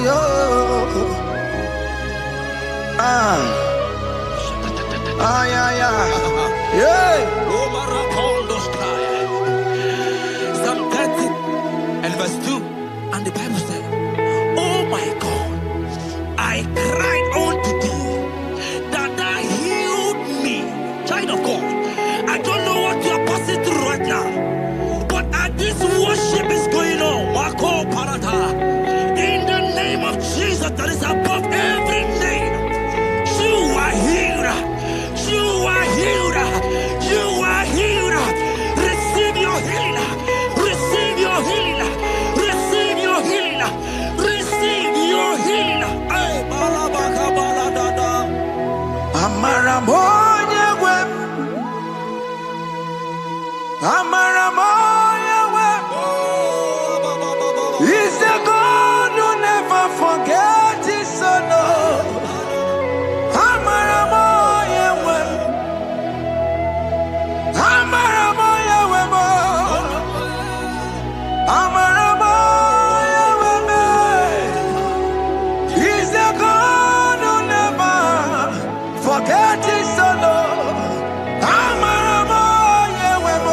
yo. Yeah. Psalm 30 and verse 2. And the Bible said, oh my God, I cried unto thee that thou healed me. Child of God, I don't know what you are passing through right now, but as this worship is going on, Wako Parata, in the name of Jesus that is above every name, you are healed. You are healed. You are healed. Receive your healing. Receive your healing. Receive your healing. Receive your healing. Amaramoya wem. Amaramoya wem. He's the God who never forgets his son. Amaramoya wem. Amaramoya wem. Amaramoya wem. He's the God who never forgets his son. Amaramoya wem.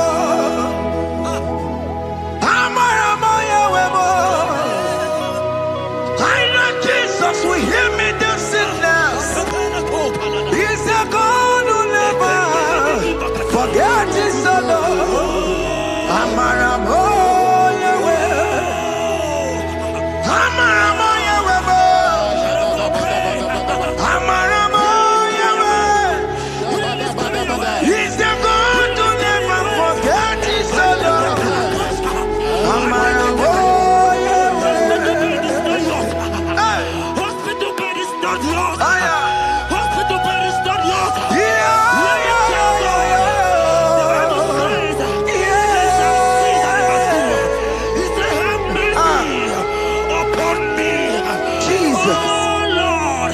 Amaramoya wem. I know Jesus will hear me this sickness. He's the God who never forgets his son. Amaramoya wem. Amaramoya wem. Amaramoya wem. He's the God who never forgets his son. Amaramoya wem. Hospital bed is not yours. Aya. Hospital bed is not yours. Yeah. Jesus. Oh Lord,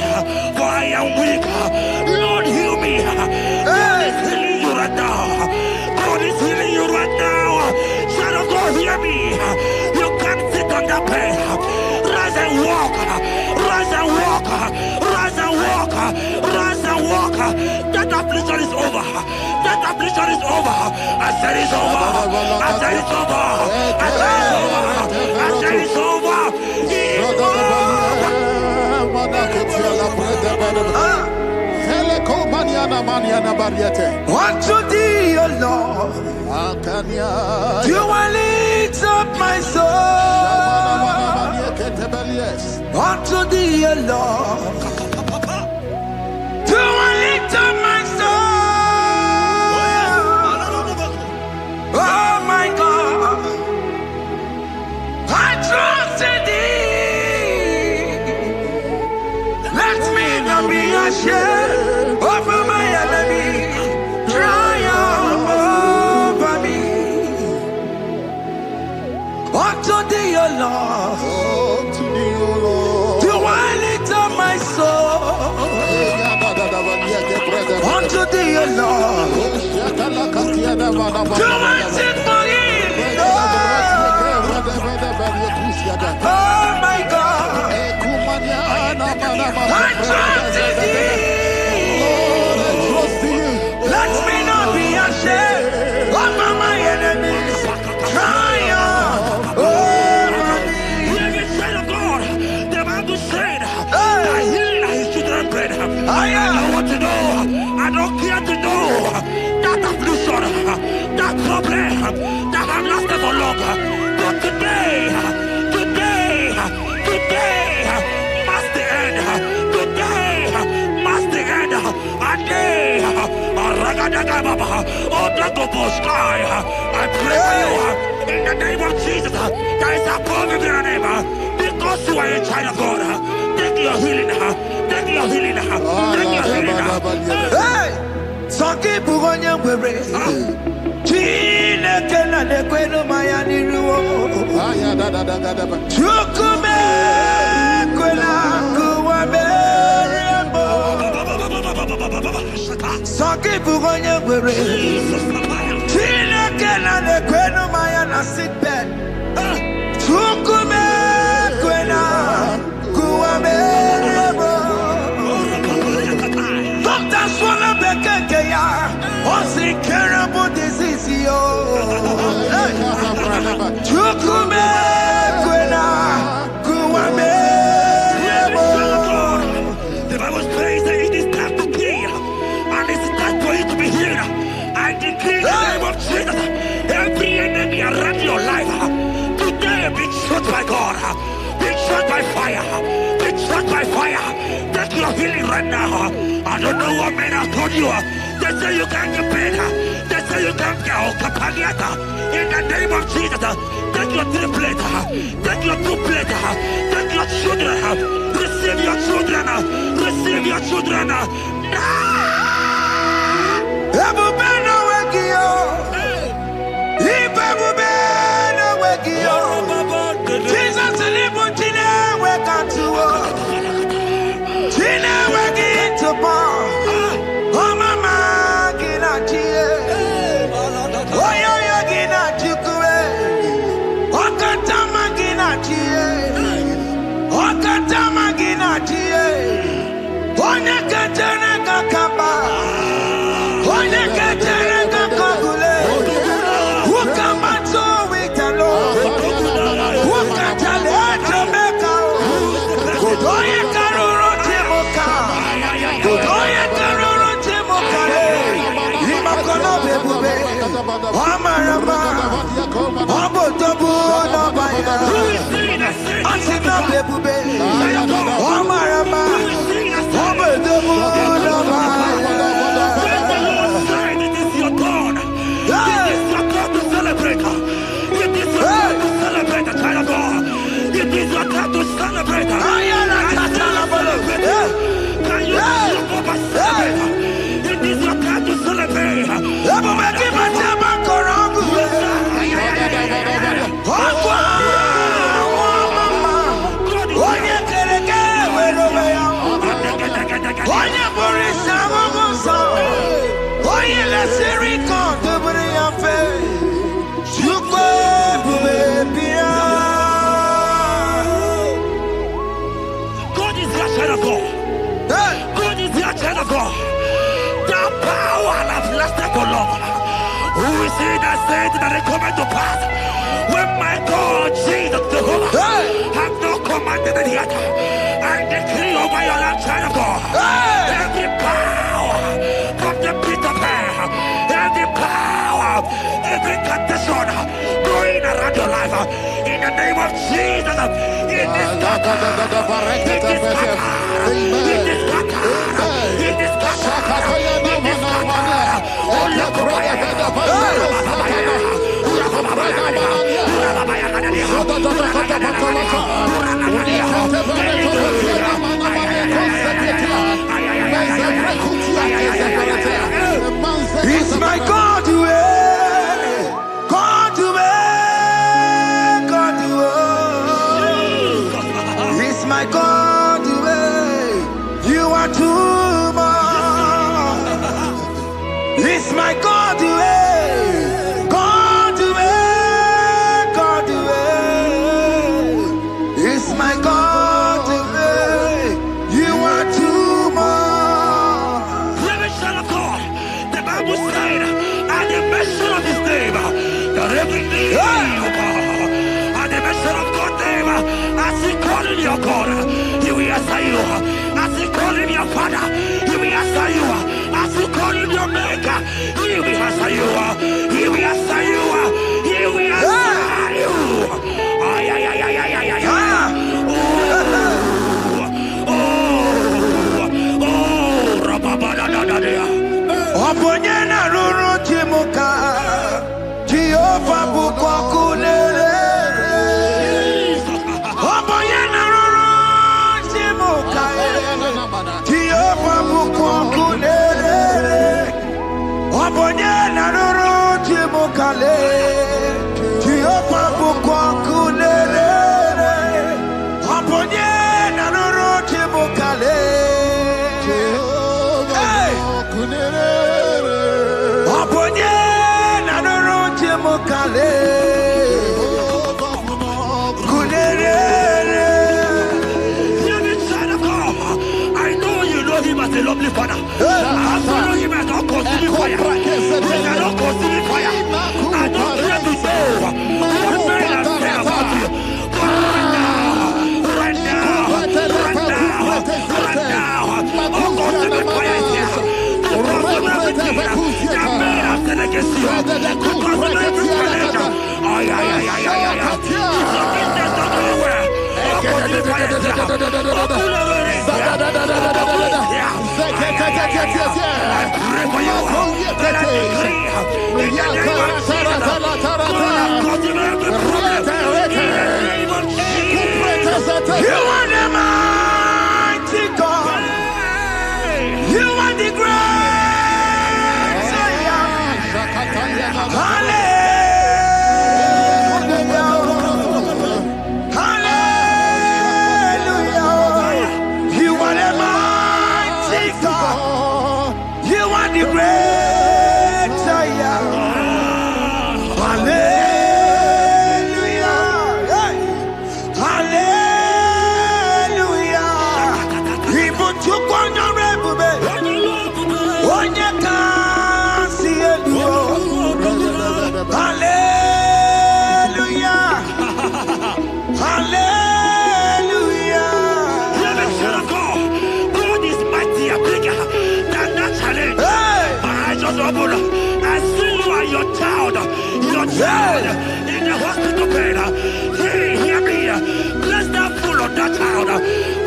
for I am weak. Lord, heal me. God is healing you right now. God is healing you right now. Child of God, hear me. You can't sit on that bed. Rise and walk. Rise and walk. Rise and walk. Rise and walk. That affliction is over. That affliction is over. I said it's over. I said it's over. I said it's over. I said it's over. It's over. Unto thee, O Lord, do I lift up my soul. Unto thee, O Lord, do I lift up my soul. Oh my God, I trust in thee. Let me not be ashamed over my enemy. Triumph over me. Unto thee, O Lord, do I lift up my soul. Unto thee, O Lord, do I seek for healing. Oh my God, I trust in thee. Let me not be ashamed over my enemies. Triumph over me. Hear the child of God. The Bible said, I heal his children bread. I don't want to know. I don't care to know that affliction, that problem, that have lasted for long. But today must the end. Today must the end. A day, I pray for you in the name of Jesus. There is a problem in your name. Because you are a child of God. Take your healing. Take your healing. Take your healing. Hey! Sanki bugonya wewe. Chine kena de kwenu mayani ruo. Chukume kwena kuwa merembo. Sanki bugonya wewe. Chine kena de kwenu mayana sick bed. Chukume kwena kuwa healing right now. I don't know what men have told you. They say you can't get better. They say you can't get out. In the name of Jesus, take your triplet, take your two-plate, take your children, receive your children, receive your children. Jesus who is he that said that it coming to pass? When my God, Jesus Jehovah, have not commanded it yet, I decree over your life, child of God, every power from the pit of hell, every power, every condition going around your life, in the name of Jesus, it is scattered, it is scattered, it is scattered, it is scattered, it is scattered. It's my God to God to God to it's my God to you are too much. It's my God to God to God to it's my God to you are too much. Son of God, the Bible said, at the mention of his name, that every knee will bow. At the mention of God's name, as he called him your God, he will answer you. As he called him your Father, he will answer you. As he called him your Maker, he will answer you. He will answer you. He will answer you. Ay, ay, ay, ay, ay, ay, ay, ay. Oponyena ruru chimuka Jehova bukwa kulele Oponyena ruru chimuka Jehova bukwa kulele Oponyena ruru chimuka le in the hospital bed. Hear me. Bless that fool on that child.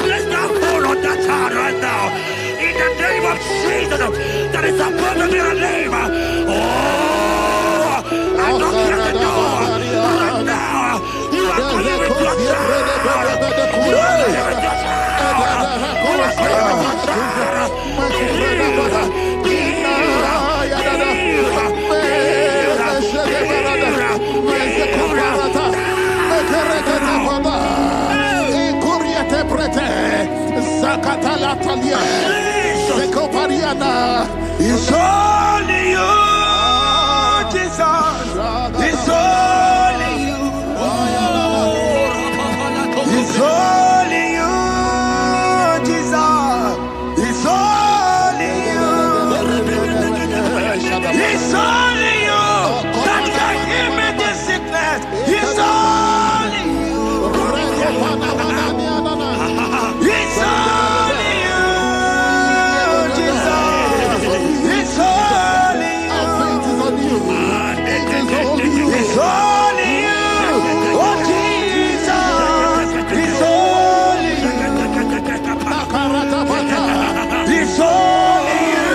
Bless that fool on that child right now. In the name of Jesus, that is supposed to be a name. Oh, I don't hear the door right now. You are calling with your child. You are calling with your child. You are calling with your child. It's only you, Jesus. It's only you. It's only you, Jesus. It's only you. It's only you that can give me this sickness. It's only you. It's only you, Jesus. It's only you. It's only you, oh Jesus. It's only you. It's only you,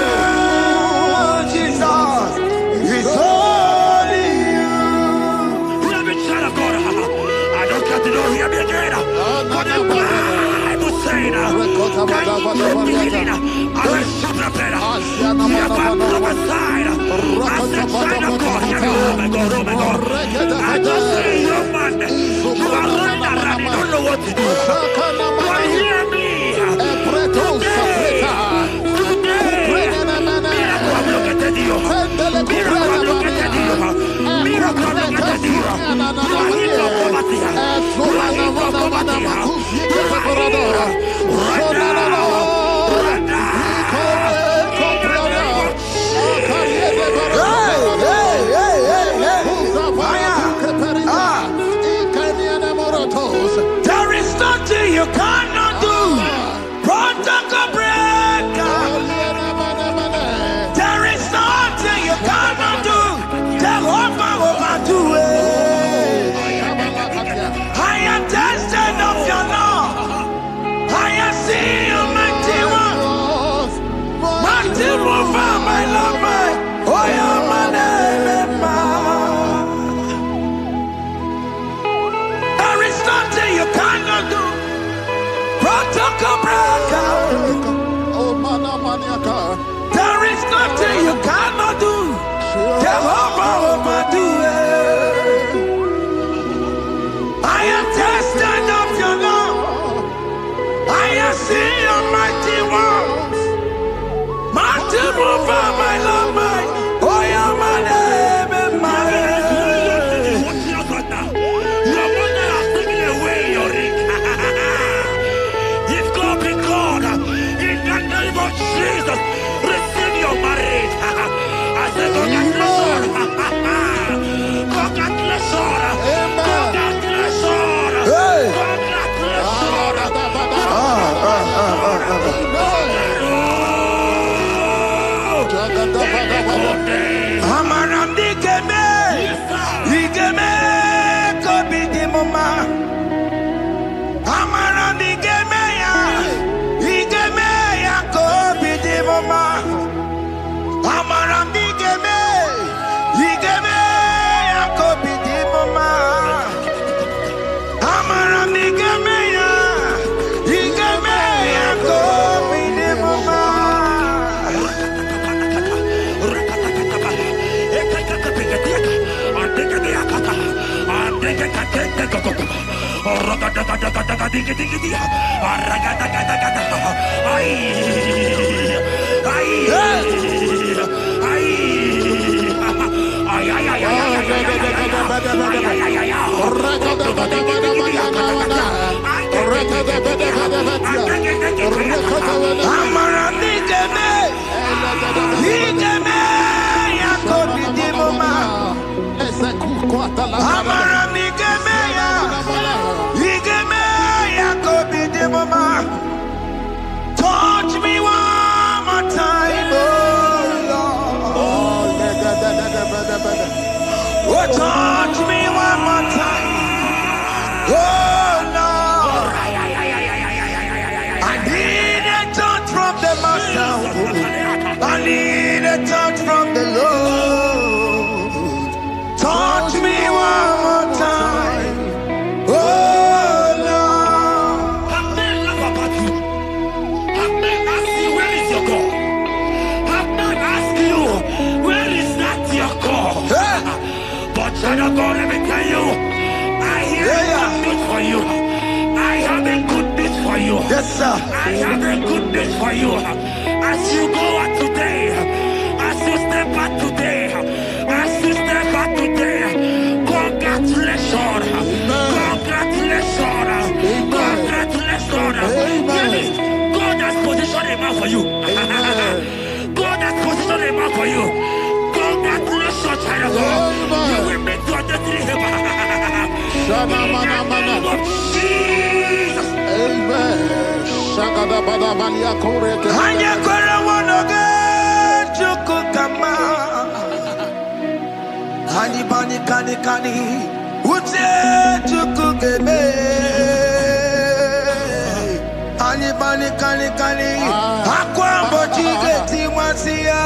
Jesus. It's only you. Let me try to go. I don't got to know hear me again. But the Bible saying, I will shut up better. You have got prophesied. I said, China, God, here you are, my God, oh my God. I just say, young man, you are running around, you don't know what to do. But hear me. There is nothing you cannot do. Protocol breaker. There is nothing you cannot do. Jehovah overdo it. I am tested of your law. I am seeing you, mighty one. Mighty mover, my lover. Oh, yeah, my name, there is nothing you cannot do. Protocol breaker. There is nothing you cannot do. Jehovah overdo it. I am tested of your love. I am seeing your mighty ones. Mighty mover, my love, my. Oh, yeah, my name and my Jesus, receive your marriage. I said, congratulations. Amaram digeme, digeme, kobi di mama. Amaram digeme ya, digeme ya kobi di mama. Amaram digeme, digeme ya kobi di mama. Amaram digeme ya, digeme ya kobi di mama. Touch me one more time, oh Lord. Oh Oh, touch me one more time. Oh, Lord. I need a touch from the Master. I need a touch from the Lord. Touch me one more time. Oh, Lord. Have men laugh about you? Have men ask you, where is your God? Have men ask you, where is that your God? Hey. But child of God, let me tell you, I hear a good news for you. I have a good news for you. Yes, sir. I have a good news for you. As you go out today, as you step out today, as you step out today, congratulations. Congratulations. Congratulations. Hear me. God has positioned a man for you. God has positioned a man for you. Congratulations, child of God. You will meet your destiny helper. In the name of Jesus. Amen. Hanya kore wonoge chukukama. Hani bani kani kani uche chukugeme. Hani bani kani kani akwambo chigeti mwasiya.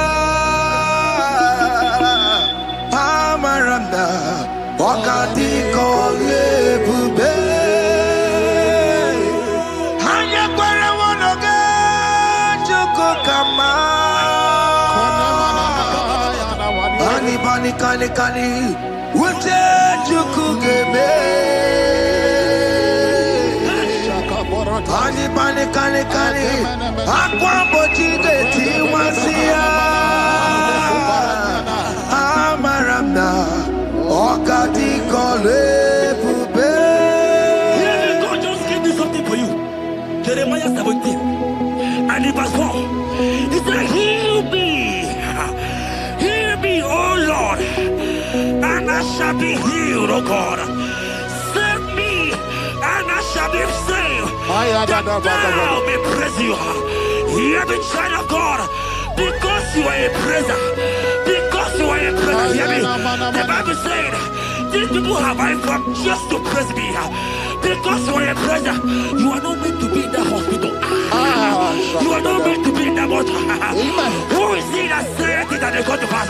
Amaranda wakati kole bube. Hanya kwere wonoge chukukama. Hani bani kani kani uche chukugeme. Hani bani kani kani akwambo chigeti mwasiya. Amaranda wakati kole bube. Hear me, God just gave me something for you. Jeremiah 17 and in verse 4. He said, heal me, O Lord, and I shall be healed, O God. Save me, and I shall be saved, that thou may praise you. Hear me, child of God, because you are a praiser. Because you are a praiser, hear me. The Bible said, these people have I come just to praise me. Because you are a praiser, you are not meant to be in that hospital. You are not meant to be in that water. Who is he that said it and they got to pass?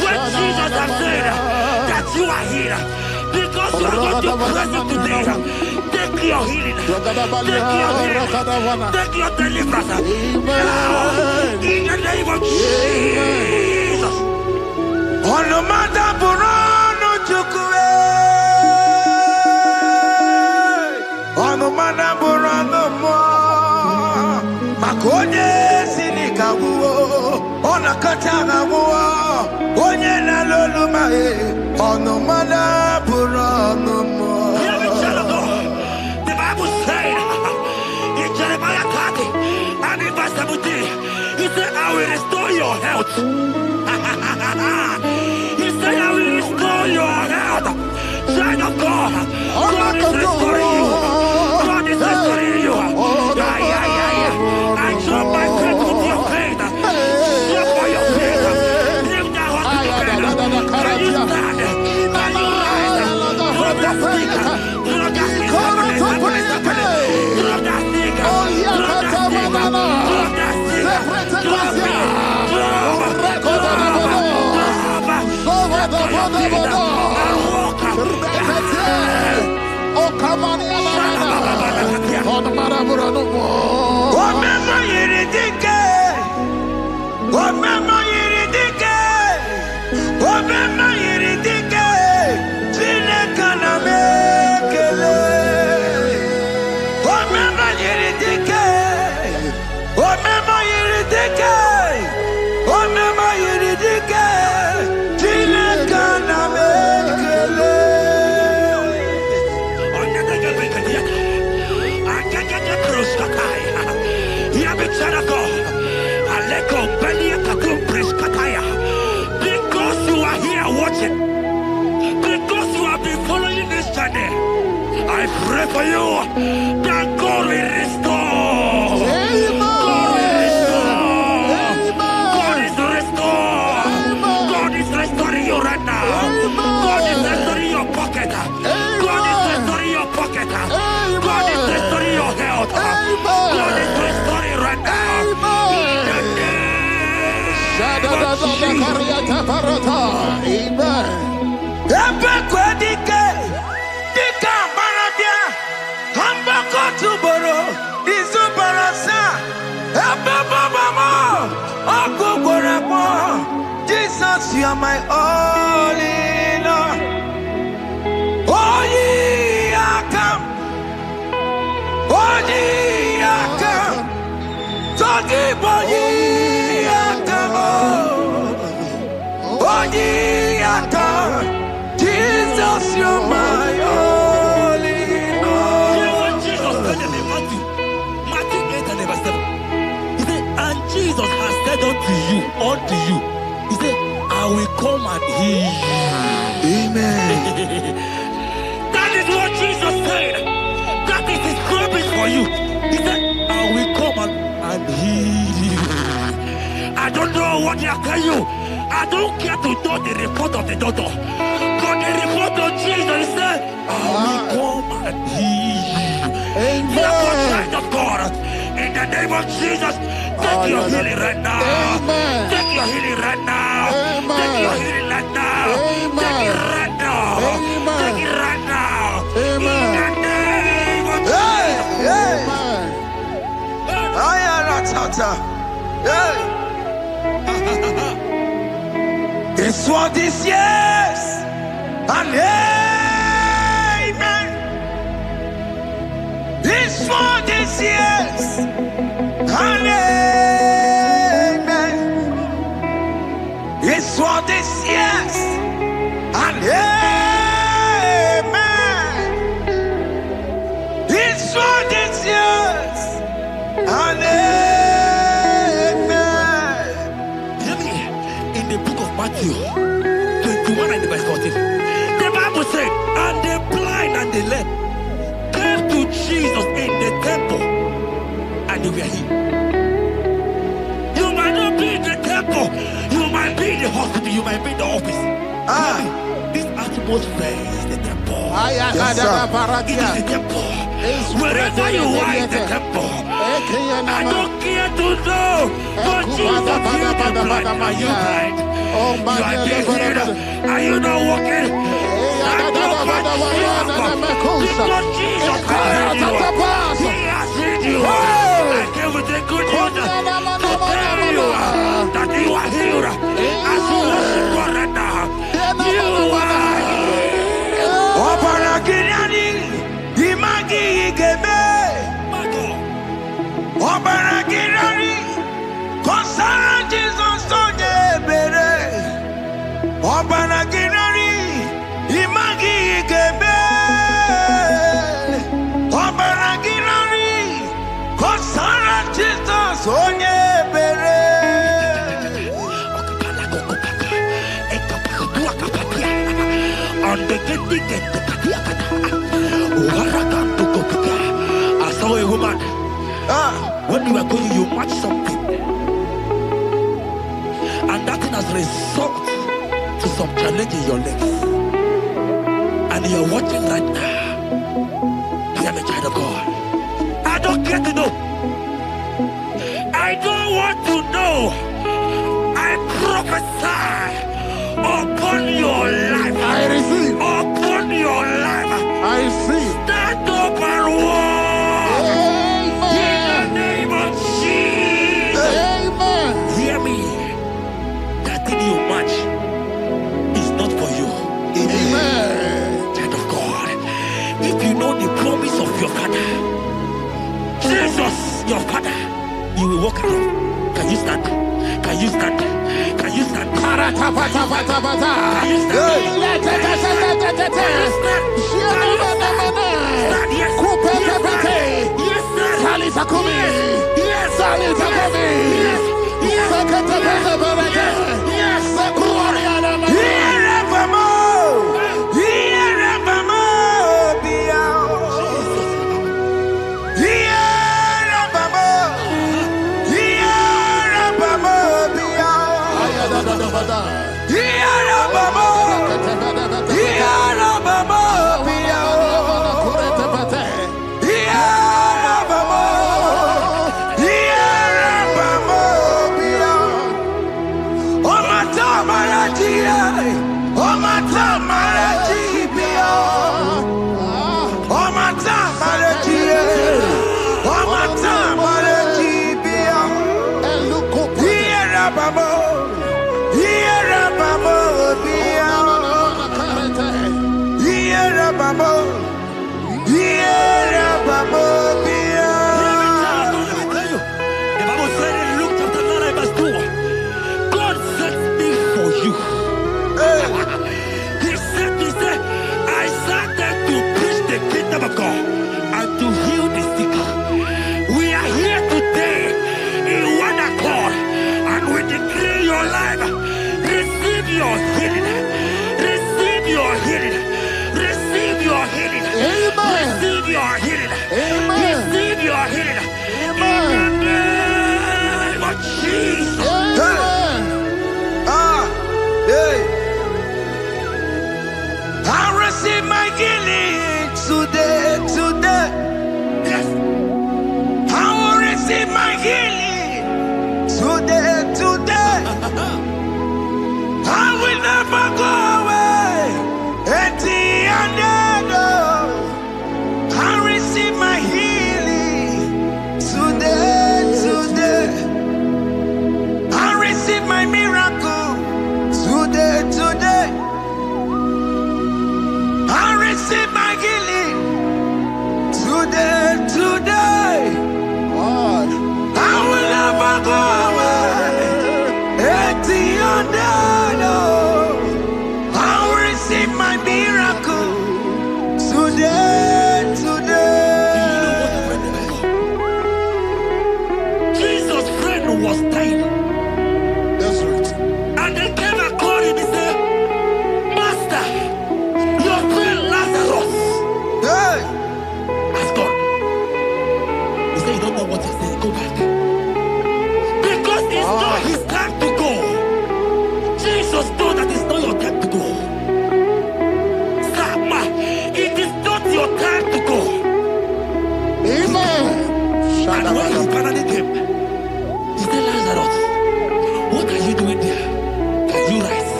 When Jesus has said that you are healed, because you are going to praise him today, take your healing, take your deliverance. Now, in the name of Jesus. Onomada burano chukwe. Onomada burano mo. Makonye sinikawo. Onakatana wo. Onye na loluma e. Onomada burano mo. Hear me, child of God. The Bible said in Jeremiah 30 and in verse 17, he said, I will restore your health. He said, I will restore your health. Child of God, God is restoring you. God is restoring you. I drop my faith with your faith. Drop for your faith. Leave that hospital bed. Can you stand? Can you rise? Drop that stick. Drop that stick. Drop that stick. Drop that stick. Drop it. Because you are here watching, because you have been following this journey, I pray for you that God will restore. God will restore. God is restoring you right now. God is are my all in all. Oh, ye are come. Oh, ye are come. Talking about ye are come. Oh, ye are come. Jesus, you're my all in all. You know what Jesus said in Matthew 8 and verse 7? He said, and Jesus has said unto you, he said, I will come and heal you. Amen. That is what Jesus said. That is his promise for you. He said, I will come and heal you. I don't know what they are telling you. I don't care to know the report of the doctor. But the report of Jesus, he said, I will come and heal you. Therefore, child of God, in the name of Jesus, take your healing right now. Amen. Take your healing right now. Amen. Take your healing right now. Amen. Take it right now. Amen. Take it right now. Amen. In the name of Hey, hey. Amen. I am a tata. Hey. This what this yes. And amen. This what this yes. And amen. This what this yes. And amen. This what this yes. And amen. Hear me. In the book of Matthew 21 and verse 14, the Bible said, and the blind and the lame came to Jesus in the temple, and they were healed. You might not be in the temple, you might be in the hospital, you might be in the office. Ah. This atmosphere is the temple. Yes, sir. It is the temple. Wherever you are in the temple, I don't care to know, but Jesus healed the blind. Are you blind? You are being healed. Are you not walking? Stand up and stand up. Because Jesus has healed you. He has healed you. I came with the good news to tell you that you are healed. As you worship God right now, you are healed. Opana Gideoni, Imagi Igebe. My God. Opana Gideoni, Kosara Jesus Sonye Bere. Opana Gideoni, Imagi Igebe. Opana Gideoni, Kosara Jesus Sonye Bere. I saw a woman. Ah, When you were going, you match something, and that thing has resulted to some challenge in your legs, and you're watching right now. I am a child of God. I don't care to know. I don't want to know. I prophesy upon your life. I receive. Upon your life. I receive. Stand up and walk. In the Amen. name of Jesus. Amen. Hear me. That thing you match is not for you. Amen. Child of God. If you know the promise of your father, Jesus, your father, you will walk around. Can you stand? Can you stand? Can you stand? Paratapatapatapata. Can you stand? Can you stand? Stand, yes. Kupetepete. Yes, sir. Salitakumi. Yes. Salitakumi. Yes. Yes. Seketepetepete. Yes. Sekuariana. Ierevamo, Ierevamo, Biao. Ierevamo, Ierevamo, Biao. Ayadadadabada. Ierevamo, Ierevamo, Biao. I will never go away. Etiandado. I receive my healing today, today. I receive my miracle today, today. I receive my healing today, today. God. I will never go away. Etiandado. I will receive my miracle today, today. Jesus' friend was dying. That's right. And they came and called him and said, Master, your friend Lazarus Hey. has gone. He said, you don't know what he said. Go back. Because it's not his time to go. Jesus knows that it's not your time to go. Sama, it is not your time to go. Amen. And when he finally came, he said, Lazarus, what are you doing there? Can you rise?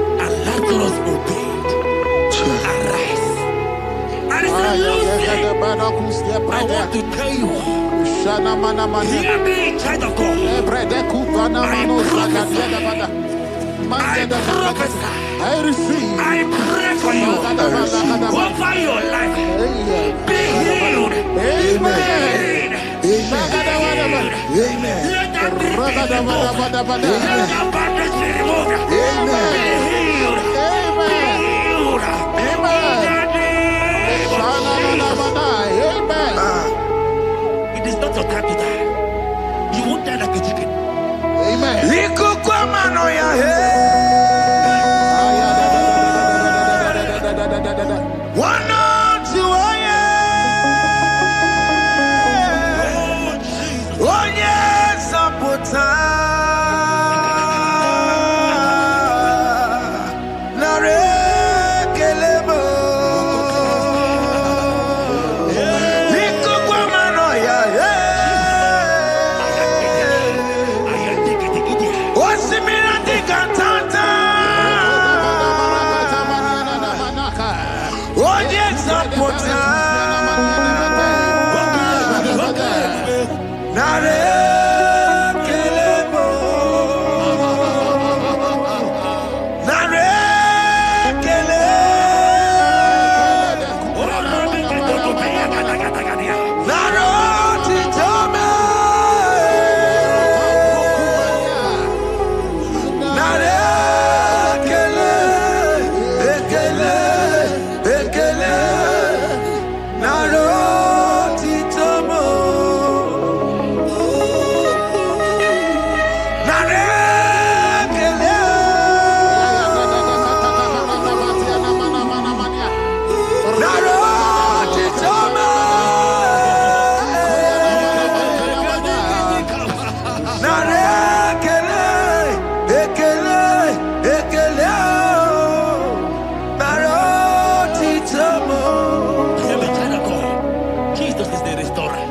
And Lazarus obeyed. Arise. And he said, Lucy, I want to tell you, hear me, child of God. I receive. I pray for you over your life. Be healed. Amen. Amen. Let that be removed. Let that bandage be removed. Amen. Be healed. Be healed. Amen. In the name of Jesus. It is not your time to die. You won't die like a chicken. Amen. Ikukwamano ya he. Wana tuwaye. Onye sapota. Narekelemo. Ikukwamano ya he. Osimiri kantata. Onye sapota. Narekelemo. Narekele. Naroti tome. Narekele. Ekele. Ekele. Naroti tomo. Narekele. Naroti tomo. Narekele. Ekele. Ekele. Naroti tomo. Hear me, child of God. Jesus is the restorer.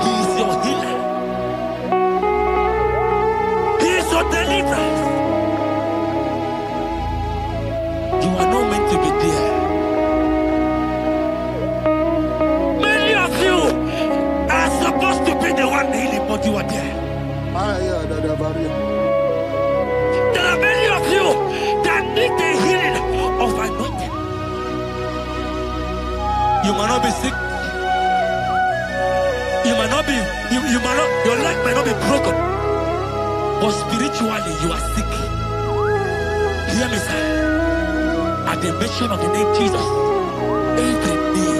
He is your healer. He is your deliverer. You are not meant to be there. Many of you are supposed to be the one healing, but you are there. There are many of you that need the healing of anointing. You might not be sick. You might not be, you might not, your leg might not be broken. But spiritually, you are sick. Hear me, sir. At the mention of the name Jesus, every knee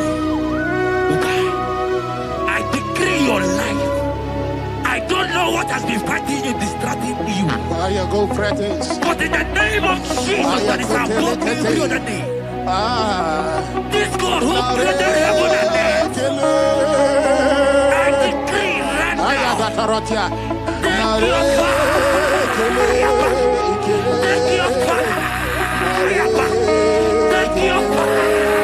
will bow. I decree your life. I don't know what has been fighting you, distracting you. Go practice. But in the name of Jesus, that is above every other name. This God who created heaven and earth, I decree right now, take your fire. Take your fire. Take your fire.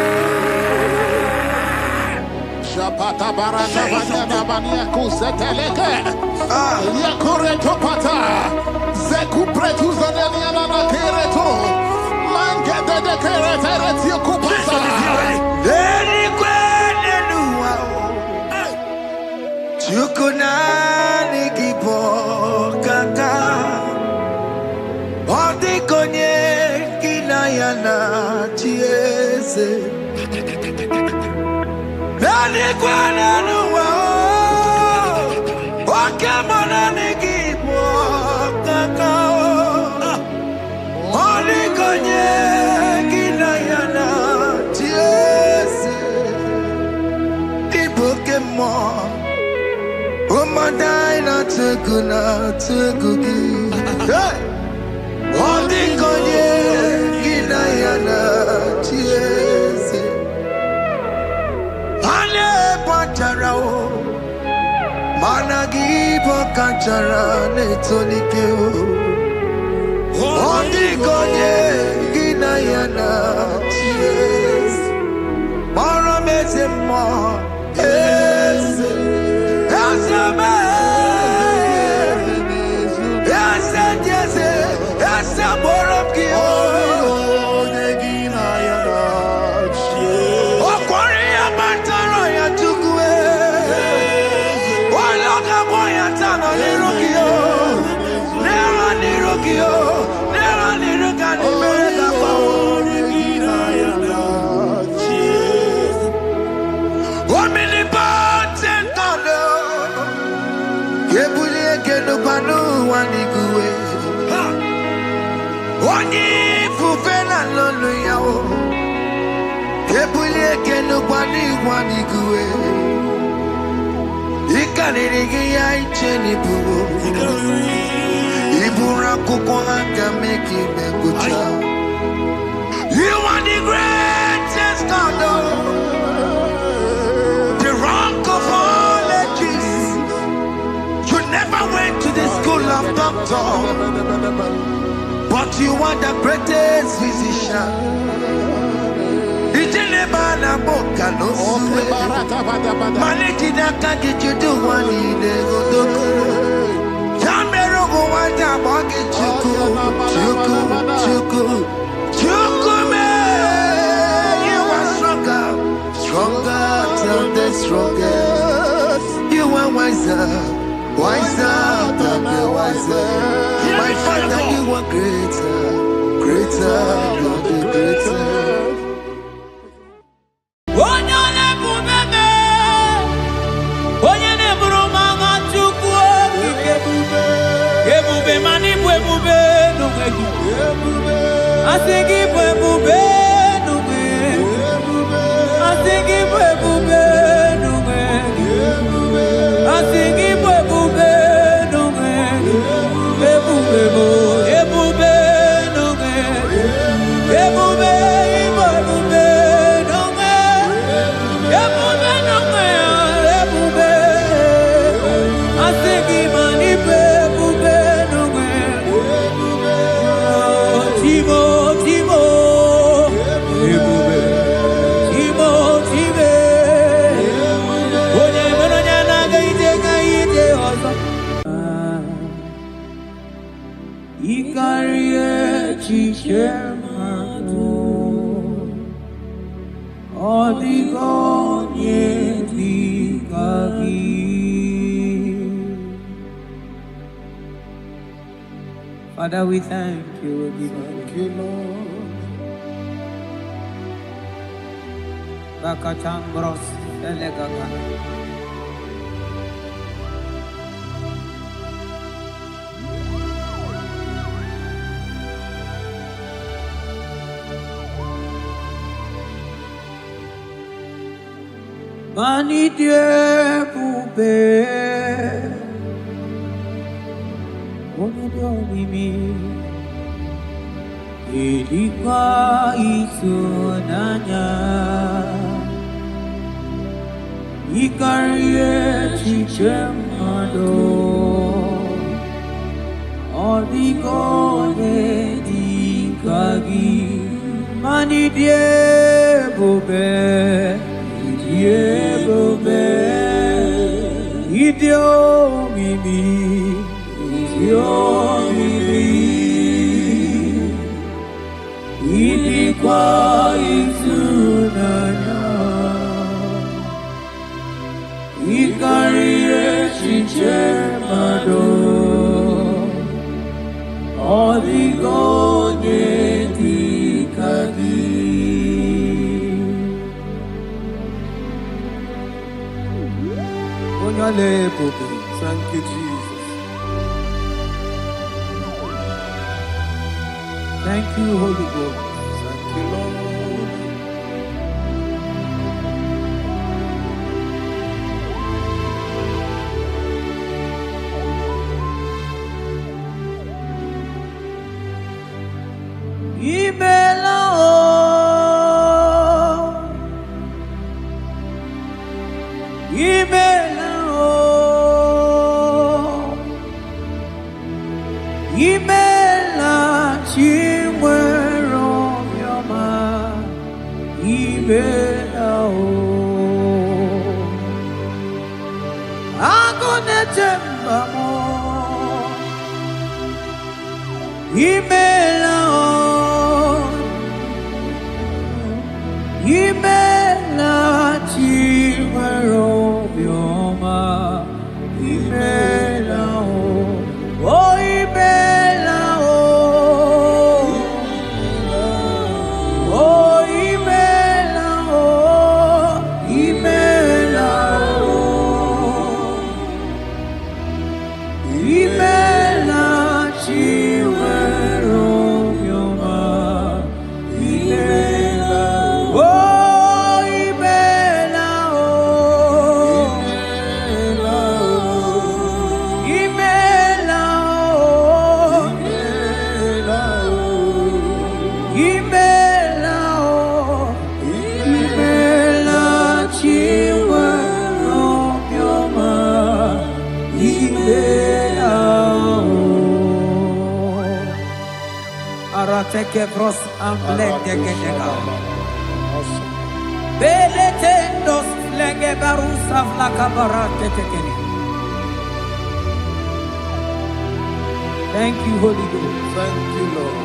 But you are the greatest physician. You are wiser than the wiser. My Father, you are greater than the greatest. Father, we thank you. Thank you, Lord. Bakachambros elegagana. Mani Dieu poupée. Ilikuwa itunanya ikarie chichemado odigone dikagi mani diebobe kwa itunanya ikarire chichemado oligonye dikadi. Thank you, Jesus. Thank you, Holy Ghost. Thank you, Lord. Imela chimwero yoma imela o agone temba mo imela o imela chimwero yoma imela o oh imela Arateke bros amblende genega. Beletendos lenge barusa vlaka barate tekeni. Thank you, Holy Ghost. Thank you, Lord.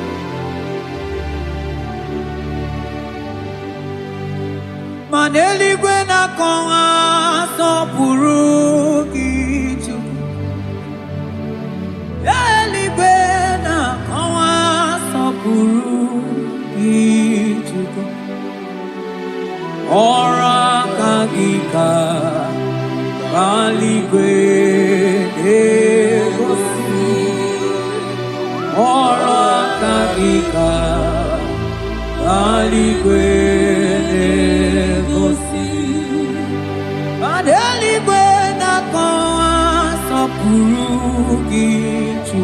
Maneli gwena konga so purugi chu. Eli gwena konga so purugi chu. Ora kagika bali gwene gosi. Ora kagika bali gwene gosi. Adeli gwena konga so purugi chu.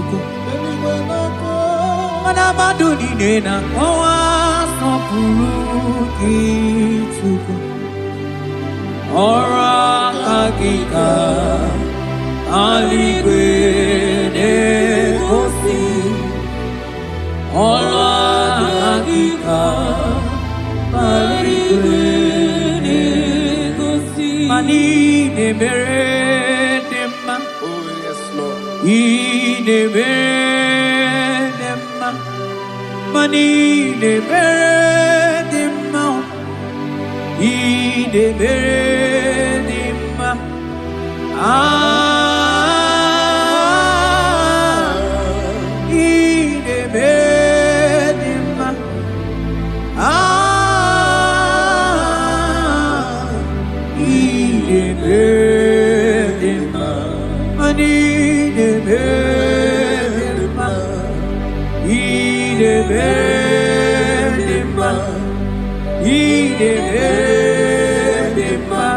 Mana maduni nena konga so purugi chu. Ora kagika aligwene gosi. Ora kagika aligwene gosi. Mani ne meredema. Oh yes, Lord. Ine meredema. Mani ne meredema. Ine meredema. Ine meredema. Ine meredema. Mani ne meredema. Ine meredema. Ine meredema.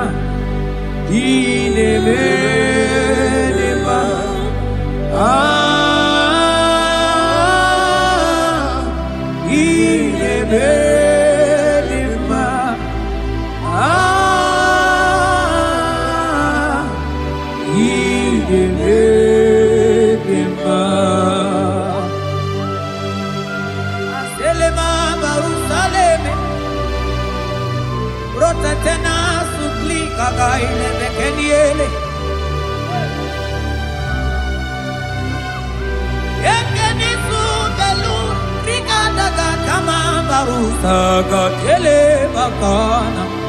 Ine meredema. Ine meredema. Ine meredema. Aselema barusaleme. Rotatena suplika gaile bekeniele. Ekeni su belu rikadaga kama barusa gatele bakana.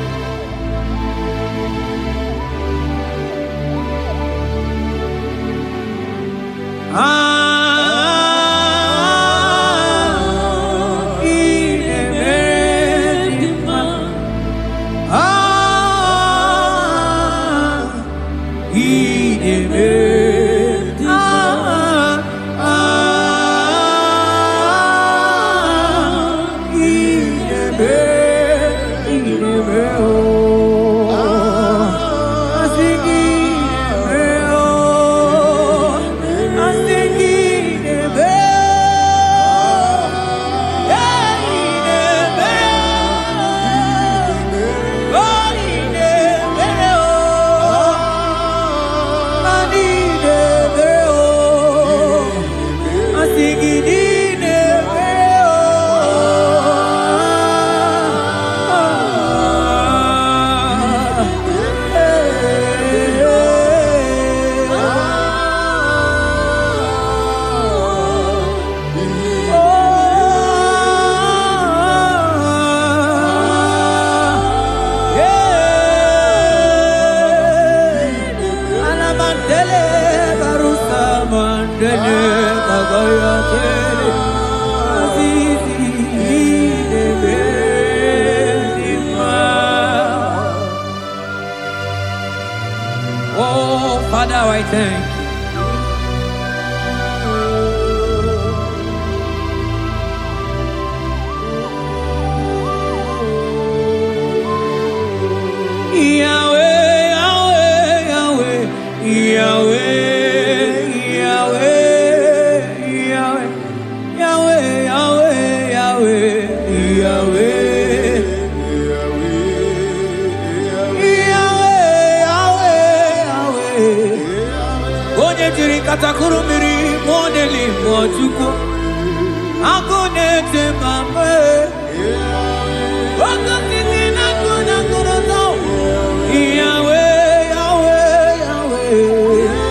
Oh, Father, I thank you. Yahweh, Yahweh, Yahweh, Yahweh, Yahweh, Yahweh, Yahweh, Yahweh. Katakuru miri modeli mojuko agonete mame wakati na kuna kuroto Yahweh Yahweh Yahweh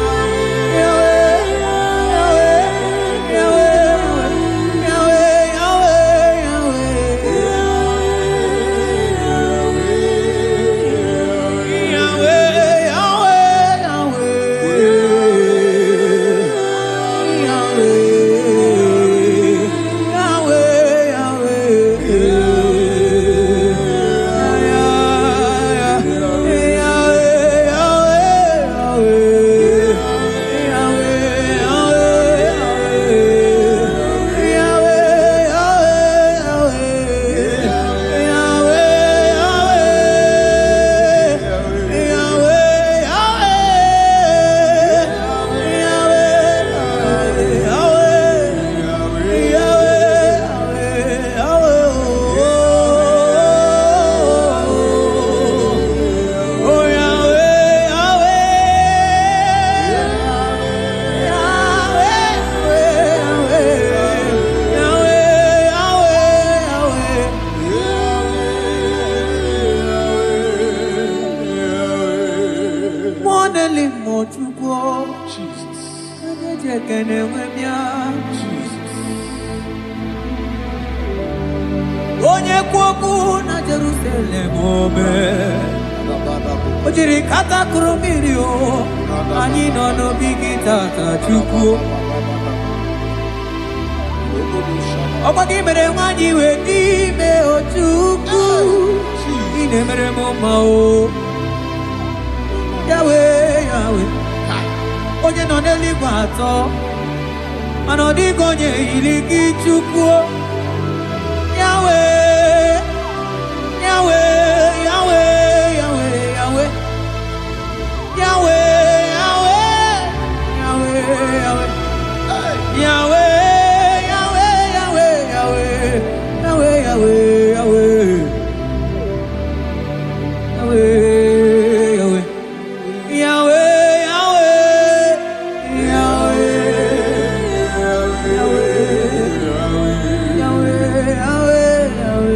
Onye kwoku na Jerusalem ome Ojiri kata kurumiri o Ani nono bigi tata chukwu Okwagi mere wanyi we nime o chukwu Ine mere moma o Yahweh, Yahweh Onye no n'eluigwe atọ Mana ọ dịghị onye yiri gị chukwu Yahweh, Yahweh, Yahweh, Yahweh, Yahweh, Yahweh, Yahweh, Yahweh, Yahweh, Yahweh, Yahweh, Yahweh, Yahweh, Yahweh, Yahweh. Yahweh,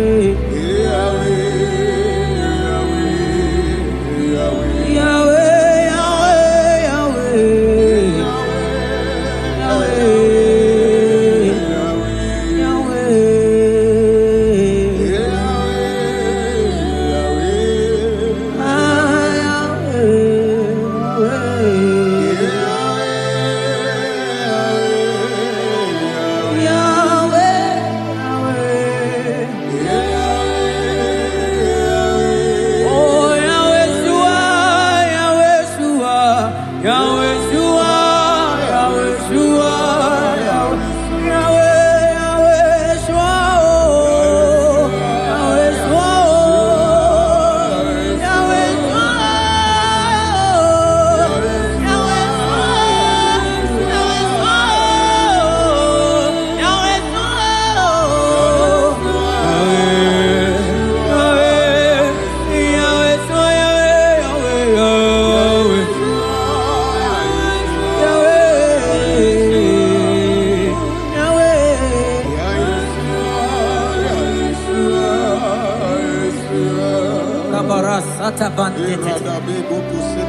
Kabarasata bandete.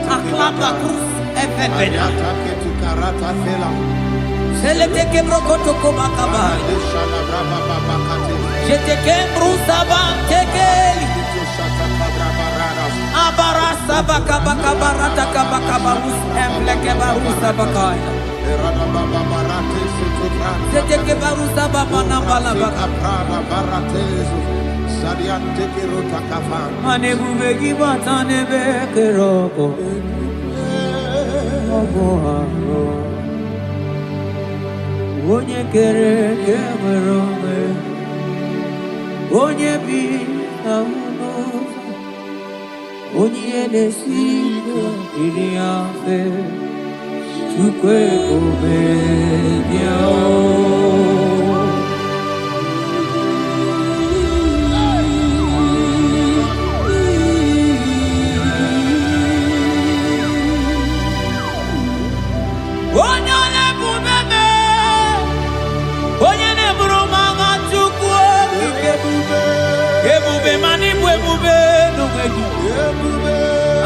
Aklaba cruz efebena. Seleteke brokoto kobakaba. Jeteke brusaba tekeli. Abarasa bakabakabarata kabakabarus embleke barusa bakaya. Jeteke barusa babana balabaka. Mane bubegi batane bekeroko. Oboharo. Onye kere kemerome. Onye bi amuno. Onye desigo iriafe. Chukwe obebiao.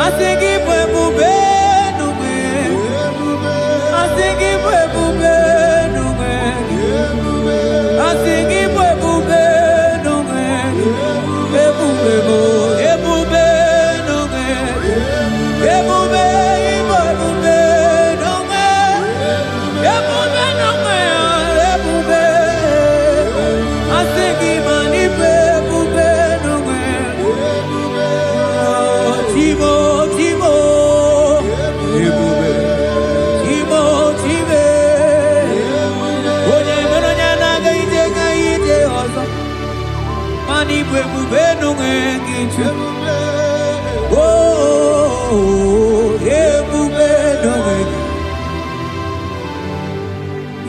Asigi bwebube nume, asigi bwebube nume, asigi bwebube nume, ebube bo, ebube nume, ebube ibwebube nume, ebube nume, ebube, asigi mani bwebube nume, Timo.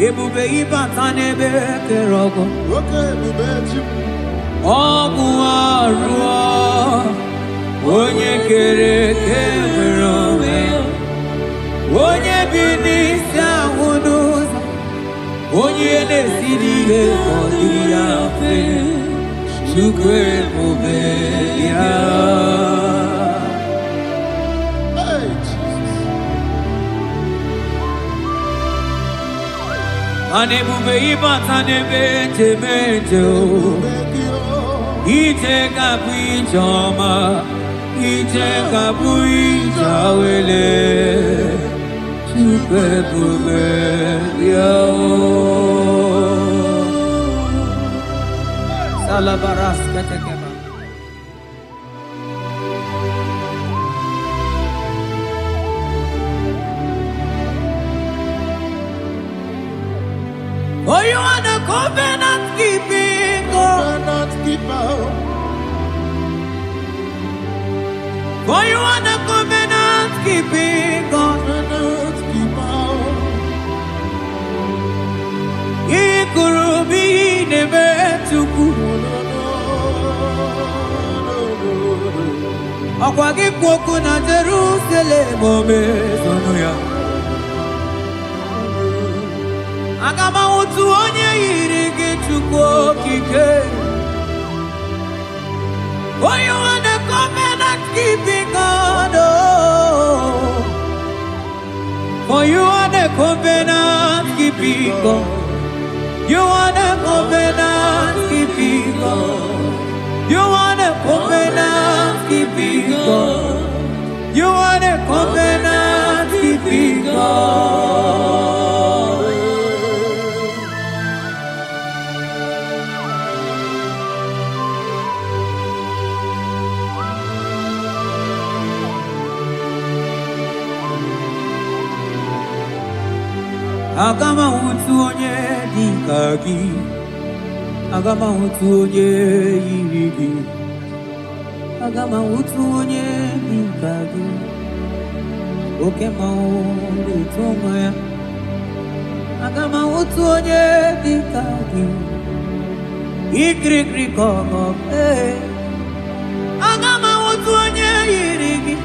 Ebube ibatane bekerogo. Omu arua. Onye kere kemerome. Onye binisi ahunuza. Onye nesiriye kodiriafe. Chukwe mubeya. Ane bube ibatane bete bete o. Ite kapu ijoma. Ite kapu ijawele. Chukwe mubeya o. Salabaras katekeba. For you are the covenant keeping God. For you are the covenant keeping God. Ikurubi nebetuku. Akwagi kwoku na Jerusalem omezonuya. Agama utu onye yiri gị Chukwu okike. For you are the covenant keeping God. For you are the covenant keeping God. You are the covenant keeping God. You are the covenant keeping God. You are the covenant keeping God. Agama utu onye dika gị. Agama utu onye yiri gị. Agama utu onye dika gị. Oke mmanwụ etu onwe ya. Agama utu onye dika gị. Ikirikiri kọkọ. Agama utu onye yiri gị.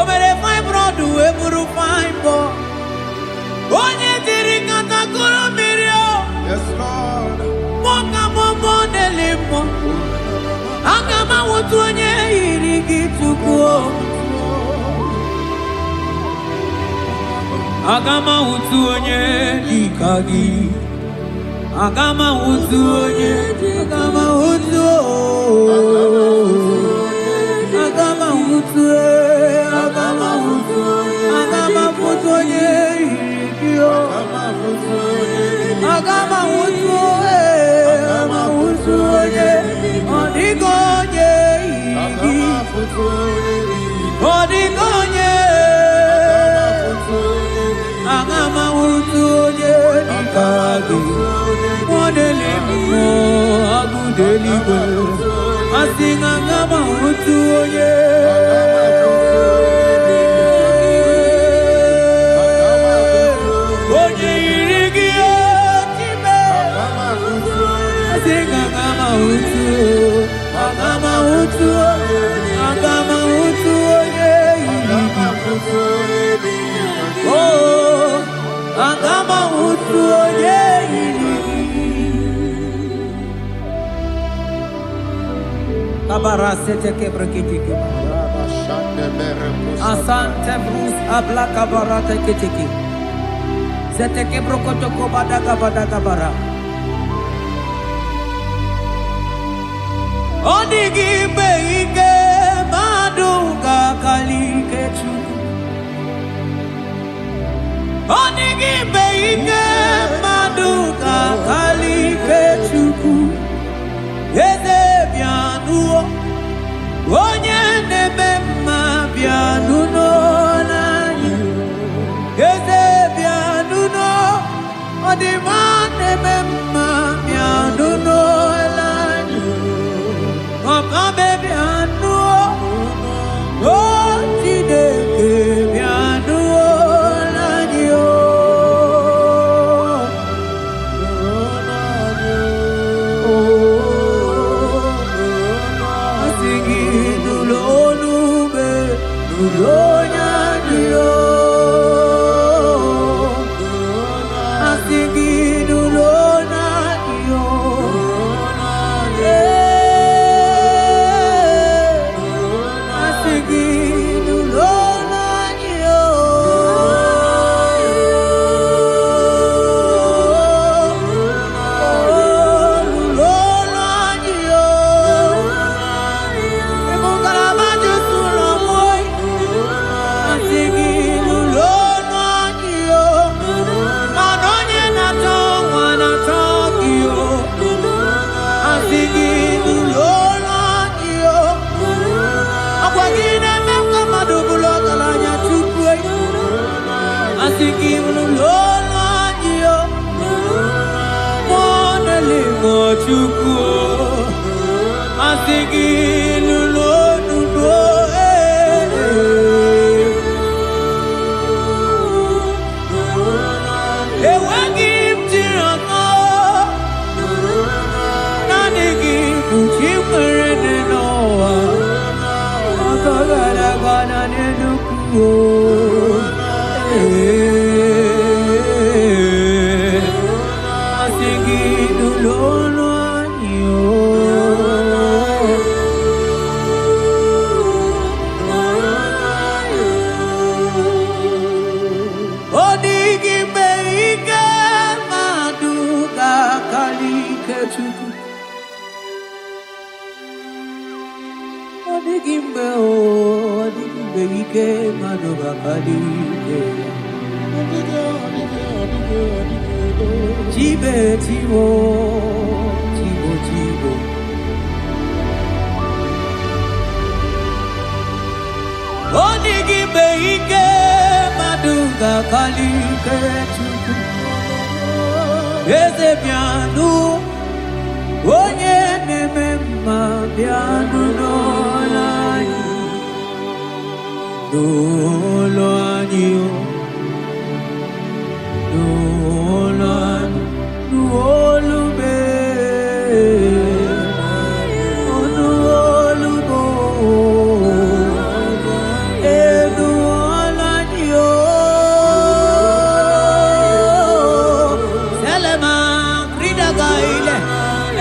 Obere fine broad wee bụrụ fine boy. Onye diri katakuru mmiri o. Yes, Lord. Moka momo delimo. Agama utu onye yiri yirigi tukuo. Agama utu onye dikagi. Agama utu onye. Agama utu. Agama utu. Agama utu. Agama utu onye yirigio. Agama utu. Agama utu onye. Odigo onye yirigi. Odigo onye. Agama utu onye dikagi. Modeli mo agudeli go. Asing agama utu onye. Onye yirigi otime. Asing agama utu. Agama utu. Agama utu onye yirigi. Oh, agama utu onye yirigi. Kabarasete kebrekitiki. Asante brus abla kabarate kitiki. Sete kebrokotoko badaka badaka bara. Odigi beige maduga kalikechu. Onigi beige maduka kalikechuku. Eze bianuo. Onye nebe mma bianuno nanyi. Eze bianuno. Odima nebe mma bianuno nanyi. Okabe bianuo. Otideke bianuo.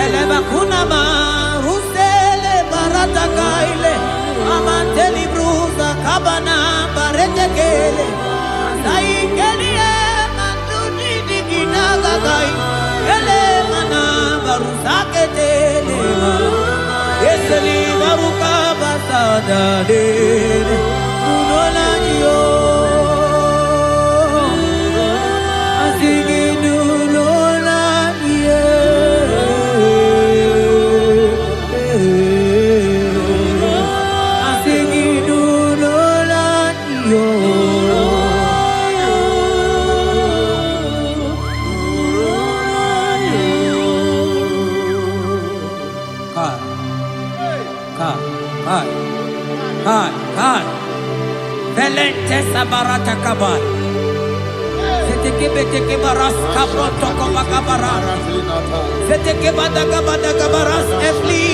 Eleba kuna ma rusele barata kaile ama Velente sabarata kabal. Seteke beteke baras kabroto kabakabara. Seteke badagabada kabaras efli.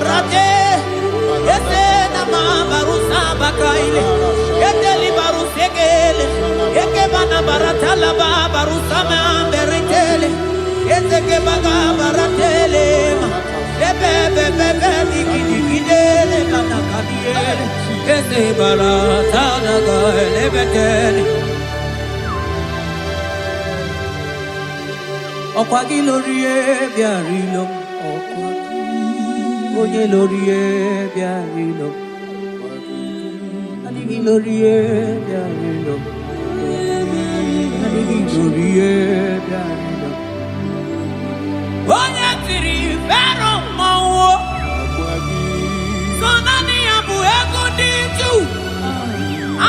Rate. Yese nama barusa bakaile. Yeteli barusegele. Yeke bana baratala barusa mamberetele. Yeteke baga baratele. Bebe digidele bana kabiele. Ese barata naga lebetele. Okwagi lorie biarilo. Oye lorie biarilo. Adigi lorie biarilo. Adigi lorie biarilo. Oye tiri vero mawo. Sonani abu ego diju.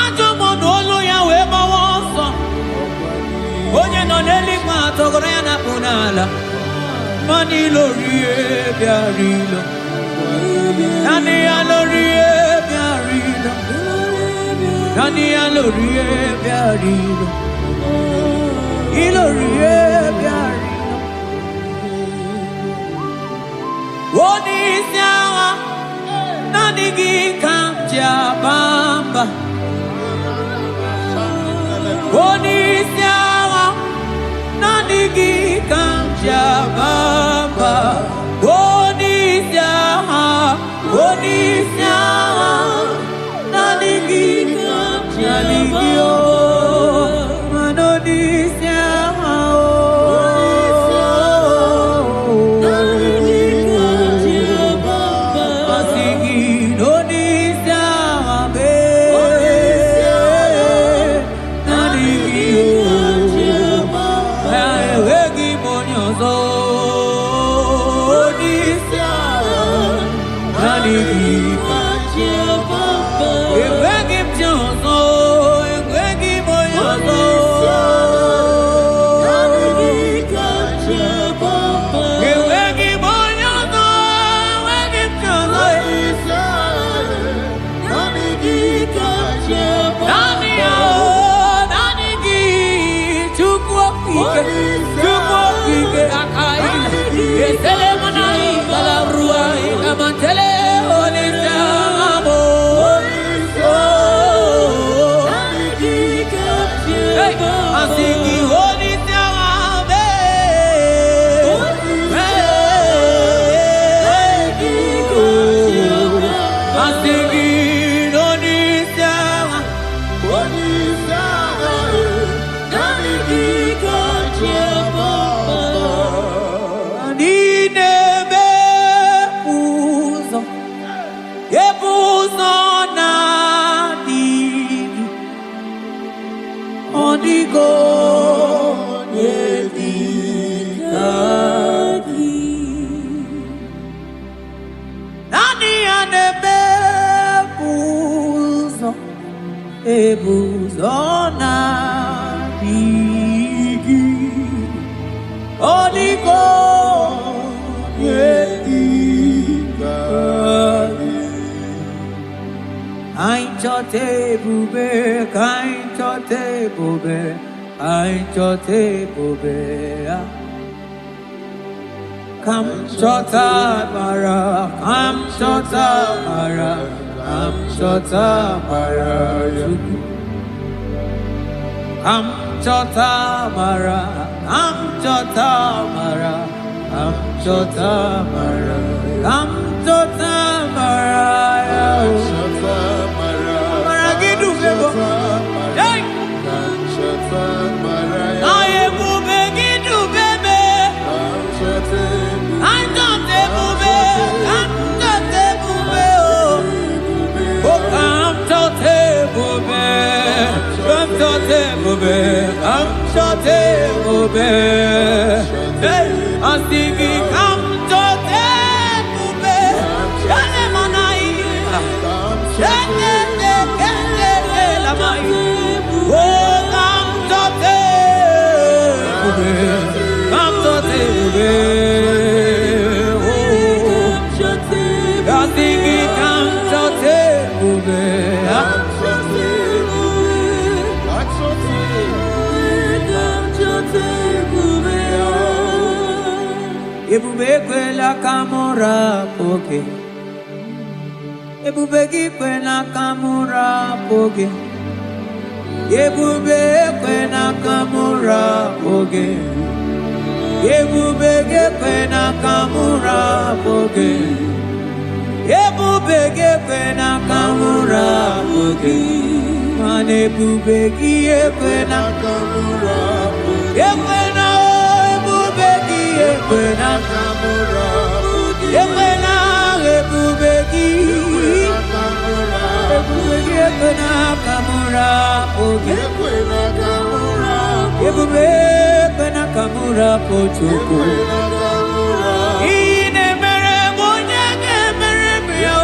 Ajo monolo ya weba wonso. Onye no neli kwa togoro ya na punala. Mani lorie biarilo. Nani ya lorie biarilo. Nani ya lorie biarilo. Ilorie biarilo. Woni siawa. Nani gi kamja bamba. Woni siawa. Nani gi kamja bamba. Woni siawa. Woni siawa. Nani gi kamja ligio. Manoni siawa. Ebuzona digi Odigo yediga Ainchote bube kainchote bube Ainchote bube Kam chota bara Kam chota bara Kam chota bara Kam chota bara Kam chota bara Kam chota bara Kam chota bara Maragidu bebo Hey Kam chota bara Aye bube gidu bebe Kam chota Kam chote bube Kam chote bube ebube, come chọta ebube. Hey, I'm singing, come chọta ebube. Shane manai, shane kele lamai. Oh, come chọta ebube, come chọta ebube. Oh, I'm singing, come chọta ebube. Ebube kwela kamura poke, ebube kwela kamura poke, ebube kwela kamura poke, ebube kwela kamura poke, ebube kwela kamura poke, man ebube kwela kamura poke, Ekwena kamura, ekwena ebubeki, ekwena kamura, ekwena kamura pochoko. Ine mere bonya ke mere bio,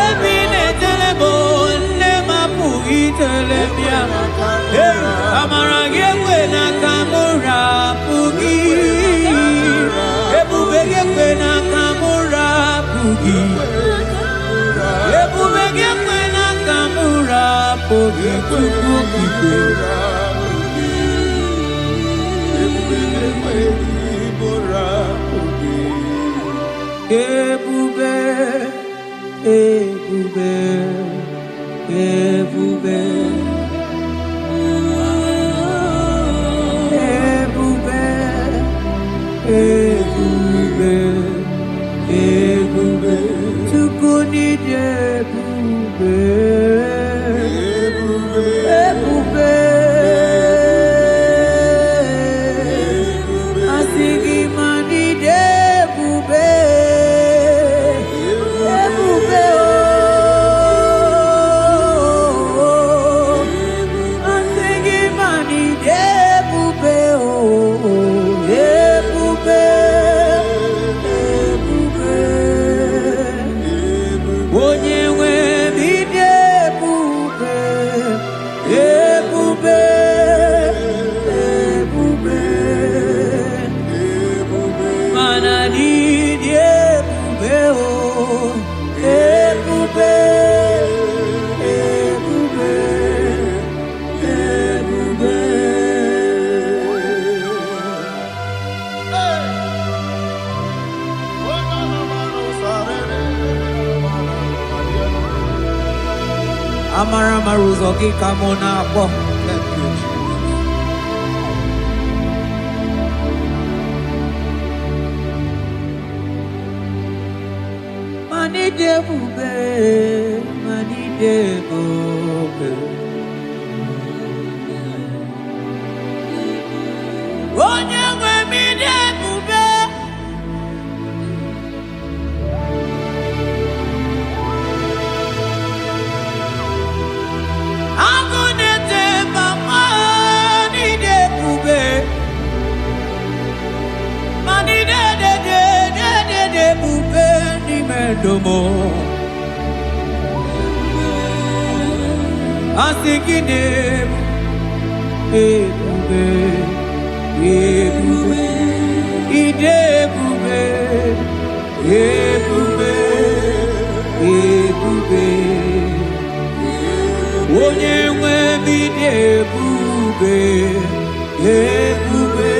ebine telebo ne mapu itelebia. Amara ekwena kamura pugi. Ekwena kamura pugi, ekwena kamura pugi, ebube, ebube, ebube, ebube, ebube. Ebube, tukuni ebube, ebube, asigi mani ebube, ebube oh, asigi mani ebube oh, ebube. Amara maruzo ki kamona po. Mani debube, mani debube. Onye nwe mi debube. Domo asikine ebube ebube idebube ebube ebube onye nwe bidebube ebube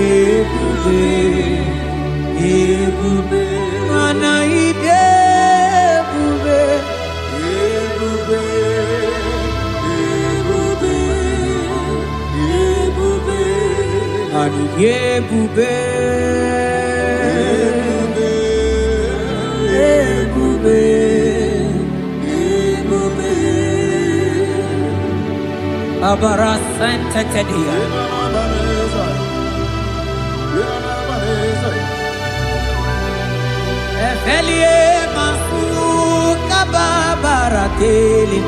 ebube ebube mana idebube ebube ebube ebube ani ebube ebube ebube abara santa tedia Efelie masuka babarateli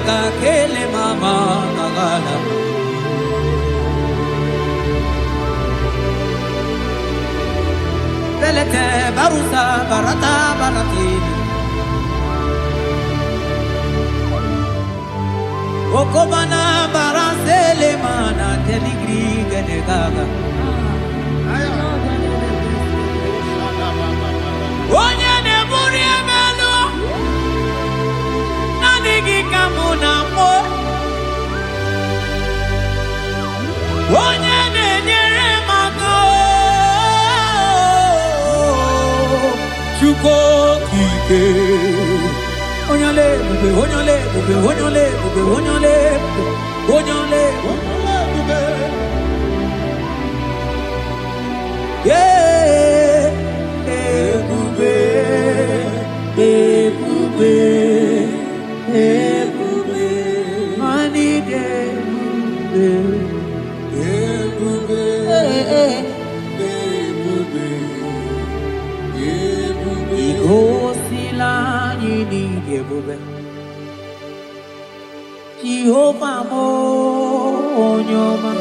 gaga kele mama gagala. Belete barusa barata baratini. Okobana barasele mana teligri gene gaga. Onye ne muri emelo nanigi kamuna mo. Onye ne nyere mako chuko kike. Onyole bube onyole bube onyole bube onyole onyole bube. Yeah, bube, bube, bube. Money day, bube, bube, bube. Igo sila yini bube. Jehovah mo onyoma.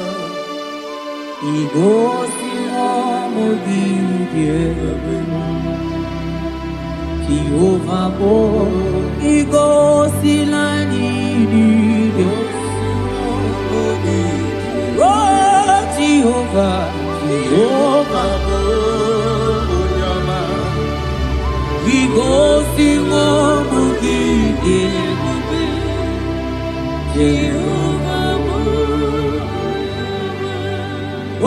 Igo sila mo gidye. Jehovah mo igo sila yini. Oh Jehovah, Jehovah mo onyoma. Igo sila mo gidye. Jehovah mo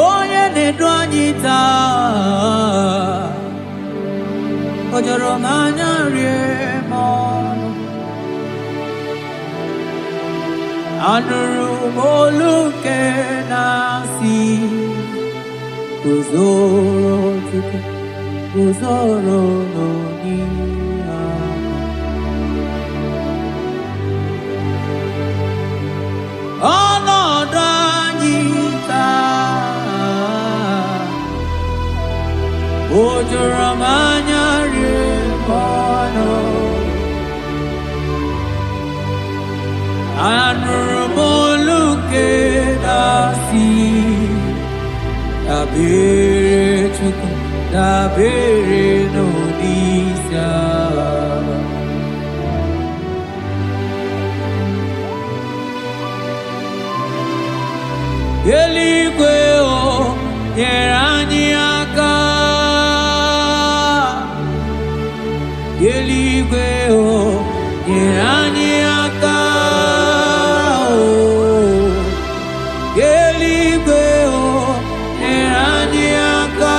onye na-edu anyị taa o jọrọ m anya rie m ọnụ anụrụ m olu nke na-asị guzoro Chukwu guzoro n'onye ọnọdụ anyị taa o juru m anya rie m ọnụ anụrụ m olu nke na-asị dabere Chukwu dabere n'onyeisi agha. Eluigwe o nyere anyị aka. Eluigwe o nyere anyị aka. Eluigwe o nyere anyị aka.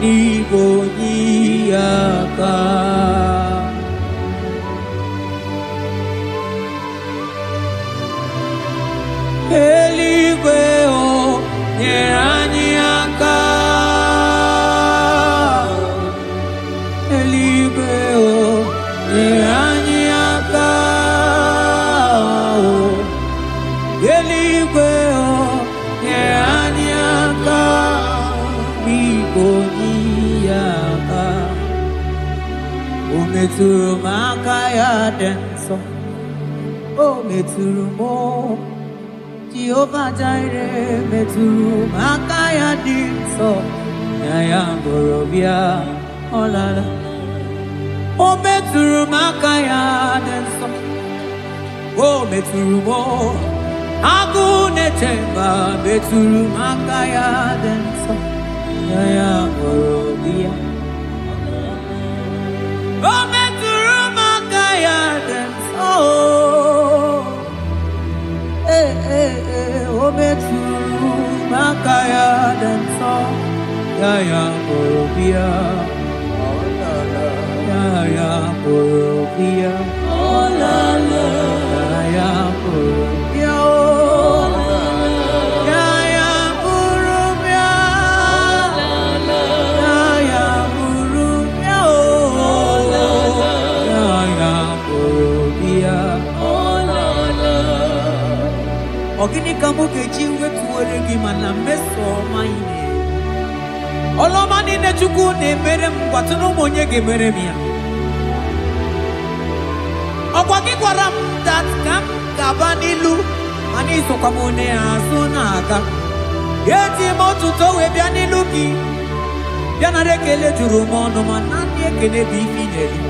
N'igwe onye aka. Eluigwe o nyere anyị aka. Eluigwe o nyere anyị aka. Eluigwe o nyere anyị aka. N'igwe onye aka. O metụrụ m aka ya dị nsọ. O metụrụ m Jehovah Jireh metụrụ m aka ya dị nsọ ya bụrụ bịa ọlala. O metụrụ m aka ya dị nsọ. O metụrụ m agụ na-eche mba metụrụ m aka ya dị nsọ ya bụrụ bịa. O metụrụ m aka ya dị nsọ. O metụrụ m aka ya dị nsọ ya bụrụ bịa. Ya bụrụ bịa. Ya bụrụ bịa. Ya bụrụ bịa. Ya bụrụ bịa. Ya bụrụ bịa. Ọ gịnị ka mụ ga-eji wetuwere gị mana mmeso ọma ị na-eme? Ọlụọma niile Chukwu na-emere m gwatụ na ụmụ onye ga-emere m ya. Okwaki kwaram that kam kabanilu ani sokamone asunaka. Yeti motuto we bianilu ki. Biana rekele jurumono manani ekele bifineli.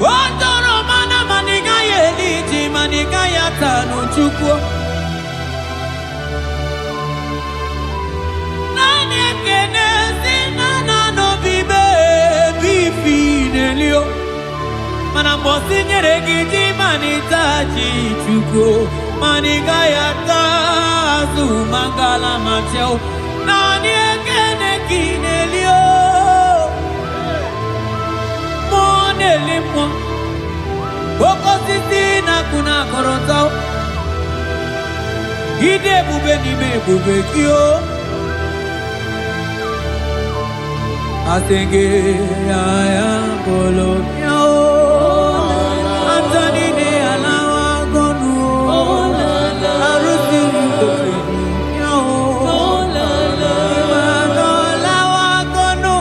Otoro mana maniga yeliji maniga yatanu chukwo. Nani ekele sinana no bibe bifinelio. Mana mbosi nyeregi manita chukwo. Maniga yatazu mangala macheo. Nani ekele kinelio. Monelimo Boko sisi na kuna korotao Ide bube ni me bube kio Asenge ya polo miao Antoni ne alawa gonu Arusi mkofeni miao Imano alawa gonu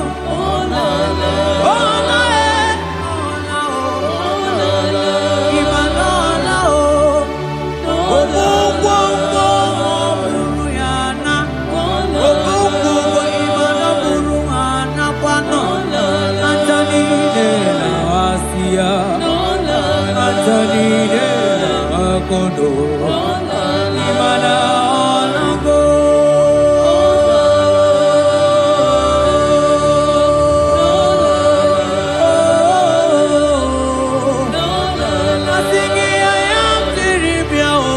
Kondo Imana Onago Asingi ayam tiribia o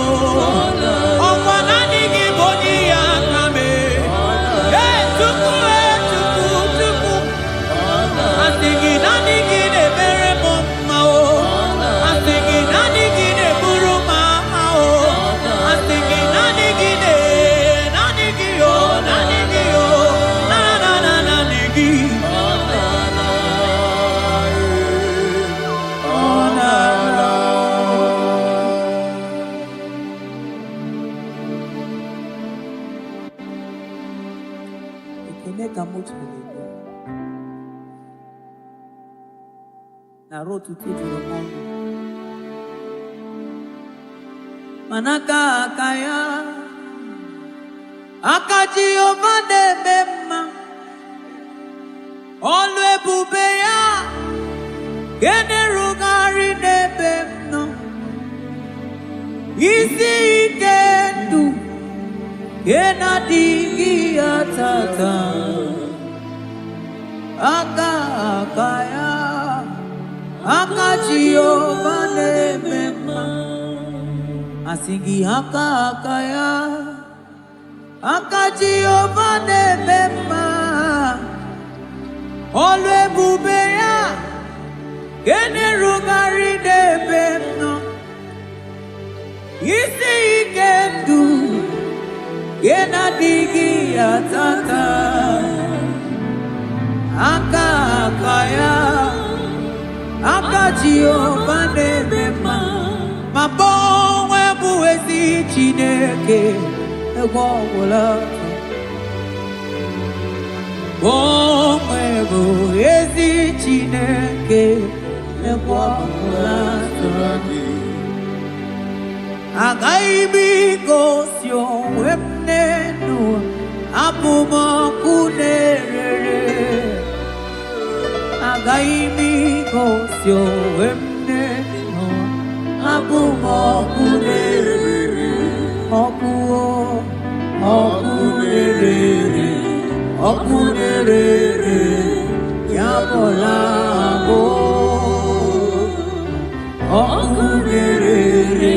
Okwanani giboni yakame tuku Asingi nani gine bere moma o Asingi nani gine buru na rotu tujuru mongo manaka akaya akaji ovade bema olwe bubeya gene rugari nebemno isi ikendu gena digi atata akaya akaji ovade bema asingi akaya akaji ovade bema olwe bubeya gene rugari nebemno isi ikendu gena digi atata akaya akaji ovade bema mabonwe buwezi chineke egwogwola bonwe buwezi chineke egwogwola agaghị gosi onwe m n'elu abụ m ọkụ na-erere agaghị gosi onwe m n'elu abụ m ọkụ na-erere ọkụ na-erere ọkụ na-erere ya bụla abụ ọkụ na-erere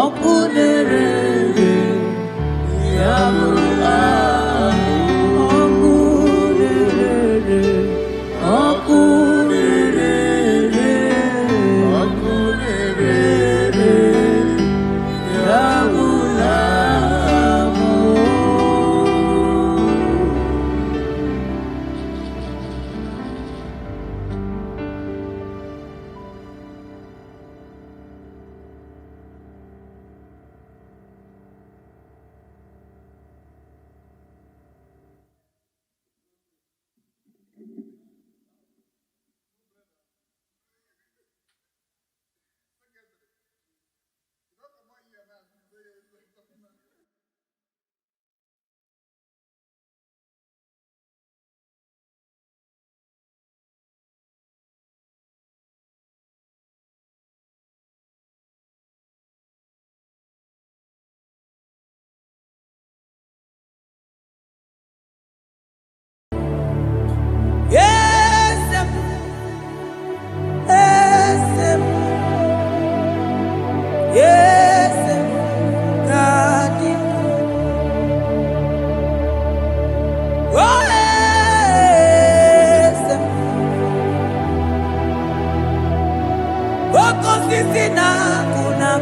Okunere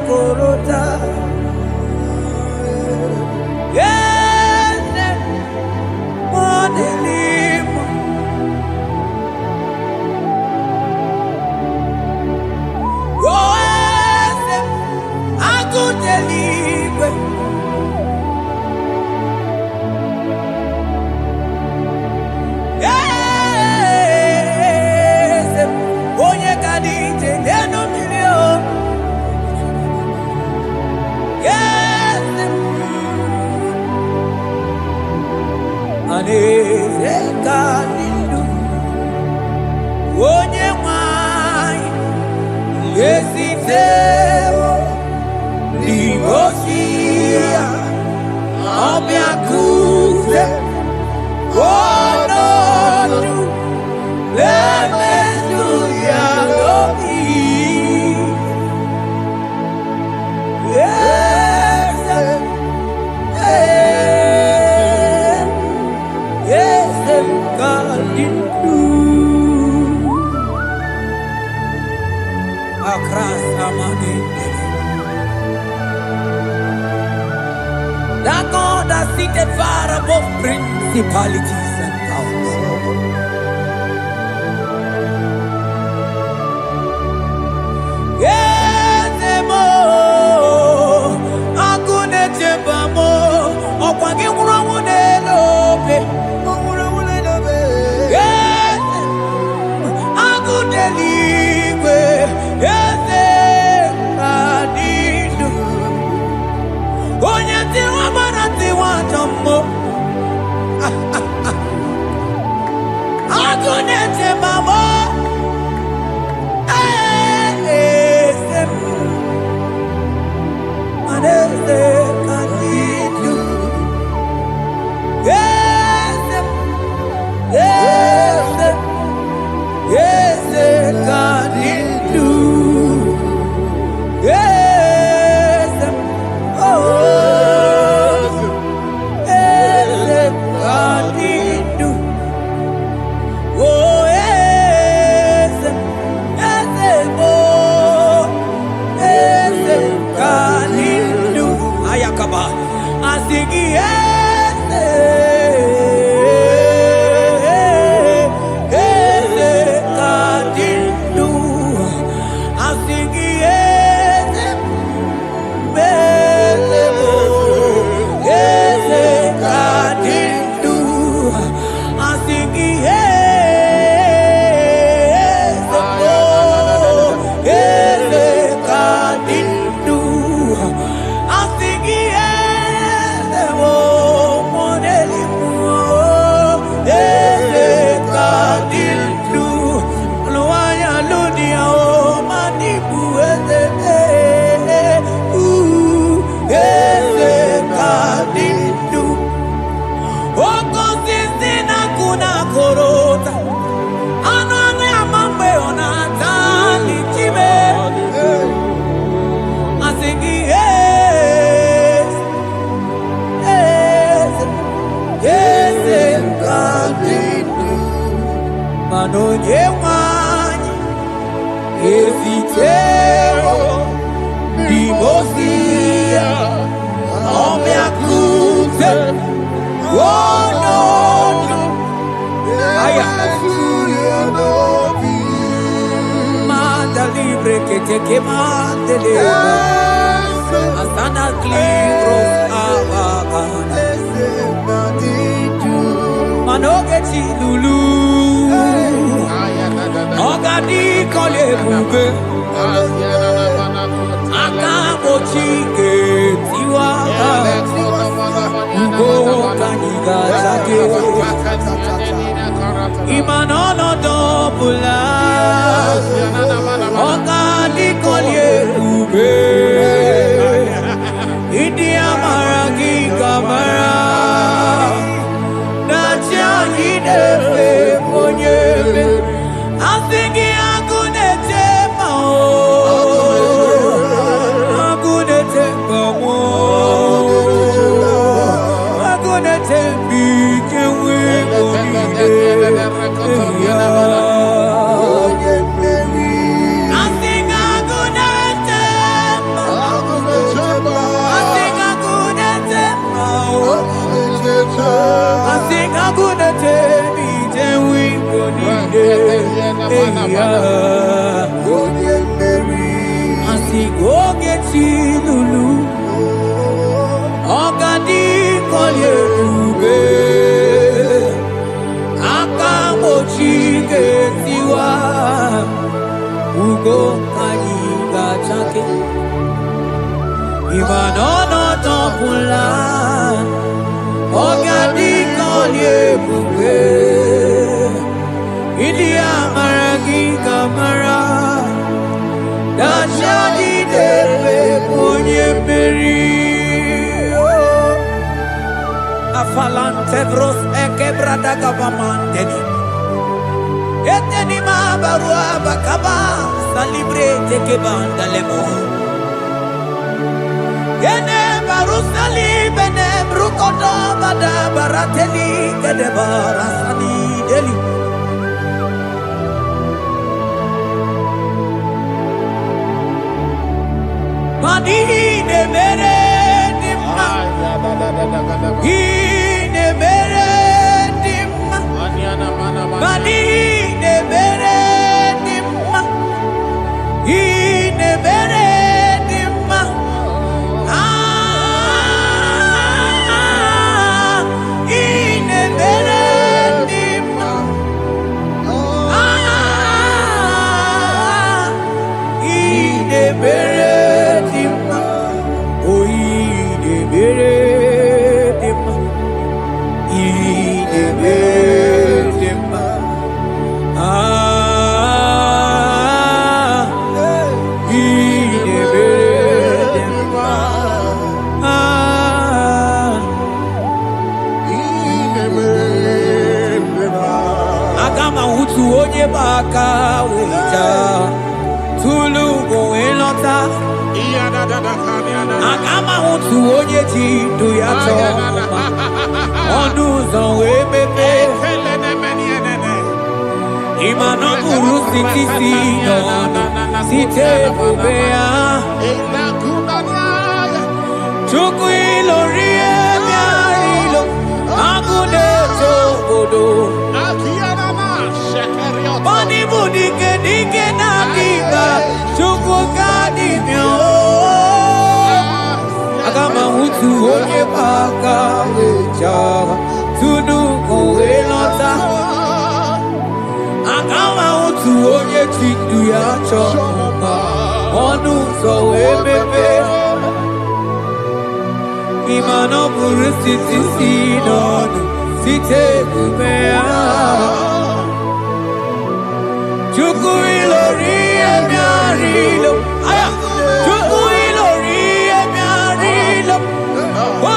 korota. Yes, modelimo. Oh, yes, akudelibwe. Yes, onye kadite deno milio. Yes, aneze kadindu. Onye mwai yesiteo libosia obiakute. Oh no, let me do your yes, yes, God in you. Across Amani, that God that seated far above principalities and powers. Yes, mo, akune chebamo, okwangi urawune lobe, yes, akune ligwe, yes, adidu, onyati wabarati watombo, akune chebamo. Manonye wanyi ezitero limosia omeakute wonono aya manda libre que te quemante leva asana libros avagana manoge chilulu ogadi kole bube akabo chike tiwa ugo kaniga zake imanono dobula ogadi kole bube idi amara ki kamara na chani defe ponyebe asingi agunete mao agunete mao agunete bikewe bonide asingi agunete mao ugo kanyiga chake Ibanono topula Ogadi kolye buke Idia maragi kamara Dashadi depe punye meri Afalante bros ekebrada gabamanteni Eteni ma barua bakaba Salibre teke bandalemo Yene barusali bene brukodo bada barateli Kede barasani deli Mani ne mere dimma Ine mere dimma Mani ne mere dimma Ine mere dimma Ine mere dimma Ine mere dimma Oh ine mere dimma Ine mere dimma Ine mere dimma Agama hutu onye baka weja Tulu go elota Agama hutu onye jidu ya choma Onu zonwe pepe Imano guru siti sino Site bubea Chuku ilori emiarilo Agune tokodo Bani budike dike na diga Chuku kadimyo Agama hutu onye baka weja Tunu kowe lota Agama hutu onye chindu ya choma Onu sowe pepe Imano buru siti sinonu Site kumea Chuku ilori emiarilo Aya Chuku ilori emiarilo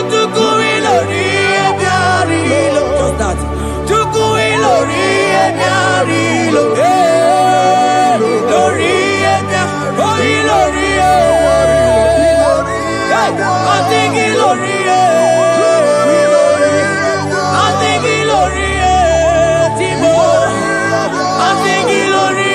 Chuku ilori emiarilo Just that Chuku ilori emiarilo Lori emiarilo Oh ilori I think ilori I think ilori Timo I think ilori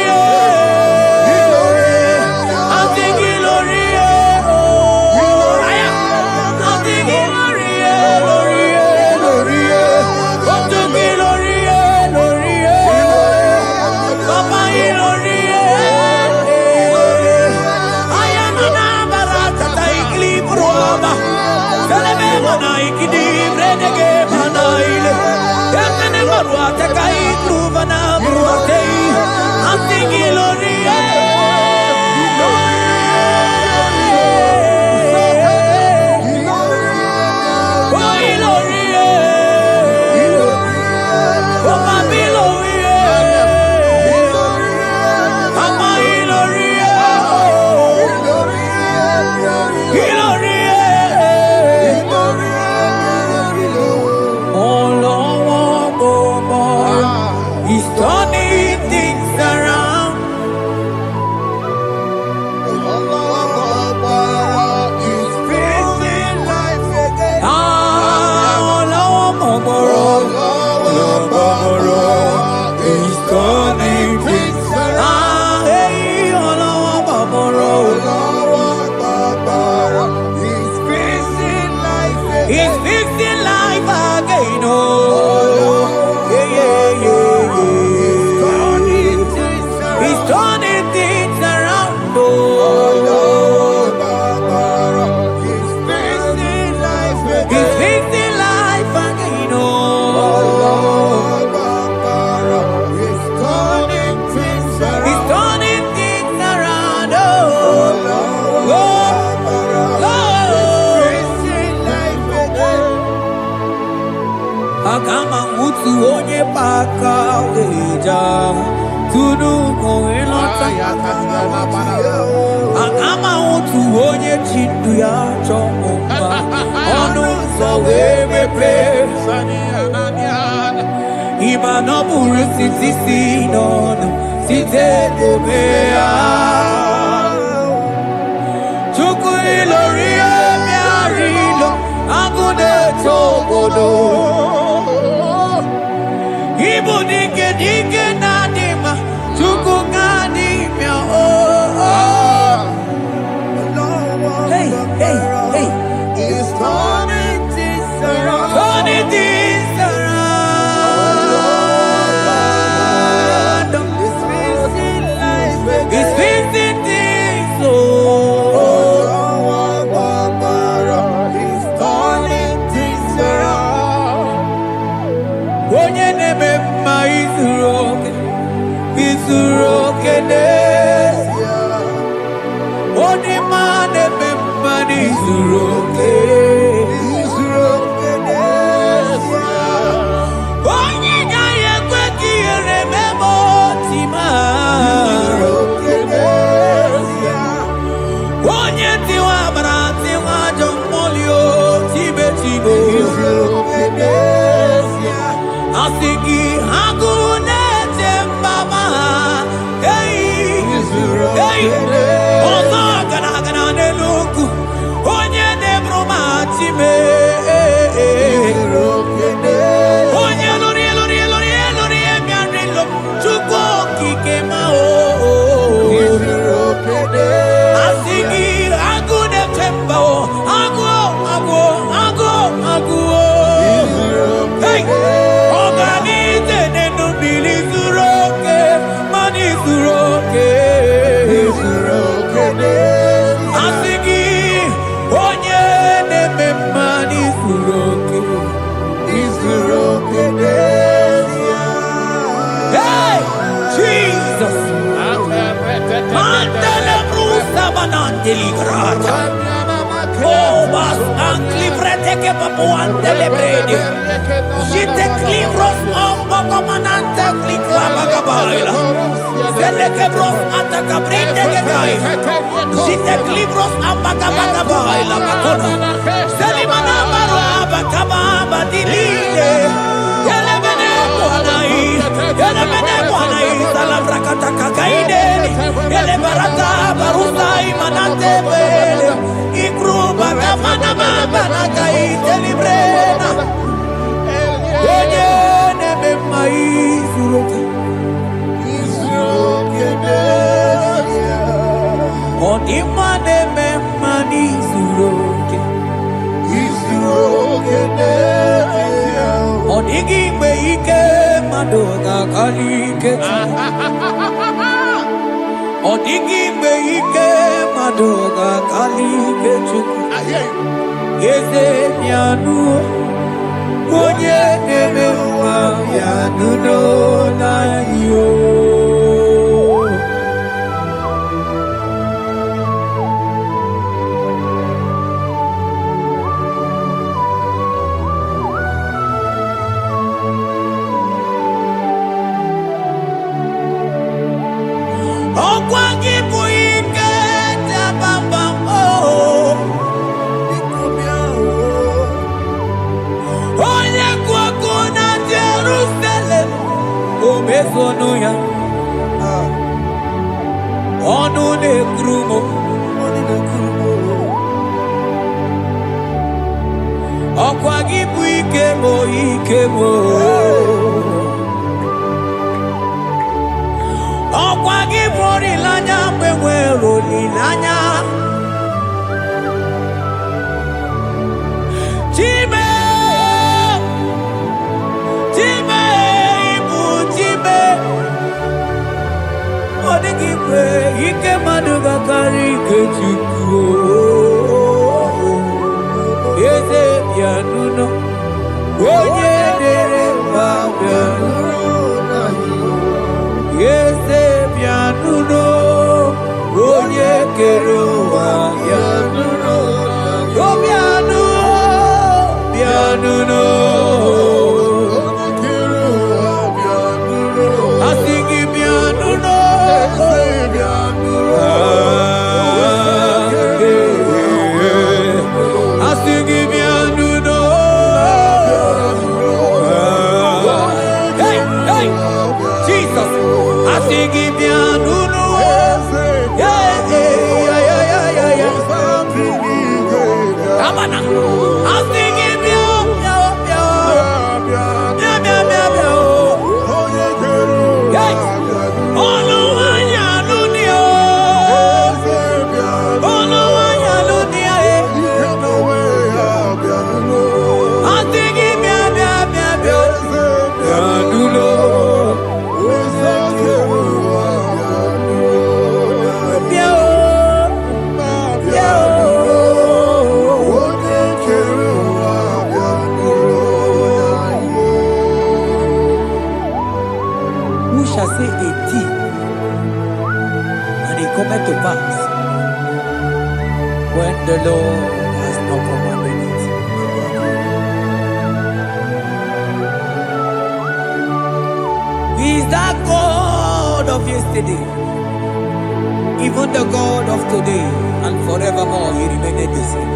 Agama utu onye paka weja tunu koelota Agama utu onye chindu ya chomba Onu so wemepe Iba no buru sitisi nono Site dobea Chuku ilori emiarilo Agune tobodo Ibu dike dike nadima Chuku ganimya Hey, hey, hey It's turning things around. Turning things around It's fixing life again. It's fixing things oh It's turning things around. Onye neme mma izuru oke n'ezie Onye ma neme mma n'izuru oke Onye gaghị ekwe ka ihere meme otu ma Onye tiwa amara tiwa ajọ mmụọ o tibe tibe Asị gị agụ na-eche mbaba ọzọ gara n'elu ugwu onye na-eburu ma time onye lụrụ bịarịlụ Chukwu okike ma asị gị agụ na-eche mba agụ ọganize n'elu mmiri zuru oke mana izuru oke asị gị onye na-eme mma n'izuru oke Hey, Jesus Mandele brusa banandeli grata Obas ankli brete ke papuante le brede Jite klivros ombo komanante klikla bagabaila Zele ke bros anta kabrinde ke gai Jite klivros ambaga bagabaila bakona Zeli manamaro abakababa dilile Yele bene mwanai Salabrakata kakaideni Yele barata barusai manante bele Ikruba kamana mabana kaite librena Onye neme maizuroke Onima neme manizuroke Onigi mgbe ike mmadụ ga-akalike Ọ dịghị mgbe ike mmadụ ga-akalike Chukwu Eze bịanụ onye na-eme mma bịanụ n'anya Ọkwa gị bụ ike dabamba onye kwụ ọkụ na Jerusalem o mezonu ya ọnụ na-ekuru m ọkwa gị bụ ike m ọkwa gị bụ olileanya mgbe nwere olileanya Chime ịbụ Chime ọ dịghị mgbe ike mmadụ ga-akarị ike Chukwu Eze bịanụ onye dere mba bịanụ Eze bịanụ onye kere ụwa bịanụ bịanụ say a thing, and it cometh to pass when the Lord has not commanded it. He is that God of yesterday, even the God of today, and forevermore He remained the same.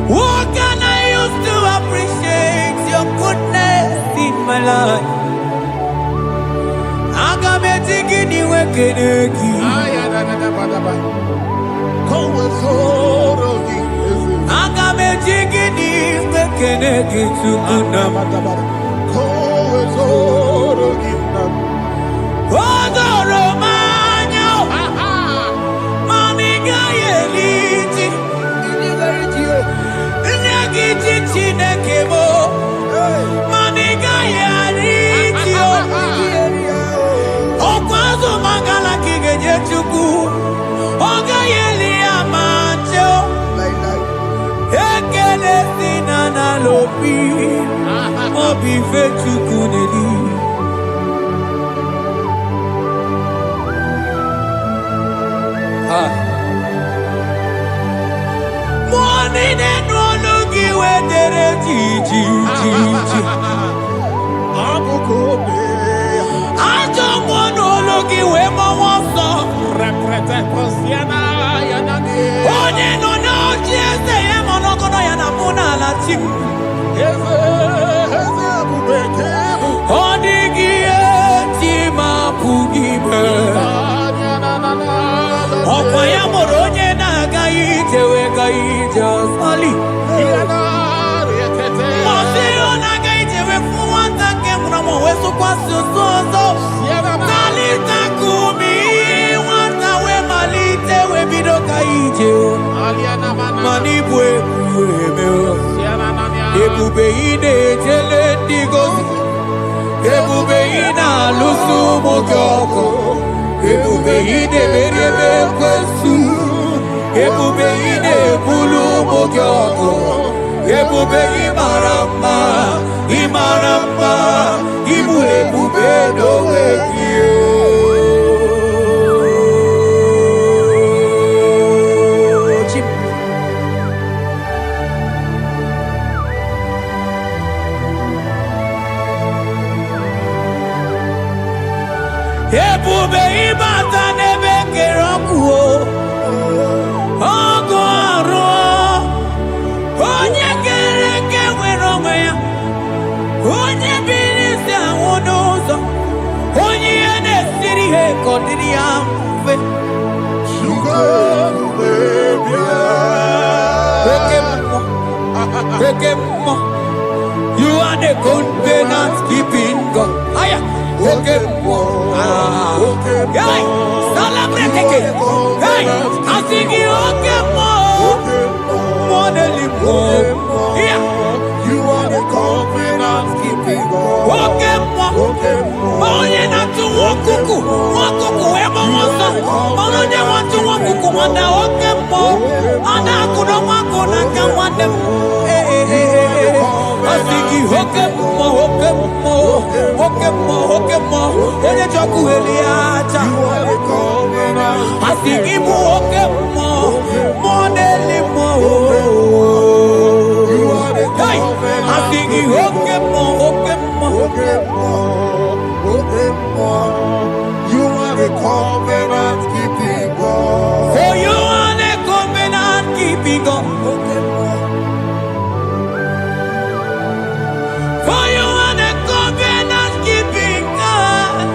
What can I use to appreciate your goodness in my life? Agametigini wekeneki. Agametigini wekeneki tukuna. Odoro manyo. Mamiga yeliti. Nyagiti chinekemo. Mamiga yeliti. Okwazo mangala kigeje chuku. Oga yeli amacho. Ekele sinana lopi. Obi fechuku neli. Money no logi wedere ji. Abukobe. Ajo mono logi we mo wonso. Reprete kosiana yanani. Onye no no jese ye mono kono yana muna la chim. Eze abubeke. Odigi eti mapugibe. Okwa ya moronye na gaite we gaite sali. Mosiro na gaite we fuwanta ke muna weso kwa sozo. Kalita kumi wanta we malite we bido gaite. Manibwe kuemeo. Ebube ine jele digozi. Ebube ina lusu mokyoko. Ebube ine merebe kwesu. Ebube ine bulu mokyoko. Ebube imarama. Ibu ebube dowe kiyo. Ebube ibata nebe kerokuo. Ogo aro. Onye kereke weronwe ya. Onye birisi awonozo. Onye ene siri he kodiri ya mfe. Ekemo. You are the covenant keeping God. Aya. Okemo. Hey, celebrate again. Hey, I sing you Okemo. Modelimo. Yeah. You are the covenant keeping God. Okemo. Onye na tu wokuku. Wokuku emo wasa. Onye watu wokuku wanda Okemo. Ana kuno wako na kamwane. I sing you Okemo. Onye choku eliacha. I sing you Okemo. Modelimo. Hey, I sing you Okemo. You are the covenant keeping God. For you are the covenant keeping God. For you are the covenant keeping God.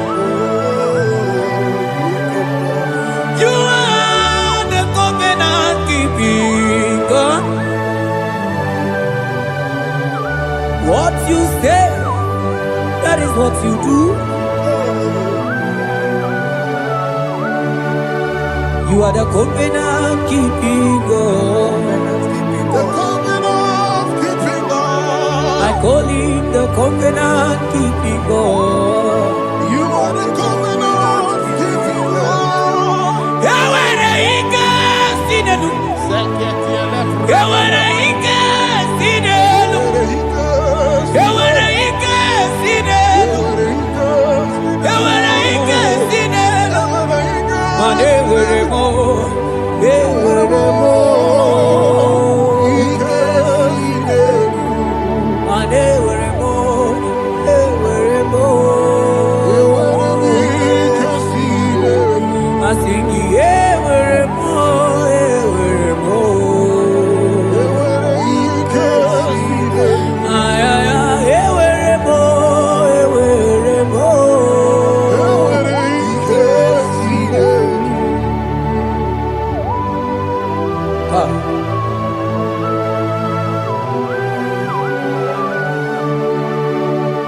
You are the covenant keeping God. What you say, that is what you do. You are the covenant keeping God. The covenant keeping God. I call him the covenant keeping God. You are the covenant keeping God. Yahweh, he cast in the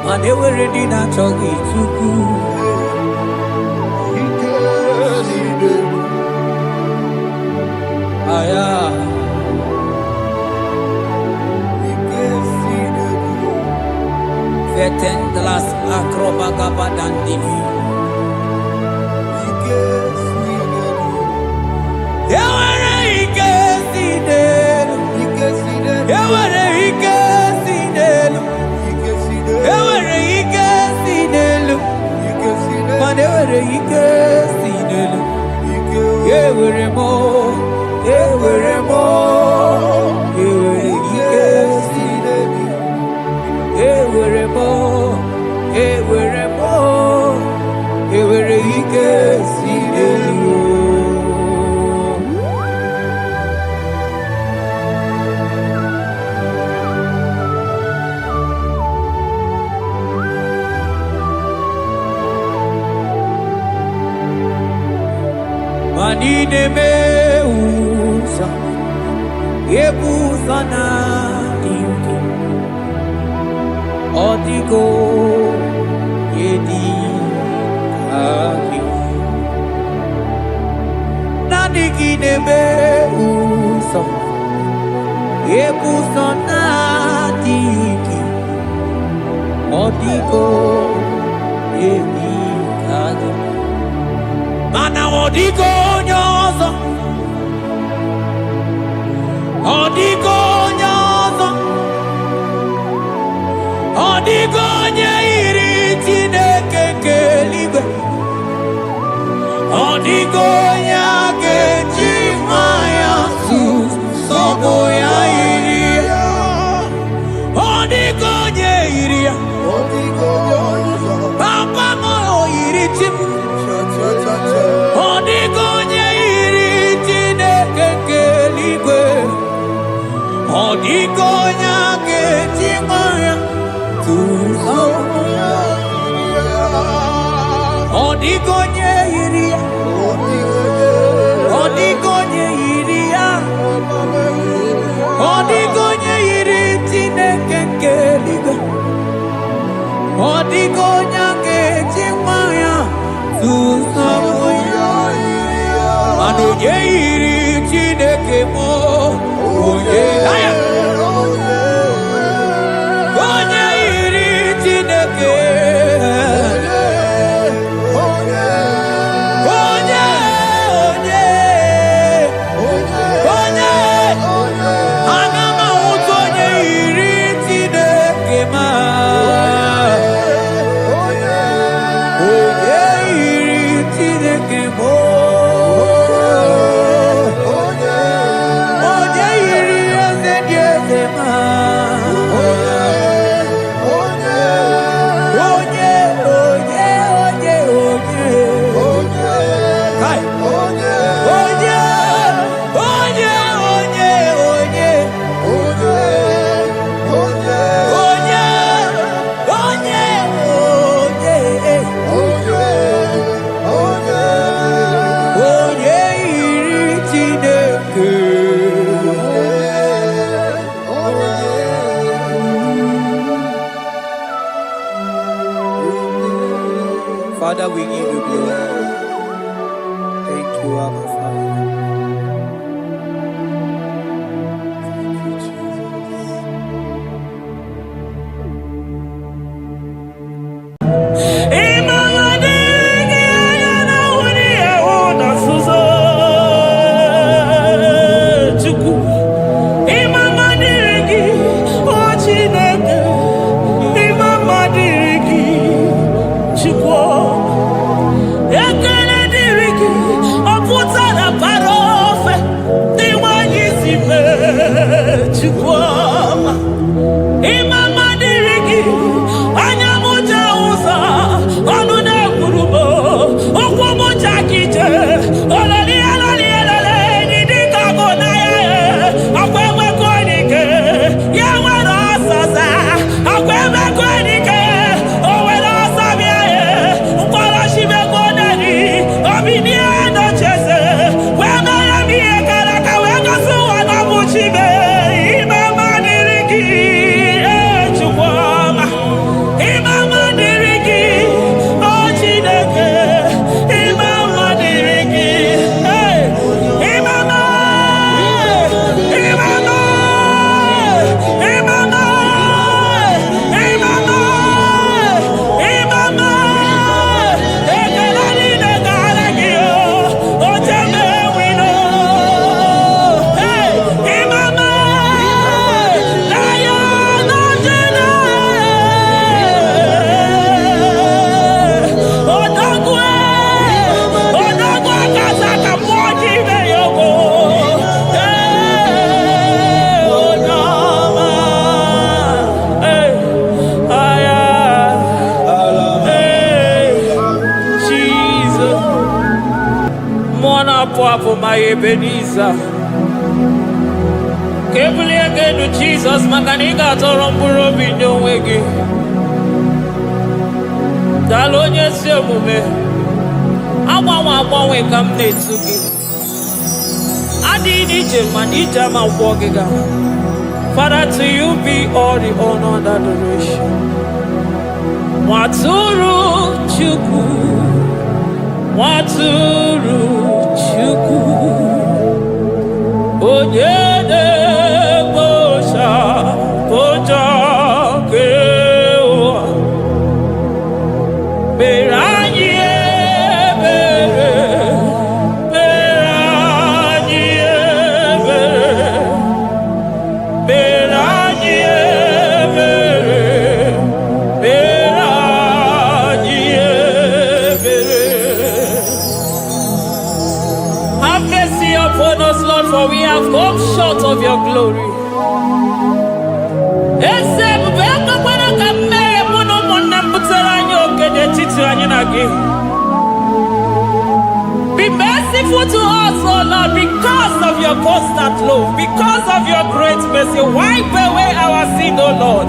And they were ready not to get too good. Vetendlas acrobaga dandivi. Manine meusa yebusa na ingi odiko yedi aki nadigine meusa yebusa na ingi odiko yedi aki mana odiko nyozo odiko nyozo odiko nyeiri Chineke keligwe odiko nyake chimaya sobo ya iria odiko nyeiri odiko nyozo papa mo iri chim Odigonye iri Chineke keligwe Odigonya ketimaya tuzoya Odigonye iri Odigonye iri Odigonye iri Chineke keligwe Odigonya ketimaya tuzoya Anoye iri Chineke mo Oye Onye iri Chineke Onye Anama utu onye iri Chineke ma Onye iri Chineke mo Father, we give you glory. Thank you, Abba Father. Thank you, Chukwu Ebenezer. Kebulie genu Jesus maka na ị ga-atọrọ mkpụrụ obi nye onwe gị. Daalụ onye ezi omume. Agbanwe ka m na-etu gị. Adịghị n'ije mana ije ama gwọ gị ga. Father, to you be all the honor and adoration. Nwatụrụ Chukwu, Nwatụrụ Chukwu, onye na-ekpocha ụjọ nke ụwa, mere anyị ebere, mere anyị ebere, mere anyị ebere, mere anyị ebere. Have mercy upon us, Lord, for we have come short of your glory. Be merciful to us, oh Lord, because of your constant love, because of your great mercy. Wipe away our sin, oh Lord.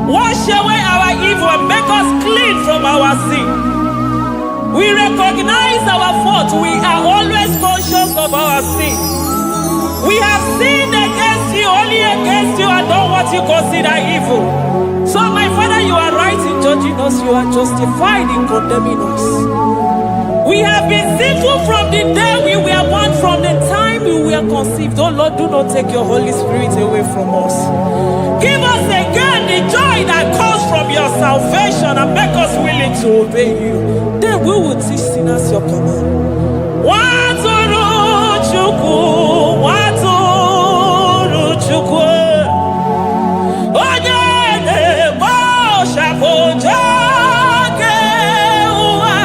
Wash away our evil and make us clean from our sin. We recognize our fault. We are always conscious of our sin. We have sinned against you, only against you, and done what you consider evil. So, my Father, you are right in judging us. You are justified in condemning us. We have been sinful from the day we were born, from the time we were conceived. Oh Lord, do not take your Holy Spirit away from us. Give us again the joy that comes from your salvation and make us willing to obey you. Then we will teach sinners your command. Nwatụrụ Chukwu, Nwatụrụ Chukwu, onye na-ekpocha ụjọ nke ụwa,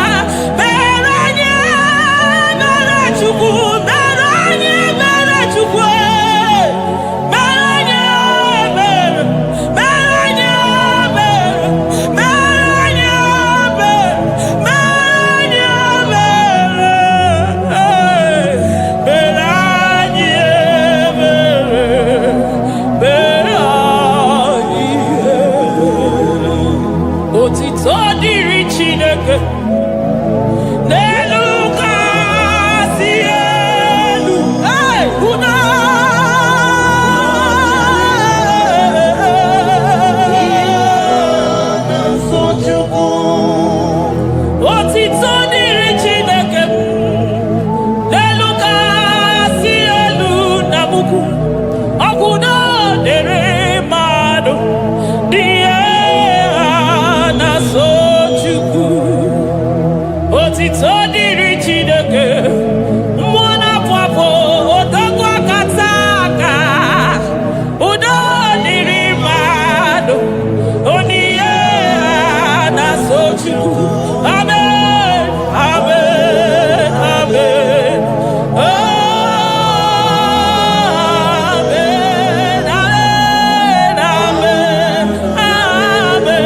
mere anyị ebere Chukwu, mere anyị ebere Chukwu, mere anyị ebere, mere anyị ebere, mere anyị ebere, mere anyị otito dịrị Chineke n'elu kasị elu. Una otito dịrị Chineke n'elu kasị elu na mukwu ọgwụ na dịrị mmadụ dị otito dịrị Chineke, mmụọ na-apụ apụ, odogwu akata aka, udo dịrị mmadụ, onyinye na-aso Chukwu. Amen, amen, amen. Amen, amen, amen, amen.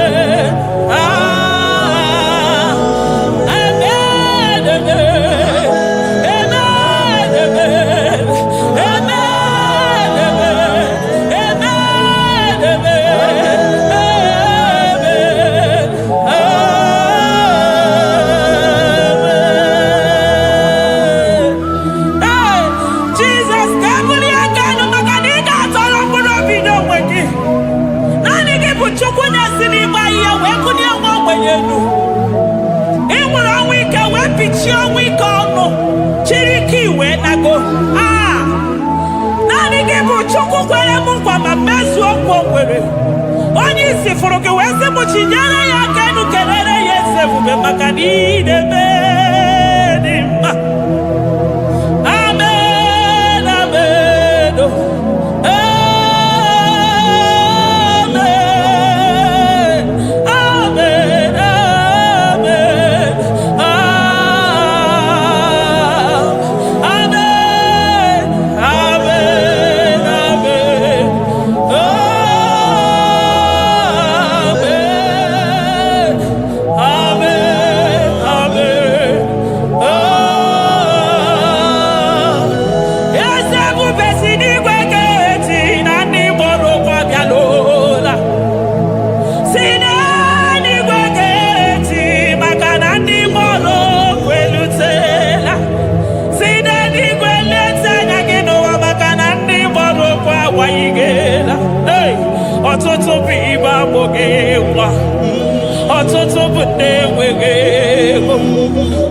Naanị gị bụ Chukwu kwere m nkwa ma mezuo nkwa o kwere. Onye isi fụrụ gị wee sị m chinyere ya aka enu kelere ya eze ebube maka na ị na-eme dị mma. Amen, amen, amen, amen, amen, amen, amen. bogewa. Ọtụtụ bụ ndị enweghị ego.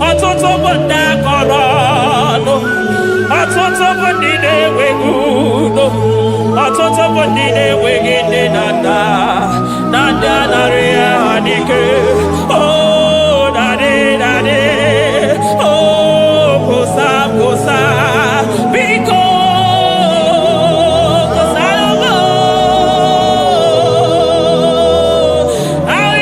Ọtụtụ bụ ndị akọrọ ọnụ. Ọtụtụ bụ ndị na-enweghị udo. Ọtụtụ bụ ndị na-enweghị nne na nna. Na ndị anarị ya ha n'ike. Oh, daddy, daddy. Oh, kosa, kosa. Biko. I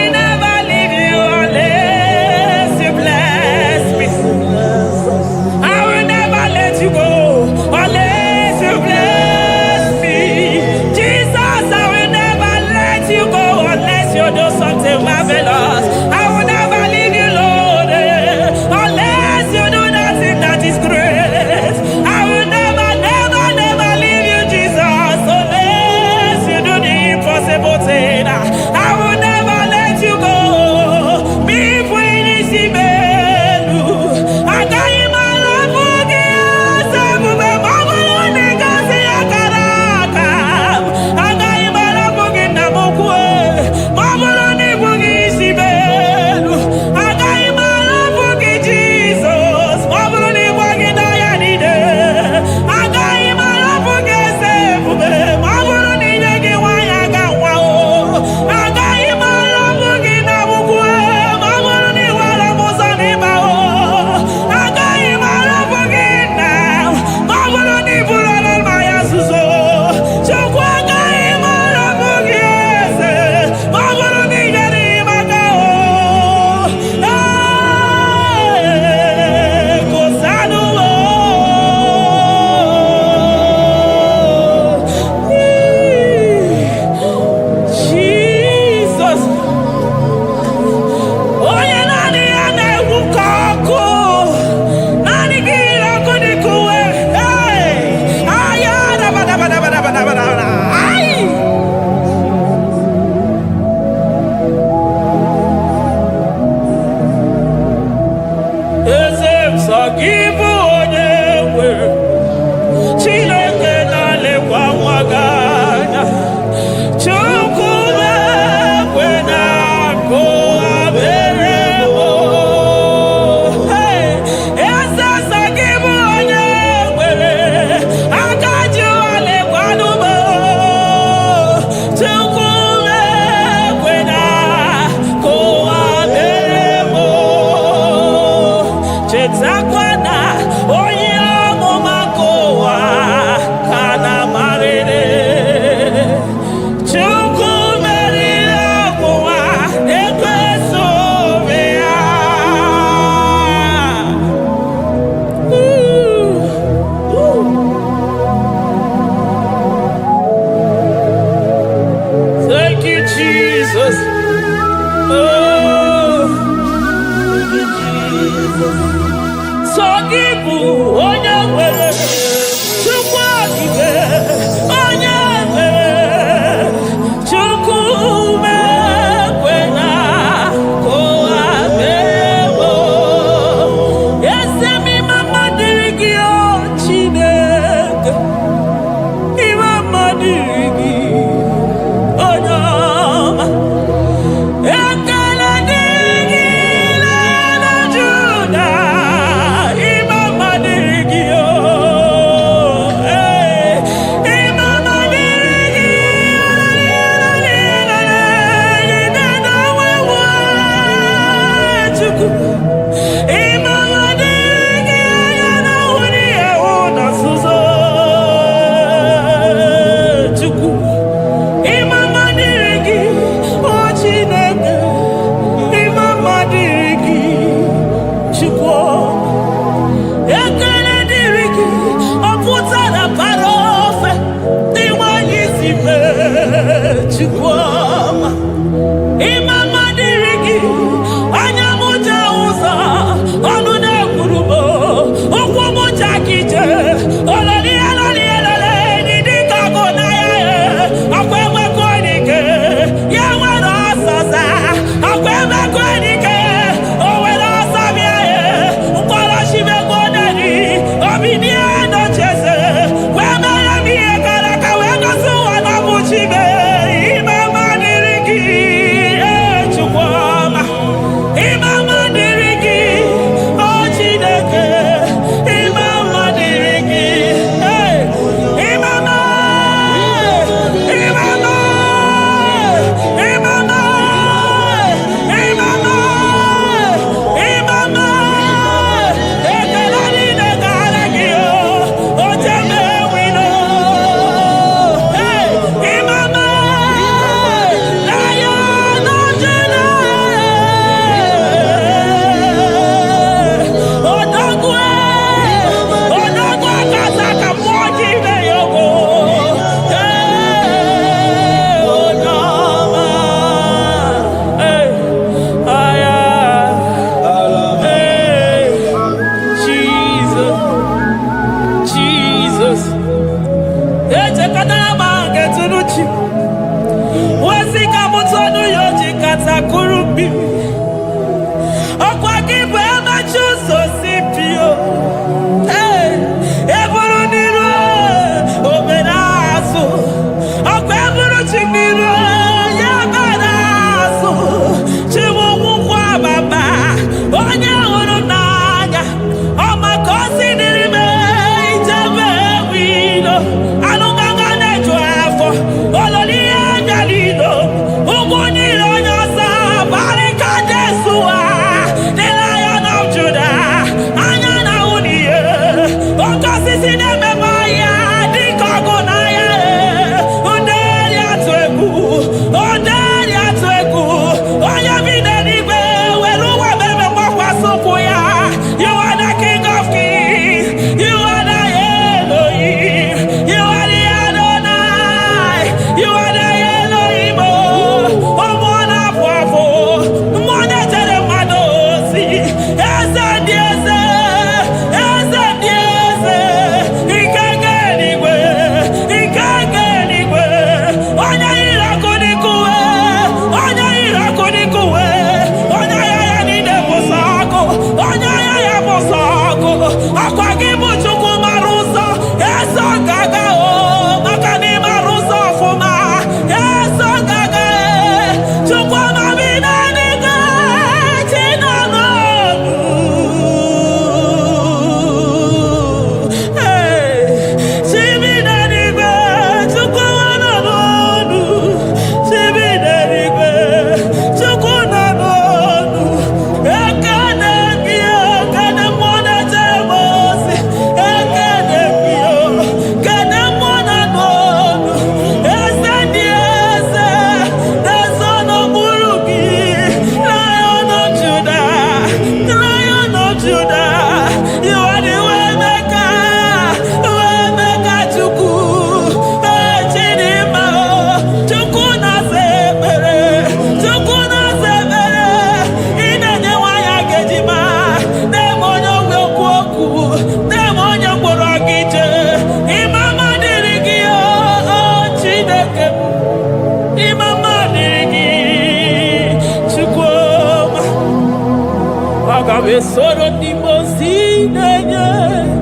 Soro di Mosina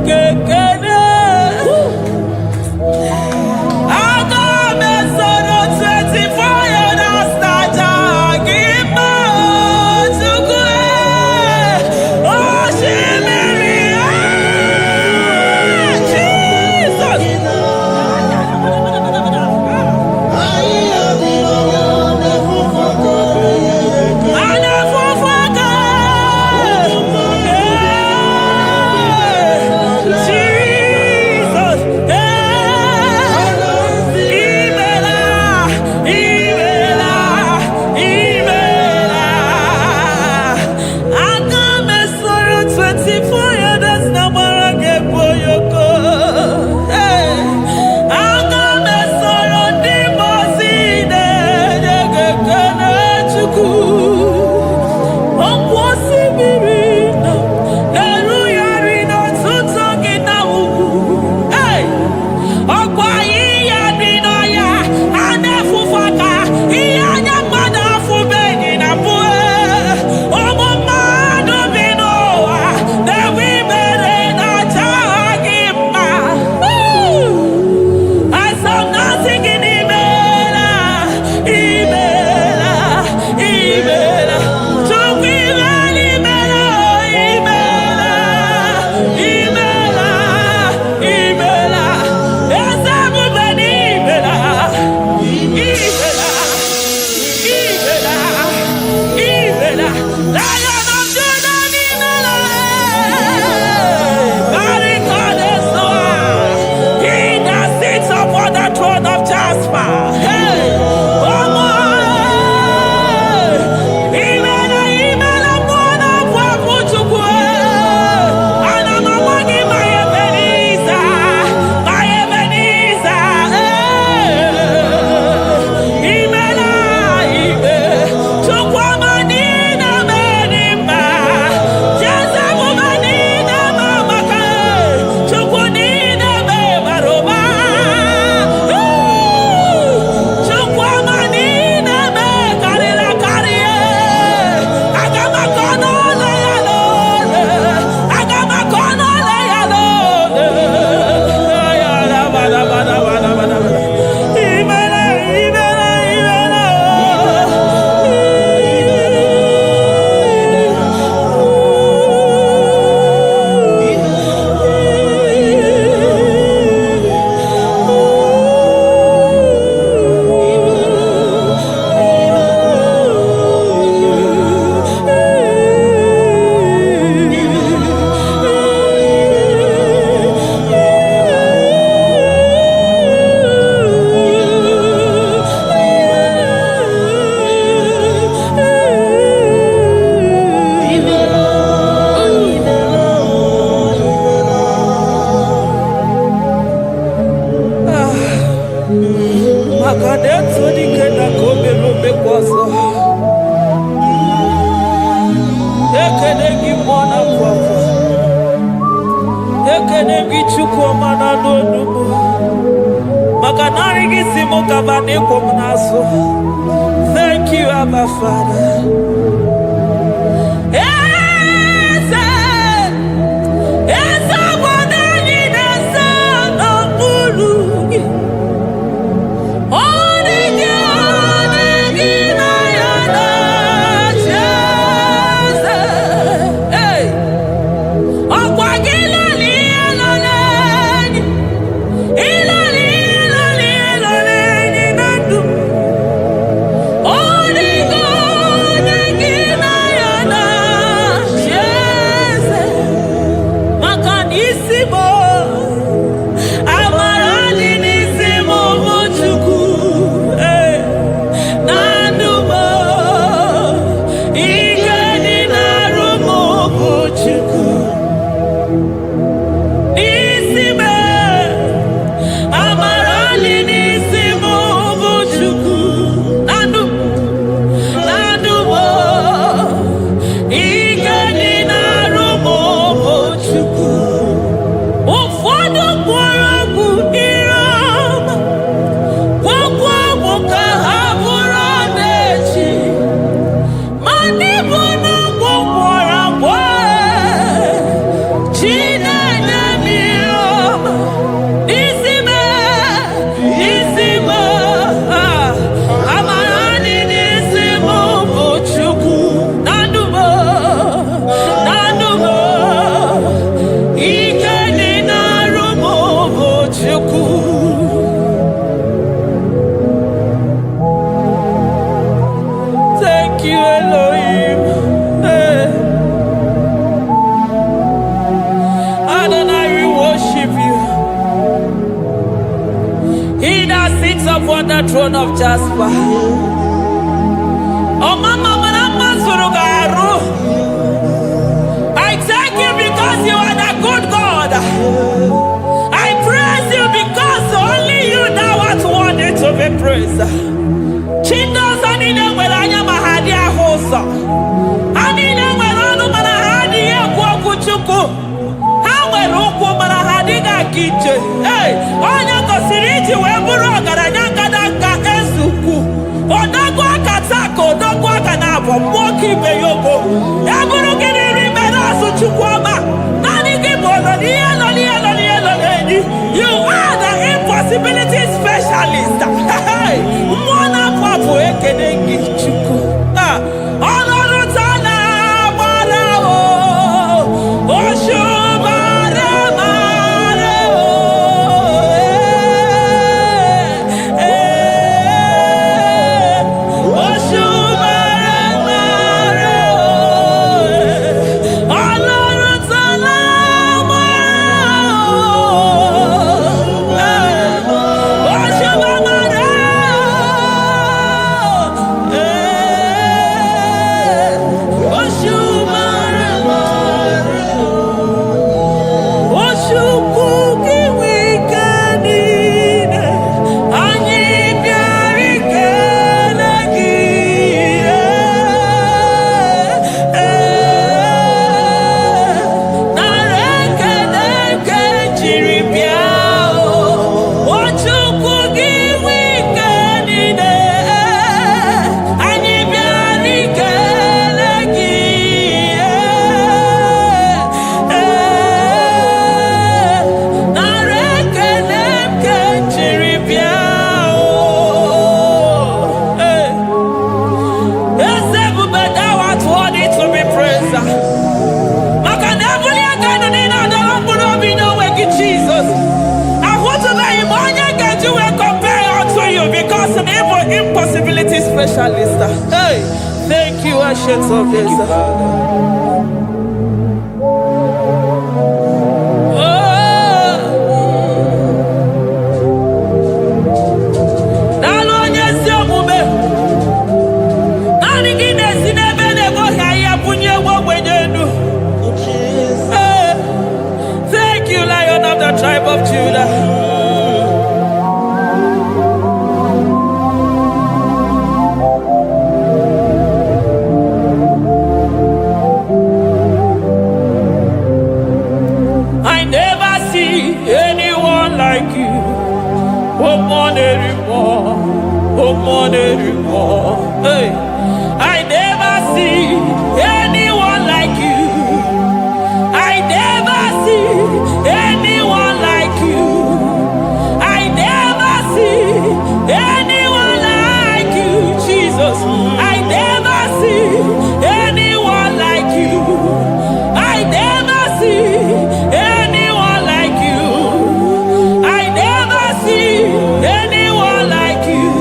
Kekene Agame Soro 24 Yonastaja Gima Tukwe Oshimiri Jesus Akadeto dikenda kobe lobe kwaso. Ekene gimona kwaso. Ekene gichukwu mana n'onumu. Makanari gisimo kabane komnaso. Thank you, Abba Father. Upon the throne of Jasper. Oh, Mama, I thank you because you are the good God. I praise you because only you know what wanted to be praised. Chindos anine welanya mahadi ahosa. Anine welanu manahadi ya kwa kuchuku. Hawe ruku manahadi ga kiche. Hey, onya kosiriji weburu agaranya. Odagwa katako, odagwa kanabo, mwoki beyoko. Yaburu gini rimena suchukwama. Nani gibono, nielo. You are the impossibility specialist. Mwana papu ekenengi chuku. Olorutana, marao. Oshubare, marao. Impossibility specialist. Hey, thank you, Ancient of Days. Thank you, Lion of the tribe of Judah. Hey, I never see anyone like you. I never see anyone like you. I never see anyone like you, Jesus. I never see anyone like you. I never see anyone like you. I never see anyone like you.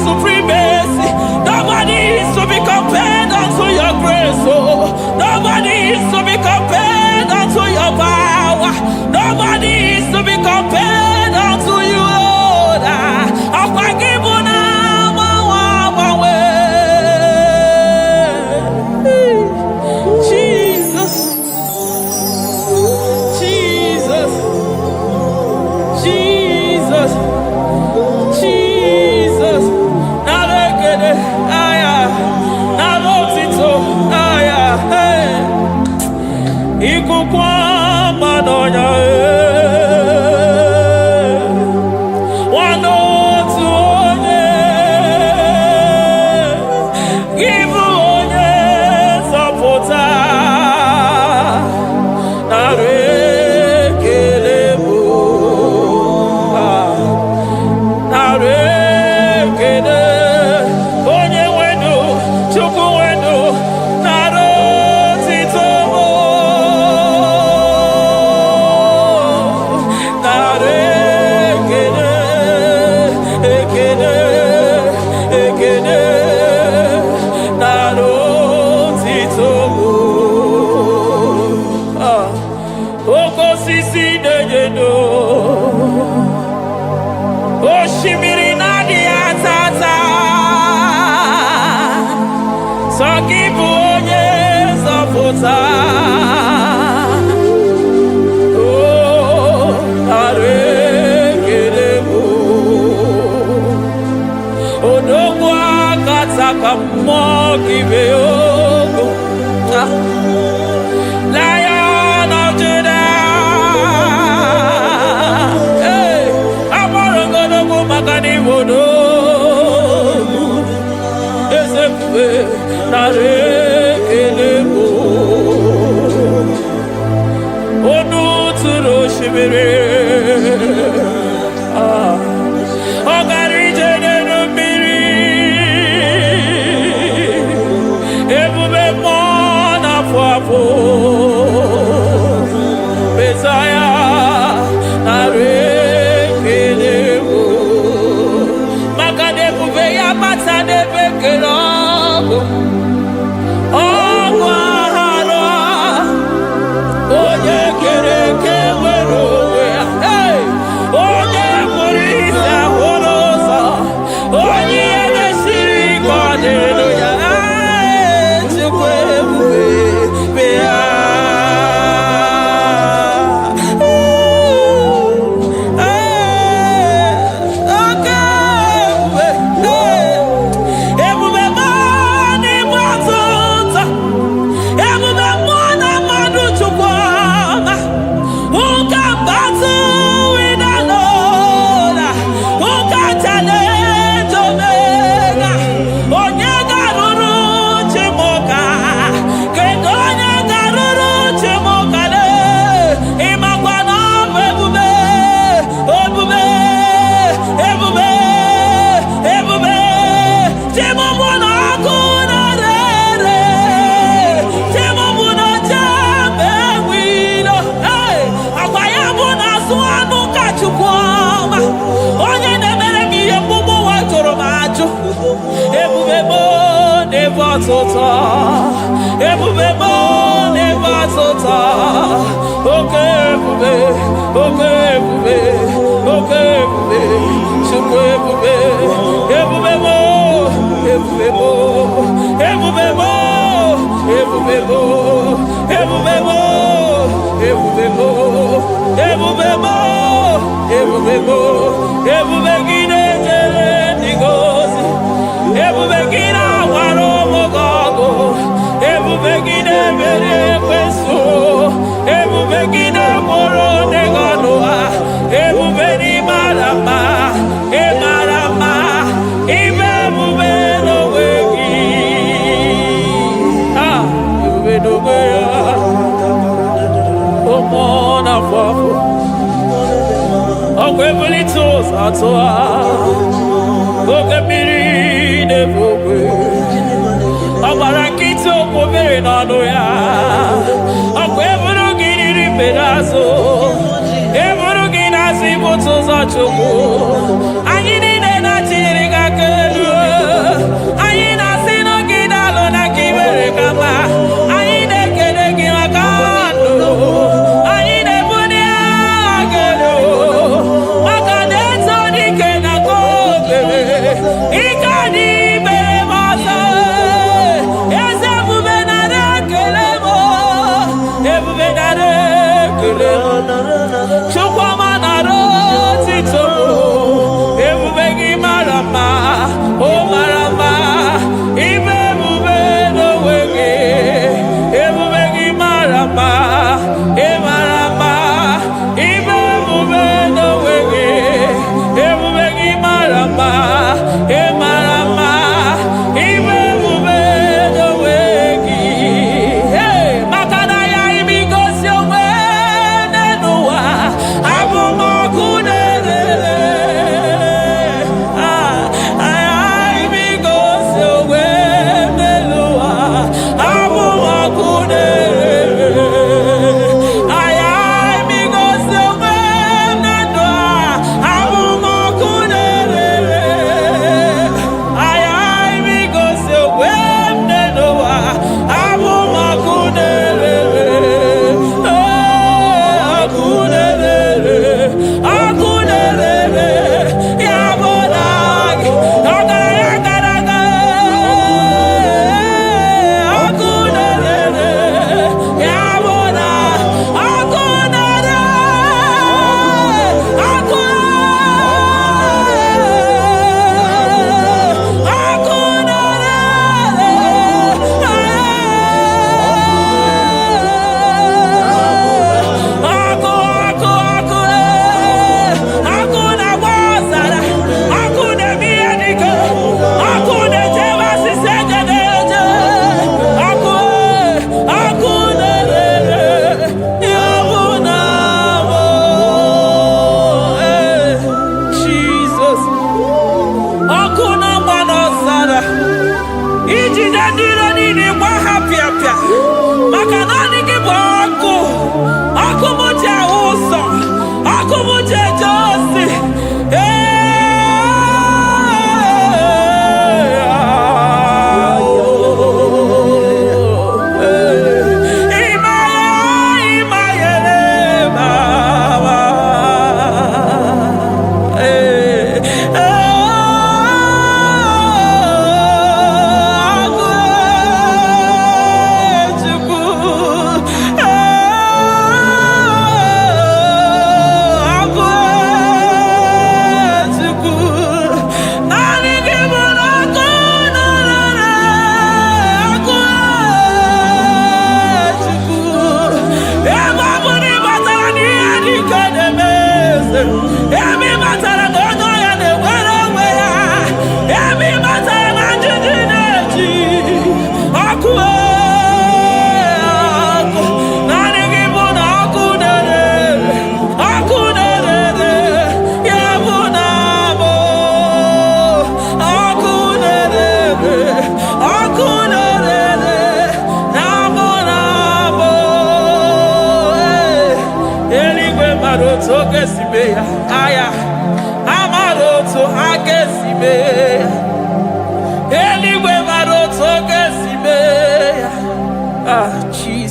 supremacy. Nobody is to be compared unto your grace. Oh, nobody is to be compared unto your power. Nobody is to be compared unto you, Lord. Jesus, Jesus, Jesus, Jesus. Nalekede, aya, nalotito, aya, hey. Ikukwa madonya, Lion of Judah, hey, Amorogodogo Magani Wodo, Ezekiel, Narekelebo, Onu Turo Shimere, Ogari Jene Miri, Ebube Mona Fwapo, Messiah, Narekelebo, Makade Buveya Matane Bekelabo, Ogwahara, Oye Kereke Werowe, hey, Oye Morisa Horosa, Oye Neshiri Kwadeloya, Chukwe Buve, Bea. Ebubebo never tota. Okay, ebube, okay, ebube, okay, ebube, chukwu ebube, ebubebo, ebubebo, ebubebo, ebubebo, ebubebo, ebubebo, ebubebo, ebubebo, ebubegide jere ndigozi, ebubegina waro mogogo. Ebubegide mere kweso, ebubegide moro neganoa, ebubeni marama, emarama, ibebube no wegi. Ah, ebube no wegi. Omona fafo, okwebuli tos atoa, okemiri nebogwe. Abarakito kobere nano ya, akweburu giri pedazo, eburu gina si boto za choko, anyi ni na chiri kakelu.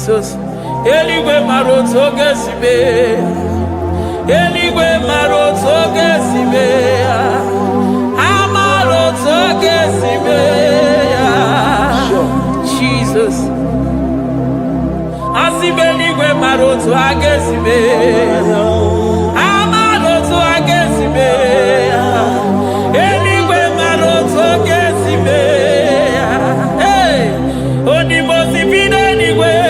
Jesus, Eligwe maroto gesibe, Eligwe maroto gesibe, Amaroto gesibe, Jesus, Asibe Eligwe maroto agesibe, Amaroto agesibe, Eligwe maroto gesibe, hey, Onimosi bide Eligwe.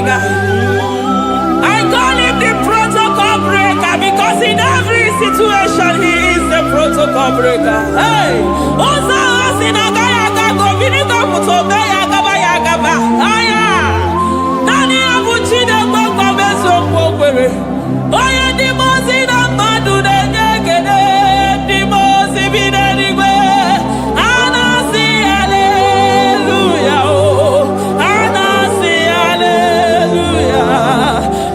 I call him the protocol breaker because in every situation he is the protocol breaker. Hey, Osa Osinaga Yagago Viniga Mutobe Yagaba Yagaba. Aya, Nani Abuchida Boko Beso Pokwe. Oya Dimozina Madu de Negede, Dimozi Vinegwe. Anasi, hallelujah. Anasi, hallelujah.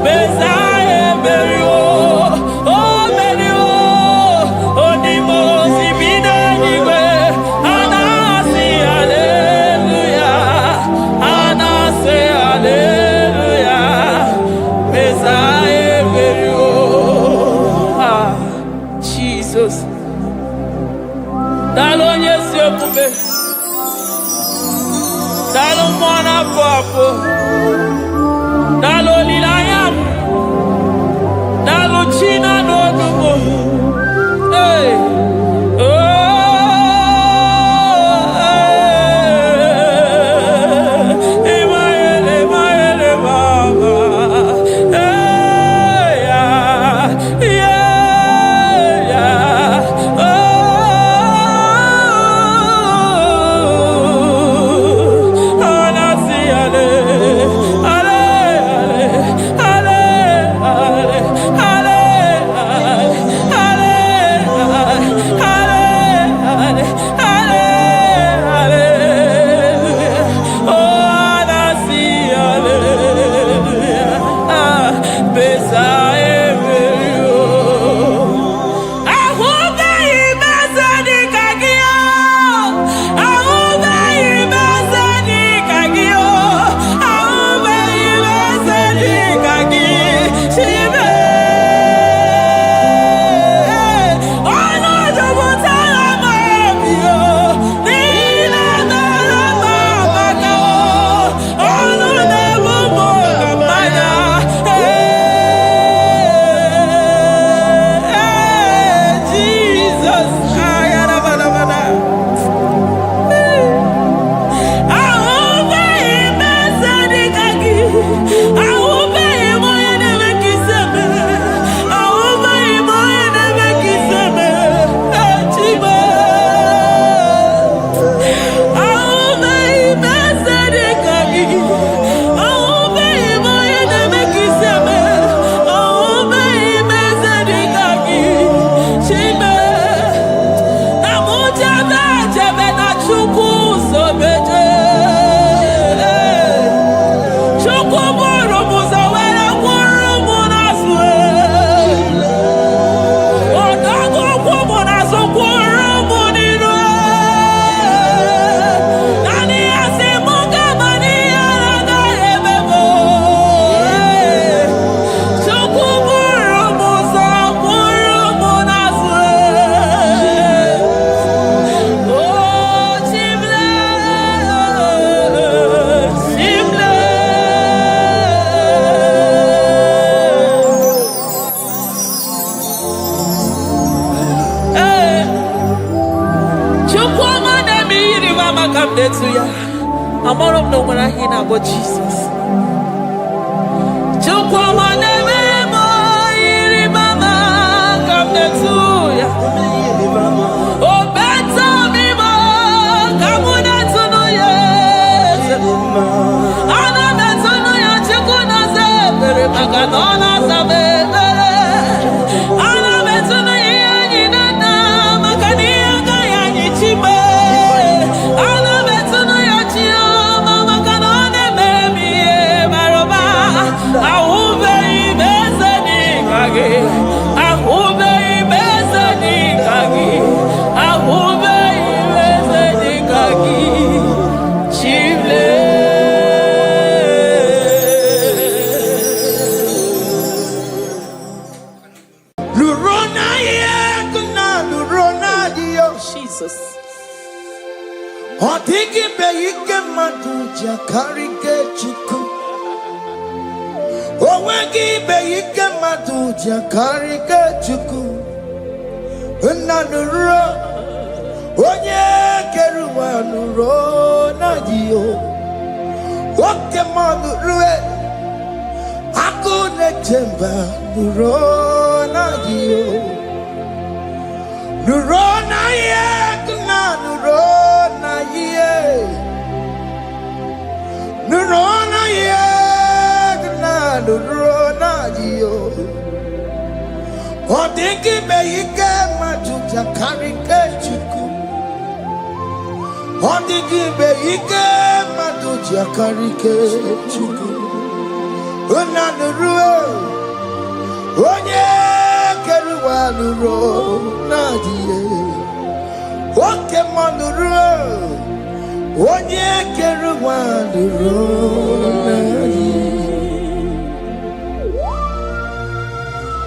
Messiah, Merio, oh Merio, oh Dimozi Vinegwe. mwana papo Nalo lilayam Nalo china no dumo Hey I'm all of no when I hear about Jesus.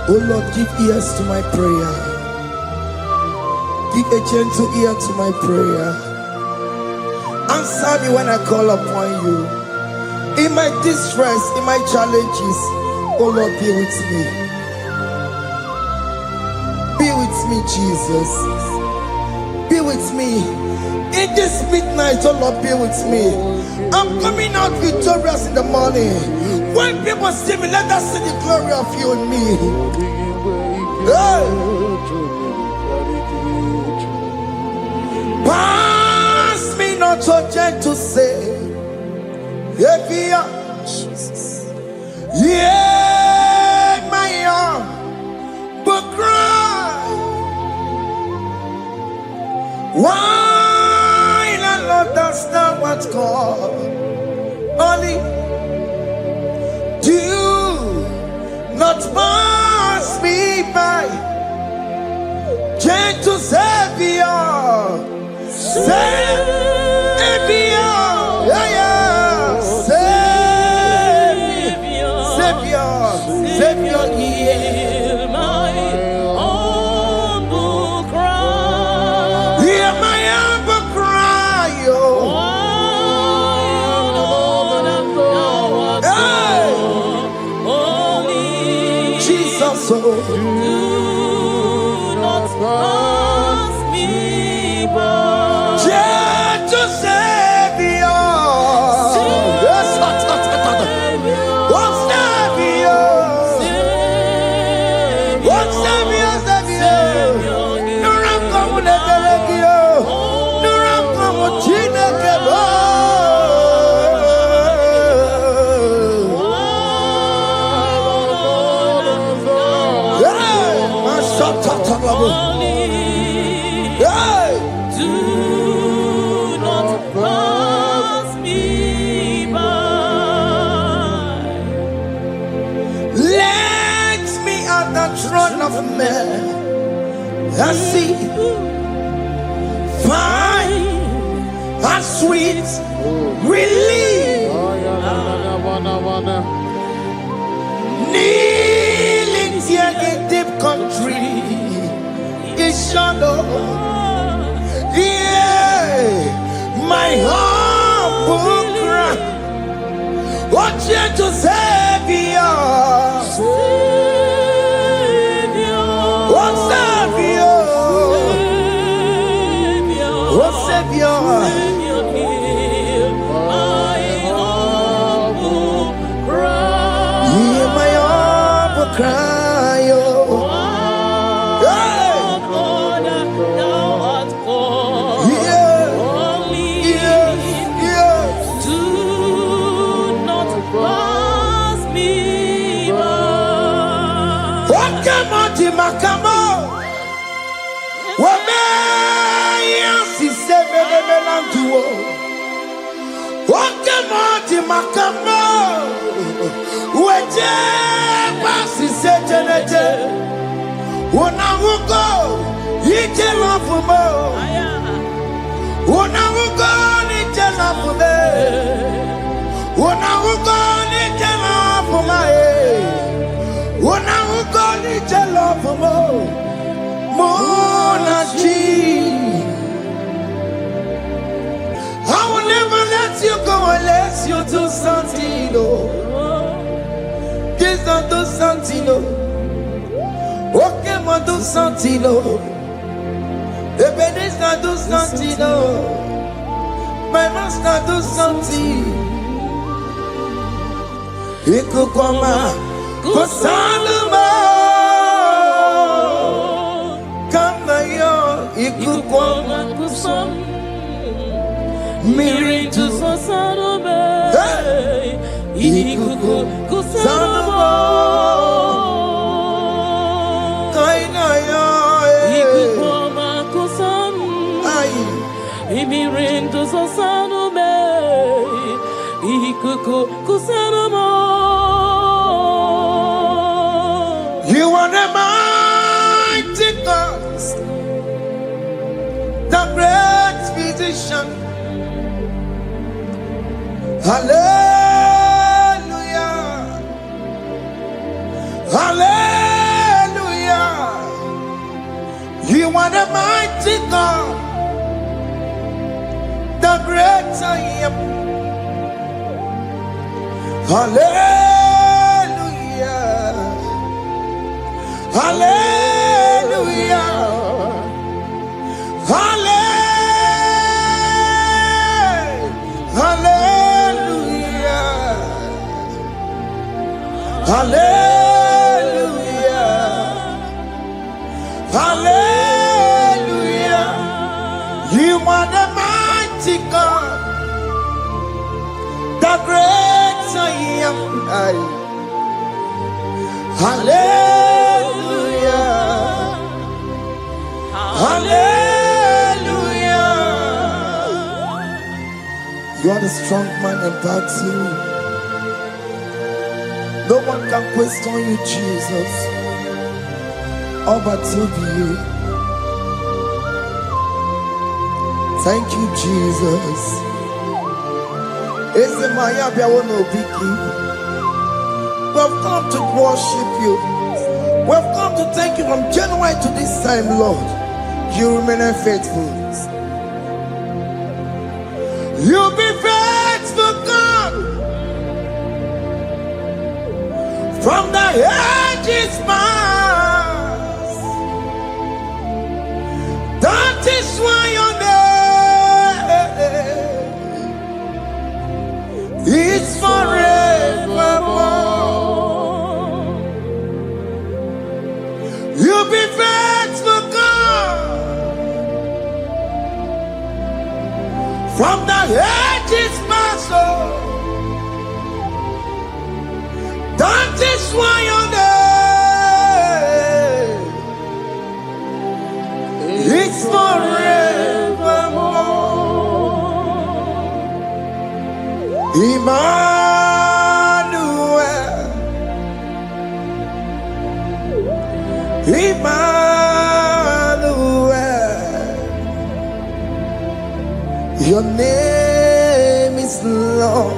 Oh Lord, give ears to my prayer. Give a gentle ear to my prayer. Answer me when I call upon you. In my distress, in my challenges, oh Lord, be with me. Be with me, Jesus. Be with me. In this midnight, oh Lord, be with me. I'm coming out victorious in the morning. When people see me, let us see the glory of you in me. Hey. Pass me not so gentle, say, Jesus. Yeah, my arm, but cry. Why not understand what's called? Only do not pass me by, gentle Savior, Savior, yeah, yeah, Savior, Savior, hear my humble cry, hear my humble cry, oh. So do not pass me by, gentle Savior, do not pass me by. Let me at the throne of men and see, find a sweet relief, kneeling here in deep country, is shadow. Yeah, my humble cry, what you to Savior, what Savior, what Savior, hear my humble cry, oh. Makamo, wame yansi sebele melanduo. Wakamo makamo, weje basi sejeneje. Unamugo ije lafumo, unamugo ije lafume, unamugo ije lafume. When I go to the love for more I will never let you go unless you do something. This not do something. Okay, ma do something. The this not do something. My master do something. He could come. Kosanuma, kama yo ikukoma kusam, miri tu sosanuma, ikuku kusanuma, kaina yo ikukoma kusam, miri tu sosanuma, ikuku kusanuma. You are the mighty God, the great physician. Hallelujah, hallelujah. You are the mighty God, the great I am. Hallelujah. Hallelujah. Hallelujah. Hallelujah. Hallelujah. Hallelujah. You are the mighty God, the great I am. Hallelujah. Hallelujah. You are the strong man in battle. No one can question you, Jesus. All but to you. Thank you, Jesus. Is the Maya Biawono Biki? We've come to worship you. We've come to thank you from January to this time, Lord. You remain faithful. You be faithful, God. From the ages past. That is why your name is forevermore. You be faithful, God. From the ages past, that is why your name is forevermore. Emmanuel, Emmanuel, your name is Lord.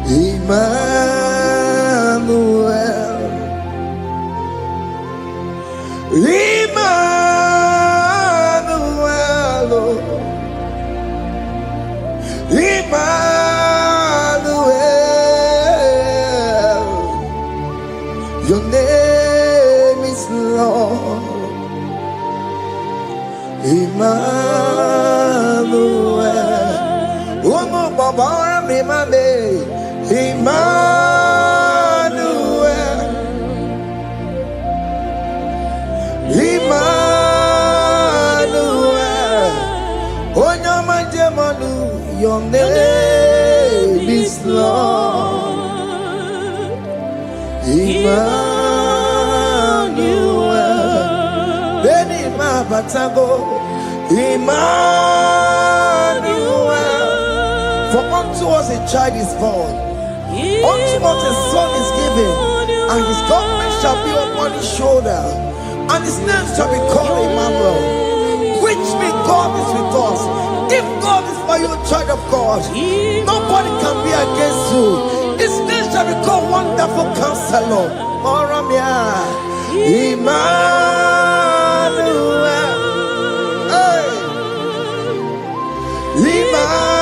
Emmanuel, Emmanuel, Emmanuel, your name is Lord. Emmanuel, oh no, Baba, Emmanuel, Emmanuel, oh no, my Jemanu, your name is Lord. Emmanuel, Beni Mabatago, Emmanuel, for unto us a child is born, unto us a son is given, and his government shall be upon his shoulder, and his name shall be called Emmanuel, which means God is with us. If God is for you, child of God, nobody can be against you. His name shall be called Wonderful Counselor. Oramia, Emmanuel, hey, Emmanuel,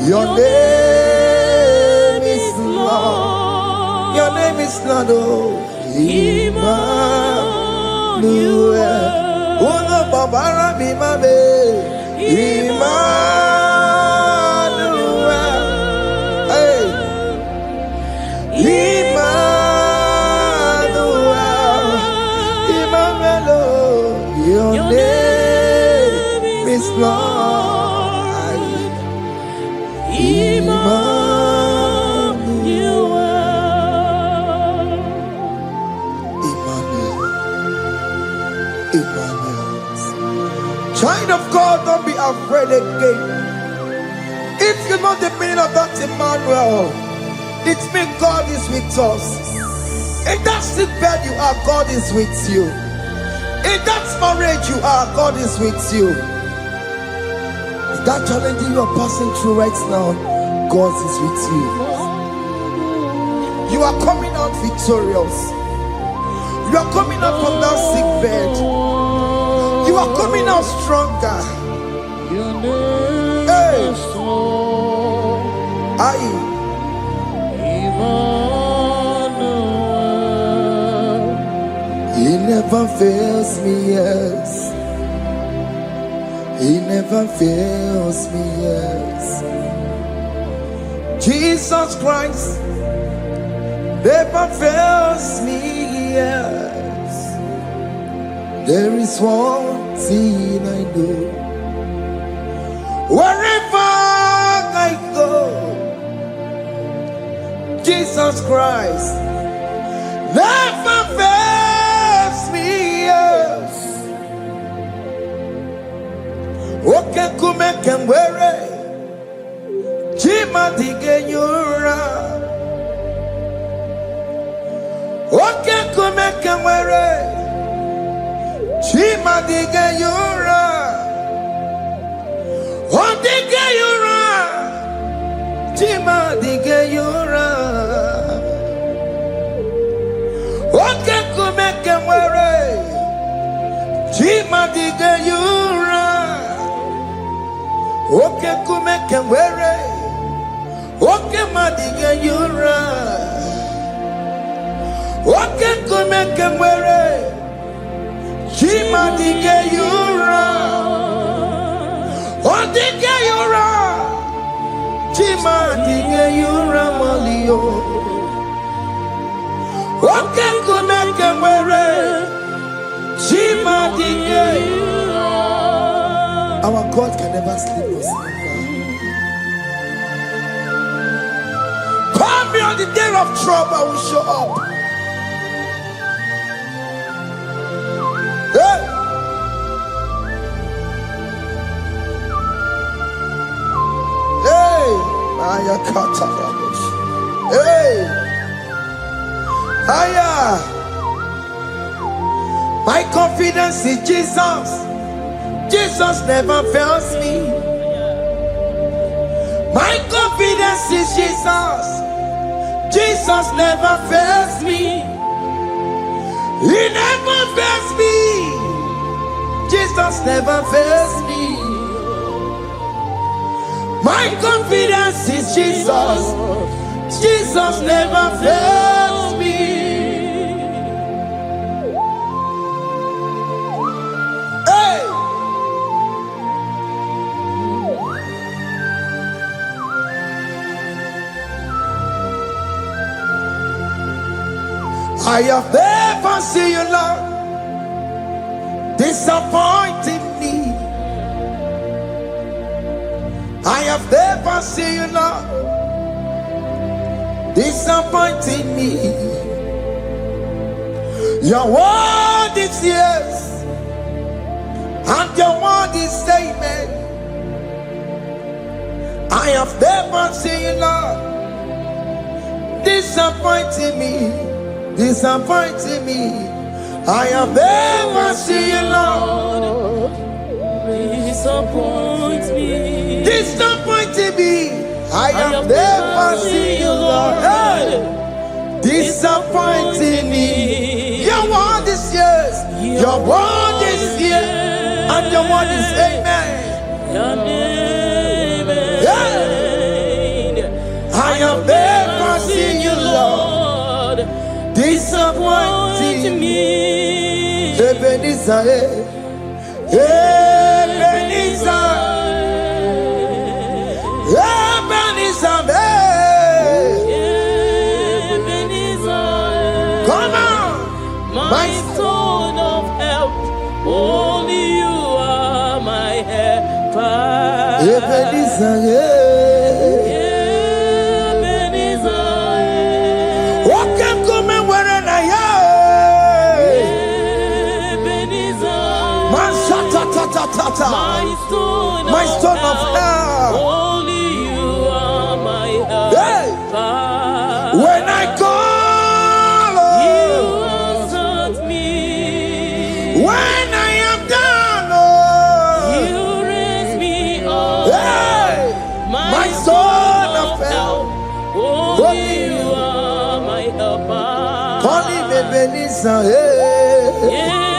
your name is Lord. Your name is Lord. Oh, Emmanuel. Uno babara mi mame. Emmanuel. Hey. Emmanuel. Emmanuel. Your name is Lord. Emmanuel. Child of God, don't be afraid again. If you know the meaning of that Emmanuel, it means God is with us. In that sick bed you are, God is with you. In that marriage you are, God is with you. In that challenge you are passing through right now, God is with you. You are coming out victorious. You are coming out from that sick bed. You are coming out stronger. Hey. Aye. He never fails me, yes. He never fails me, yes. Jesus Christ never fails me, yes. There is one thing I know. Wherever I go, Jesus Christ never fails me, yes. Okay, come and wear it. Chima dige yura. Okay, come and wear it. Chima dige yura. Oh, dige yura. Chima dige yura. Okay, come and wear it. Chima dige yura. Okay, come and wear it. Okay, madiga yura. Okay, come and wear it. Chima diga yura. Oh, diga yura. Chima diga yura malio. Okay, come and wear it. Chima diga yura. Our God can never sleep or slumber. Call me on the day of trouble, I will show up. Hey. Hey. Aya kata rabosh. Hey. Aya. My confidence in Jesus. Jesus never fails me. My confidence is Jesus. Jesus never fails me. He never fails me. Jesus never fails me. My confidence is Jesus. Jesus never fails me. Hey! I have never seen you, Lord, disappointing me. I have never seen you, Lord, disappointing me. Your word is yes, and your word is amen. I have never seen you, Lord, disappointing me. Disappointing me. I have never seen you, Lord. Disappoint me. Disappointing me. I have never seen you, Lord. Hey. Disappointing me. Your word is yes. Your word is yes. And your word is amen. Yeah. I have never seen you, Lord. Disappointing me. Ebenezer, Ebenezer, Ebenezer, Ebenezer. come on, My stone of help. Only you are my helper. Ebenezer, my stone of help. Only you are my help. Hey. When I call, you answered me. When I am down, you raise me up. Hey. My stone of help. Only you are my helper. Call him Ebenezer. Ebenezer.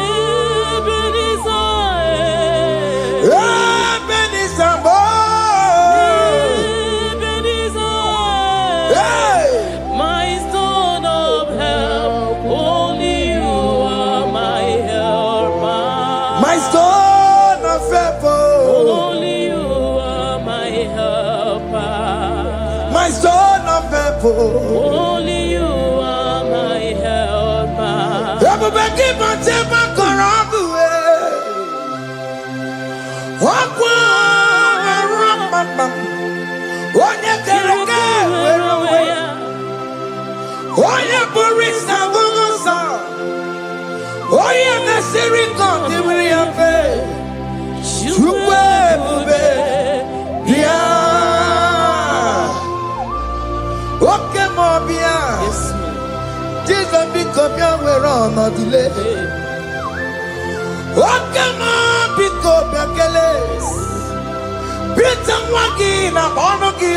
My stone of help, only you are my helper. My stone of help, only you are my helper. my stone of help, only you are my helper. everybody keep on taking my corrupt away. Jesus be copia we're on a delay. Okemo be copia keles. Peter Wagi na bonogi.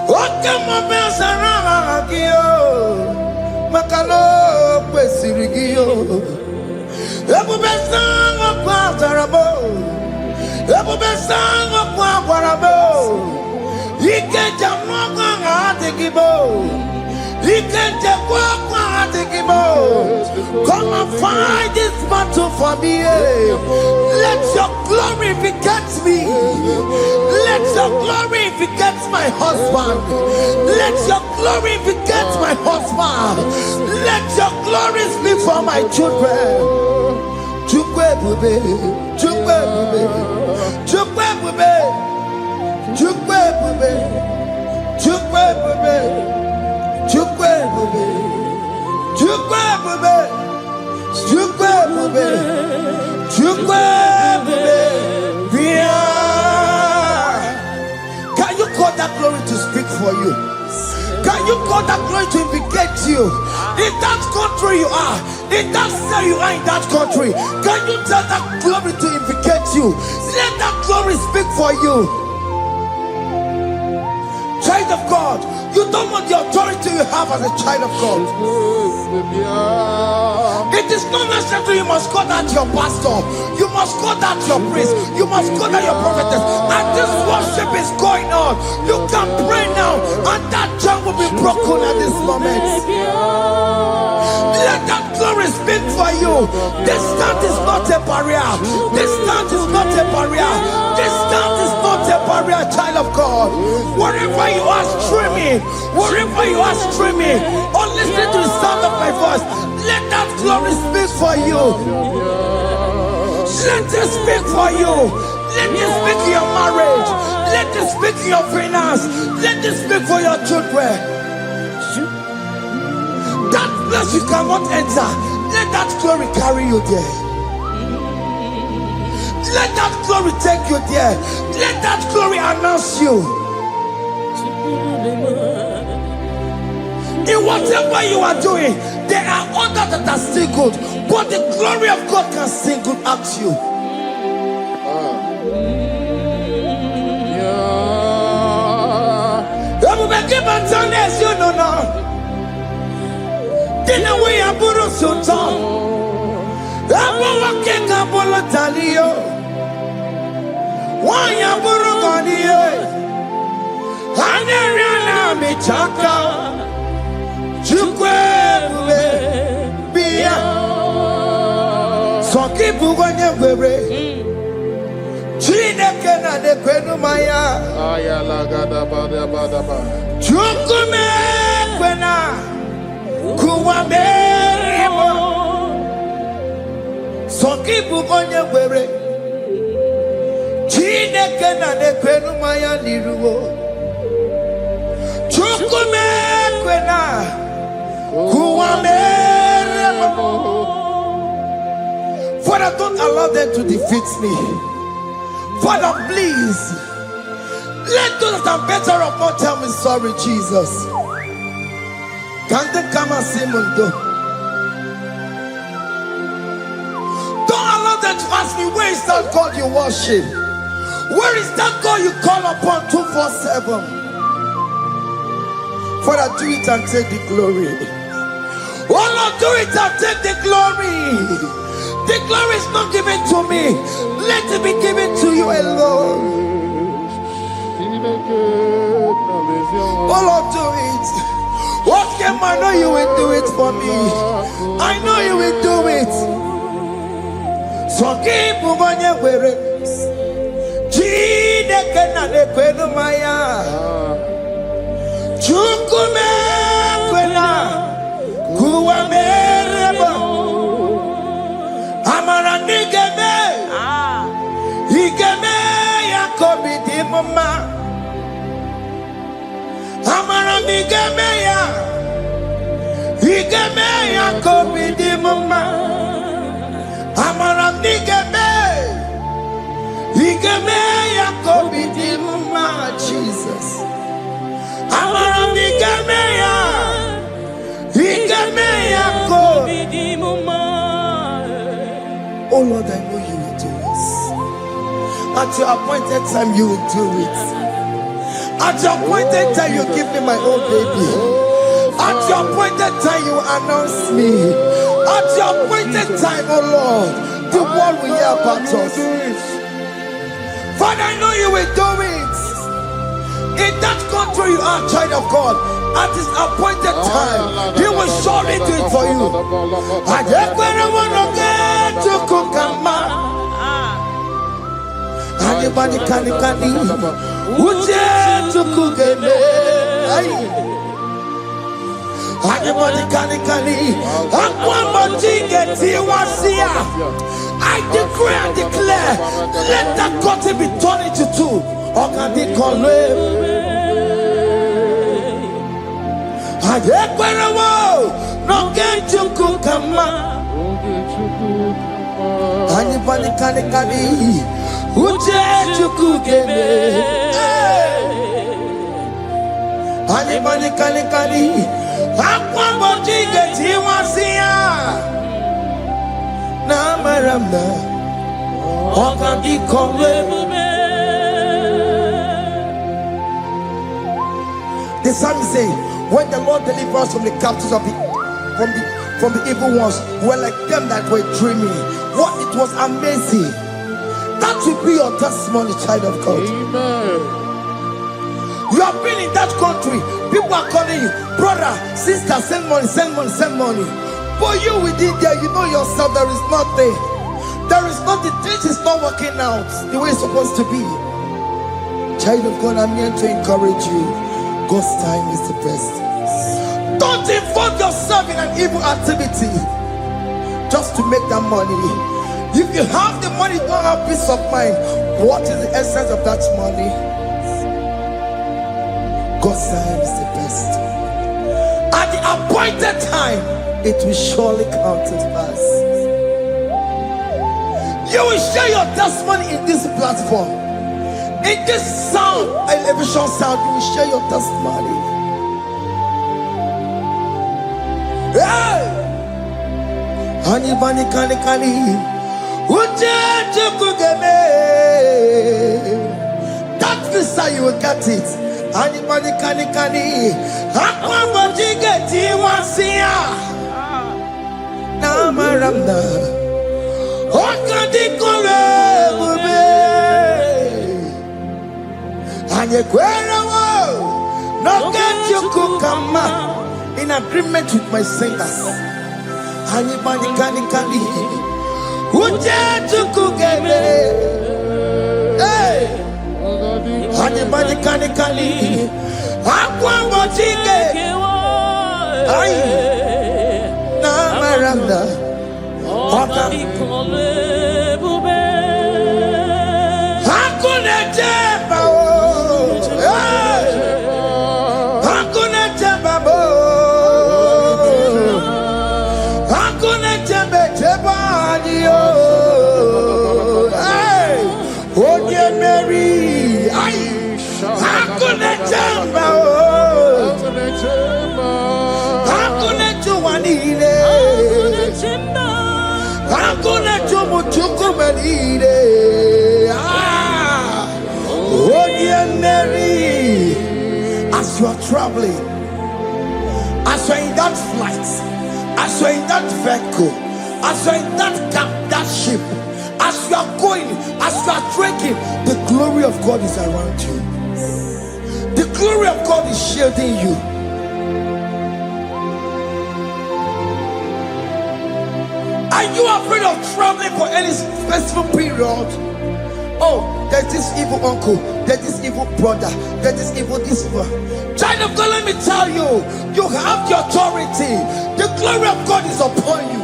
Okemo be sarama gio. Makalo kwesirigio. Ebu be sango kwa tarabo. Ebu be sango kwa warabo. Ike jamwa ngatekibo. Come and fight this battle for me. Let your glory beget me. Let your glory beget my husband. Let your glory beget my husband. Let your glory speak for my children. Chukwe bube, chukwe bube, chukwe bube, chukwe bube, chukwe bube. Chukwe bube, chukwe bube, chukwe bube, chukwe bube. Can you call that glory to speak for you? Can you call that glory to indicate you? In that country you are, in that cell you are in that country. Can you tell that glory to indicate you? Let that glory speak for you. Child of God, you don't want the authority you have as a child of God. It is not necessary you must call that your pastor. You must call that your priest. You must call that your prophetess. And this worship is going on. You can pray now, and that chain will be broken at this moment. Let that glory speak for you. Distance is not a barrier. Distance is not a barrier. Distance is not a barrier, child of God. Wherever you are streaming, wherever you are streaming, or listening to the sound of my voice, let that glory speak for you. Let it speak for you. Let it speak in your marriage. Let it speak in your finance. Let it speak for your children. That place you cannot enter, let that glory carry you there. Let that glory take you there. Let that glory announce you. In whatever you are doing, there are others that are still good, but the glory of God can single out you. You know now. Dina we aburu sultan. Abo wakeka bolo talio. Wanya buru ganiye. Haneriana michaka. Chukwe bube biya. Soki buganye bebe. Chineke na de kwenu maya. Ayala gada bada bada ba. Chukume kwena. Kuwa merimo. Soki bugonye were. Chineke na de kwenu maya niruo. Chukume kwena. Kuwa merimo. Father, don't allow them to defeat me. Father, please. Let those that are better off not tell me sorry, Jesus. Can they come and see Mundo? Don't allow them to ask me, where is that God you worship? Where is that God you call upon 247? Father, do it and take the glory. Oh Lord, do it and take the glory. The glory is not given to me. Let it be given to you alone. Oh Lord, do it. What can I know you will do it for me? I know you will do it. So keep moving where it is. Chineke na nekwenu maya. Chukume kwena kuwa mereba. Amara nigeme. Igeme ya kobidi mama. Amara nigeme ya. Igeme ya kobidi mama. Amara nigeme. Igeme ya kobidi mama. Jesus. Amara nigeme ya. Igeme ya kobidi mama. Oh Lord, I know you will do this. At your appointed time, you will do it. At your appointed time, you give me my own baby. At your appointed time, you announce me. At your appointed time, oh Lord, the world will hear about us. Father, I know you will do it. In that country, you are a child of God. At his appointed time, he will surely do it for you. I just want to get to Kukama. Anybody can Uje to Kugeme. Anybody can I decree and declare, let that curtain be torn into two. Or can they call him? No get to Kukama. Anybody can Uje to Kugeme. Anybody can Akwamboti geti wasia. Na maramna. Okandi kombe. The psalmist say, when the Lord delivers us from the captives of from the evil ones, were like them that were dreaming. What it was amazing. That will be your testimony, child of God. Amen. You have been in that country. People are calling you, brother, sister, send money, send money, send money. But you within there, you know yourself, there is nothing. There is nothing. This is not working out the way it's supposed to be. Child of God, I'm here to encourage you. God's time is the best. Don't involve yourself in an evil activity just to make that money. If you have the money, don't have peace of mind. What is the essence of that money? God's time is the best. At the appointed time, it will surely come to pass. You will share your testimony in this platform. In this sound, elevation sound, you will share your testimony. Hey! Anybody can that visa, you will get it. Anybody can Akwamboti geti wasia. Na maramna. Okandi kole bube. Anyekwera wo. No get you Kukama. In agreement with my singers. Anybody can Uje to Kugeme. Hey. Anybody can Akwamboti geti. Na maramna. Okandi kole bube. Hakuna jeba o. Hakuna jeba bo. Hakuna jeba ni o. Hey, oh dear Mary. Hakuna jeba o. Hakuna juwanile. Hakuna jumuchukumelile. Oh dear Mary, as you are traveling, as you are in that flight, as you're in that vehicle, as you're in that camp, that ship, as you are going, as you are trekking, the glory of God is around you. The glory of God is shielding you. Are you afraid of traveling for any specific period? Oh, there's this evil uncle, there's this evil brother, there's this evil this evil. Child of God, let me tell you, you have the authority. The glory of God is upon you.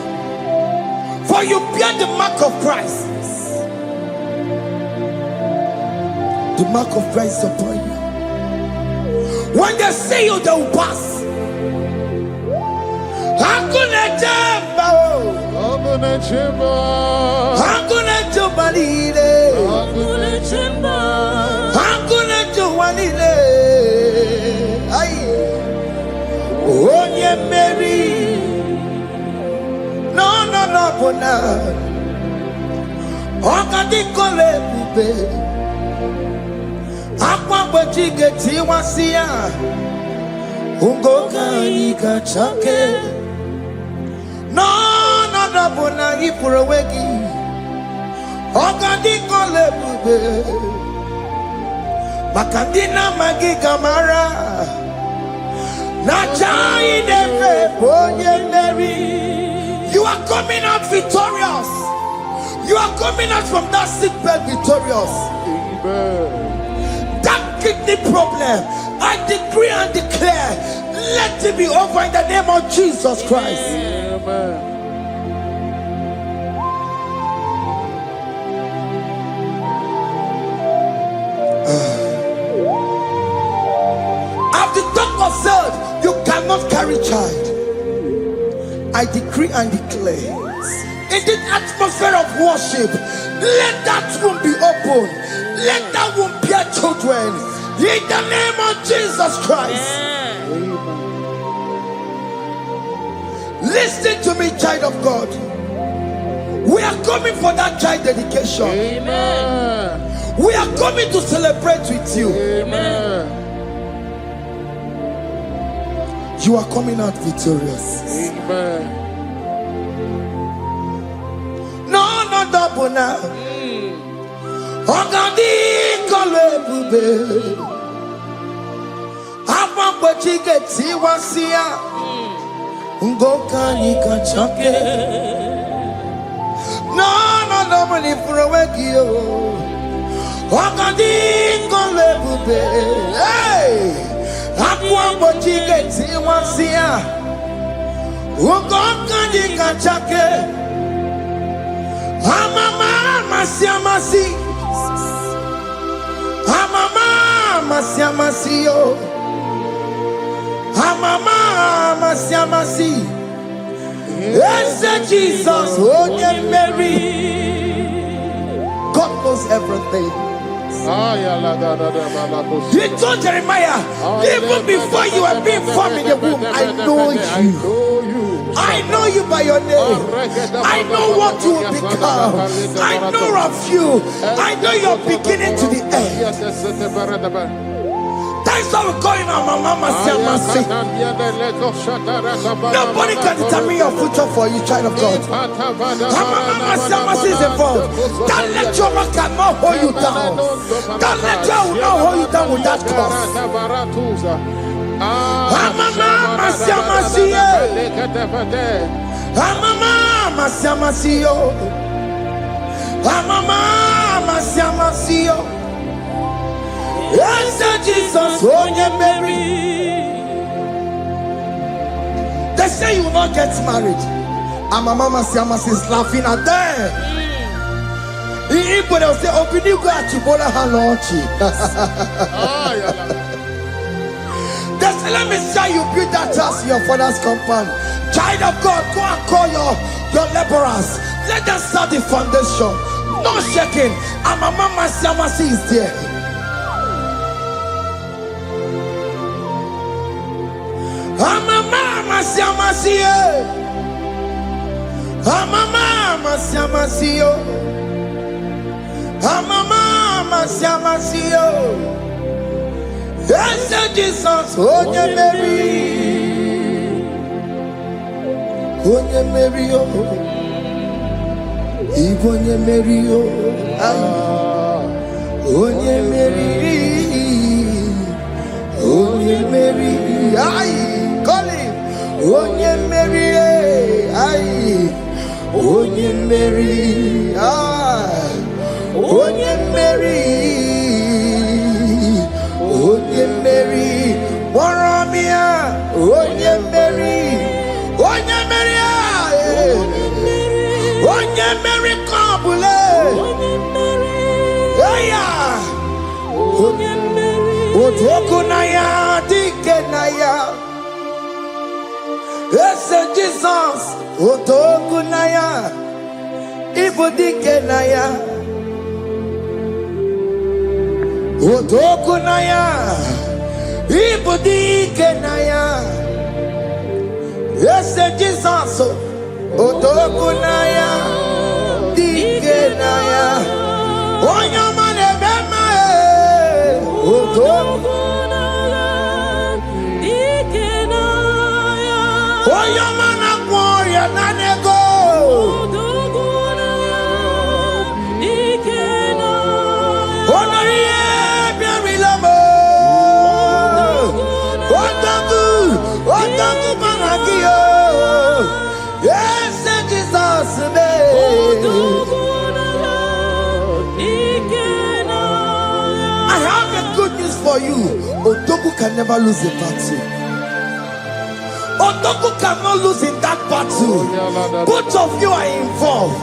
For you bear the mark of Christ. The mark of Christ is upon you. When they see you, they will pass. Hakuna jamba, hakuna jamba, hakuna jamba lile, hakuna jamba, hakuna jamba lile. Aye, onye Mary, no bona. Okadi kole bube, akwa bojige tiwasia, ungoka ikachake. No bona ipurowegi, okadi kole bube, makandina magi kamara, na chai neve bonye Mary. You are coming out victorious. You are coming out from that sick bed victorious. Amen. That kidney problem, I decree and declare, let it be over in the name of Jesus Christ. Amen. As the doctor said, you cannot carry child. I decree and declare, in the atmosphere of worship, let that womb be open. Let that womb bear children. In the name of Jesus Christ. Amen. Listen to me, child of God. We are coming for that child dedication. Amen. We are coming to celebrate with you. Amen. You are coming out victorious. Amen. No double now. Ogadi kole bube. Apa bojige tiwasia. Ngoka nikachake. No double ni furawegi yo. Ogadi kole bube. Hey. Akwa bojige tiwasia, ugoka nikachake. Amama masiamasi, amama masiamasi yo, amama masiamasi. Yes, Jesus, oh Mary. God knows everything. He told Jeremiah, even before you were being formed in the womb, I know you. I know you by your name. I know what you will become. I know of you. I know your beginning to the end. That's how we're going on, Mama Siamasi. Nobody can determine your future for you, child of God. Mama Siamasi is involved. Don't let your man cannot hold you down. Don't let your will not hold you down with that cause. Mama Siamasi. Mama Siamasi. Mama Siamasi. Yes, Jesus, oh Mary. They say you will not get married, and my mama Siamasi is laughing at them. People will say, "Open you go at Chibola Hanochi." They say, "Let me say you build that house in your father's compound." Child of God, go and call your laborers. Let them start the foundation. No shaking, and my mama Siamasi is there. Mama Siamasi, Mama Siamasi, Mama Siamasi. Yes, Jesus, oh Mary, onye meri o, ibu onye meri o, onye meri, onye meri, call him, onye meri, onye meri, onye meri, onye meri, Waromia, onye meri, onye meri, onye meri kabule, onye meri, otoku na ya, dike na ya, ese Jesus, otoku na ya, ibu dike na ya, otoku na ya, ibu dike na ya, ese Jesus, otoku na ya, dike na ya, onye mane bema, otoku na ya, dike na ya, onye mana gloria na nego, otoku na ya, dike na ya, onoriye biari lamo, otoku managiyo, yes Jesus me, I have a good news for you. Otoku can never lose a battle. Otoku cannot lose in that battle. Both of you are involved.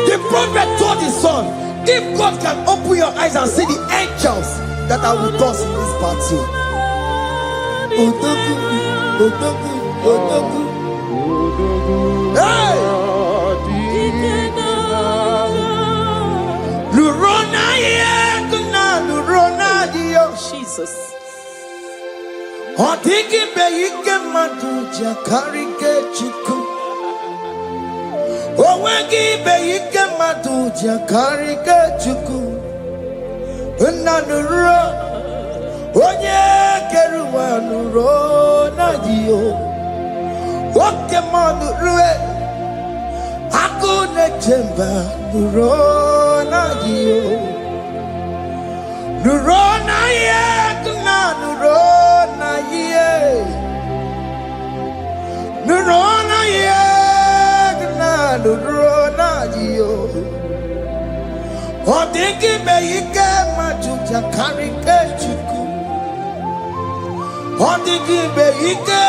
The prophet told his son, if God can open your eyes and see the angels that are with us in this battle. Otoku, Otoku, Otoku. Hey! Lurona yekuna, Lurona dio. Jesus. Otiki beyike maduja karike chiku. Owegi beyike maduja karike chiku. Unanuro, onye keruwa Lurona dio. Oke manurue, akune chemba Lurona dio. Lurona yekuna, Lurona ye. Lurona yekuna, Lurona dio. Odingi beyike majuja karike chuku. Odingi beyike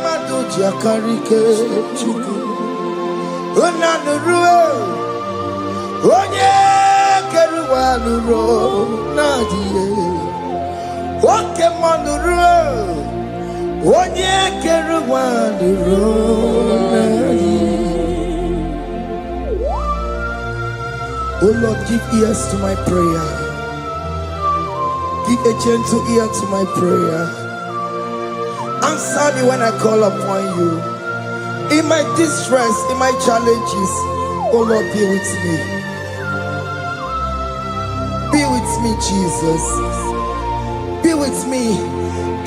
majuja karike chuku. Unanurue, onye keruwa Lurona dio. Oke manurue, onye keruwa Lurona dio. Oh Lord, give ears to my prayer. Give a gentle ear to my prayer. Answer me when I call upon you. In my distress, in my challenges, oh Lord, be with me. Be with me, Jesus. Be with me.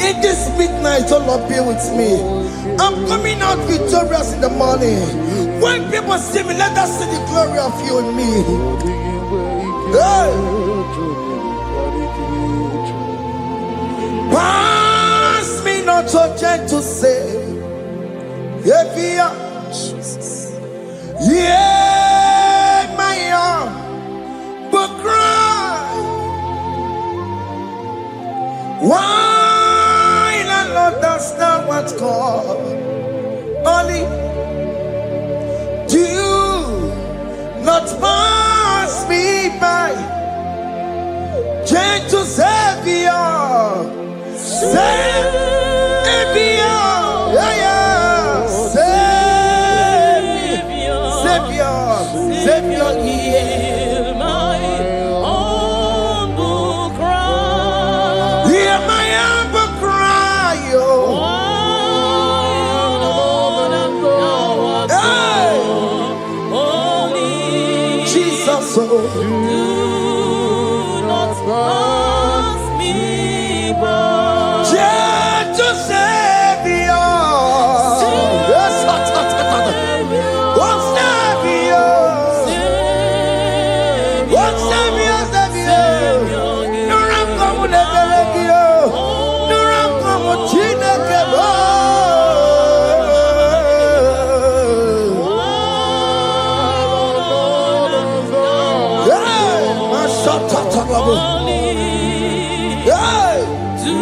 In this midnight, oh Lord, be with me. I'm coming out victorious in the morning. When people see me, let us see the glory of you in me. Hey. Pass me not so gentle say, Jesus. Yeah, my arm, but cry. Why not understand what's called? Only do not pass me by, gentle Savior, Savior, yeah, Savior, hear my humble cry, hear my humble cry, Jesus, do not pass me by. trouble. Hey. Do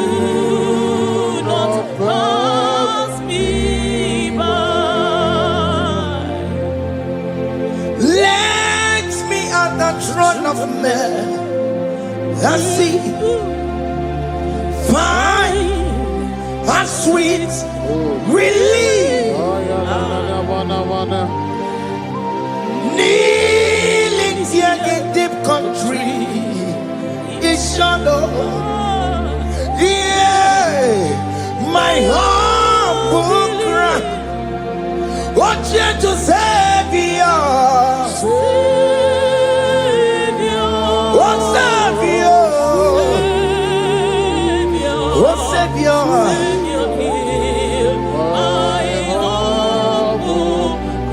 not pass me by. Let me at the throne of men. I see, find a sweet relief. Kneeling here in deep country is shadow. Yeah, my humble cry. What you to Savior? What Savior? What Savior?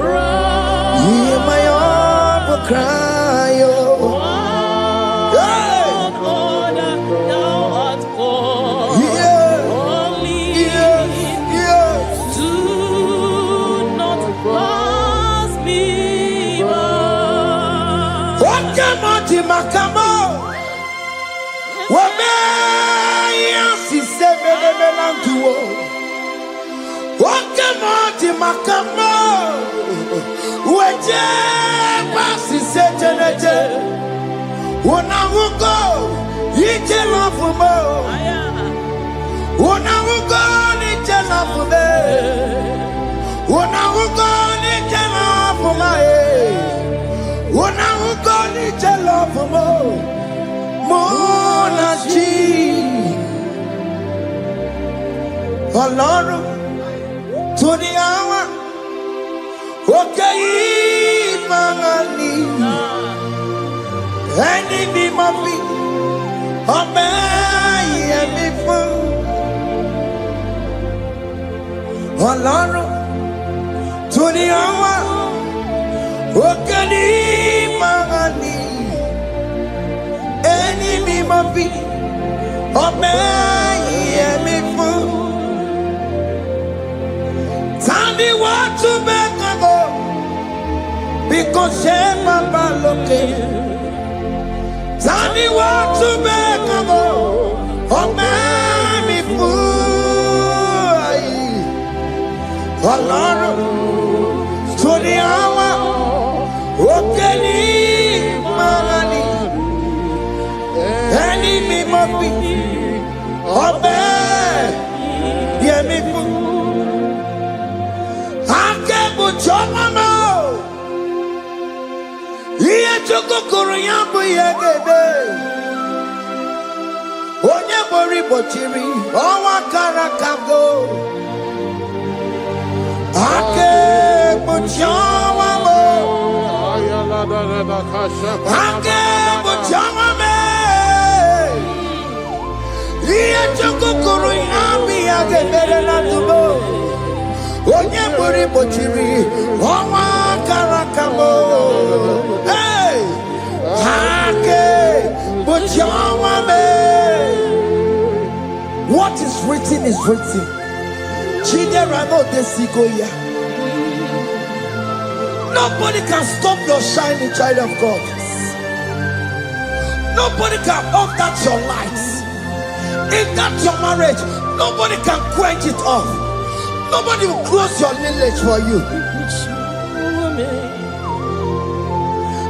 Hear my humble cry. Oh. Hey. Yeah. Yes. Yes. Do not pass me by. Wakamati makamo. Wameya si sebele melantuo. Wakamati makamo. Weje basi sejeneje. Unahuko ije lafumo. Unahuko ije lafume. Unahuko ije lafume. Unahuko ije lafumo. Monaji. Ọlọ́run tó ní àwọn òkè yìí máa ní ẹni mímọ́ bí ọmọ ẹ̀yẹ̀mí fún Ọlọ́run tó ní àwọn òkè yìí máa ní ẹni mímọ́ bí ọmọ ẹ̀yẹ̀mí fún. Tani watu bekago because Baba loke. Tani watu bekago omemi fui. Ọlọ́run toni awa okeni marani eni mi mo bi obe yemi fui. Chomamo, iye chukukuru yambu yegede. Onye bori bochiri, owa karakago. Ake buchomamo, ake buchomame. Iye chukukuru yambu yegede na tubo. Onye bori bochiri, owa karakamo. Hey, hake bochawame. What is written is written. Chidera no desigoya. Nobody can stop your shining, child of God. Nobody can off that your lights. If that's your marriage, nobody can quench it off. Nobody will close your lineage for you.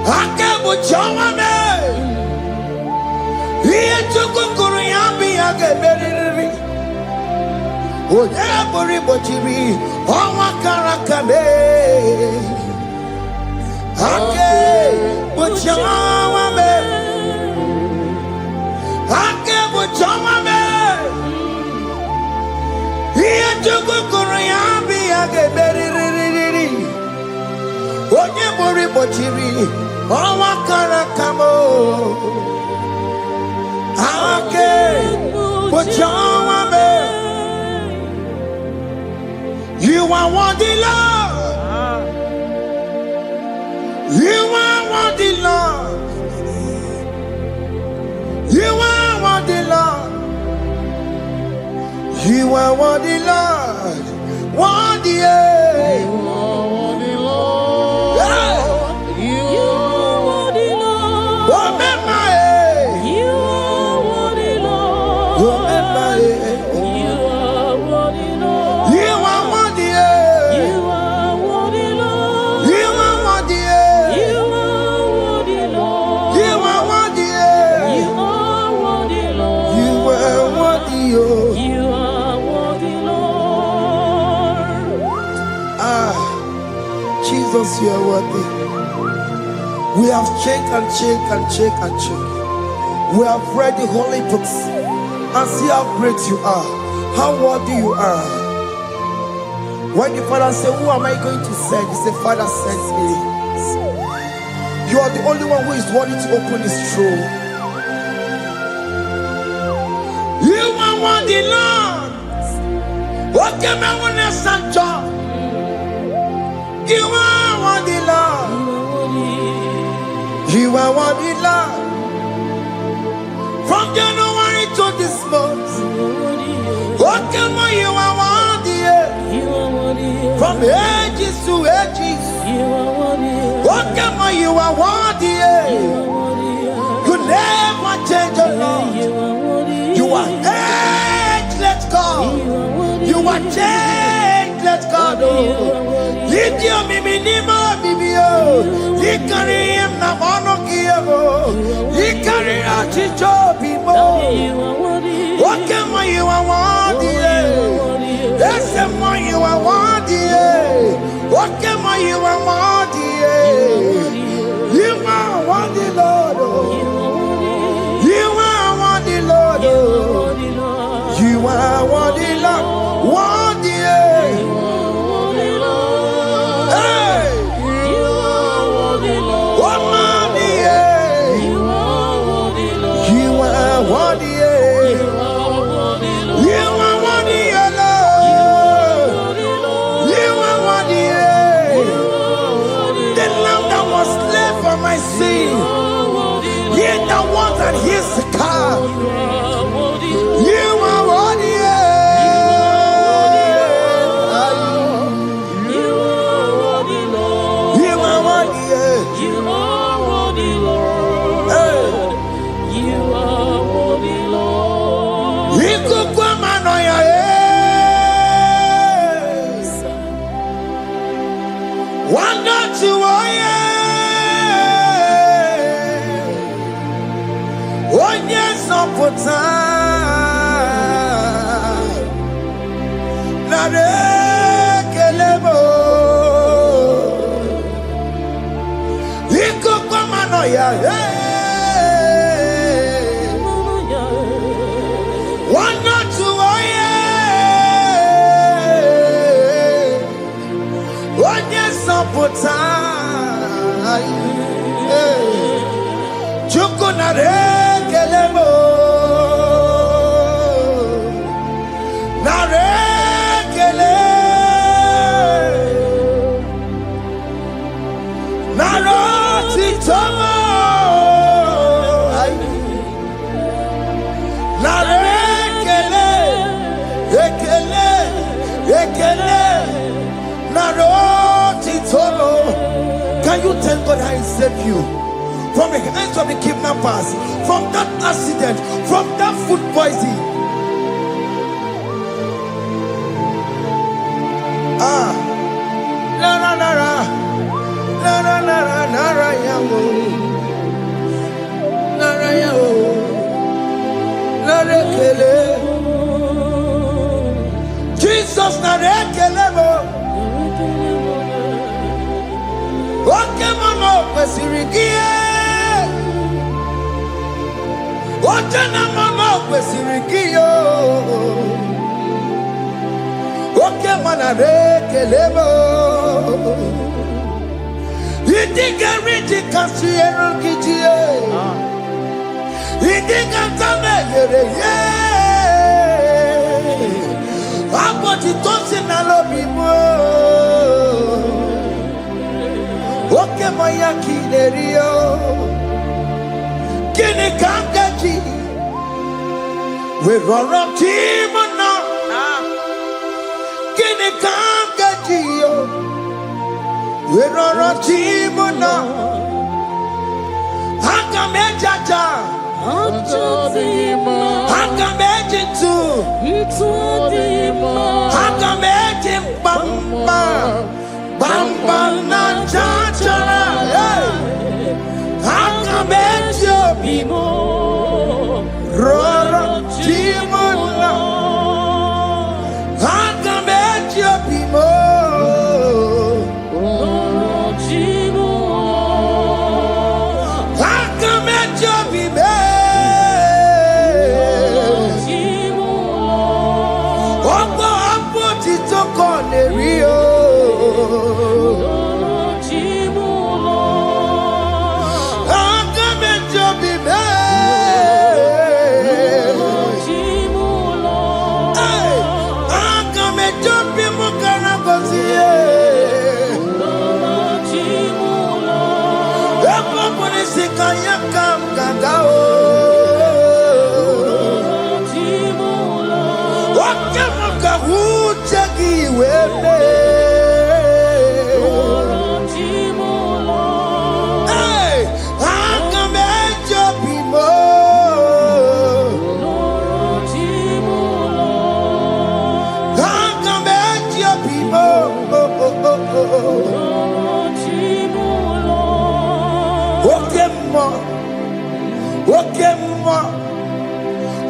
Akebo chawame. Iye chukukuru yambi ageberiri. Oye bori bochiri. Owa karakame. Akebo chawame. Akebo chawame. Iye chukukuru yambi ageberiri. Onye bori bochiri. Owa karakamo. Akebo chawame. You are worthy, Lord. You are worthy, Lord. You are worthy, Lord. You are worthy, Lord. Worthy, yeah. You are worthy, Lord. Remember, You Jesus, you are worthy. We have checked and checked and checked and checked. We have read the holy books and see how great you are, how worthy you are. When the Father said, who am I going to send? He said, Father, send me. You are the only one who is worthy to open his throne. You are worthy, Lord. What can I want to send you? You are worthy, Lord. You are worthy, Lord. From January to this month, what can you are worthy? From ages to ages, what can you are worthy? You never change, Lord. You are ageless God. You are changeless God. You carry him na monokio. You carry a chicho people. What can you are worthy? That's the more you are worthy. What can you are worthy? You are worthy, Lord. You are worthy, Lord. You are worthy, Lord. Worthy. And here's the car. You are worthy. You are worthy. You are worthy, Lord. You are worthy. You are worthy, Lord. You are worthy, Lord. You could come on your head. One not to put time, not a kelebo. You could come on your head. One not to one yes, I'll put time. You could not kelebo. Can you tell God how he saved you from the hands of the kidnappers, from that accident, from that food poisoning? Jesus narekelebo. Oke mama kwesirigie. Oje na mama kwesirigio. Oke mana rekelebo. Idiga riji kasiero kijie. Idiga tame yere ye. Aboti tosi na lobi mo. Oke maya kinerio. Kini kangaji. We roro timona. Kini kangaji yo. We roro timona. Hanga mejaja. Hanga mejitu. Hanga mejim bamba. Bamba na chachara. Hanga mejo bimo. Roro timona. Hanga mejo bimo.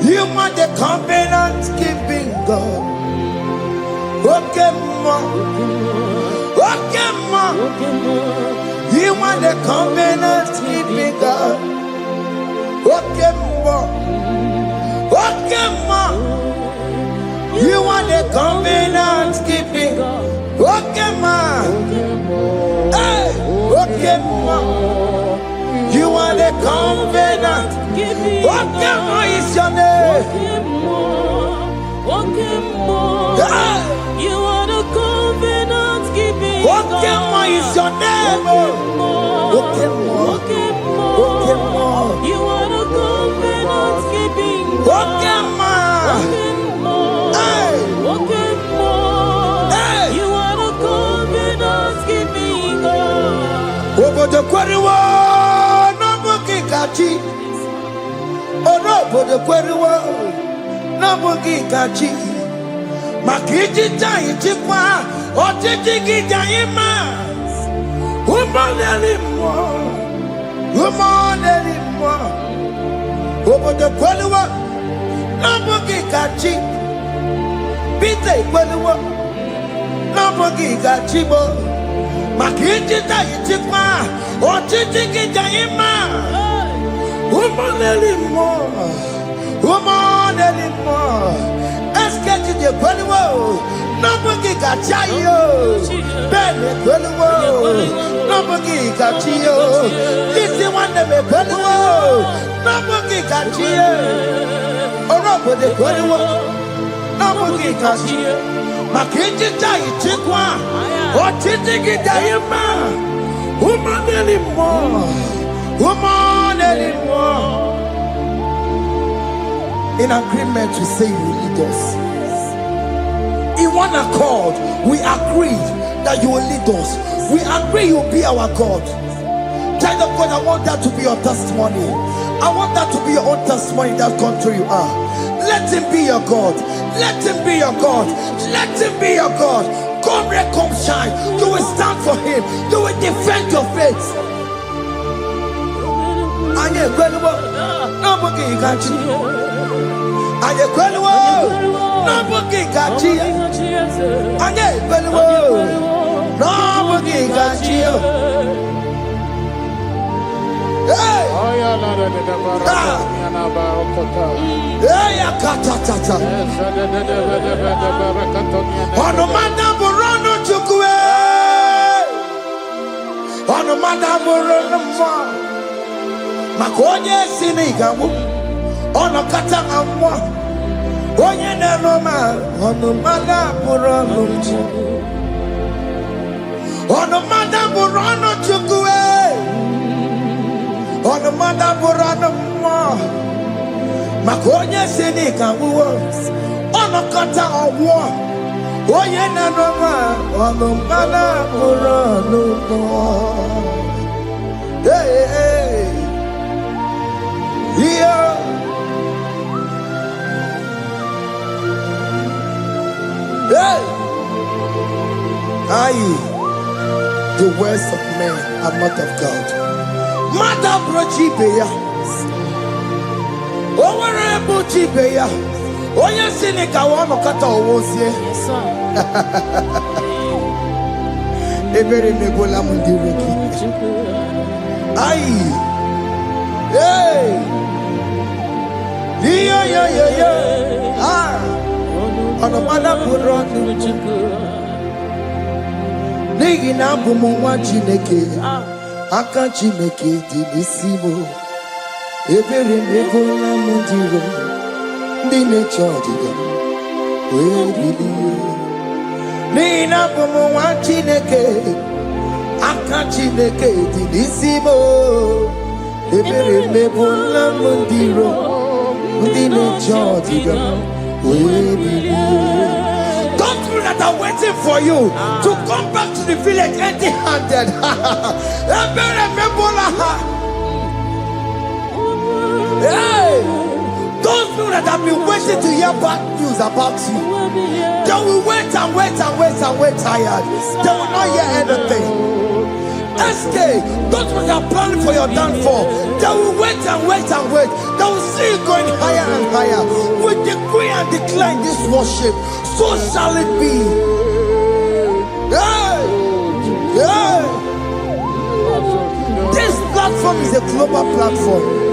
You are the covenant keeping God. Okay, ma. Okay, ma. You are the covenant keeping God. Okay, ma. Okay, ma. You are the covenant keeping God. Okay, ma. Hey, okay, ma. You are the covenant. Okay, ma is your name. Hey. You are the covenant keeping God. Okay, ma is your name. Okay, ma. Okay, ma. You are the covenant keeping God. Okay, ma. Hey. Hey. You are the covenant keeping God. Over the quarry, no booking kachi. Oh no, over the quarry, no booking kachi. Makiji jai chikwa, o chiki jai ma. Woman anymore, woman anymore. Over the quarry, no booking kachi. Pite quarry, no booking kachi bo. Makiji jai chikwa, o chiki jai ma. Woman anymore, woman anymore. Get to the Quello, nobody got Chayo, Benny Quello, nobody got Chio. This is one of the Quello, nobody got Chio. Or nobody Quello, nobody got Chio. Makinji Jai Chikwa, or Chitiki Diama, woman anymore, woman anymore. In agreement to say you lead us. In one accord, we agree that you will lead us. We agree you will be our God. Child of God, I want that to be your testimony. I want that to be your own testimony in that country you are. Let him be your God. Let him be your God. Let him be your God. Come rain, come shine. You will stand for him. You will defend your faith. And you're incredible. Nobody can cheat. Aye kwelwo no bogi gachi aye kwelwo no bogi gachi hey oya la de baraka na ba okota hey akata ono manda borono chukwe ono manda borono ma makonye sinigamu ono kata amwa onye na-eroma ọnụ mmadụ bụrụ ọnụ Chukwu ọnụ mmadụ bụrụ ọnụ Chukwu ọnụ mmadụ bụrụ ọnụ mmụọ maka onye si n'ịka nwụọ ọnụ kọta ọgwụọ onye na-eroma ọnụ mmadụ bụrụ ọnụ mmụọ ihe hey! Aye, the words of men are not of God. Mother brochi beya, over brochi beya. Oya sini kawano kata owosie. Ebere mebola mundireki. Aye, hey, yeah. Ah. Ono mada buronu nigi na bumu nwa Chineke aka Chineke dị n'isi m ebere mebola m dịrọ ndị na-eche ọdịda wee bilie nigi na bumu nwa Chineke aka Chineke dị n'isi m ebere mebola m dịrọ ndị na-eche ọdịda. Those people that are waiting for you to come back to the village empty-handed. Hey, those people that have been waiting to hear bad news about you, they will wait and wait tired. They will not hear anything. SK, those ones are planning for your downfall. They will wait and wait and wait. They will see you going higher and higher. We decree and declare this worship. So shall it be. Hey! Hey! This platform is a global platform.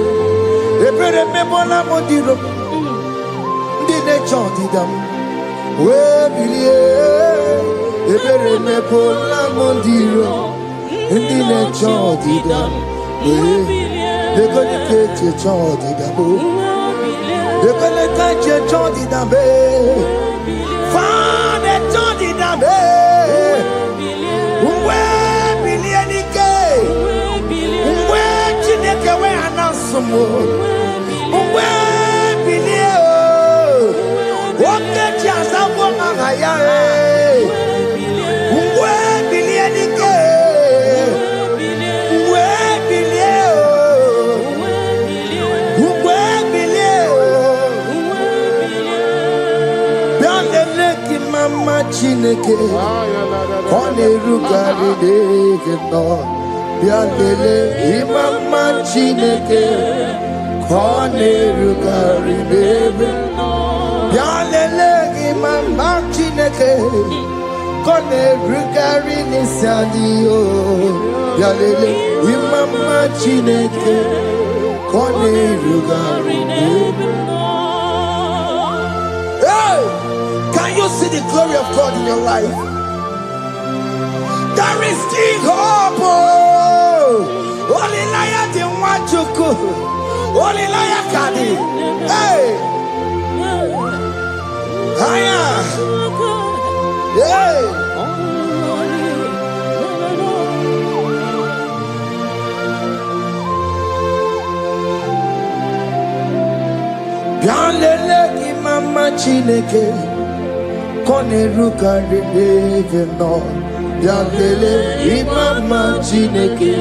Chineke one rugari deke no bialele imama Chineke one rugari deke bialele imama Chineke one rugari nisadio bialele imama Chineke one rugari deke. Can you see the glory of God in your life? There is still hope. Only liar didn't want to go. Only liar can. Hey. Higher. Hey. Bialele imama Chineke kone rugari deke no bialele imama Chineke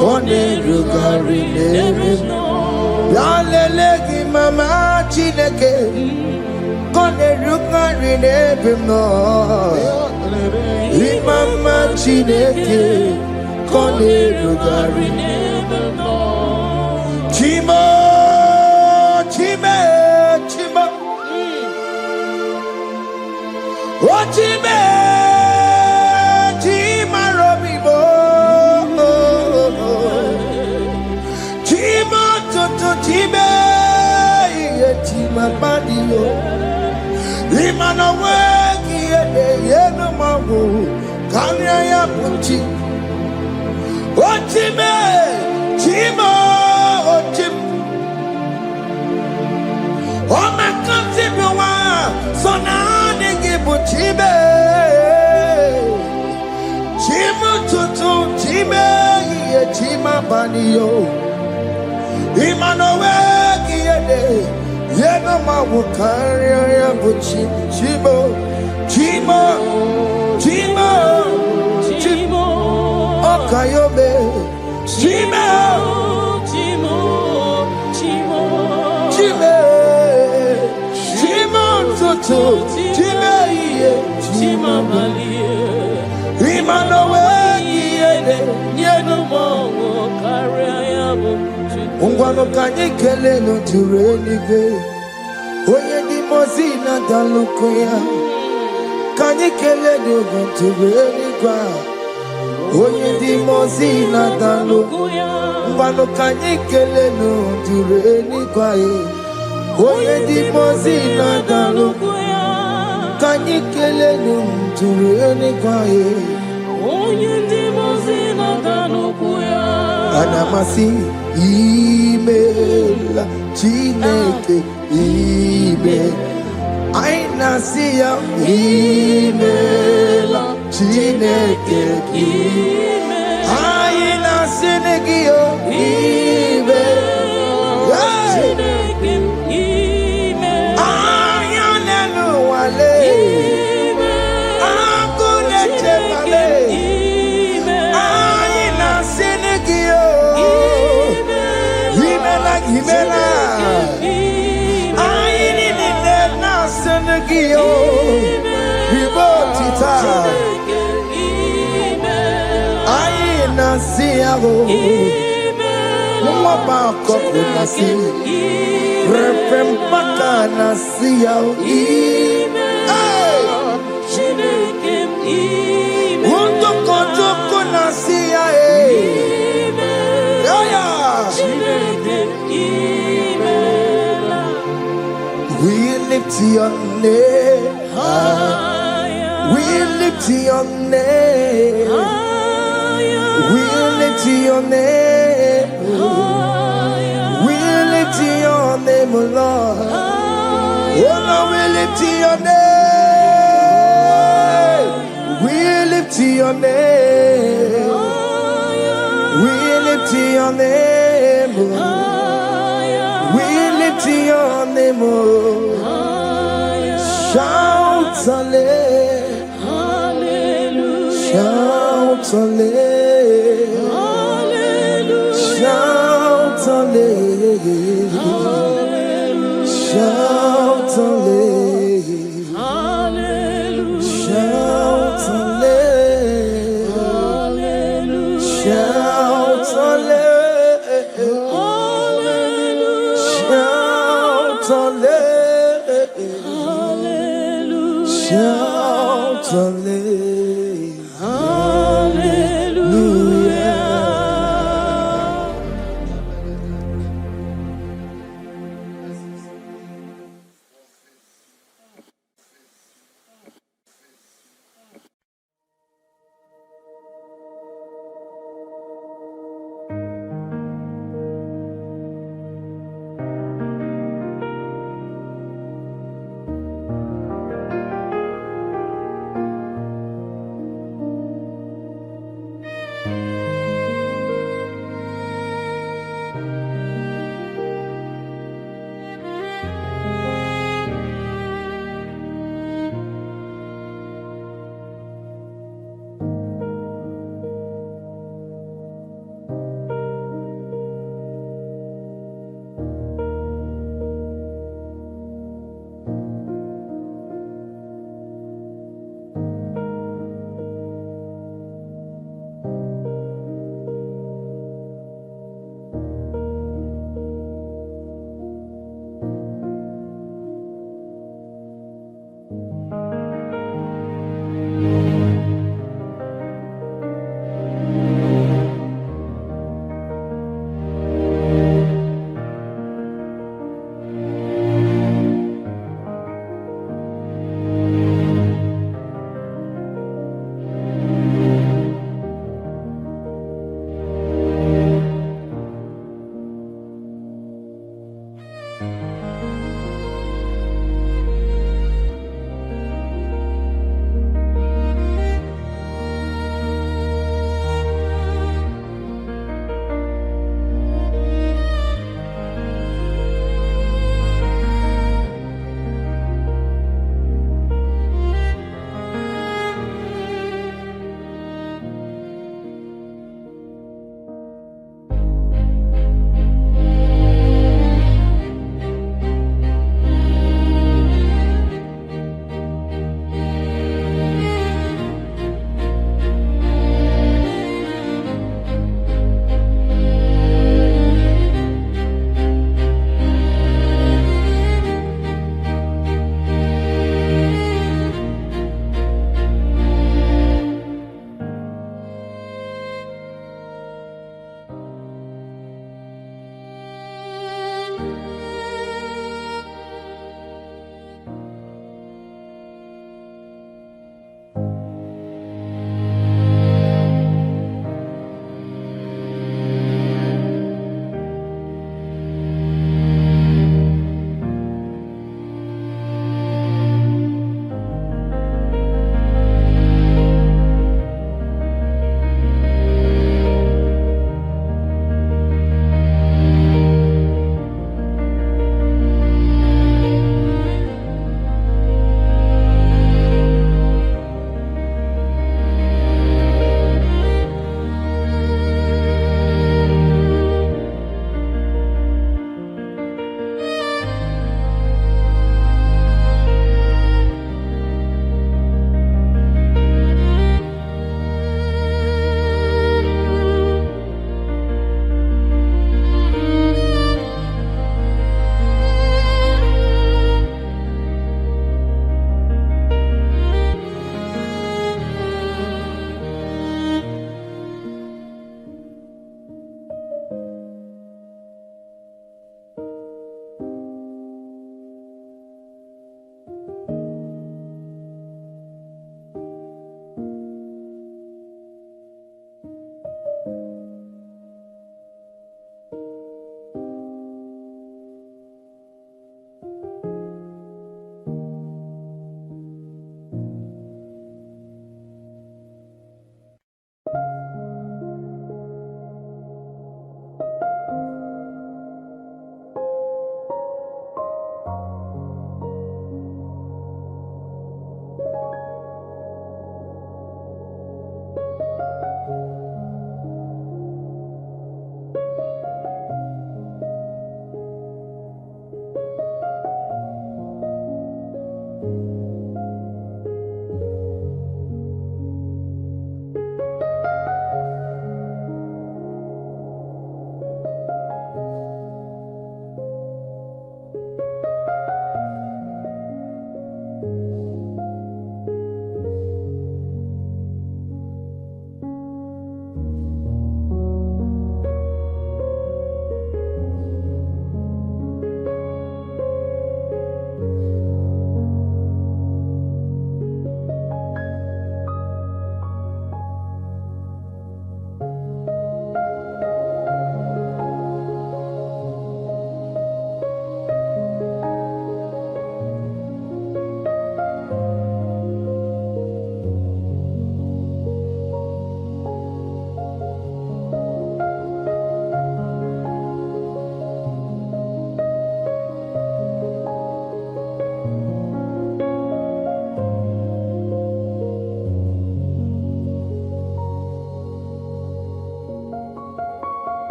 kone rugari deke no bialele imama Chineke kone rugari deke no imama Chineke kone rugari deke no. Chimo chime chimo Ochime, Chima Robibo, Chima Toto Chime, Chima Badio, Imanawe, Yenamabu, Kanya Puchi, Ochime, Chima, Ochim, Omakantibuwa, Sona. Chibe, Chima Tutu, Chime, Chima Banio, Imanowe, Yenoma Wukaria, Chibo, Chima, Chima, Chimo, Okayobe, Chima, Chimo, Chimo, Chime, Chima Tutu, Chime. Chima Malie, Imanowe, Yenumo, Kariabu, Ungwano Kanyikele no Turenike, Oye di Mozina Dalukoya, Kanyikele no Turenika, Oye di Mozina Dalukoya, Ungwano Kanyikele no Turenika, Oye di Mozina Dalukoya. Kanyikele nunturene kwae Onye ndi mozina danukuya Anamasi imela Chineke ime Ainasiya imela Chineke ime Ainasinegio ime Chineke ime Ayanelu wale Himela, I need it now, Senegio, Ribotita, I Mwaba koko nasi Repempaka nasi yao Wondoko joko nasi ya We lift your name We lift your name We lift your name We lift your name, oh Lord. Oh Lord, we lift your name. We lift your name. We lift your name. We lift your name. Shout hallelujah. Shout hallelujah. Shout hallelujah. Shout hallelujah. Shout hallelujah. Shout hallelujah. Shout hallelujah. Shout hallelujah.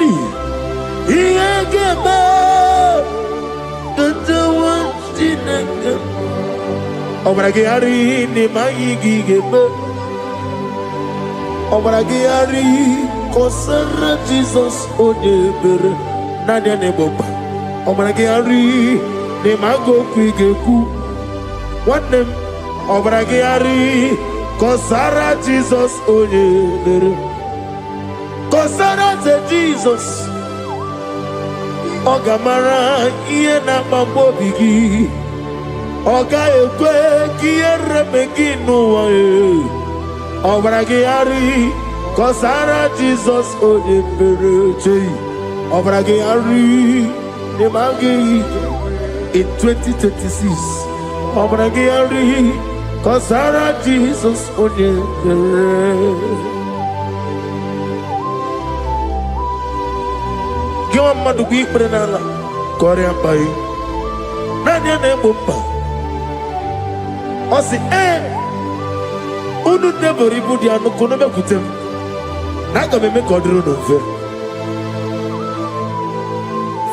Yali, Yagaba, Gatawatinaka, Obragiari, Nimagi Gaba, Obragiari, Kosara Jesus, Odeber, Nadia Neboba, Obragiari, Nimago Quigeku, one name, Obragiari, Kosara Jesus, Odeber. Kosara Jesus, Ogamara, Iena Bambobigi, Oga Ekwe, Kiere Megino, Obragiari, Kosara Jesus, Odebereche, Obragiari, Nemagi, in 2026, Obragiari, Kosara Jesus, Odebereche. Give madu bi prenala Korea pai Nadia ne bomba Osi Unu never ribudi anu kono be kutem Naga me kodru no fe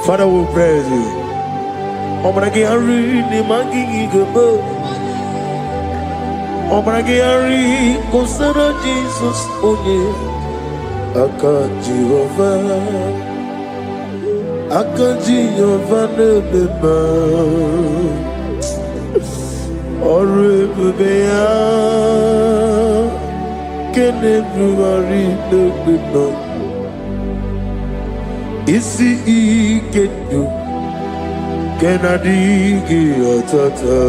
Father we praise you Obragi ari ni mangi gebo Obragi ari kosara Jesus onye Aka Jehovah Akaji Yovaneba Oribea Kenebruari Nebino Isi Ikedu Kenadigi Atata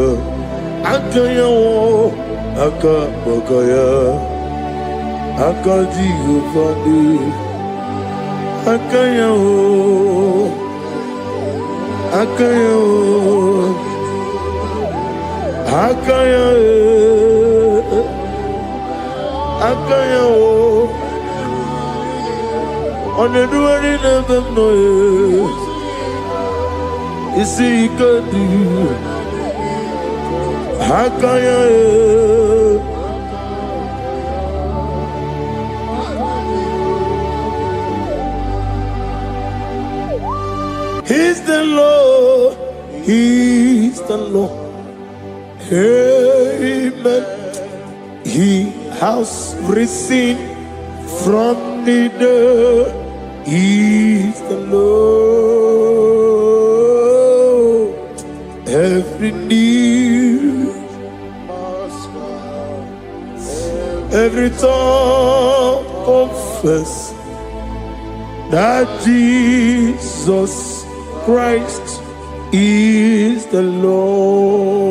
Akayawo Akabakaya Akaji Yovaneba Akayawo, Akayawo, Akayawo, Akayawo. On the dwelling of them, no, you see, you can do Akayawo. He's the Lord, He's the Lord. Amen. He has risen from the dead. He's the Lord. Every knee, every tongue confess that Jesus Christ is the Lord.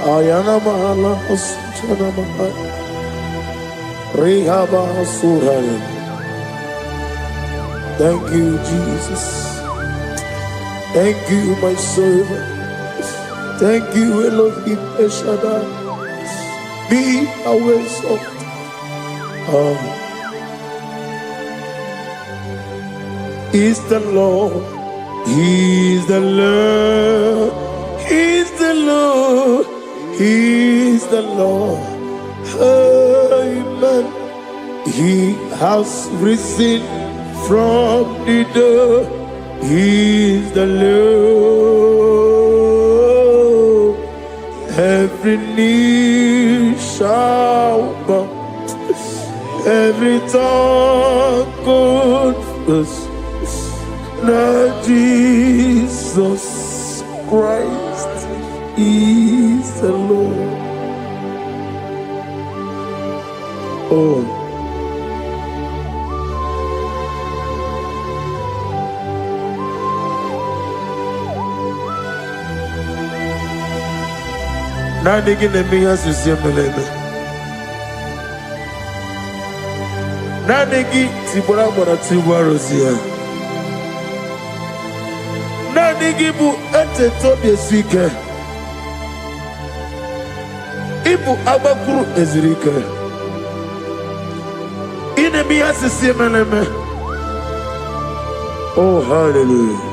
Ayana mahala osana mahala Rehaba suraya. Thank you, Jesus. Thank you, my servant. Thank you, Elohim Eshadai. Be our salt. Is the Lord. He's the Lord. He's the Lord. He's the Lord. Amen. He has risen from the dead. He's the Lord. Every knee shall bow, every tongue confess that Jesus Christ is the Lord. Oh. Nanigi nemiya sisemeleme. Nanigi tibora bora tibora rosia. Nanigi bu ete tobi esike. Ibu abakuru ezirike. Inemiya sisemeleme. Oh, hallelujah.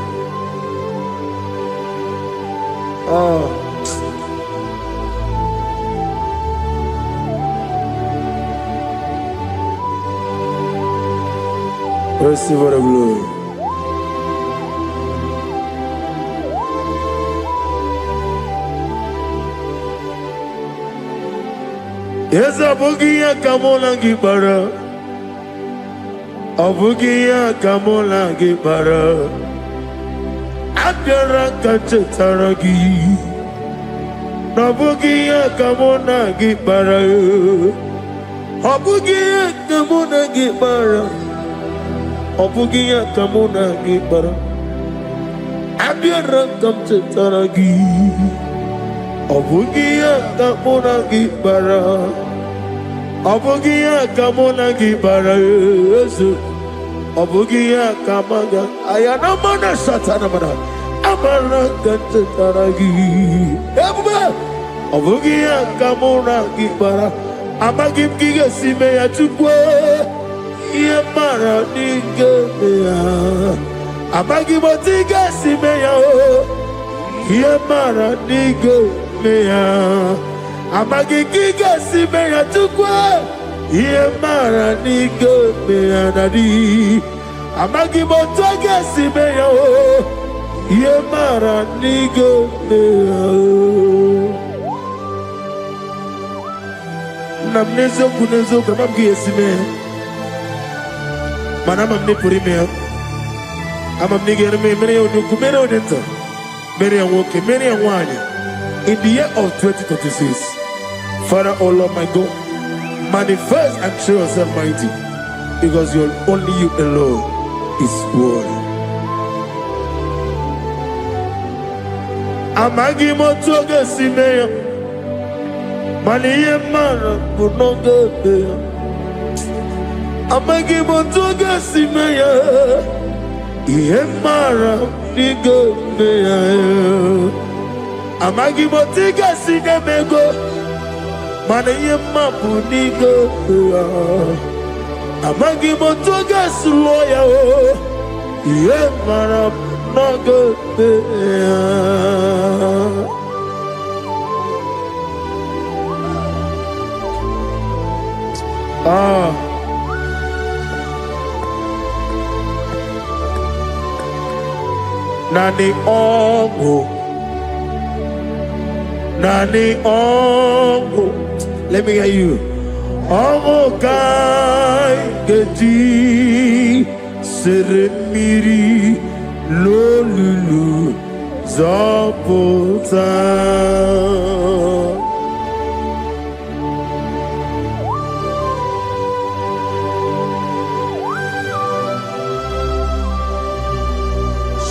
Receive the glory. Yes, Abugia Kamola Gibara. Abugia Kamola Gibara. Abdara Kachetaragi. Abugia Kamona Gibara. Abugia Kamona Gibara. Abugia Kamona Gibara. Abdara Kachetaragi. Abugia Kamona Gibara. Abugia Kamona Gibara. Abugia Kamaga. Ayana Mana Satana Mana. Amara Kataragi. Abugia Kamona Gibara. Amagim Giga Simeya Tukwe. Yamara Nigeria. Amagimotiga Simeya. Yamara Nigeria. Amagigiga Simeya Tukwe. Yamara Nigeria Nadi. Amagimotoga Simeya. Yamara Nigeria. Namnezo kunezo kamamgi Simeya. Manama Nipurime. Amamnigger Mary Nukumero Denta. Mary and Woke, Mary and Wani. In the year of 2026, Father, oh Lord my God, manifest and show yourself mighty, because only you alone is worthy. Amagi motoga simeya, maniye mara kunoga beya. Amagi motoga simeya, iye mara niga beya. Amagi motiga sinemego, maniye mapu niga beya. Amagi motoga suloya, iye mara noga beya. Nani ongo, Nani ongo. Let me hear you. Ongo kai geti seremiri lolulu zapota.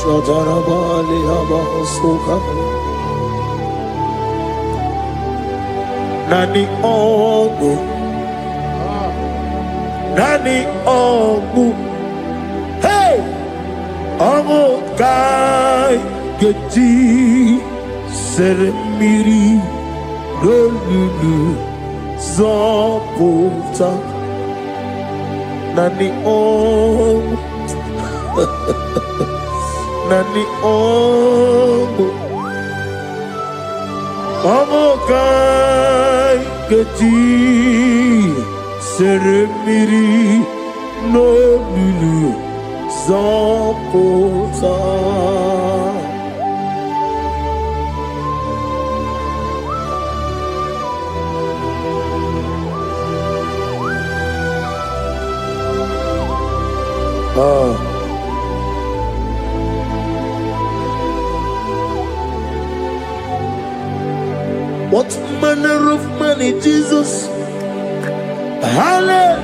Shadarabali Abasuka Nani Ogu Nani Ogu. Hey! Ogu Kai Geti Seremiri Lolulu Zapota Nani Ogu. Nani ongo, ongo kai geti seremiri no lulu zapota. What manner of money, Jesus? Hallelujah.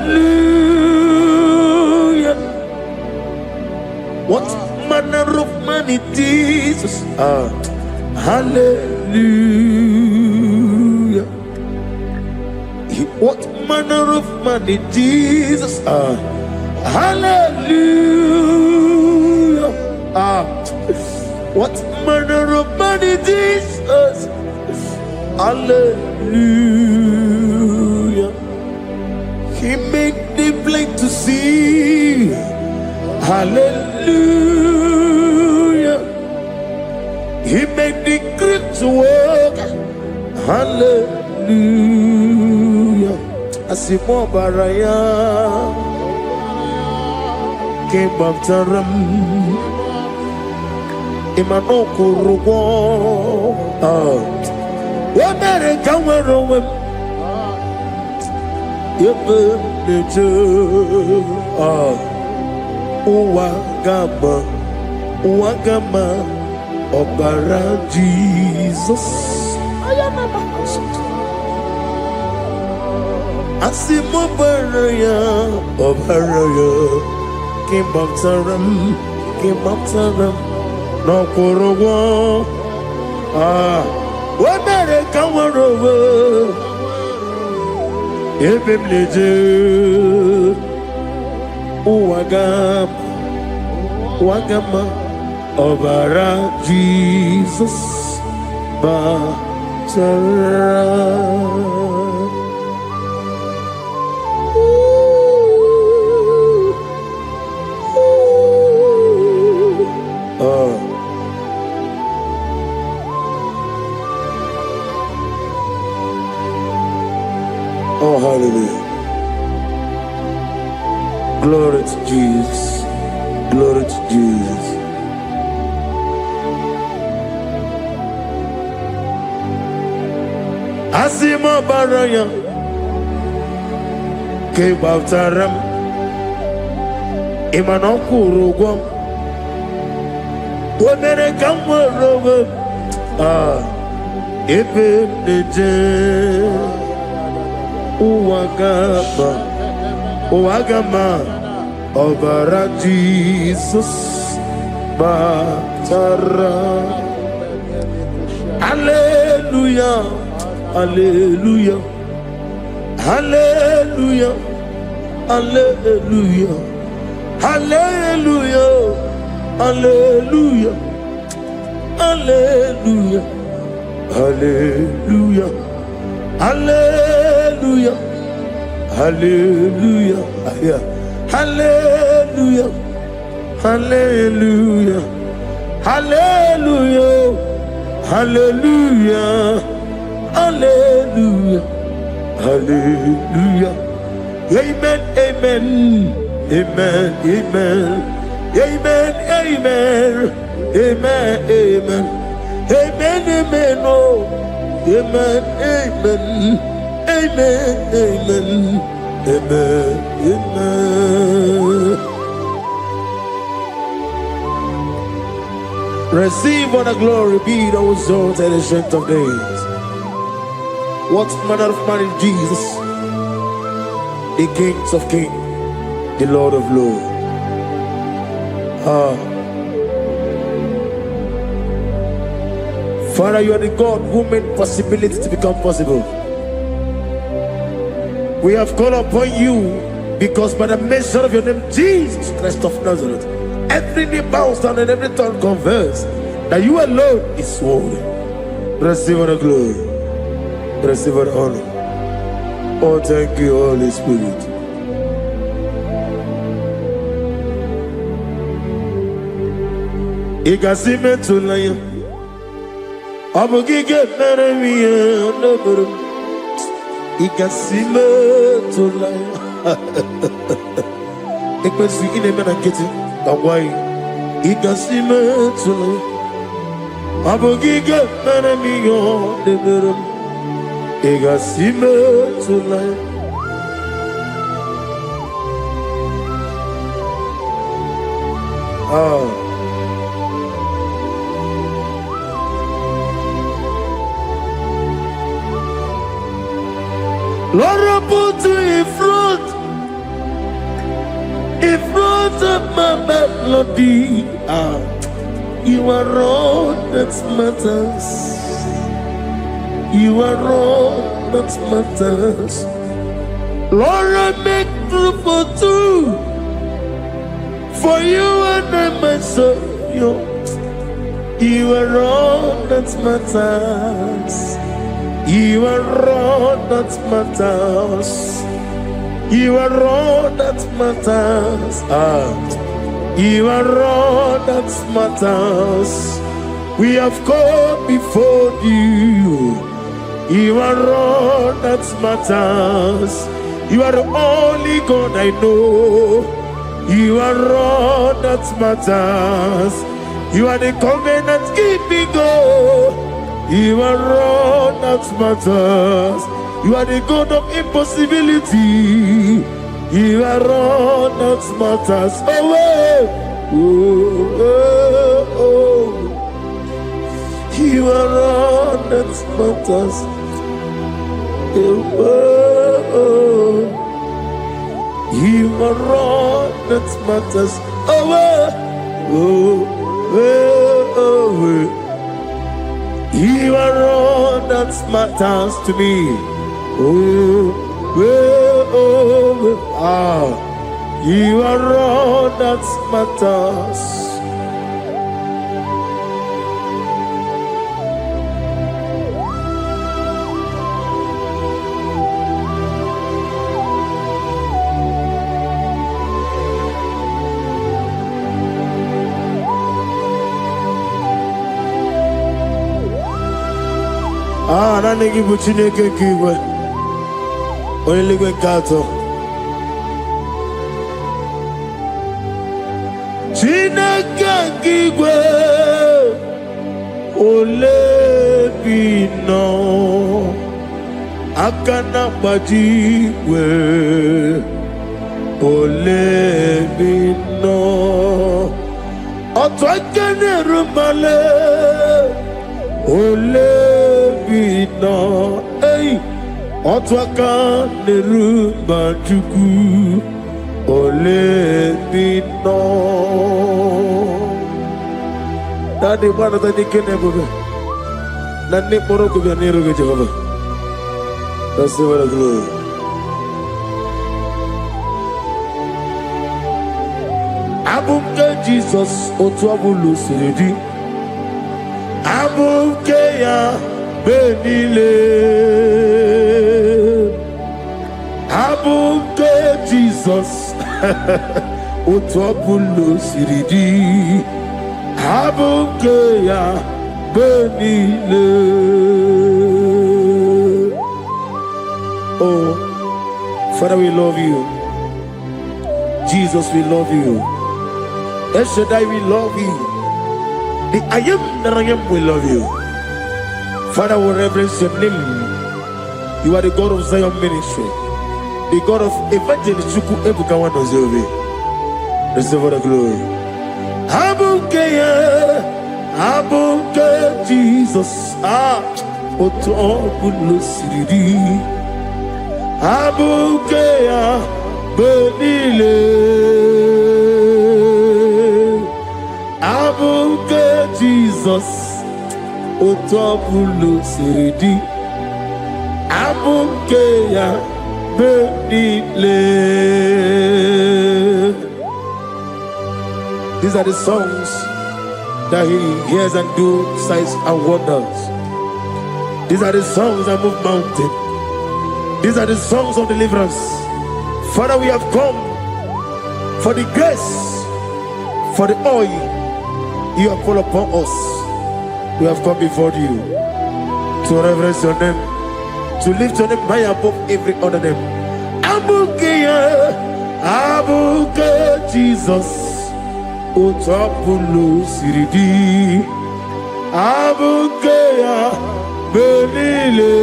What manner of money, Jesus? Hallelujah. What manner of money, Jesus? Hallelujah. What manner of money, Jesus? Hallelujah. He made the blind to see. Hallelujah. He made the crippled to hallelujah. Asimo baraya, King of Taram, Imano Kurugo, America where Uwagama, Obara Jesus. Asimo baraya, Obaraya, King of Taram, no Kurugo, America where Ebemleje Uwagama Obara Jesus Batara. Oh, hallelujah. Glory to Jesus. Glory to Jesus. Asimo baraya, Kebabtaram, Imanokuru, Womere Kamwaro, Ebeneje. Uwagama Obara Jesus Batara. Hallelujah, hallelujah, hallelujah, hallelujah, hallelujah, hallelujah, hallelujah, hallelujah, hallelujah, hallelujah, hallelujah, hallelujah, hallelujah, hallelujah, hallelujah, hallelujah. Amen, amen, amen, amen, amen, amen, amen, amen, amen, amen, oh, amen, amen, amen, amen, amen, amen. Receive all the glory, be thou exalted in the strength of days. What manner of man is Jesus? The King of kings, the Lord of lords. Father, you are the God who made possibility to become possible. We have called upon you because by the mention of your name, Jesus Christ of Nazareth, every knee bows down and every tongue confesses that you alone is worthy. Receive all the glory. Receive all the honor. Oh, thank you, Holy Spirit. Igasime tulaya, abugige meremiye onaburu. Igasime tulaya. Ekwensu ineme na kiti kawai. Igasime tulaya, abugige meremiye onaburu. Igasime tulaya. Lord, I put you in front of my melody. You are all that matters. You are all that matters. Lord, I make room for two, for you and I myself. You are all that matters. You are all that matters. You are all that matters. You are all that matters. We have come before you You are all that matters. You are the only God I know. You are all that matters. You are the covenant keeping God. You are all that matters. You are the God of impossibility. You are all that matters. Oh, oh, oh, oh. You are all that matters. Oh, oh. You are all that matters. Oh, oh, oh, oh. You are all that matters to me. Oh, oh, oh, ah. You are all that matters. Ah, na negi buchine ke kiwe. Oyeligwe kato. Chineke kiwe. Olebino. Akana bajiwe. Olebino. Otwakene rumale. Olebino, hey, Otwaka nerumba juku. Olebino. Daddy, what are the Kenebube? Nani Moroko Nero Jehovah. That's the word of glory. Abumke Jesus, Otwabulu Siridi. Abukeya benile, abuke Jesus, utwabulu siridi, abukeya benile. Oh, Father, we love you. Jesus, we love you. El Shaddai, we love you. The I am that I am will love you. Father, we reverence your name. You are the God of Zion ministry, the God of Evangelist Chuku Ebukawa Nozobe. Receive all the glory. Abukeya, Abuke Jesus, Otobulu Siridi, Abukeya Benile, Abuke Jesus, Otobulu Siridi, Abukeya Benile. These are the songs that he hears and do signs and wonders. These are the songs that move mountain. These are the songs of deliverance. Father, we have come for the grace, for the oil you have poured upon us. We have come before you to reverence your name, to lift your name high above every other name. Abukeya, Abuke Jesus, Otobulu Siridi, Abukeya Benile,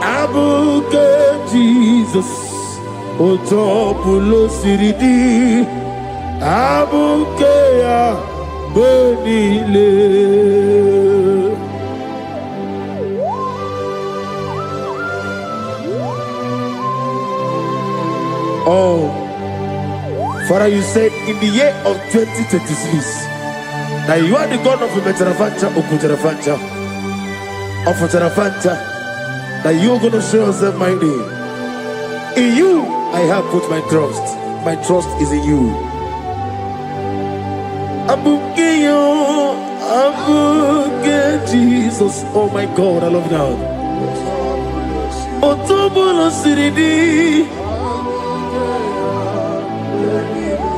Abuke Jesus, Otobulu Siridi, Abukeya Benile. Oh, Father, you said in the year of 2026 that you are the God of Metarafancha, Okutarafancha, of Tarafancha, that you are going to show yourself mighty. In you, I have put my trust. My trust is in you. Abukeyo, Abuke Jesus. Oh my God, I love you now. Otobulu Siridi.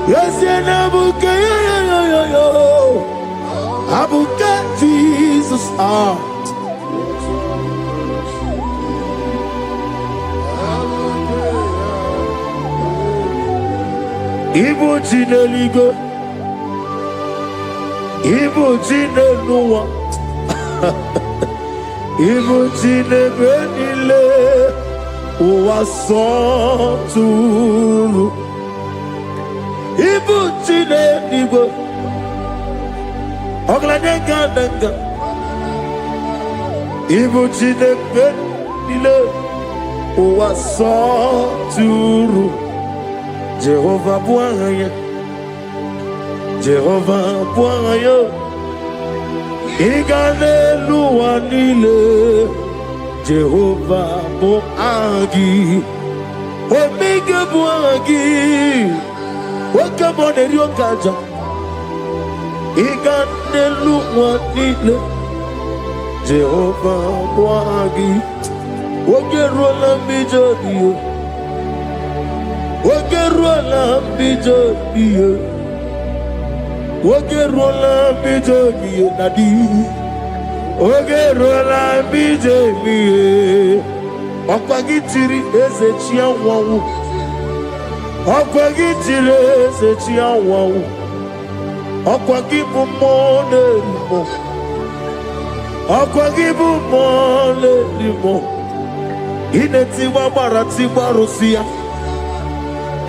Yes, Abuke, Abuke Jesus. Jesus. Ibu Jineligo, Ibu Jinenuwa, Ibu Jinebenile, Uwasoturu, Ibu Jineligo, Oglanenga, Ibu Jinebenile, Uwasoturu. Jehovah Bwanya, Jehovah Bwanya, Igane Luanile, Jehovah Boagi, Omega Boagi, welcome on the Ryokaja, Igane Luanile, Jehovah Boagi, Ogerola Mijodio. Wogerola bijobiye, Wogerola bijobiye nadi, Wogerola bijobiye. Okwagitiri ezechi awawu, Okwagitiri ezechi awawu, Okwagibu mone limo, Okwagibu mone limo. Ineti wabara tibarusia.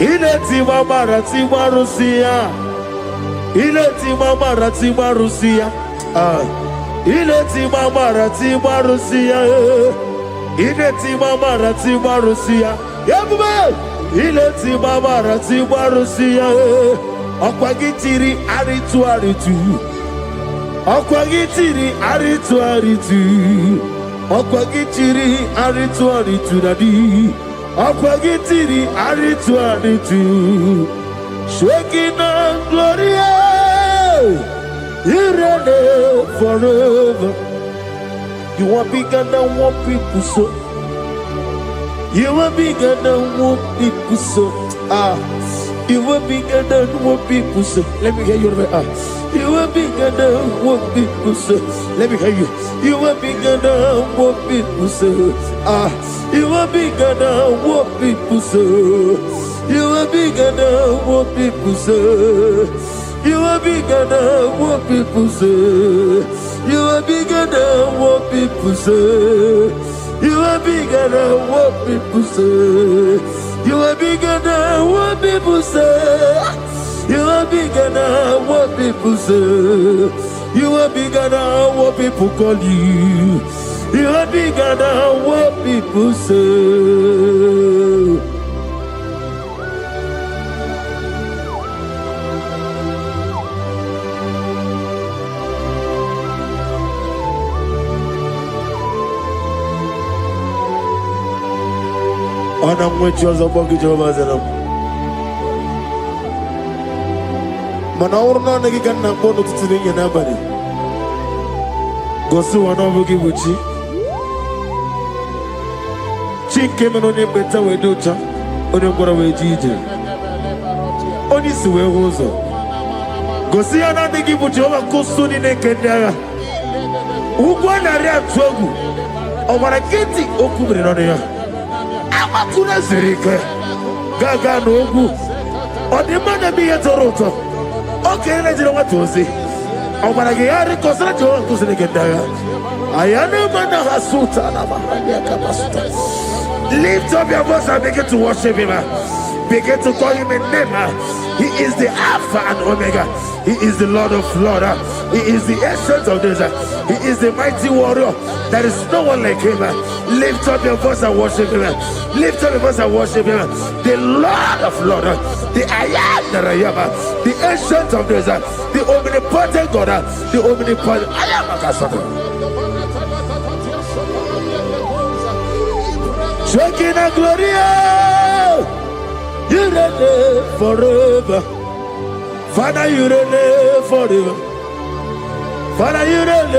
Ileti mama Rusia, Ileti mama Rusia, Ileti mama Rusia, Ileti mama Rusia, Yabume, Ileti mama Rusia, Okwagitiri aritu, Okwagitiri aritu nadi. Akwagitiri aritu, shaking and gloria, you reign forever. You are bigger than what people so. You are bigger than what people so. You are bigger than what people say. Let me hear you. You are bigger than what people say. Let me hear you. You are bigger than what people say. You are bigger than what people say. You are bigger than what people say. You are bigger than what people say. You are bigger than what people say. You are bigger than what people say. You are bigger than what people say. You are bigger than what people say. You are bigger than what people call you. You are bigger than what people say. I'm with you as a bucket of Azalam. Manaurna Nagikan Bono to the Yanabari. Gosu Anobuki Wuchi. Chick came on him better with Ducha. On him, what away Gigi. Only Sue Rosa. Gosiana Nigi Buchova Kosuni Nekendara. Ugwana Ria Togu. Omarageti Okubri on here. Amakuna Zerike. Gaga Nogu. On the man of me at Toronto. Okay, let's know what to say. Omaragari Kosato Kusinekendara. I am a man of Hasuta. Lift up your voice and begin to worship him. Begin to call him a name. He is the Alpha and Omega. He is the Lord of Lords. He is the Ancient of Days. He is the mighty warrior. There is no one like him. Lift up your voice and worship him. Lift up your voice and worship him. The Lord of Lords. The I am that I am. The Ancient of Days. The omnipotent God. The omnipotent I am. Shekinah Gloria, you reign forever. Father, you reign forever. Father, you reign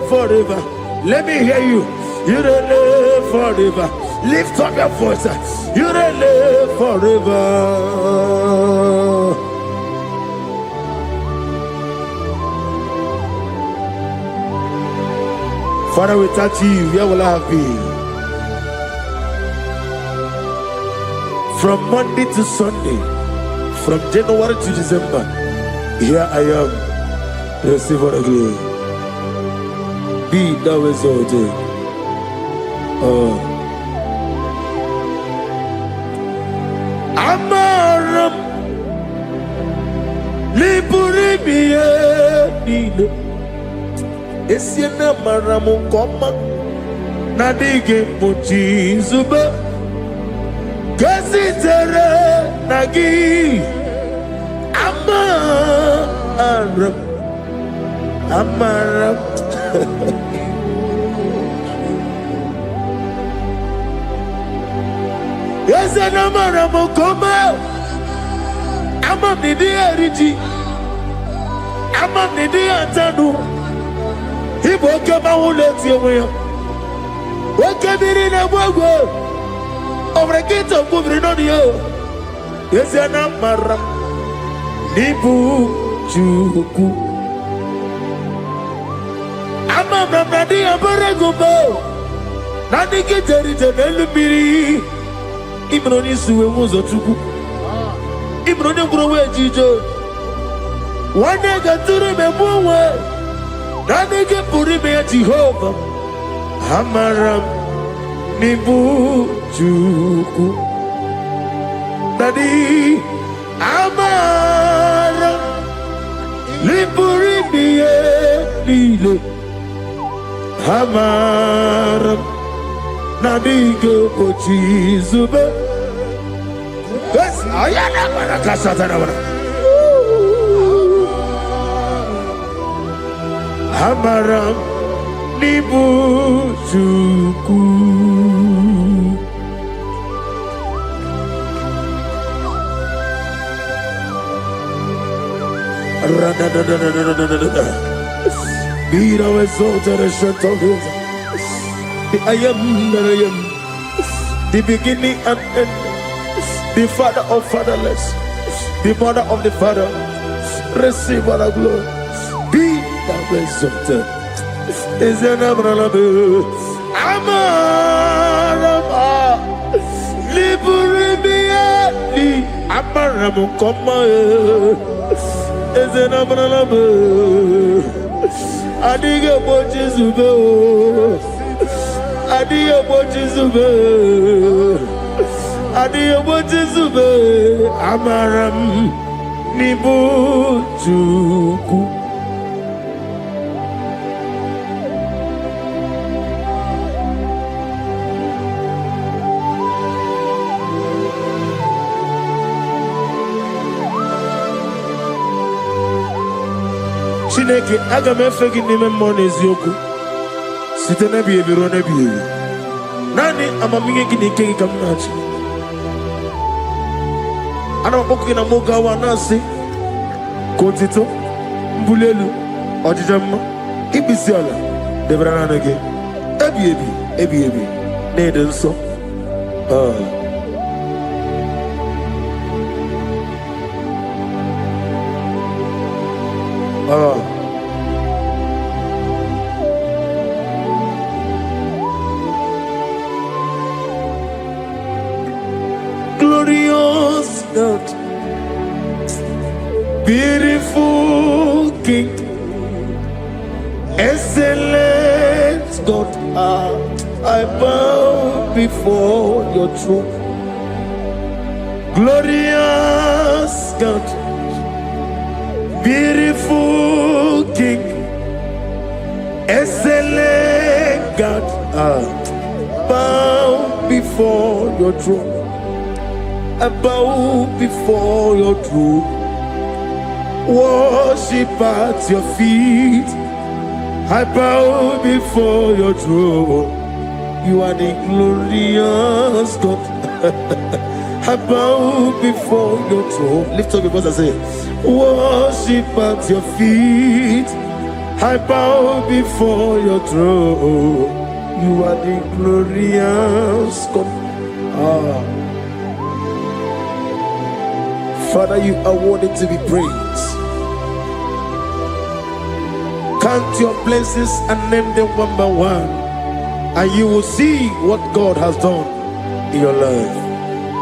forever. Let me hear you. You reign forever. Lift up your voice. You reign forever. Father, without you, where will I have been? From Monday to Sunday, from January to December, here I am. Receive all the glory. Be thou exalted. Amaram Liburibie Nino Esiena Maramu Koma Nadige Muchi Zuba Gazitere Nagi Amaram Yes, and Amaram Koma Amam Nidi Ariji Amam Nidi Antanu He woke up my let you away. What can be in a world over a gate of moving on you? Yes, and Amaram Nibu Chuku Amam Nadi Abaragubo Nadi get a little Imroni suwe muzo tuku Imroni kurowe jijo Wane gaturi me muwe Nane ke puri me Jehovah Hamaram Nibu Juku Nadi Amaram Nipuri miye Lile Hamaram Nadige Ochi Zube. Yes, I am a Casatana. Hamaram Nibu Juku. Be thou exalted and shut of it. I am that I am, the beginning and end, the father of fatherless, the mother of the father. Receive all the glory. Be thou exalted. Is an Abraham, Amarama, Liburibiati, Amaramu, Koma, is an Abraham, Adiga Bojizubo. Adiyo Bojizube, Adiyo Bojizube, Amaram Nibu Juku. Chineke agame fegi nime mone zioku. Site na biye biro na biye. Nani amaminge gini kegi kamnachi. Ana maboku na moga wanasi. Kontito, mbulelu, ojijama, ibisiala, debrana nage. Ebi. Nedenso. Glorious God, beautiful King, excellent God, I bow before your throne. Glorious God, beautiful King, excellent God, I bow before your throne. I bow before your throne, worship at your feet. I bow before your throne. You are the glorious God. I bow before your throne. Lift up your voice and say, worship at your feet. I bow before your throne. You are the glorious God. Father, you are worthy to be praised. Count your blessings and name them one by one, and you will see what God has done in your life.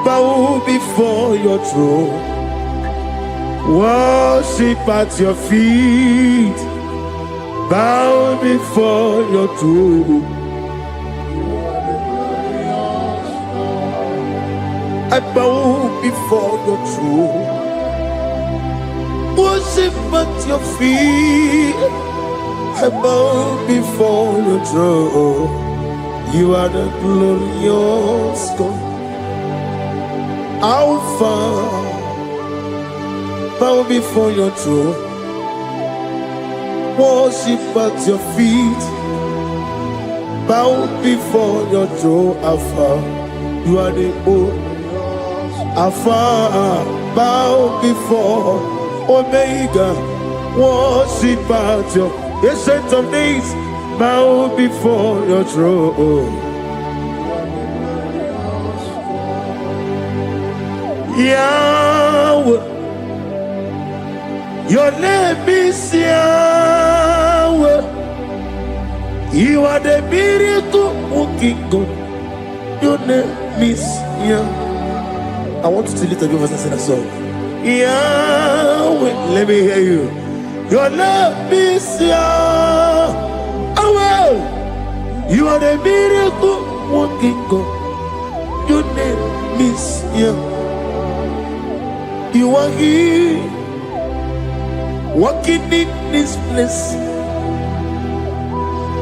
Bow before your throne, worship at your feet. Bow before your throne. I bow before your throne, worship at your feet. I bow before your throne. You are the glorious God, Alpha. Bow before your throne, worship at your feet. Bow before your throne, Alpha. You are the old Alpha. Bow before Omega, worship at your ancient of days. Bow before your throne. Yahweh, your name is Yahweh. You are the miracle working God. Your name is Yahweh. I want you to lift up your voice and sing a song. Yahweh, let me hear you. Your name is Yahweh. You are the miracle working God. Your name is Yahweh. You are here, walking in this place.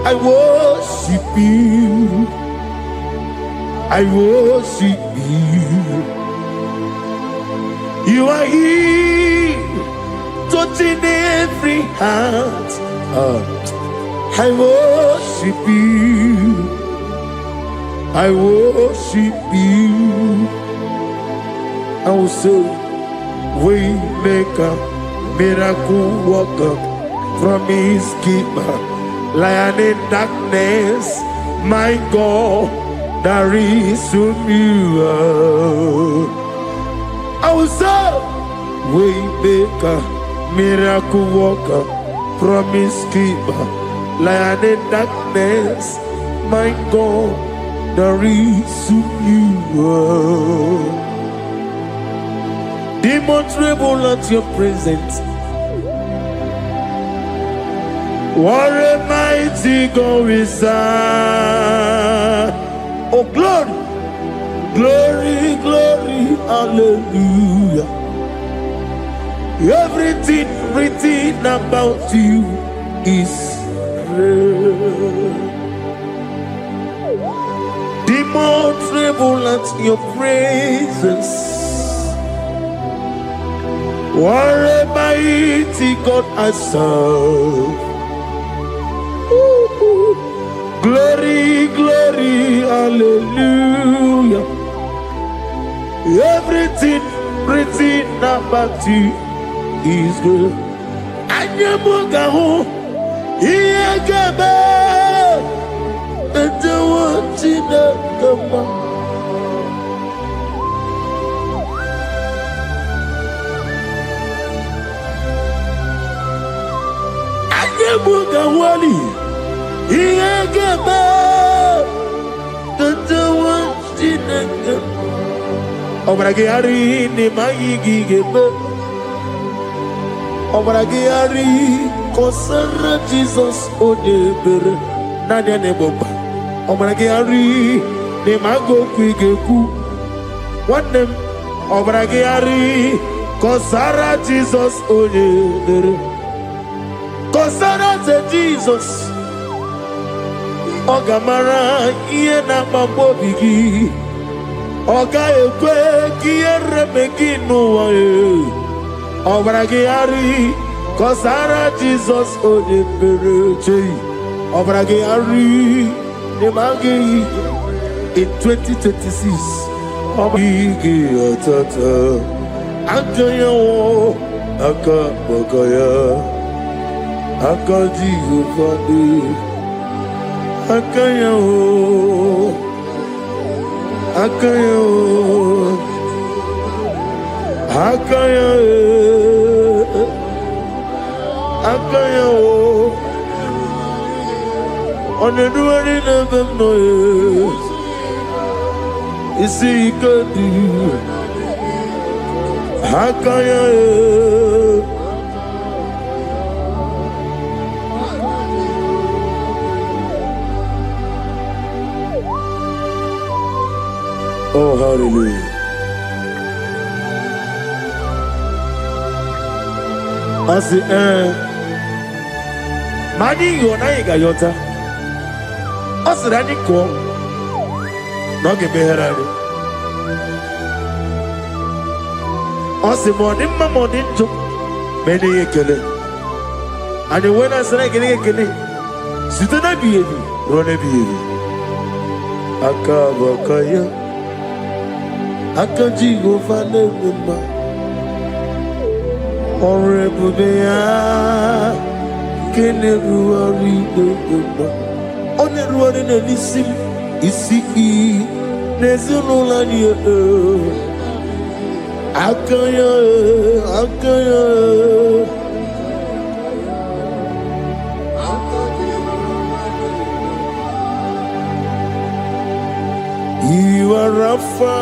I worship you. I worship you. You are here, touching every heart. I worship you. I worship you. I will say, Waymaker, miracle worker, promise keeper, lion in darkness, my God, there is you. I will say, Waymaker, miracle worker, promise keeper, lion in darkness, my God, there is you. Demons tremble at your presence. What a mighty God we serve. Oh, glory, glory, glory, hallelujah. Everything written about you is real. Demons tremble at your presence. What a mighty God I serve. Glory, glory, hallelujah. Everything written about you is good. Anyamugaho, Iyagaba, and the one in the Mugawali, Iyagaba, Tantawa, Stinaka, Obragiari, Nimayigigaba, Obragiari, Kosara Jesus, Odeber, Nadia Neboba, Obragiari, Nimago Quigeku, one name, Obragiari, Kosara Jesus, Odeber. Kosara te Jesus, Ogamara iye na mambobigi, Oga ekwe kiye remegi nuwae, Obragiari, Kosara Jesus odepereche, Obragiari, Nemagi in 2026, Obigi atata, Anjayo, Akabakaya. Akadi Ufadi Akaya Akaya Akaya Akaya On the duty never know. You see, could do. Hakaya. Oh, hallelujah. I say, Mani, you're not a gayota. I said, I didn't call. Not give me her. I said, morning to many a killer. And when I said, I get a killer, sit on a baby, run a baby. Akabakaya. Akajigo Fanema Horrible Bea Keneruari on the road in a lissim Isi Nezulania Akaya You are Rafa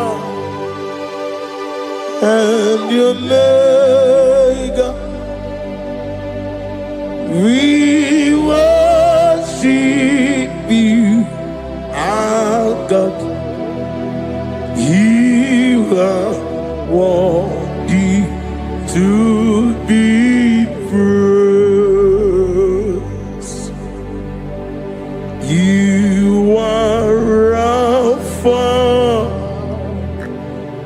and your Omega, we worship you, our God. You are worthy to be praised. You are Alpha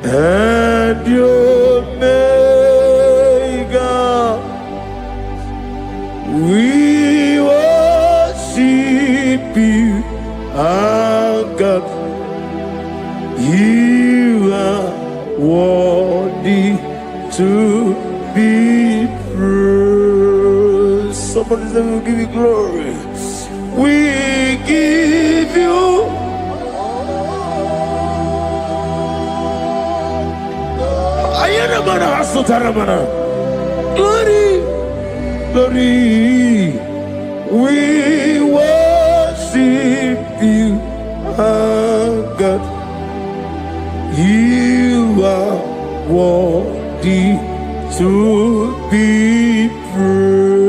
and your Omega, we worship you, our God. You are worthy to be praised. Somebody say, we'll give you glory. We give you glory, glory. We worship you, our God. You are worthy to be praised.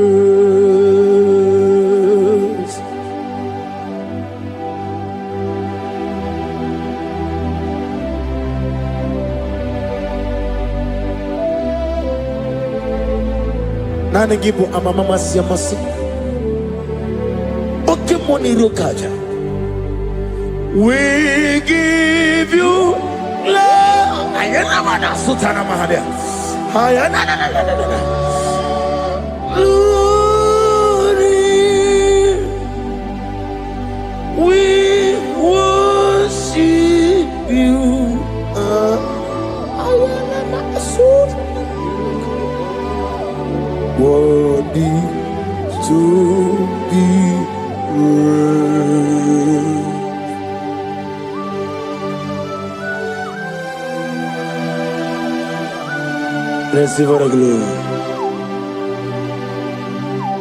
Nane gibo amamama siyamasi. Oke moni rokaja. We give you love. Ayana mana sutana mahadia. Ayana na. Glory. We worship you. Ayana na sutana. Worthy to be praised. Receive the glory.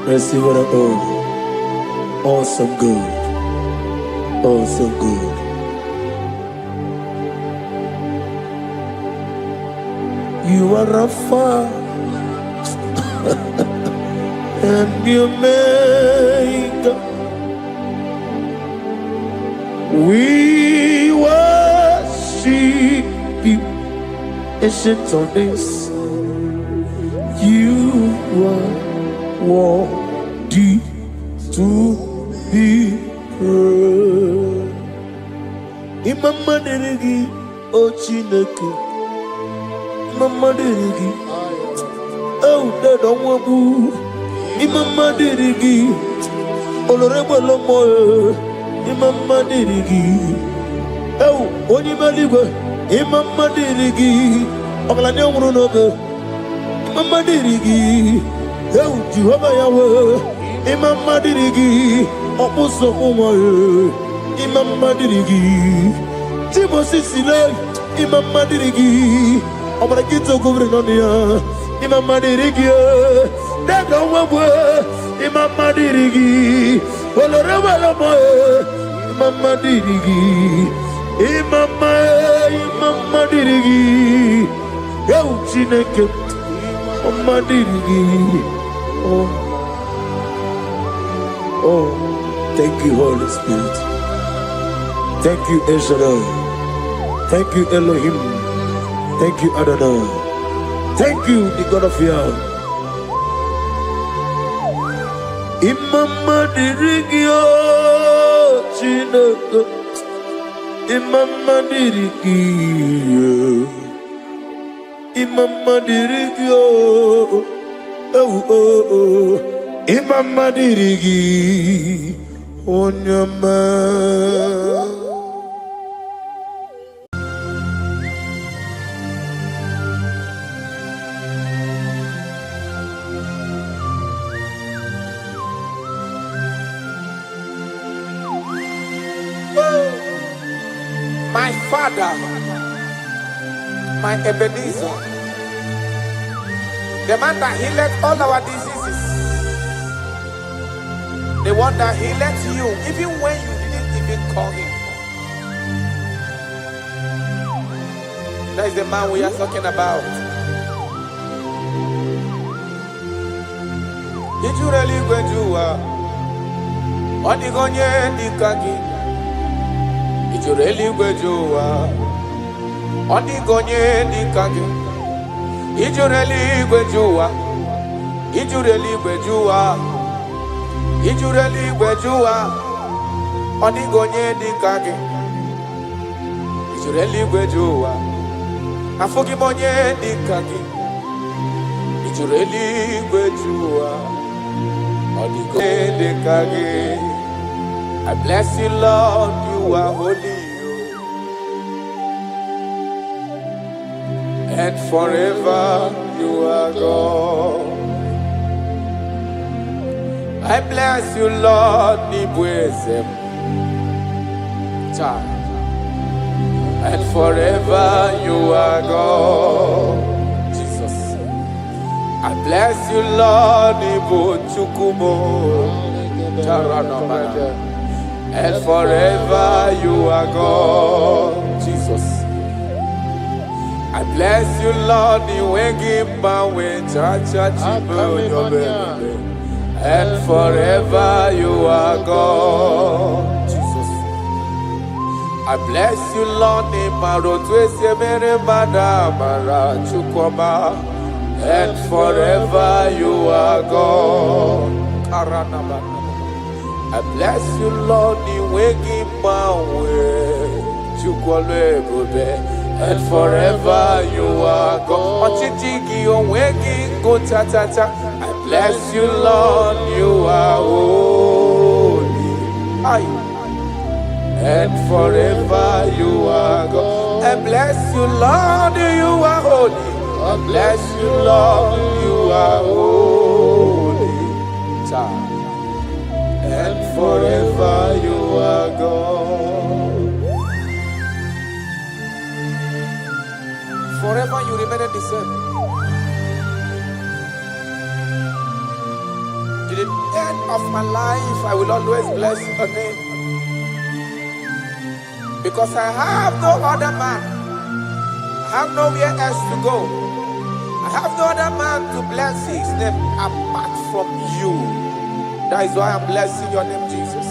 Receive the honor. Awesome God. Awesome God. You are Rafa and the Omega. We worship you, ancient of days. You are worthy to be praised. Imama deregi o Chineke. Imama deregi o Dadonwabu. Imama deregi Olorebo Lomo. Imama deregi o Onimaligwe. Imama deregi Oglane Omurunobe. Imama dirigi, Jehovah Yahweh. Imama dirigi, Opuso Umaye. Imama dirigi, Timosi Sile. Imama dirigi, Obarakito Gubrinonia. Imama dirigi, Dadonwabu. Imama dirigi, Olorama, Mama Dirigi, Mama Dirigi, Yauchineke, Mama Dirigi. Oh, thank you, Holy Spirit. Thank you, El Shaddai. Thank you, Elohim. Thank you, Adonai. Thank you, the God of Yah. Imama dirigio, Chineke. Imama dirigio. Imama dirigio. Oh. Imama dirigi. Onyama. My Father, my Ebenezer, the man that healed all our diseases, the one that healed you even when you didn't even call him. That is the man we are talking about. Did you really go to Onigonye Nikagi? Did you really go to Onigonye Nikagi? Did you really go to Did you really go to Did you really go to Onigonye Nikagi? Did you really go to Afogimonye Nikagi? Did you really go to Onigonye Nikagi? I bless you, Lord, you are holy, and forever you are God. I bless you, Lord, Nibwezem, and forever you are God. Jesus, I bless you, Lord, Nibu Chukumo, and forever you are God. Jesus, I bless you, Lord, and forever you are God. Jesus, I bless you, Lord, and forever you are God. I bless you, Lord, and forever you are God. I bless you, Lord, you are holy, and forever you are God. I bless you, Lord, you are holy. I bless you, Lord, you are holy, and forever you are God. Forever you remain the same. To the end of my life, I will always bless your name. Because I have no other man. I have nowhere else to go. I have no other man to bless his name apart from you. That is why I'm blessing your name, Jesus.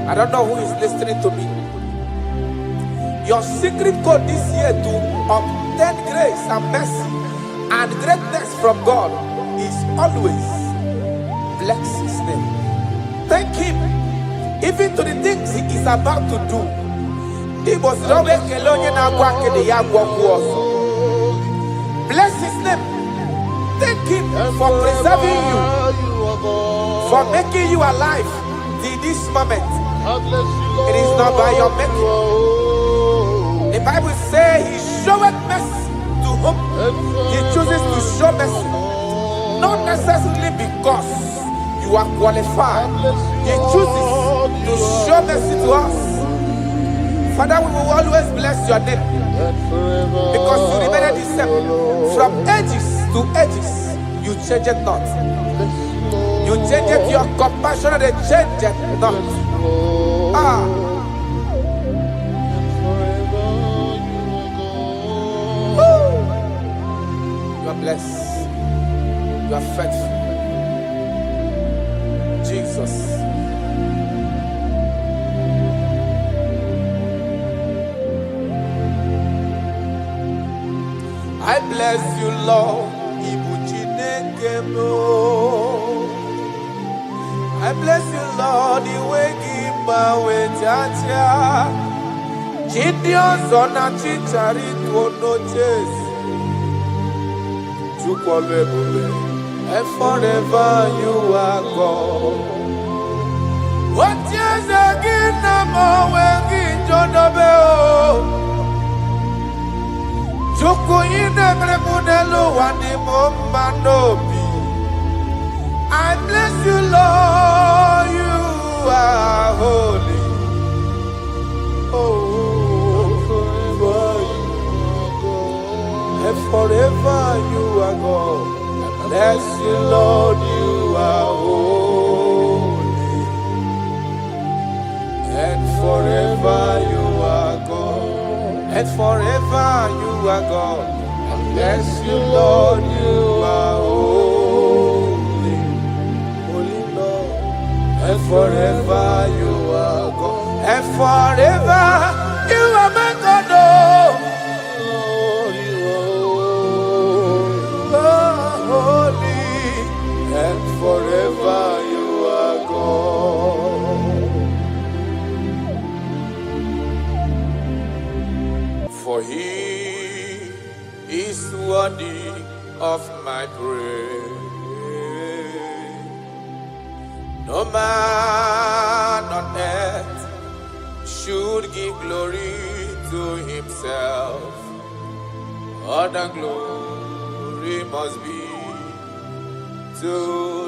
I don't know who is listening to me. Your secret code this year to obtain grace and mercy and greatness from God is always bless his name. Thank him even to the things he is about to do. Bless his name. Thank him for preserving you, for making you alive till this moment. It is not by your making. The Bible says he showeth mercy to whom he chooses to show mercy. Not necessarily because you are qualified. He chooses to show mercy to us. Father, we will always bless your name because you remain the same. From ages to ages, you change it not. You You change it, your compassion, they change it not. Ah. Woo. You are blessed. You are faithful. Jesus. I bless you, Lord. I bless you, Lord. The way give my way, Jaja. Gideon Zona Chichari to no chase. And forever you are God. What years again, I'm always John Abel. Joko ine mrebunelo wani momanobi. I bless you, Lord, you are holy. Oh, forever you are God. And forever you are God. I bless you, Lord, you are holy. And forever you are God. And forever you are God. I bless you, Lord, you are holy. Holy Lord. And forever you are God. And forever you are my God. Oh, you are holy. And forever you are God. For he is worthy of my praise. No man on earth should give glory to himself. All the glory must be to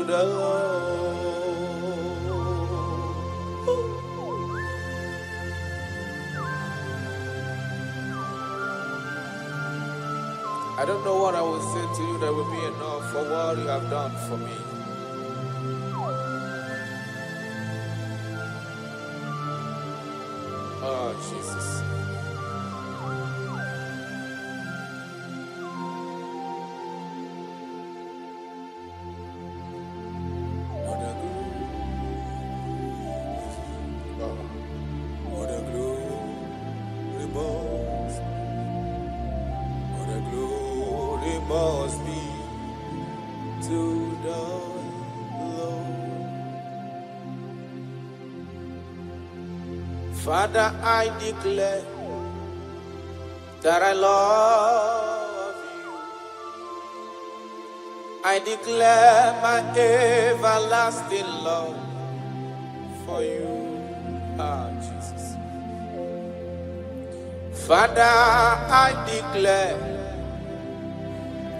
the Lord. I don't know what I will say to you that will be enough for what you have done for me. Oh, Jesus. What a glory. What a glory must. What a glory must be to the Lord. Father, I declare that I love you. I declare my everlasting love for you. Ah, Jesus. Father, I declare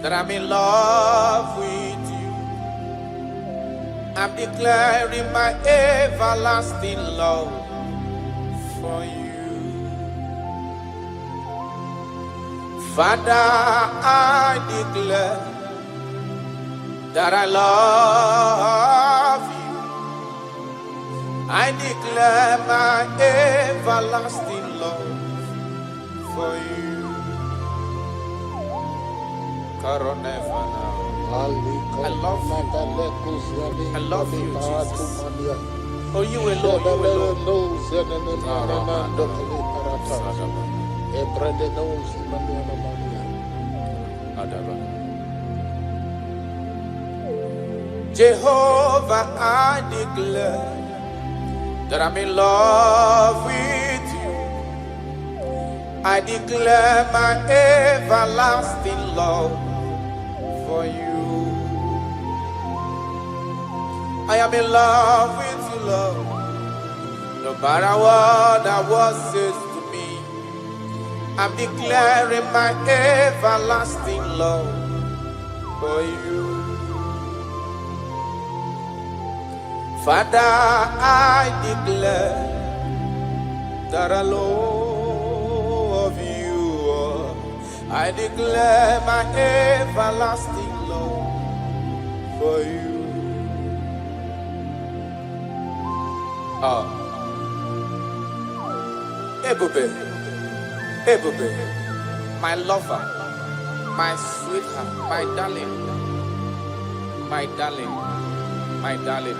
that I'm in love with you. I'm declaring my everlasting love for you. Father, I declare that I love you. I declare my everlasting love for you. I love you. I love you, Jesus. Oh, you alone, you alone. Jehovah, I declare that I'm in love with you. I declare my everlasting love for you. I am in love with you, Lord. No matter what the world says to me, I'm declaring my everlasting love for you. Father, I declare that I love you. I declare my everlasting love for you. Oh, Ebube, Ebube, my lover, my sweetheart, my darling, my darling, my darling,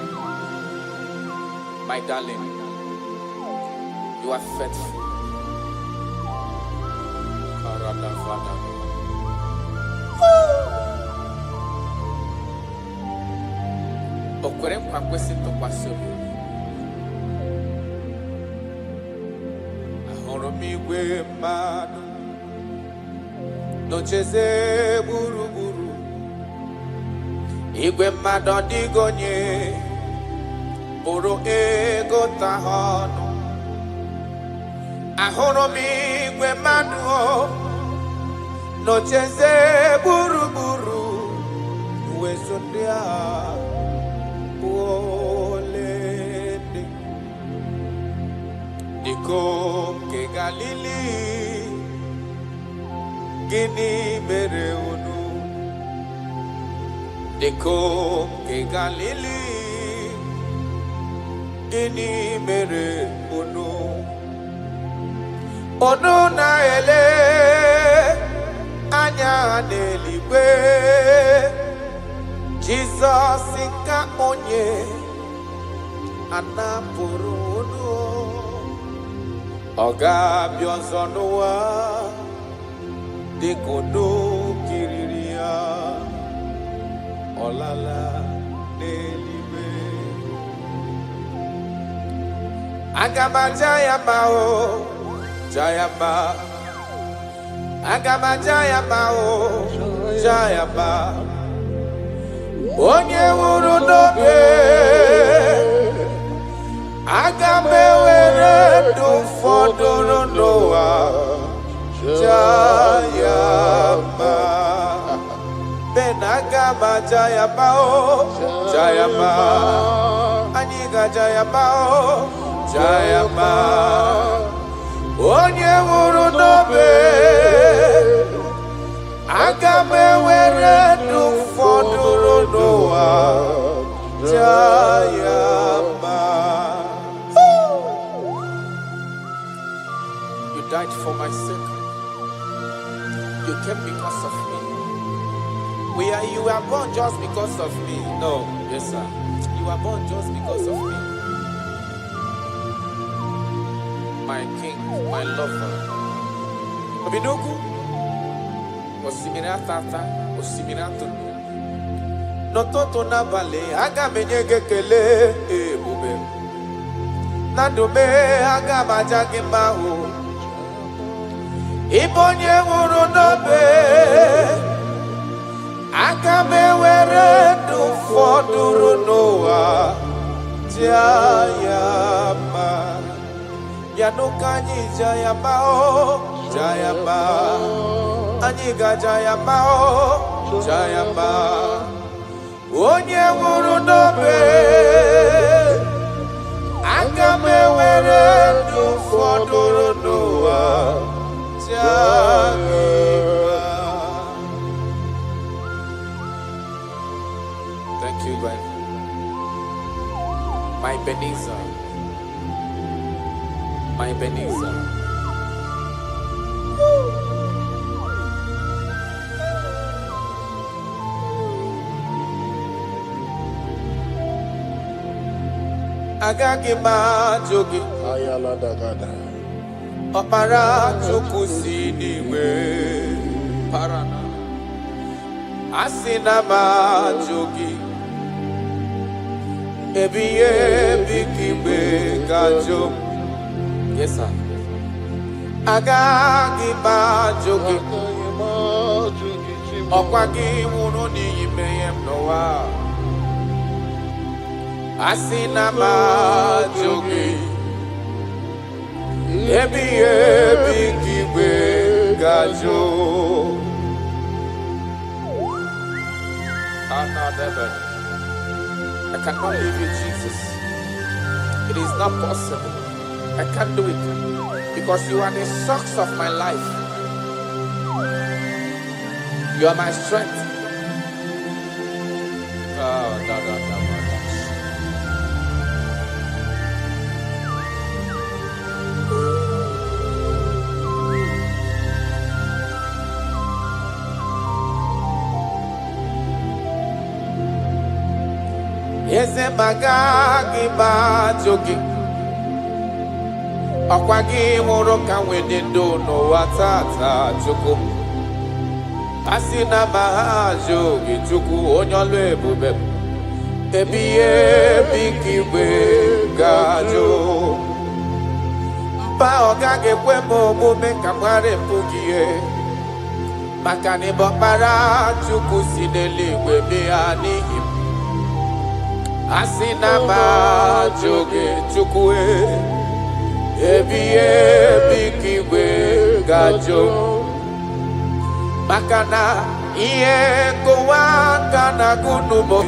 my darling. You are faithful. Okwere nkwa kwesị ntụkwasị obi. Ahụrụ m igwe mmadụ n'ocheze gburugburu. Igwe mmadụ ọ dịghị onye bụrụ ego ta ha ọnụ. Ahụrụ m igwe mmadụ n'ocheze gburugburu. Uwezo ndị agha olende Dikom ke Galili gịnị mere unu? Dikom ke Galili gịnị mere unu? Unu na-ele anya n'eluigwe. Jesus ka onye anapụrụ unu. Ọ ga-abịa ọzọ n'ụwa dịka unu kiriri ya. Ọ lala n'eluigwe. Aga m aja ya mma o, ja ya mma. Aga m aja ya mma o, ja ya mma. Onye nwụrụ n'obe, aga m ewere ndụ fọdụrụ n'ụwa, jaa ya mma. Ben aga m aja ya mma o, jaa ya mma. Anyị ga-aja ya mma o, jaa ya mma. Onye nwụrụ n'obe, aga m ewere ndụ fọdụrụ n'ụwa, jaa ya mma. You died for my sake. You came because of me. You were born just because of me. No, yes sir. You were born just because of me. My king, my lover. Obidogu. Osimiri atata, osimiri atụrụ. N'ụtụtụ n'abalị, aga m enye gị ekele ebube. Na ndụ m, aga m aja gị mma o. Ị bụ onye nwụrụ n'obe, aga m ewere ndụ fọdụrụ n'ụwa, jaa ya mma. Bịanụ ka anyị jaa ya mma o, jaa ya mma. Anyị ga-aja ya mma o, jaa ya mma. Onye nwụrụ n'obe, aga m ewere ndụ fọdụrụ n'ụwa, jaa gị mma. Thank you, God. My Ebenezer, my Ebenezer. Agaghị m ajụ gị ọkpara Chukwu si n'igwe parana. Asị na m ajụ gị ebighị ebi ka igwe ga-ajụ m. Yes sir. Agaghị m ajụ gị ọkwa gị nwụrụ n'ihi mmehie m n'ụwa. Asị na m ajụ gị ebighị ebi ka igwe ga-ajụ. I cannot leave you, Jesus. It is not possible. I can't do it because you are the source of my life. You are my strength. Semaga giba jogi Okwagi woroka wedindo no watata chuku Asina mahajogi chuku onyolwe ebube Ebiye bikiwe gajo Mpa ogage kwemo mume kamware mpugie Makani bokpara chuku sineliwe bianihi Asina majogi chukue Ebiye bikiwe gajo Makana iye kowakana kunubo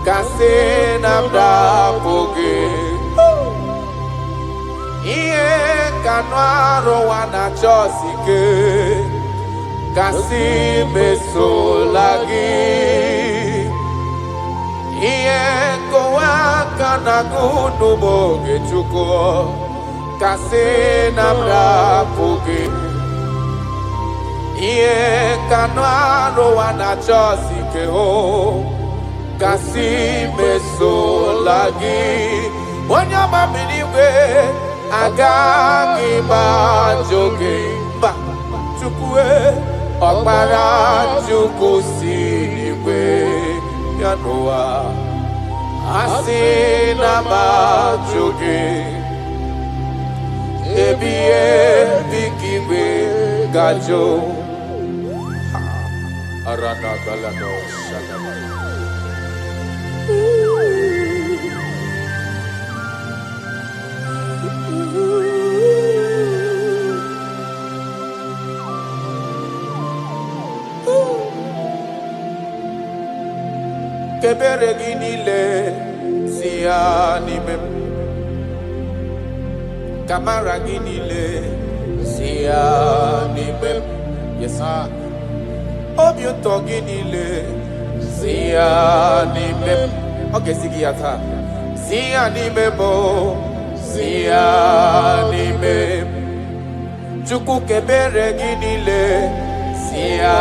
Kase namda poge Iye kanwaro wana chosike Kasi meso lagi Iye kowakana kunubo Gechuko Kase namda poge Iye kanwaro wana chosike ho Kasi meso lagi Wanyama miniwe Agagi bajoge Ba chukwe Okpara chuku siniwe Yanoa Asina bajoge Ebiye bikiwe gajo Arana galano shadaba Kebere ginile siya nimem Kamara ginile siya nimem Yes sir Obiuto ginile siya nimem Okay sigiyata siya nimemo siya nimem Chuku kebere ginile siya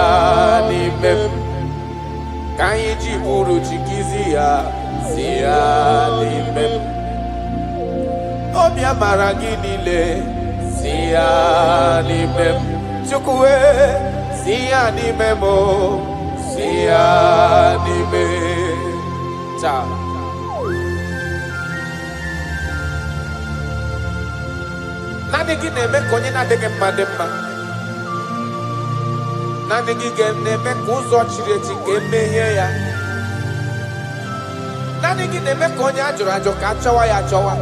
nimem Kaiji buru chikizia siya nimem Obia maraginile siya nimem Chukwe siya nimemo siya nimem Cha Nani gineme konye na dege madema Nani gineme kuzo chireti kemeye ya Nani gineme konye ajurajo kachawa ya chawa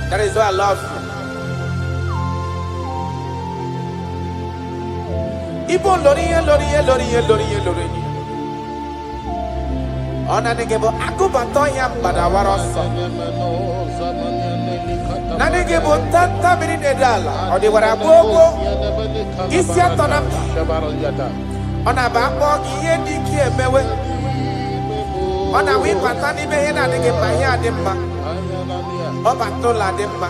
That is why I love you Ibo loriye Ona negebo akubato ya mbadawaroso Nanegebo tanta minute dala Odi warabogo Isi atona Ona bako iye diki emewe Ona wipata ni mehe na nege mahi ademma Oba tola ademma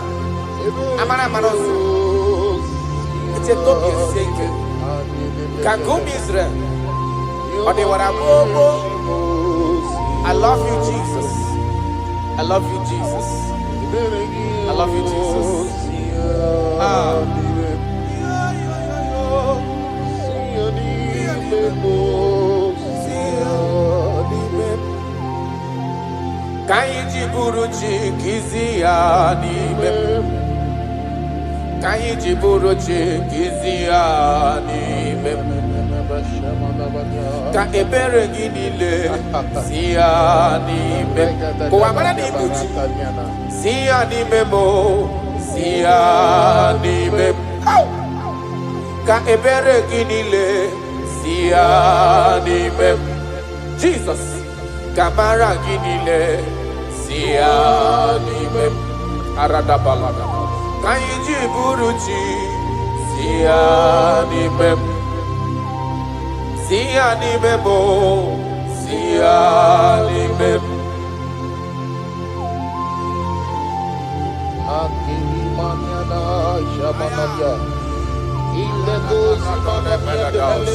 Amara marosu Ite tobi eseke Kagumi Israel Odi warabogo I love you Jesus I love you Jesus I love you Jesus Kaiji buruchi kizia nimem Kaiji buruchi kizia nimem Ka ebere ginile siya nimem Kwa mara ni buchi siya nimemo siya nimem Ka ebere ginile siya nimem Jesus Kamara ginile siya nimem Arada balada Kaiji buruchi siya nimem Siya nimemo siya nimem Akimaniana Shamanaya Ile gozi manamia de hele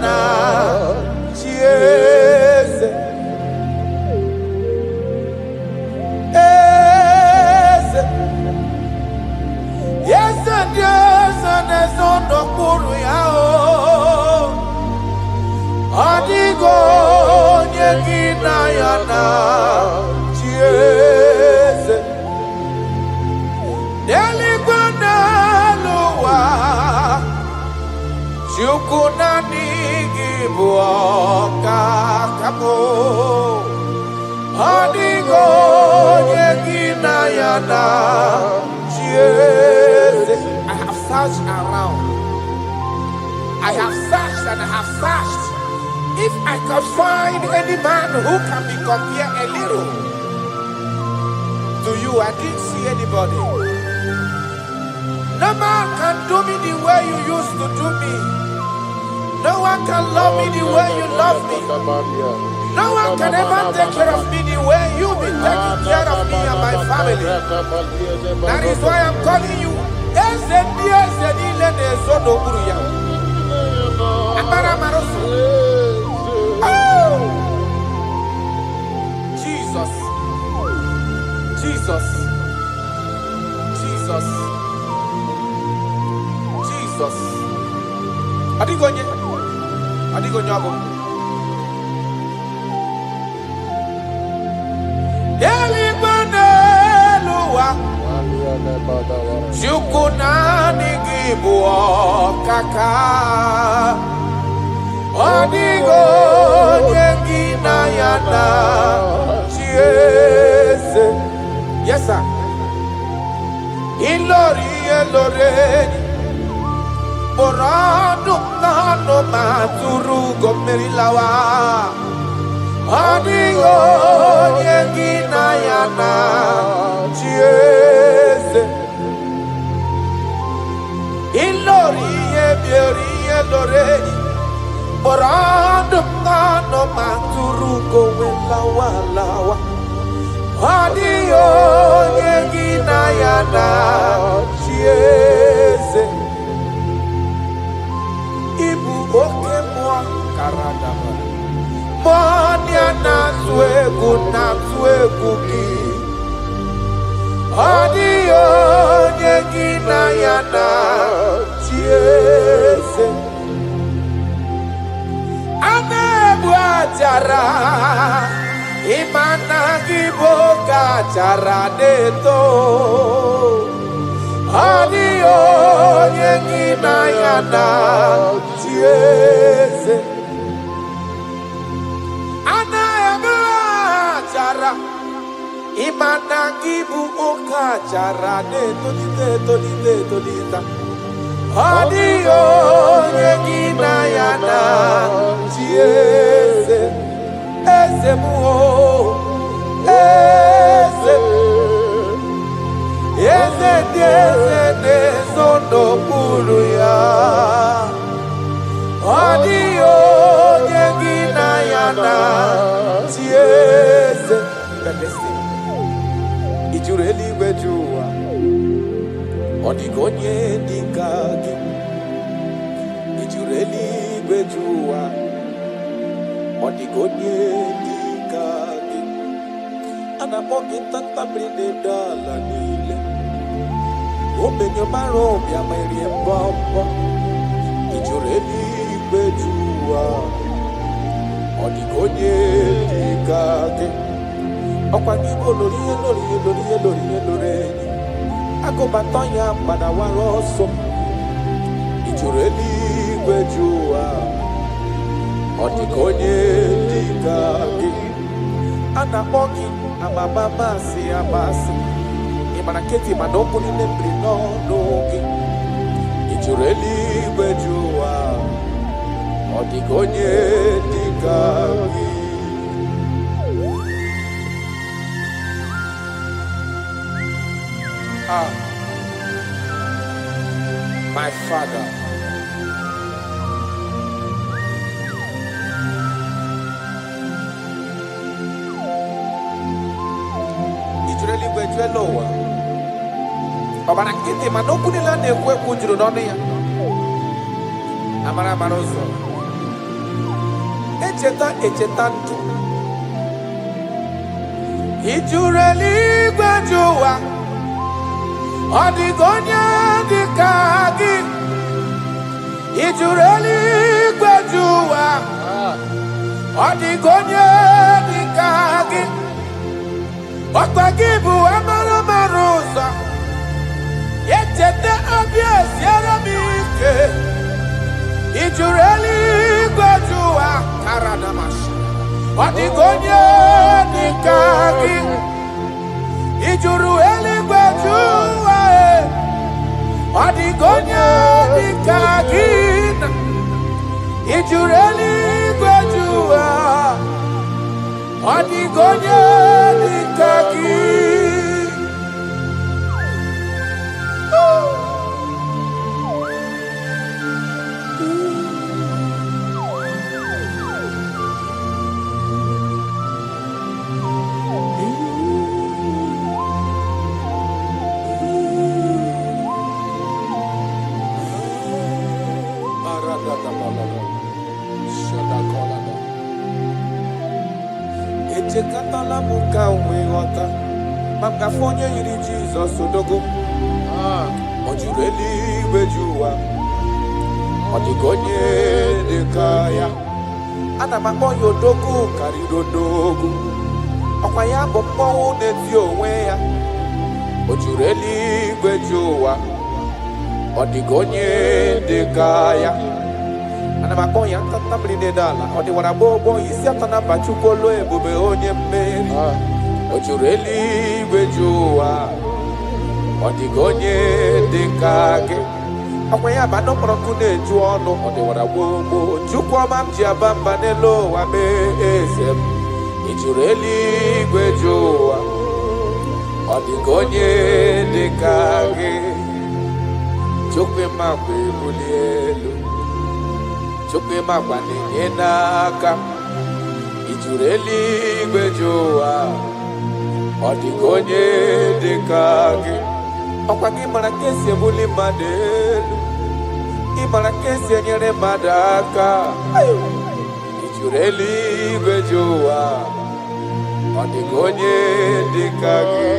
na chieze eze yese dieze nezondo kuru ya o adigo nyekina ya na chieze deligwana luwa chukuna nigi buoka kamo adigo nyekina ya na chieze. I have searched around. I have searched and I have searched. If I could find any man who can be compared a little to you, I didn't see anybody. No man can do me the way you used to do me. No one can love me the way you love me. No one can ever take care of me the way you've been taking care of me and my family. That is why I'm calling you. Jesus, Jesus, Jesus, Jesus. Adigonye, adigonye ago. Delibaneluwa, chukunani gibuo kaka. Adigonye gina yana chiese. Yes, sir. Ilori eloreni. Borado nano maturu gomerilawa. Adigo yegina yana chiese. Ilori ebiori eloreni. Borado nano maturu gomerilawa lawa. Adigo yegina yana chiese. Ibu oke mwa karadaba Monia na tuegu ki Adio nyegina yana chiese Anebu ajara Imana giboga jara deto Adio nyegina yana chiese Anaeba jara Imana gibu oka jara tolita Adio nyegina yana chiese Eze muo Eze Eze dieze sono kuru ya Adio nyegina yana chiese. Listen, ijureli gwejua Odigonye dikagi Ijureli gwejua Odigonye dikagi Anamogi tanta brinde dala nile Obenyo maro bia mairi mbombo Ijureli gwejua Odigonye dikagi Okwangibo lori Agobatonya padawaroso Ijureli gwejua Odigonye dikagi Anamogi amamamasi amasi Imanaketi manoko ni nembri no nogi Ijureli gwejua Odigonye dikagi My Father, Ijureli gwejuelowa Obana kiti manoku nila nekwe kujuru nonu ya Amara marozo echeta ndụ. Ị jụrụ eluigwe jụ ụwa, ọ dịghị onye dị ka gị. Ị jụrụ eluigwe jụ ụwa, ọ dịghị onye dị ka gị. Ọkwa gị bụ amara mara ụzọ, echeta obi esiere m ike. Ị jụrụ eluigwe jụ ụwa, karadamashi, ọ dịghị onye dị ka gị. Ị jụrụ eluigwe jụ ụwa, ọ dịghị onye dị ka gị. Ị jụrụ eluigwe jụ ụwa, ọ dịghị onye dị ka gị. Echekatala m ka nwee ghọta maka afọ onye yiri Jizọs odogo. Ọ jụrụ eluigwe jụ ụwa, ọ dịghị onye dị ka ya. Ana m akpọ ya odogo karịrị odogo, ọkwa ya bụ mmọnwụ na-eti onwe ya. Ọ jụrụ eluigwe jụ ụwa, ọ dịghị onye dị ka ya. Ana m akpọ ya ntanta mmiri na-ede ala, ọ dịwara gbogbo isi atọ na mba Chukwu olu ebube onye mmeri. Ọ jụrụ eluigwe jụ ụwa, ọ dịghị onye dị ka gị. Ọkwa ya bụ anụ kpọrọ nkụ na-eju ọnụ, ọ dịwara gbogbo Chukwu ọma m ji aba mba n'elu ụwa mee eze m. Ị jụrụ eluigwe jụ ụwa, ọ dịghị onye dị ka gị. Chukwu ịma mgbe ebuli elu, Chukwu ịma gba na-enye n'aka. Ị jụrụ eluigwe jụ ụwa, ọ dịghị onye dị ka gị. Ọkwa gị mara ka esi ebuli mmadụ elu, ị mara ka esi enyere mmadụ aka. Ị jụrụ eluigwe jụ ụwa, ọ dịghị onye dị ka gị.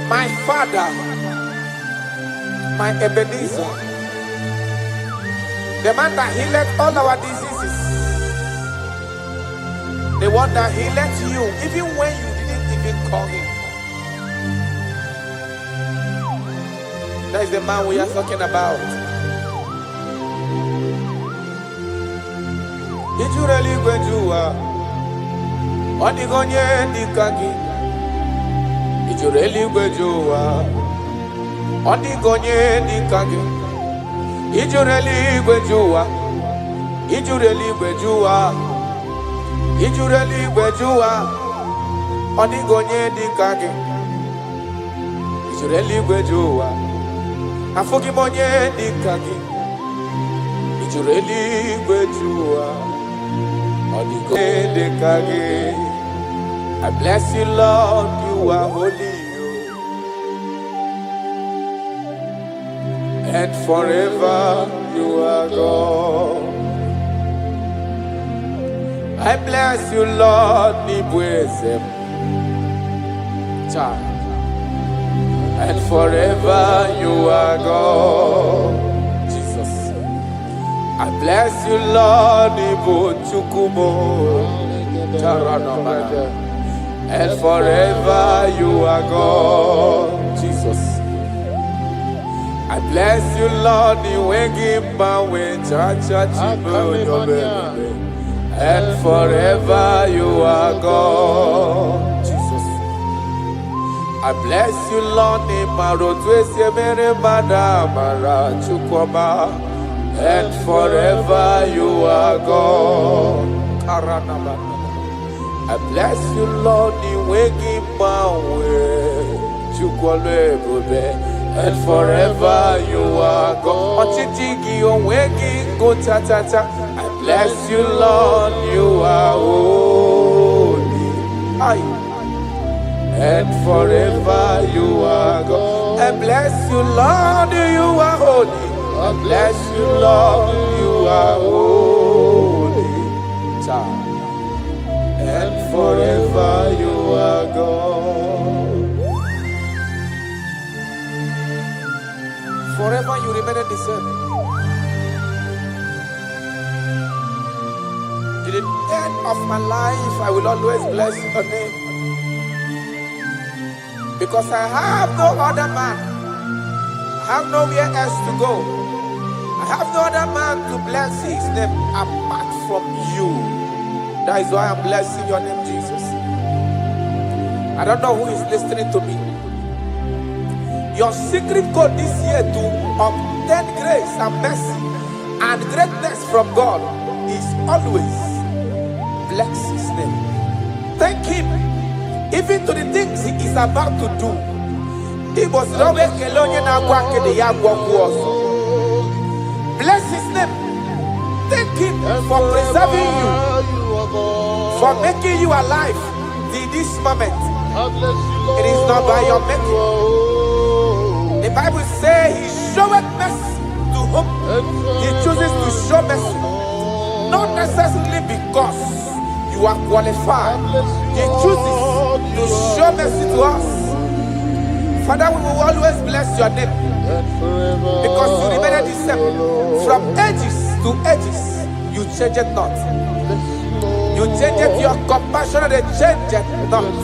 My Father, my Ebenezer, the man that healed all our diseases, the one that healed you even when you didn't even call him. That is the man we are talking about. Did you really go to on the gonye dikagi? Did you really go to on the gonye dikagi? Did you really go to did you really go to did you really go to on the gonye dikagi? Did you really go to I forgive monye dikagi? Did you really go to I bless you, Lord, you are holy, and forever you are God. I bless you, Lord, and forever you are God. I bless you, Lord, and forever you are God, Jesus. I bless you, Lord, and forever you are God, Jesus. I bless you, Lord, and forever you are God. I bless you, Lord, and forever you are God. bless you, Lord, you are holy. Aye. And forever you are God. And bless you, Lord, you are holy. And bless you, Lord, you are holy. Child. And forever you are God. Forever you remain the same. To the end of my life, I will always bless your name. Because I have no other man. I have nowhere else to go. I have no other man to bless his name apart from you. That is why I'm blessing your name, Jesus. I don't know who is listening to me. Your secret code this year to obtain grace and mercy and greatness from God is always bless his name. Thank him. Even to the things he is about to do. He was bless his name. Thank him for preserving you, for making you alive in this moment. It is not by your making. The Bible says he showeth mercy to whom he chooses to show mercy. Not necessarily because you are qualified. He chooses to show mercy to us. Father, we will always bless your name because you remain the same. From ages to ages, you change it not. You change it, your compassion, and they change it not.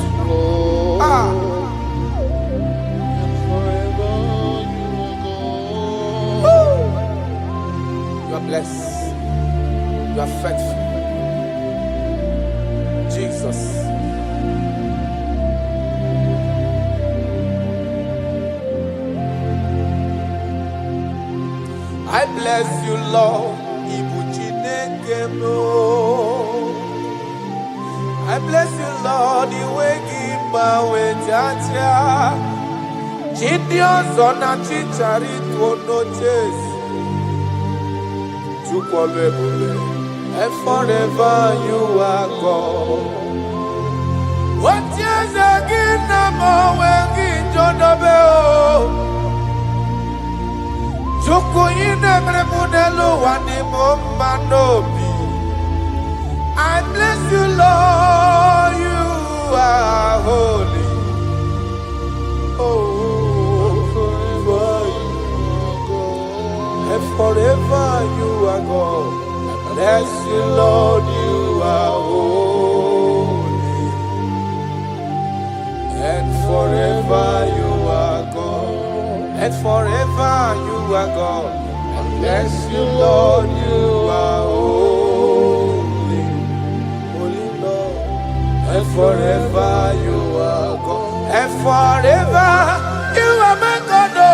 You are blessed. You are faithful. Jesus. I bless you, Lord. I bless you, Lord. You wake my way, Jaja. Gideon's on a chichari to no chase. And forever you are God. What years again, Namo, when you don't know. Joko ine mremudelo wani mombanobi. I bless you, Lord, you are holy. Oh, forever you are God. And forever you are God. I bless you, Lord, you are holy. And forever you are God. And forever you are God. I bless you, Lord, you are holy. Holy Lord. And forever you are God. And forever you are my God. Oh,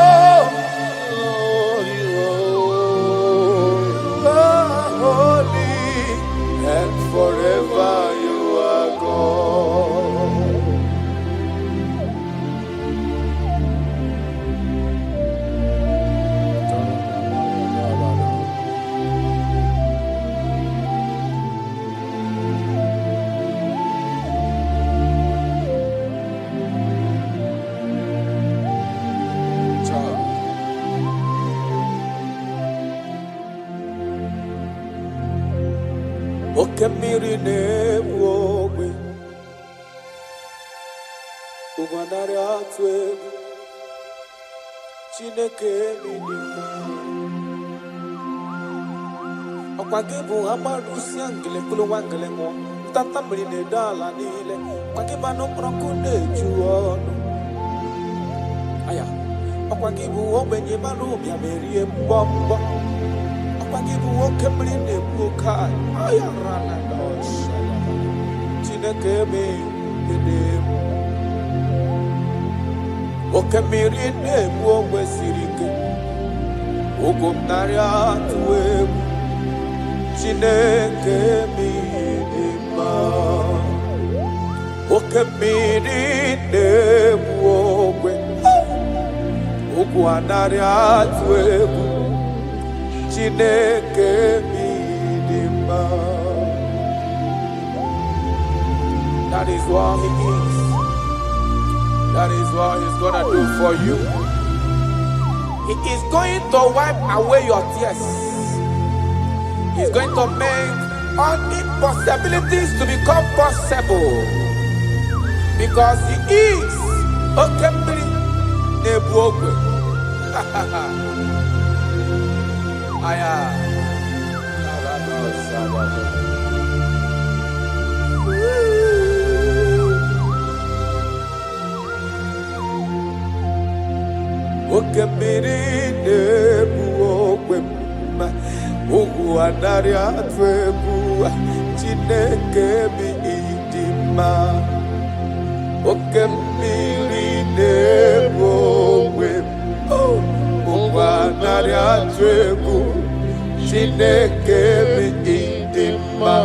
you are holy. And forever you are God. Okemiri nebuogwe Ugwanari atwe Chineke minima Okwagibu amarusi angele kulu wangele mo Tata mrine dala nile Okwagiba no prokune juono Aya Okwagibu obenye marubia merie mbombo Okwagibu okemiri nebuokai Aya rana dosha Chineke minima Okemiri nebuogwe sirike Ugumnari atwe Chineke minima Okemiri nebuogwe Ugwanari atwe Chineke minima That is what He is. That is what He's gonna do for you. He is going to wipe away your tears. He's going to make all impossibilities to become possible. Because He is Okembri Nebuogwe. Aya. Okembiri Nebuogwe. Ogu anari atwebu Chineke mi idima. Okembiri Nebuogwe. Ogu anari atwebu Chineke mi idima.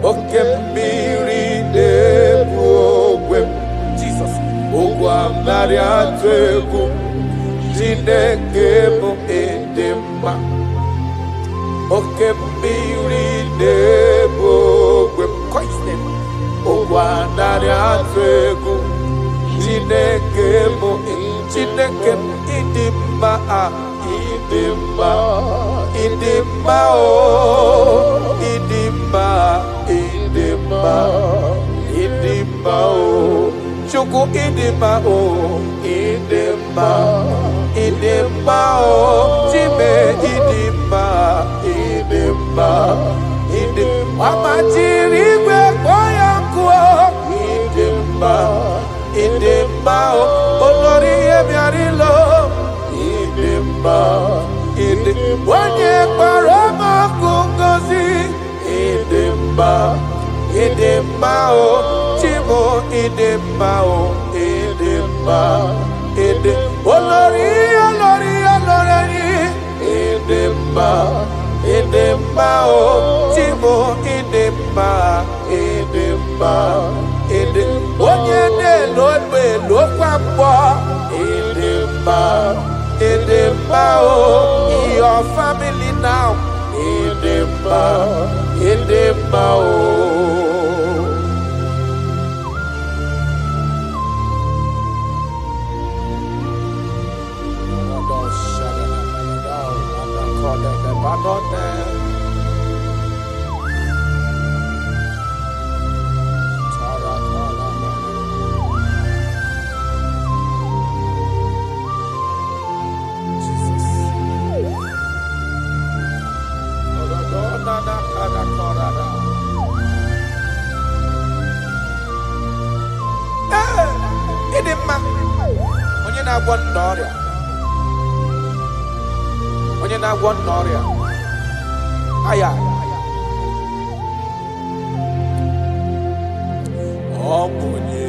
Okembiri Nebuogwe. Jesus. Ogu anari atwebu Chineke mi idima. Okembiri Nebuogwe. Question. Ogwanari atwegu. Chineke mo Chineke idima idima idima oh idima idima idima oh Chuku idima oh idima idima oh Chime idima idima idima Amachirigwe koyankuo idima idima oh Olori ebiarilo idima idima Onye parama kungozi idima idima oh Chimo idima oh idima idima Olori idima idima oh Chimo idima idima idima Onye ne lobe lokwambo idima idima oh your family now idima idima oh Onye na-agwọ n'ọrịa aya onye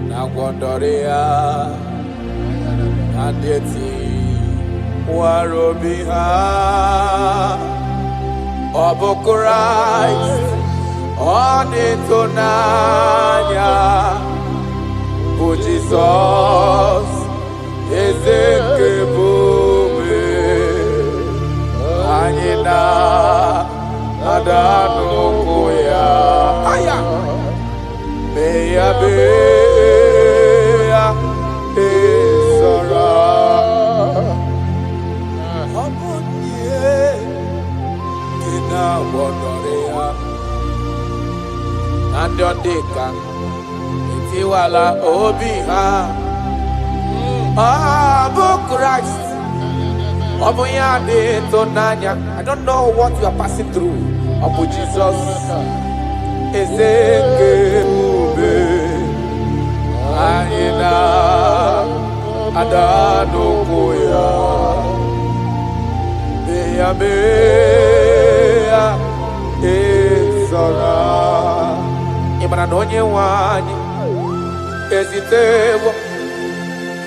na-agwọ n'ọrịa adịghị nwara obi ha ọ bụ Kraịst ọ dị n'anya bụ Jizọs eze nke ebube anyị na-ada n'ụkwụ ya aya mee ya ezora ọ bụ ihe dị na-agwọdọrọ ya na ndị ọ dị ka etiwala obi ha bụ Christ. I don't know what you are passing through. Abu Jesus. Ezekebe. Aina. Adano koya. Beya beya. Ezora. Imana nonye wani. Ezitewo.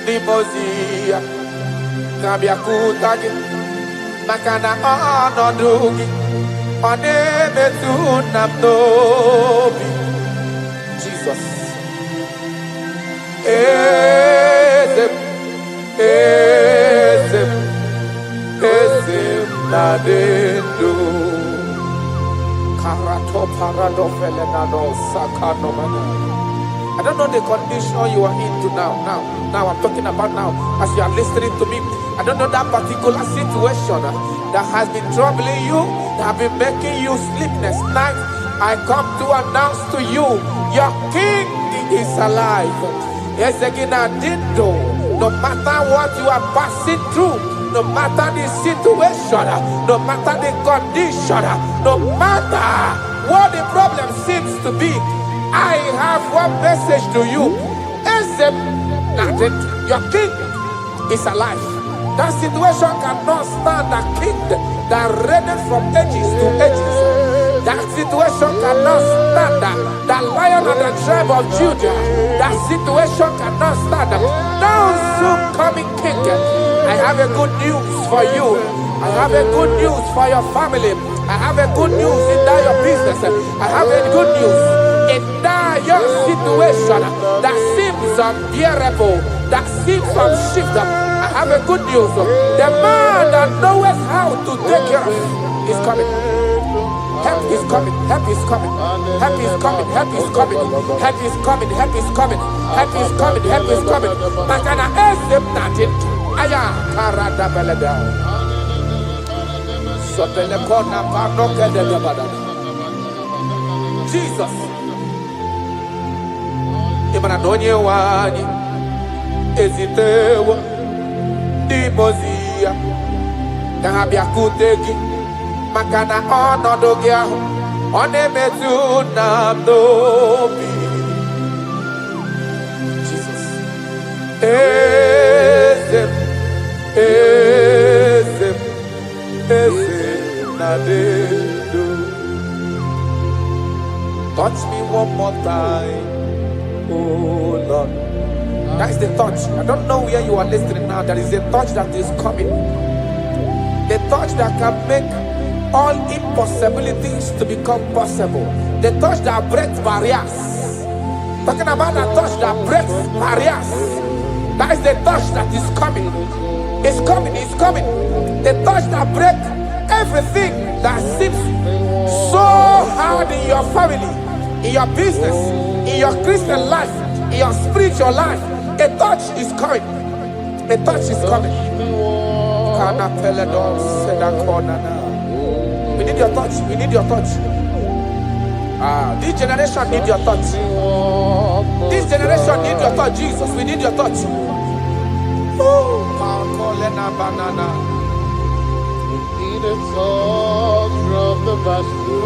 Dimozia kabia kutagi makana ọnọdụ gị ọ na-emetụ na m n'obi Jesus eze m na dị ndụ karato I don't know the condition you are into now. Now I'm talking about now. As you are listening to me, I don't know that particular situation that has been troubling you, that have been making you sleepless nights. I come to announce to you, your King is alive. No matter what you are passing through, no matter the situation, no matter the condition, no matter what the problem seems to be, I have one message to you. Your King is alive. That situation cannot stand a king that reigned from ages to ages. That situation cannot stand the Lion of the tribe of Judah. That situation cannot stand now soon coming King. I have a good news for you. I have a good news for your family. I have a good news in that your business. I have a good news in that your situation that seems unbearable, that seems unshifted. I have a good news. The man that knows how to take care of is coming. Help is coming. Help is coming. Help is coming. Help is coming. Help is coming. Help is coming. Help is coming. Help is coming. Makana esem natin. Aya karada belada. Sotele kona panoke de gabada. Jesus. Imana donye wani ezitewa di mozia. Kahabia kuteki. Makana ọnọdụ gị ahụ ọ na-emetụ na n'obi. Jesus. Eze m, eze m, eze na dedo. Touch me one more time, oh Lord. That is the touch. I don't know where you are listening now. There is a touch that is coming. The touch that can make all impossibilities to become possible. The touch that breaks barriers. Talking about the touch that breaks barriers. That is the touch that is coming. It's coming, it's coming. The touch that breaks everything that seems so hard in your family, in your business, in your Christian life, in your spiritual life. A touch is coming. A touch is coming. We need your touch. We need your touch. This generation need your touch. This generation need your touch, Jesus. We need your touch. Banana. We need a touch from the Master.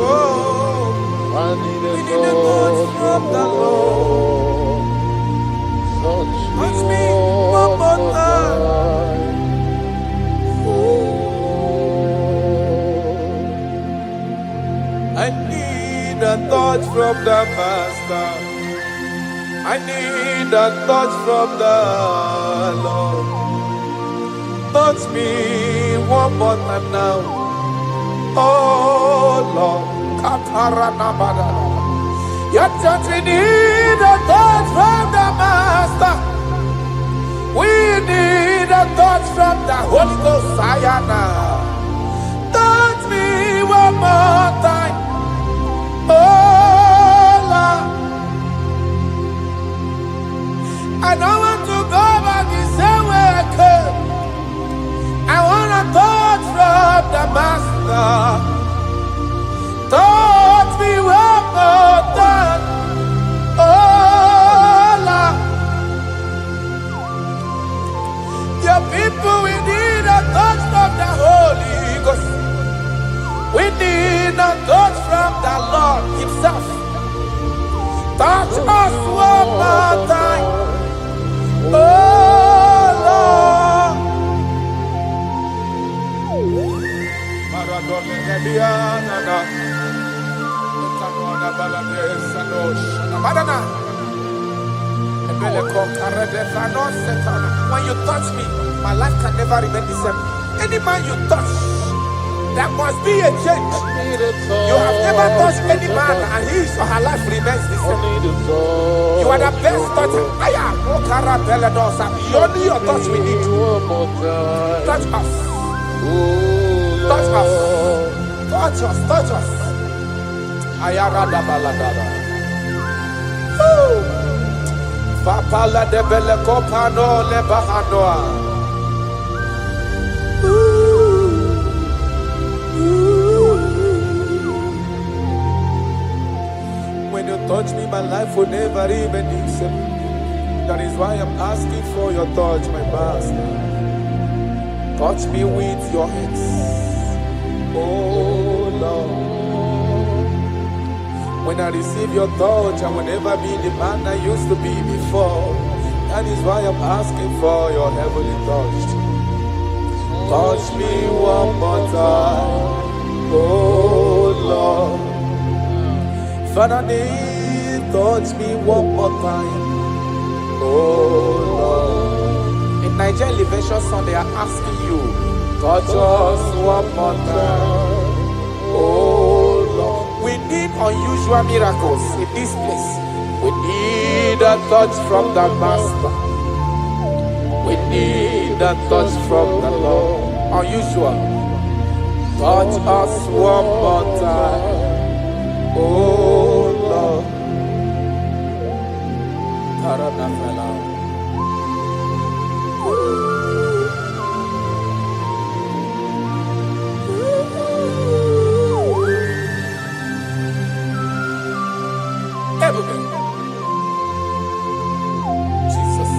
I need a touch from the Lord. Touch me one more time. I need a touch from the Master. I need a touch from the Lord. Touch me one more time now. Oh Lord. Your church, we need a touch from the Master. We need a touch from the Holy Ghost. Sayana. Touch me one more time. Oh Lord, I don't want to go back the same way I came. I want to touch from the Master. Touch me one more time. Oh Lord, your people, we need a touch from the Holy Ghost. We need a touch from the Lord Himself. Touch us one more time. Oh Lord. When you touch me, my life can never remain the same. Any man you touch, there must be a change. You have never touched any man and his or her life remains the same. You are the best toucher. Only your touch we need. Touch us. Touch us. Touch us. Touch us. Ayarada baladara. Papala de bele kopano le bahanoa. When you touch me, my life will never even be the same. That is why I'm asking for your touch, my master. Touch me with your hands, oh Lord. When I receive your touch, I will never be the man I used to be before. That is why I'm asking for your heavenly touch. Touch me one more time, oh Lord. Father, touch me one more time, oh Lord. In Nigeria Elevation Song, they are asking you, touch us one more time, oh Lord. We need unusual miracles in this place. We need a touch from the Master. We need a touch from the Lord. Unusual. Touch us one more time, oh Lord. Taranafela. Jesus.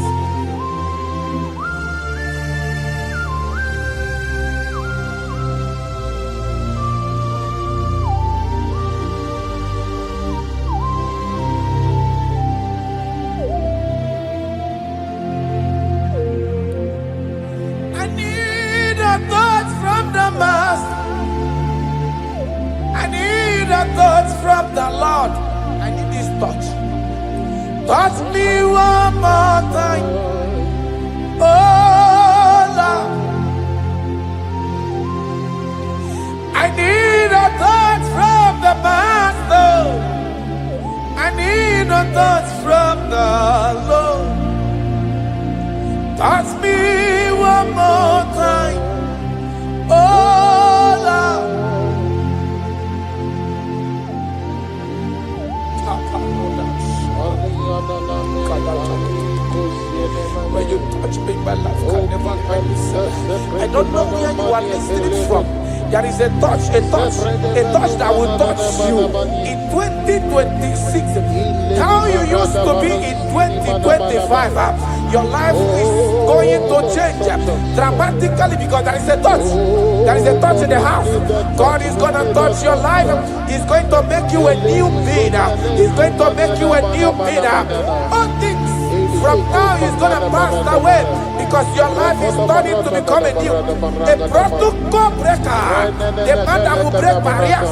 I need a touch from the Master. I need a touch from the Lord. I need this touch. Touch me one more time, oh Lord. I need a touch from the Master. I need a touch from the Lord. Touch me one more time, oh Lord. When you touch me, my life can never find itself. I don't know where you are listening from. There is a touch that will touch you in 2026. How you used to be in 2025, your life is going to change dramatically because there is a touch. There is a touch in the house. God is going to touch your life. He's going to make you a new being. He's going to make you a new being. All things from now is going to pass away because your life is starting to become a new. A protocol breaker. The man that will break barriers.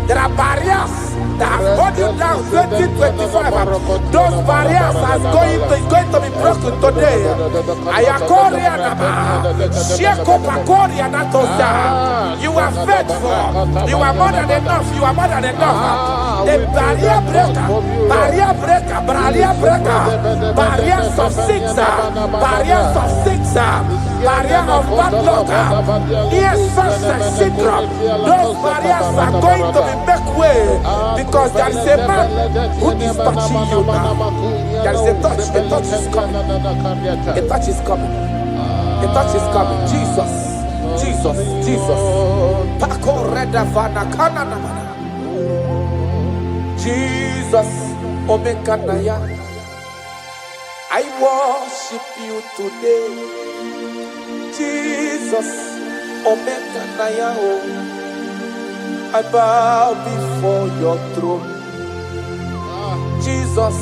There are barriers that have hold you down 2025. Those barriers are going to be broken today. You are faithful. You are more than enough. You are more than enough. The barrier breaker, barrier breaker, barrier breaker, barriers of six, barriers of six, barrier of bad luck, near success syndrome. Those barriers are going to be make way because there is a man who is touching you now. There is a touch is coming. A touch is coming. A touch is coming. Jesus. Jesus, Jesus. Pako reda vana kana namana. Jesus, Omekanaya. I worship you today. Jesus, Omekanaya. I bow before your throne. Jesus,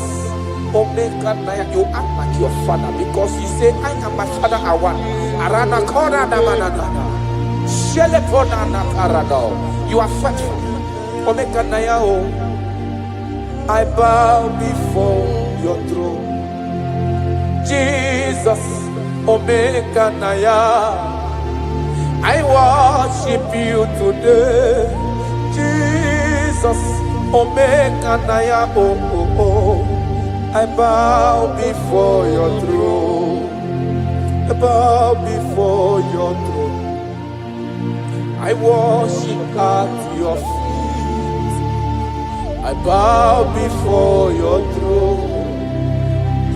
Omekanaya. You act like your father because you say, I am my father, I want. Arana kora na manana. Shelepona na parado. You are faithful. Omekanaya. I bow before your throne. Jesus, Omekanaya. I worship you today. Jesus, Omekanaya. Oh, oh, oh. I bow before your throne. I bow before your throne. I worship at your feet. I bow before your throne.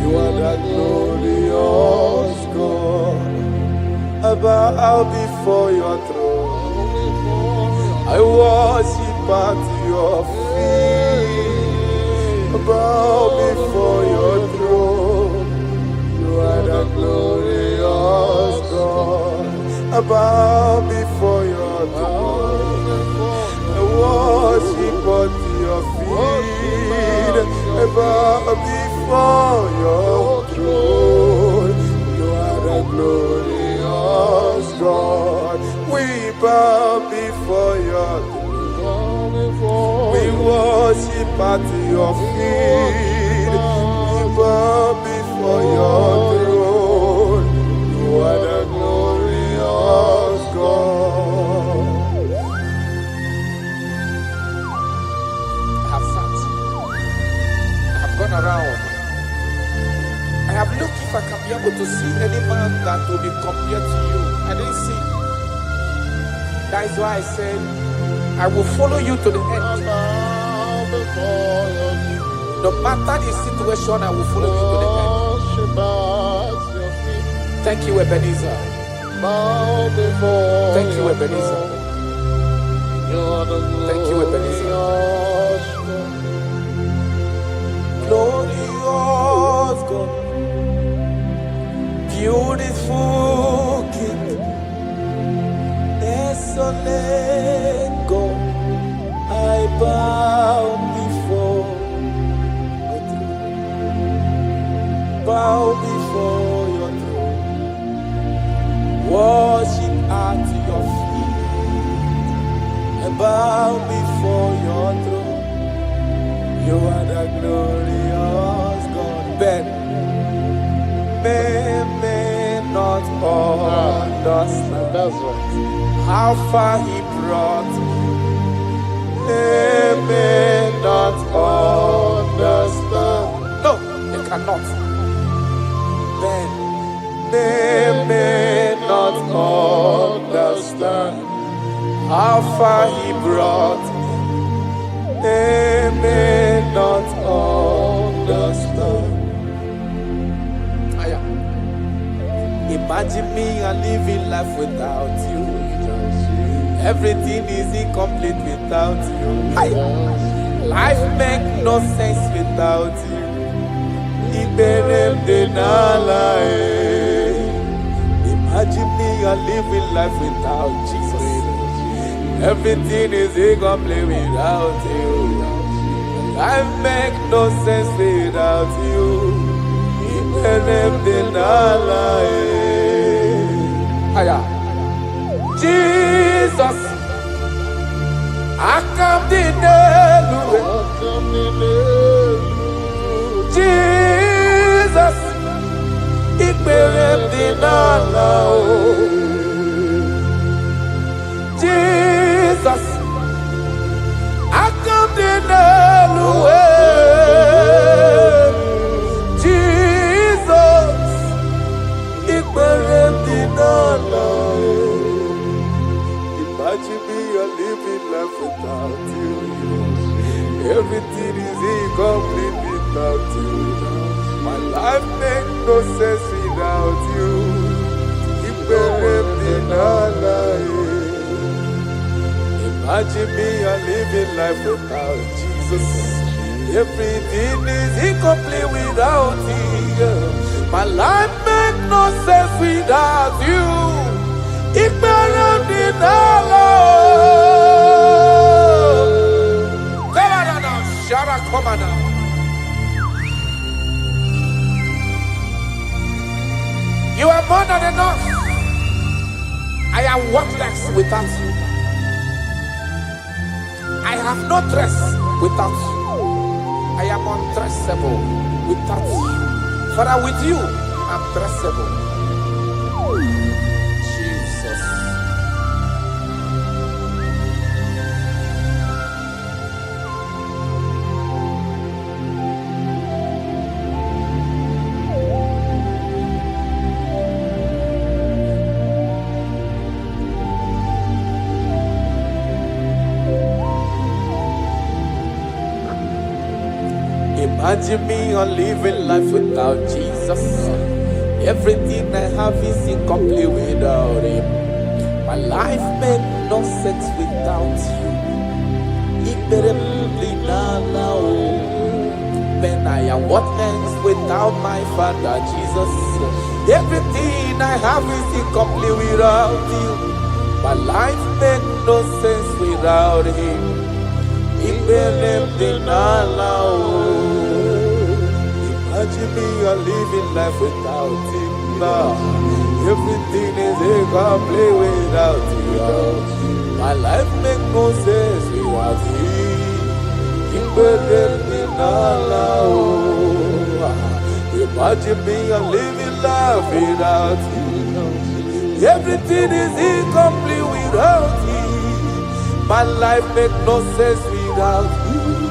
You are the glorious God. I bow before your throne. I worship at your feet. I bow before your throne. You are the glorious God. I bow before your throne. I worship at your feet. I bow before your throne. You are the glorious God. We bow before your throne. We worship at your feet. We bow before your throne. You are the glorious God. I have sat. I have gone around. I have looked if I can be able to see any man that will be compared to you. I didn't see. That is why I said, I will follow you to the end. No matter the situation, I will follow you to the end. Thank you, Ebenezer. Thank you, Ebenezer. Thank you, Ebenezer. Glorious God, beautiful King, excellent God, I bow before your throne. Bow before your throne. Worship at your feet. I bow before your throne. You are the glorious God. Ben, may not understand. That's right. How far he brought me. They may not understand. No, they cannot. Then they may not understand how far he brought me. They may not understand. Imagine me and living life without you. Everything is incomplete without you. Life makes no sense without you. Imagine me and living life without Jesus. Everything is incomplete without you. Life makes no sense without you. Jesus, I come to Jesus, it Jesus, I come to Imagine me a living life without you. Everything is incomplete without you. My life makes no sense without you. Imagine me a living life without Jesus. Everything is incomplete without you. My life makes no sense without you. You are more than enough. I am worthless without you. I have no dress without you. I am undressable without you. Father, with you, I'm dressable. Jesus. Imagine me on living life without Jesus. Everything I have is incomplete without Him. My life made no sense without you. When I am worthless without my Father Jesus. Everything I have is incomplete without you. My life made no sense without Him. Imagine me a living life without Him now. Everything is incomplete without you. My life makes no sense without Him. Imagine me a living life without Him. Everything is incomplete without Him. My life makes no sense without Him.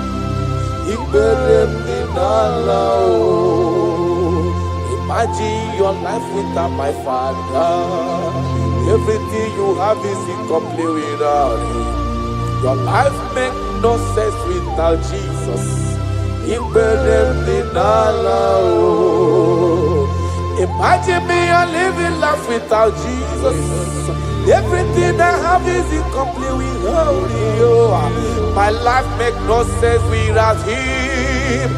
Imagine your life without my Father. Everything you have is incomplete without Him. Your life makes no sense without Jesus. Imagine me a living life without Jesus. Everything I have is incomplete without you. My life makes no sense without Him.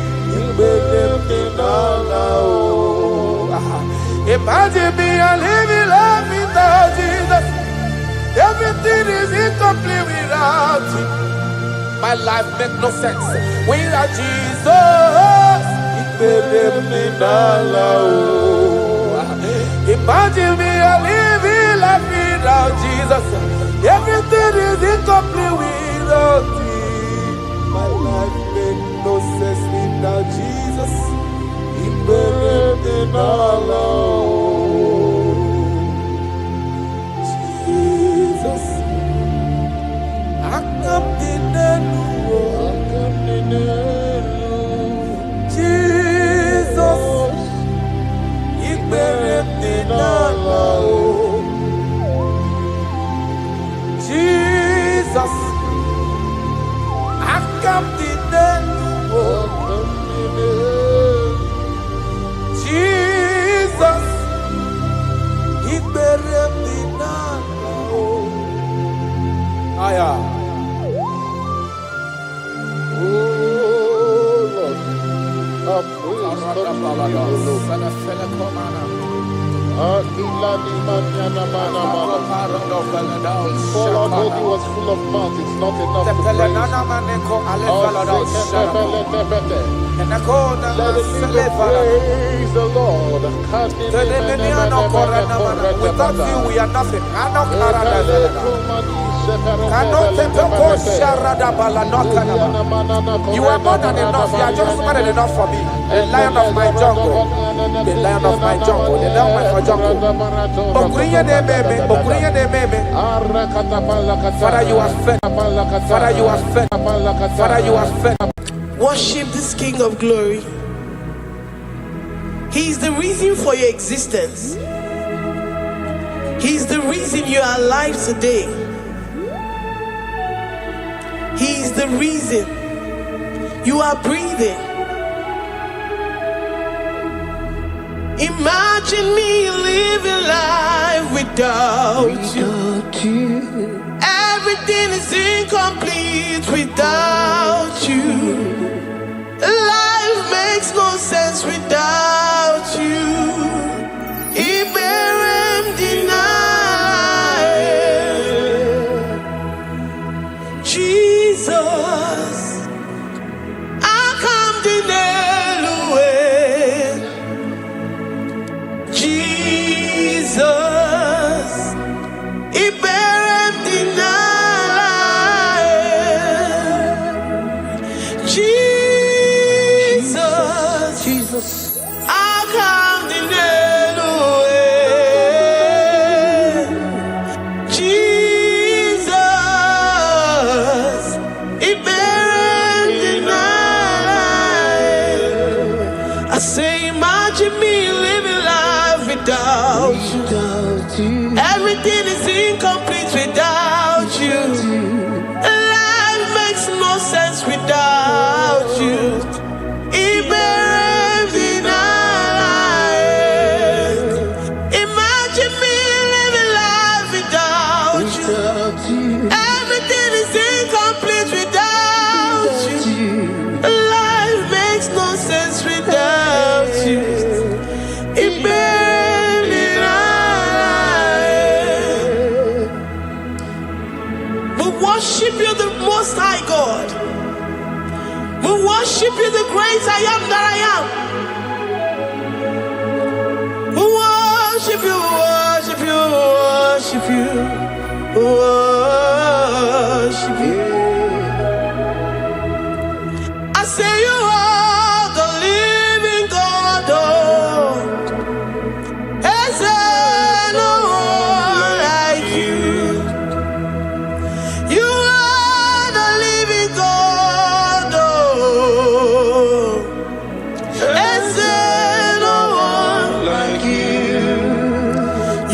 Imagine me a living life without Jesus. Everything is incomplete without Him. My life makes no sense without Jesus. Imagine me a living life without Jesus. Everything is incomplete without Him. My life makes no sense without Jesus. Jesus, I come in Jesus, Jesus, I come Jesus, Aya. Lord, he was full of mouth. It's not enough to praise. Let it praise the Lord. Without you, we are nothing. You are more than enough. You are just more than enough for me. The lion of my jungle. The lion of my jungle. The lion of my jungle. Father, you are fed. Father, you are fed. Father, you are fed. Worship this King of Glory. He is the reason for your existence. He is the reason you are alive today. He is the reason you are breathing. Imagine me living life without you. Everything is incomplete without you. Life makes no sense without you. Iberem deny. Jesus, I come deny. Jesus, Iberem deny. Jesus, I come deny. Jesus, Iberem. Most High God. We worship you, the great I am that I am. We worship you, worship you, worship you, worship you. I say you are the living God. Is there no one like you? You are the living God. Is there no one like you?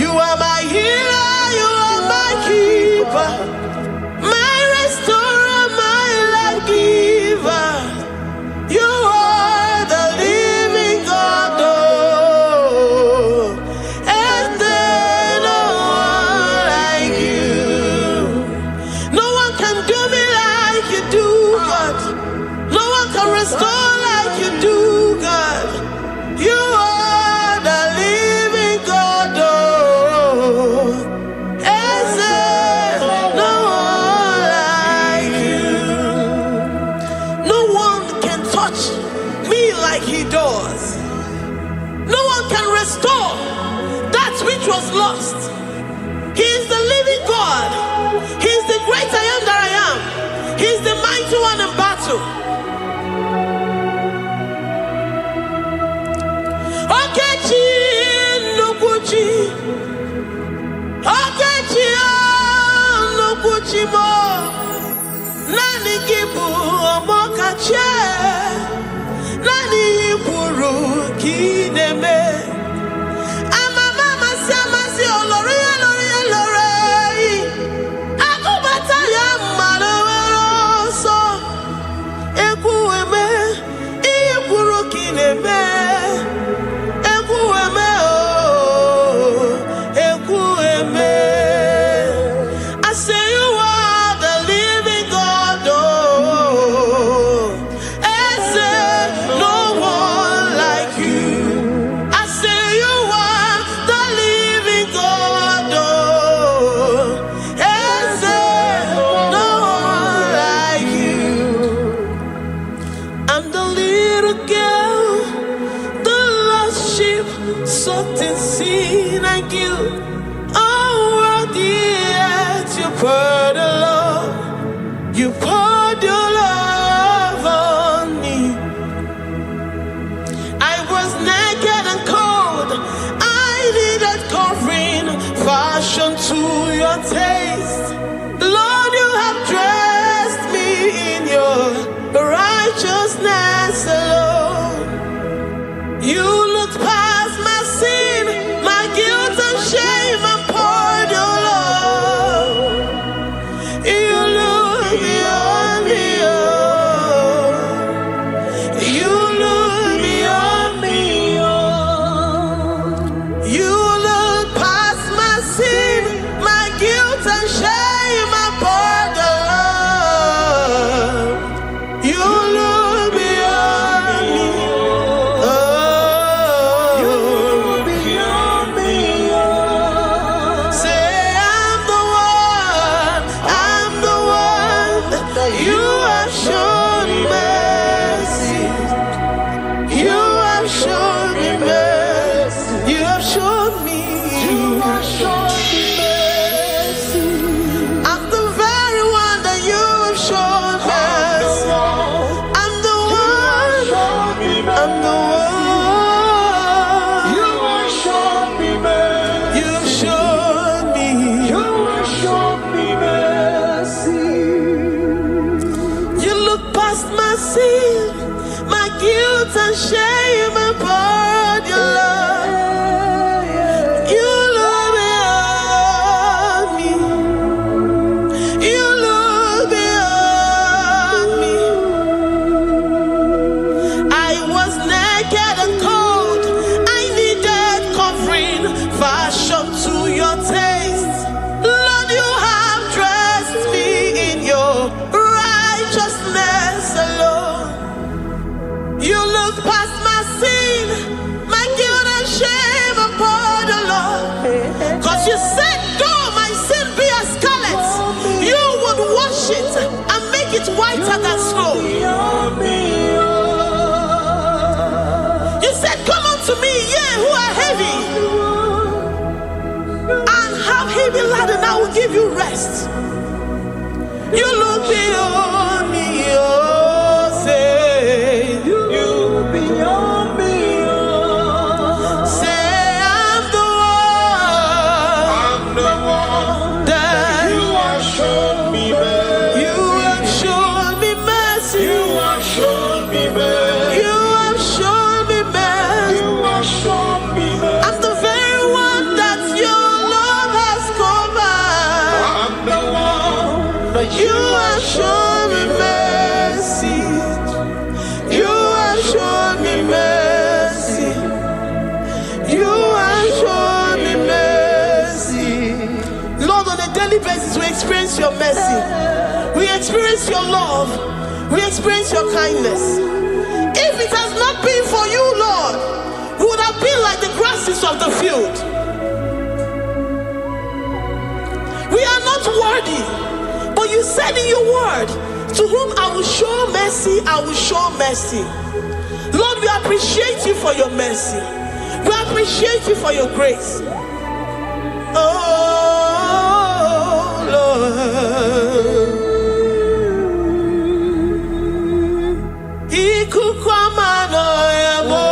You are my healer, you are my keeper, my restorer, my life giver. You are the living God. Is there no one like you? No one can do me like you do, God. No one can restore like you do, God. You are the living God. Is there no one like you? No one can touch me like he does. No one can restore that which was lost. He is the living God. He is the great I am that I am. He is the mighty one in battle. Okechi Nukuchi. Okechi Nukuchi mo. Nani kibu omokache. Nani iburu kineme. Ama mama sama si olori olori olori. Akubata ya malowero so. Ekueme iburu kineme. Ekueme oh. Ekueme. I say you are the living God. Oh. Is there no one like you? I say you are the living God. Oh. Is there no one like you? I'm the little girl, the lost sheep, soaked in sin and guilt. Oh, worthy yet you poured a love. You poured your love on me. I was naked and cold. I needed covering, fashioned to your taste. Lord, you have dressed me in your righteousness alone. You looked past my sin, my guilt and shame, and poured your love. You look beyond me, oh. You look beyond me, oh. You look past my sin, my guilt and shame, and poured your love. You look beyond me, oh. You look beyond me, oh. Say I'm the one, I'm the one. You have shown mercy. You have shown me mercy. You have shown me. You have shown me mercy. I'm the very one that you have shown mercy. I'm the one. I'm the one. You have shown me mercy. You have shown me. You have shown me mercy. You look past my sin, my guilt and shame, and poured your love. You look beyond me. You look beyond me. I was naked and cold. I needed covering, fashioned to your taste. Lord, you have dressed me in your righteousness alone. You look past my sin, it whiter than snow. You said, come unto me, ye who are heavy, and have heavy laden, I will give you rest. You look beyond me, oh, say, you look beyond me, oh. Say, I'm the one that You have shown me mercy. you have shown me mercy. You have shown me mercy. You have shown me mercy. You have shown me mercy. I'm the very one that your love has covered. I'm the one that You have shown me mercy. You have shown me mercy. You have shown me mercy. Lord, on a daily basis, we experience your mercy. We experience your love. We experience your kindness. If it has not been for you, Lord, we would have been like the grasses of the field. We are not worthy, but you said in your word, to whom I will show mercy, I will show mercy. Lord, we appreciate you for your mercy. We appreciate you for your grace. Oh, Lord. Ikuku amano yamo.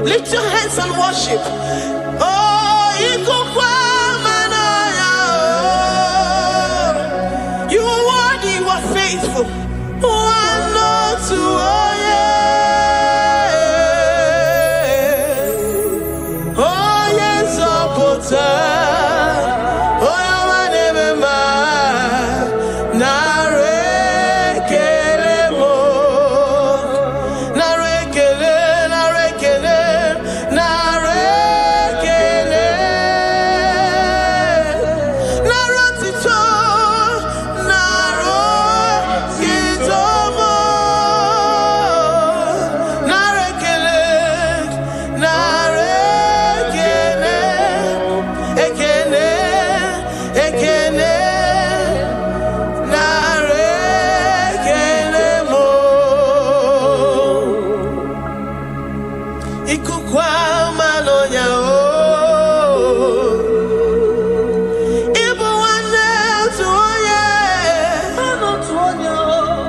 Lift your hands and worship. Oh, you are worthy, you are faithful. Oh, yes,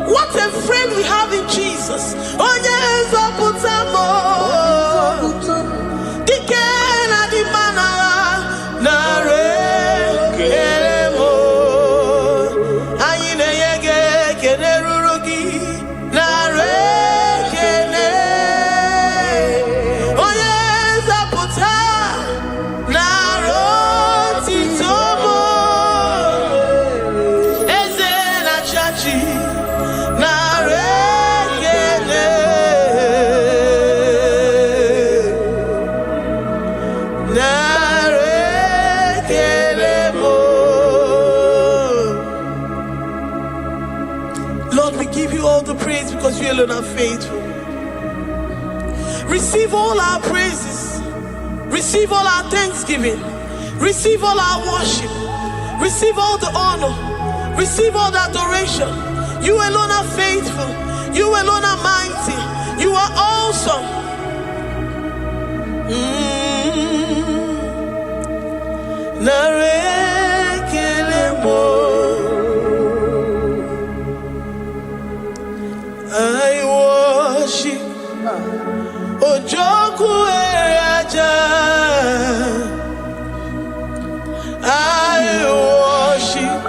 What a friend we have in Jesus. Oh, yes, Lord, we give you all the praise because you alone are faithful. Receive all our praises. Receive all our thanksgiving. Receive all our worship. Receive all the honor. Receive all the adoration. You alone are faithful. You alone are mighty. You are awesome. I worship Ojoku Eraja. I worship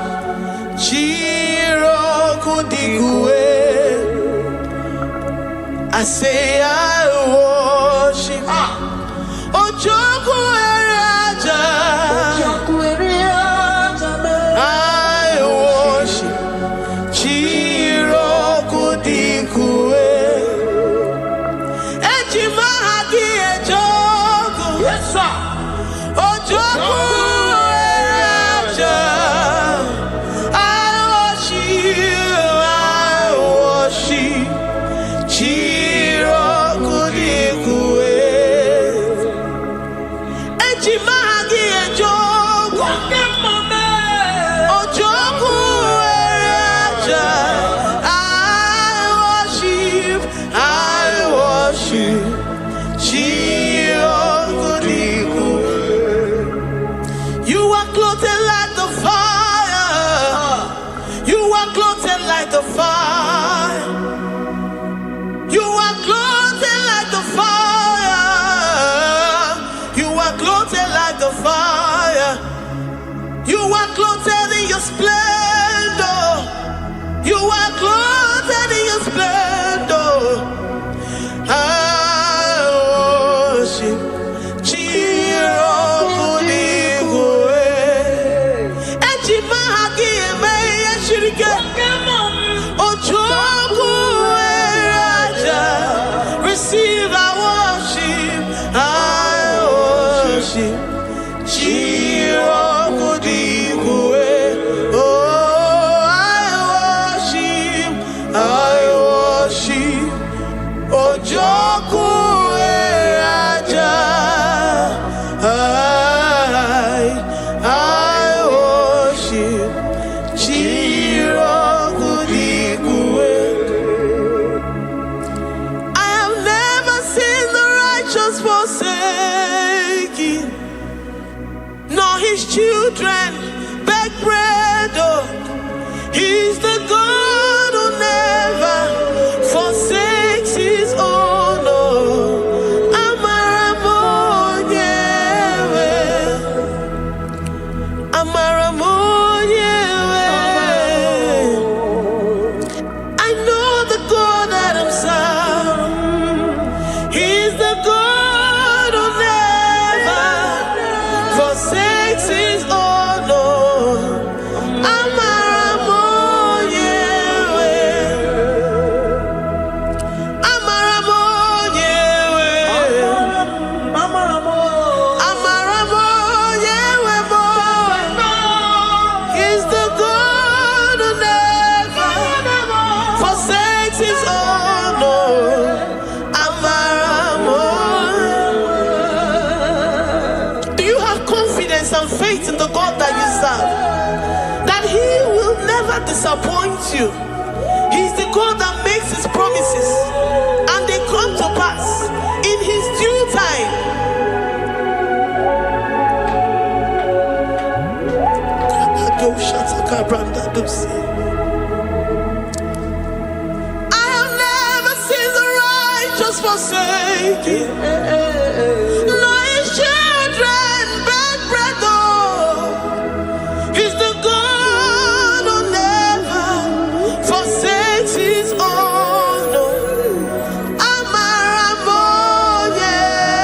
Chiroku Digwe. I say I worship Ojoku Eraja. I worship Chiroku Digwe. Ejima hadi ejoku. Yes, sir. Ojoku clothed like the fire. You are clothed like the fire. You are clothed like the fire. You are clothed like the fire. You are clothed in your splendor. You are clothed in your splendor. I worship receive our worship. I worship Chirokudigwe. Oh, I worship Ojoku Eraja. I worship Chirokudigwe. I have never seen the righteous forsaken, nor his children beg bread. Oh, he's the God who never forsakes his own. Oh, Amaramonyewe, Amaramonyewe. I know the God that I'm serving. He's the God who never forsakes his own. Amaramonyewe, Amaramonyewe, Amaramonyewe, boy. He's the God who never forsakes his own. Do you have confidence and faith in the God that you serve? That he will never disappoint you. He's the God that makes his promises and they come to pass in his due time. I have never seen the righteous forsaken, nor his children beg bread. Oh, he's the God who never forsakes his own. Oh,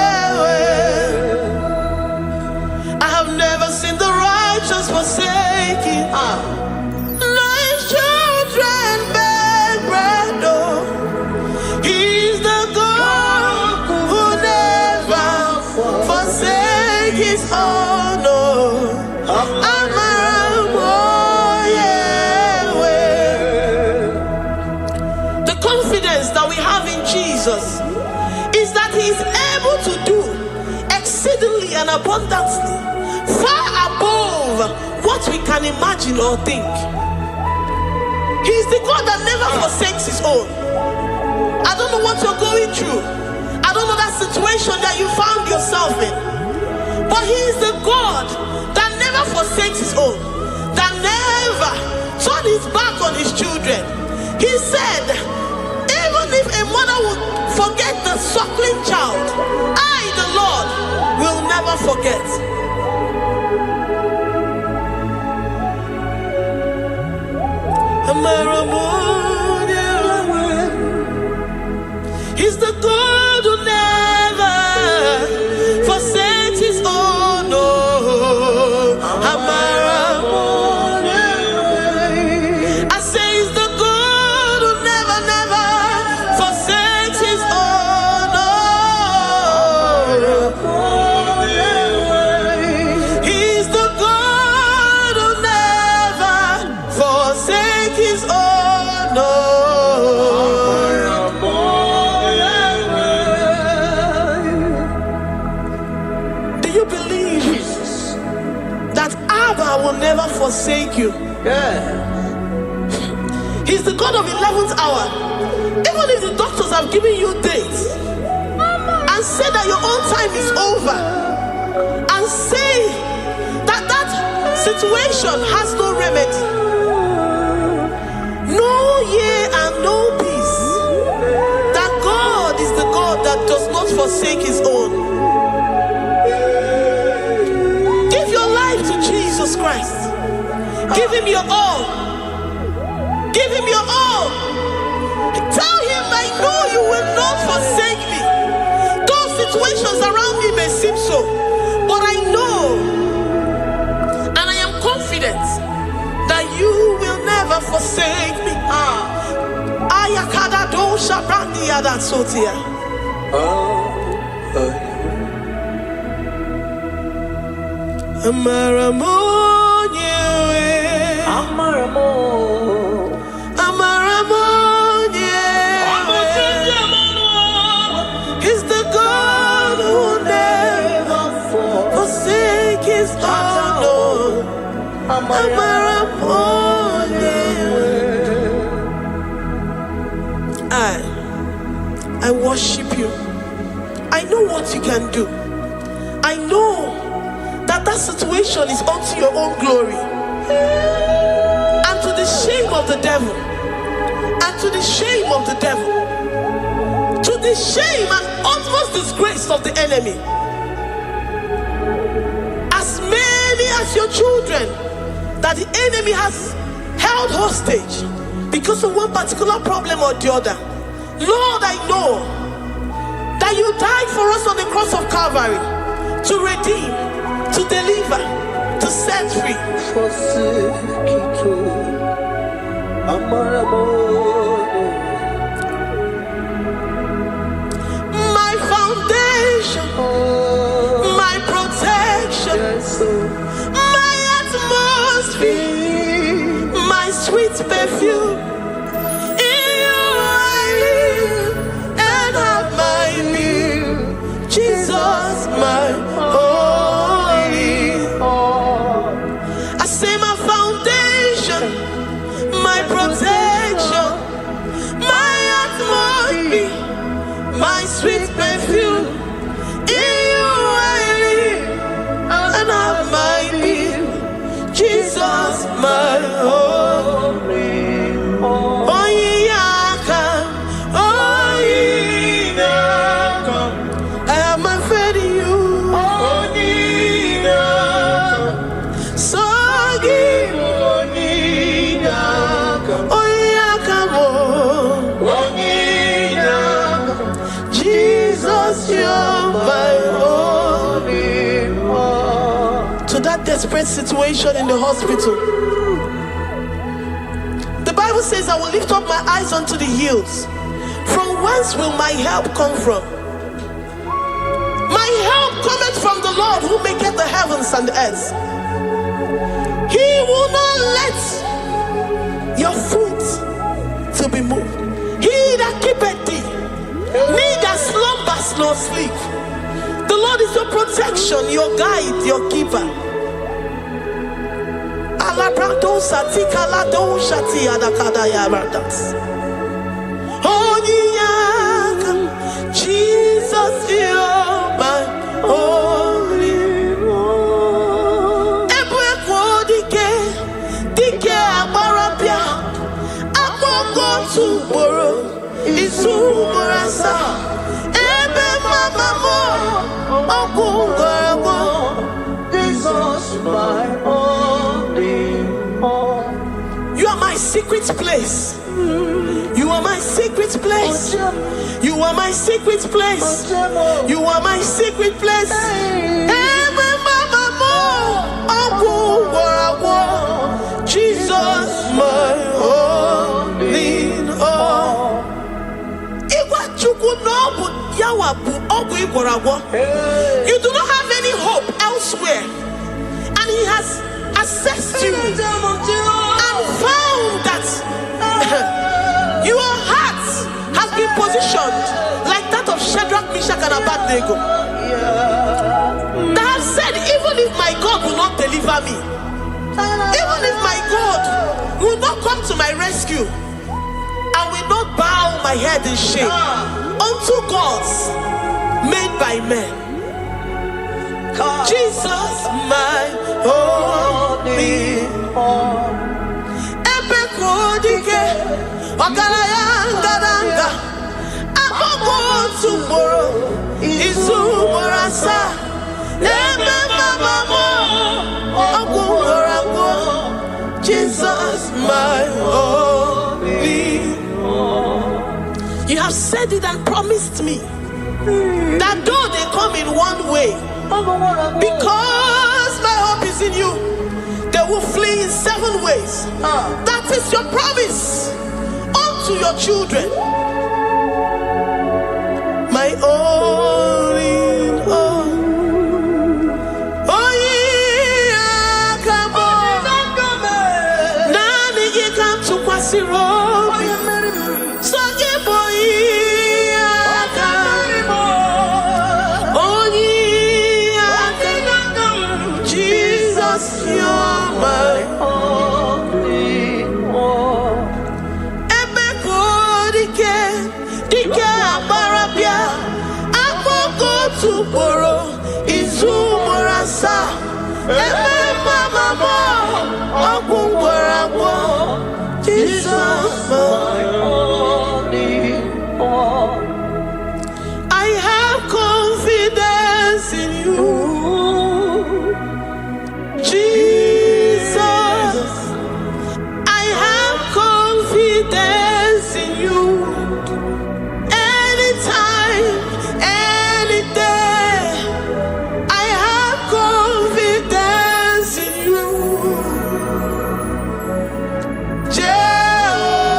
Amaramonyewe. I have never seen the righteous forsaken, nor his children beg bread. Oh, he's the God who never forsakes his own. Oh, Amaramonyewe. The confidence that we have in Jesus is that he is able to do exceedingly and abundantly, far above what we can imagine or think. He is the God that never forsakes his own. I don't know what you're going through. I don't know that situation that you found yourself in. But he is the God that never forsakes his own, that never turned his back on his children. He said, even if a mother would forget the suckling child, I, the Lord, will never forget. He's the God who never forsakes his own. Oh, Amaramonyewe. I say he's the God who never, never forsakes his own. Oh, he's the God who never forsakes his own. Oh, will never forsake you. He's the God of 11th hour. Even if the doctors have given you dates and said that your own time is over, and say that Situation has no remedy. No year and no peace. That God is the God that does not forsake his own. Give your life to Jesus Christ. Give him your all. Give him your all. Tell him, I know you will not forsake me. Those situations around me may seem so, but I know and I am confident that you will never forsake me. Ayakada dosha brandi yada sotia. Amaramonye, Amaramonye, He's the God who never forsake his own. Amaramonye. I worship you. I know what you can do. I know that situation is unto your own glory and to the shame of the devil, and to the shame of the devil, to the shame and utmost disgrace of the enemy. As many as your children that the enemy has held hostage because of one particular problem or the other, Lord, I know that you died for us on the cross of Calvary to redeem, to deliver, to set free. My foundation, my protection, my atmosphere, my sweet perfume. In you I live and have my being. Jesus, my my sweet perfume. In you I live and have my being. Jesus, my holy. Oh, yeah, I have my faith in you. So give. Oh, yeah, come on. Jesus, you're my only one. To that desperate situation in the hospital, the Bible says, I will lift up my eyes unto the hills. From whence will my help come from? My help cometh from the Lord who maketh the heavens and the earth. He will not let your foot to be moved. He that keepeth thee, neither slumbers nor sleep. The Lord is your protection, your guide, your keeper. Jesus, you're my only one. You are my secret place. You are my secret place. You are my secret place. You are my secret place. Jesus, my only all. You do not have any hope elsewhere, and He has assessed you and found that your heart has been positioned like that of Shadrach, Meshach, and Abednego. That have said, even if my God will not deliver me, even if my God will not come to my rescue, I will not bow my head in shame unto gods made by men. Jesus, my only Ogaraya ngaranga akpọkọ otu ugboro izu ugboro asaa ebe mama m ọgwụ ugboro abụọ. Jesus my only. You have said it and promised me that though they come in one way, because my hope is in you, they will flee in 7 ways. That is your promise unto your children. My only hope. Oh yeah, come on. Nani ye come to Kwasiro. So ye boy. Jesus, you're my only hope. Ebe kodike, dike abarabia, akoko tuboro, izu morasa. Ebe mama mo, okungorabo. Jesus, my only hope. I have confidence in you. Jesus, I have confidence in you. Anytime, any day, I have confidence in you. Jehovah,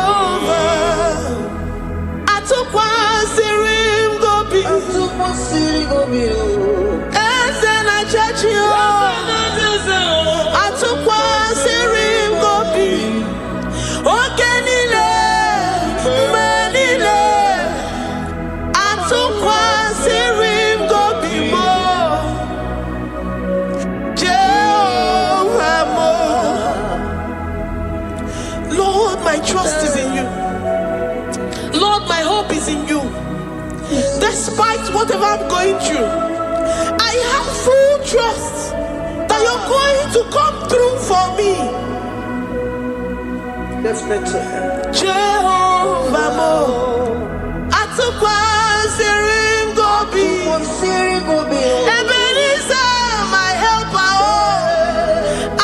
I took one serim gobi. And then I judge you. My trust is in you. Lord, my hope is in you. Despite whatever I'm going through, I have full trust that you're going to come through for me. Let's make to him. Jehovah Mo, Atukwa Sirim Gobi, Ebenezer, my helper.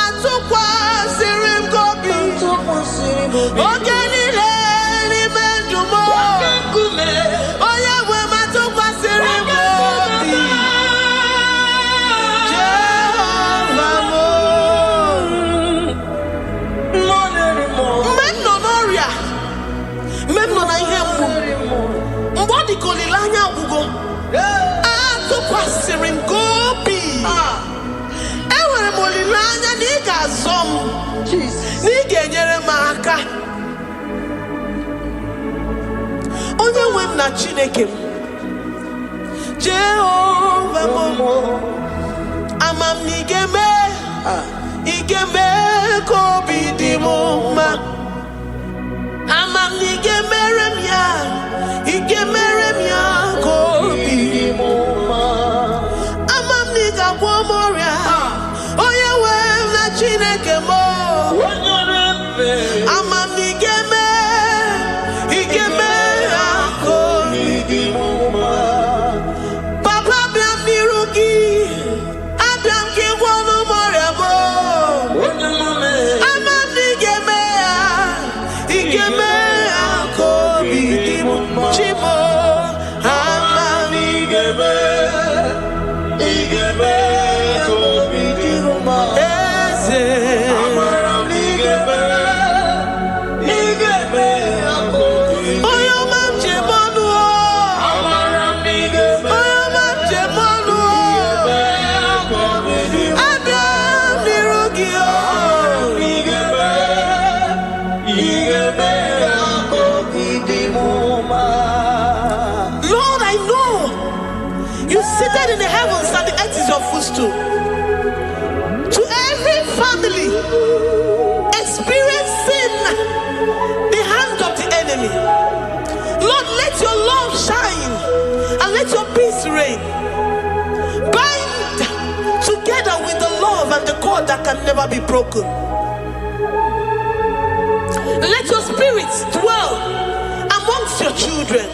Atukwa Sirim Gobi. Ogenile ni mendumo. Oya we matukwa sirim gobi. Jehovah Mo. Memno noria. Memno na ihe mbu. Mbodi kolilanya ugo. Atukwa sirim gobi. Ewere molilanya ni gazom. Nige nyere maka. Onye nwe m na Chineke m. Jehovah Mo. Amam n'igeme. Igeme ka obi dị m mma. Amam n'igemere m ya. Igemere m ya ka obi dị m mma. Amam n'igagwọ m ọrịa. Onye nwe m na Chineke m. Amam n'igeme. Igeme ako n'igimuma. Papa biam n'iru gị. Abịam ka ịgwọ n'ụmọrịa m. Amam n'igeme ya. Igeme ako n'igimuma. Chimo. Amam n'igeme. Igeme ako n'igimuma. Eze. Lord, I know you seated in the heavens and the earth is your footstool. To every family experiencing the hand of the enemy, Lord, let your love shine and let your peace reign. Bind together with the love and the cord that can never be broken. Let your spirit dwell amongst your children.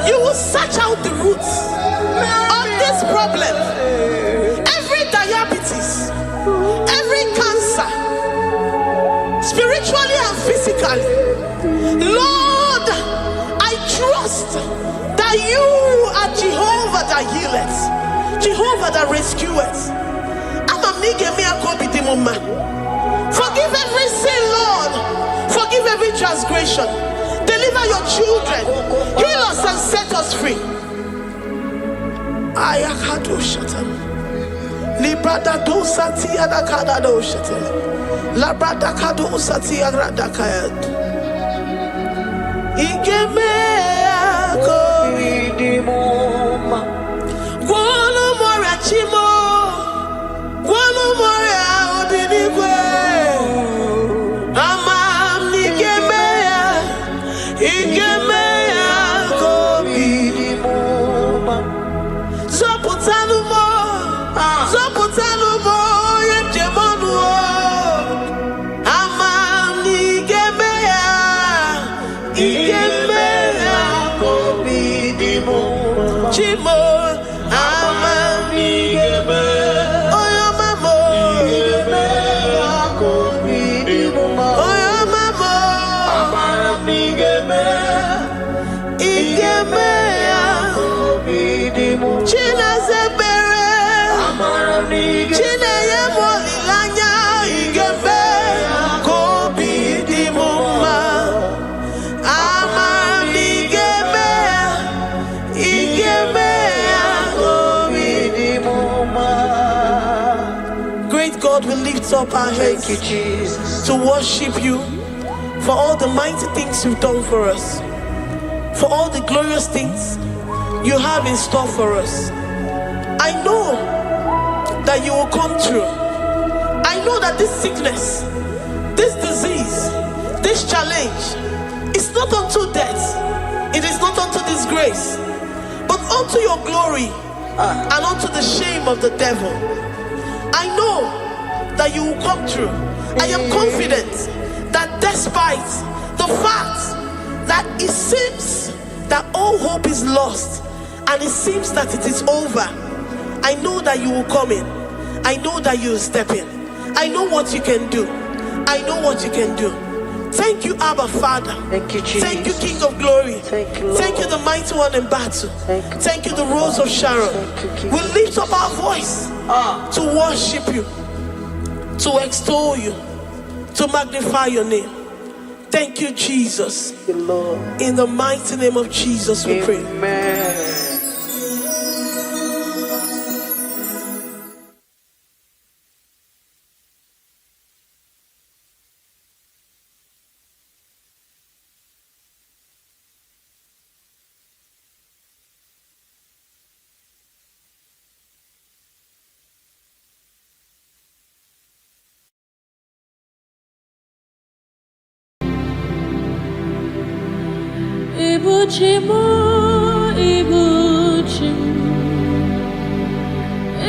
You will search out the roots of this problem. Every diabetes, every cancer, spiritually and physically. Lord, I trust that you are Jehovah that healeth, Jehovah that rescueth. Forgive every sin, Lord. Forgive every transgression. Deliver your children. Heal us and set us free. Ayakado shatam. Librada do sati adakada do shatam. Labrada kado sati agrada kayad. Igeme ako idimoma. Guano mora chimo. Guano mora odinigwe. Up our heads. Thank you, Jesus, to worship you for all the mighty things you've done for us, for all the glorious things you have in store for us. I know that you will come through. I know that this sickness, this disease, this challenge is not unto death, it is not unto disgrace, but unto your glory and unto the shame of the devil. I know that you will come through. I am confident that despite the fact that it seems that all hope is lost and it seems that it is over, I know that you will come in. I know that you will step in. I know what you can do. I know what you can do. Thank you, Abba Father. Thank you, Jesus. Thank you, King of Glory. Thank you, Lord. Thank you, the mighty one in battle. Thank you, the Rose of Sharon. Thank you, We lift up our voice to worship you, to extol you, to magnify your name. Thank you, Jesus. Thank you, Lord. In the mighty name of Jesus, we pray. Amen. Ibuchimo, Ibuchim,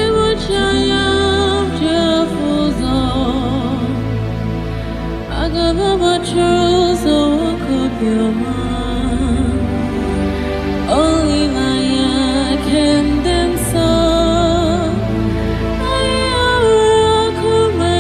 Ibuchayam, Jafuzo, Agababa Chozo, Kopioma, Only Maya can dance, Ayara Kuma,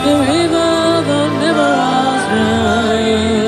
The river that never runs dry.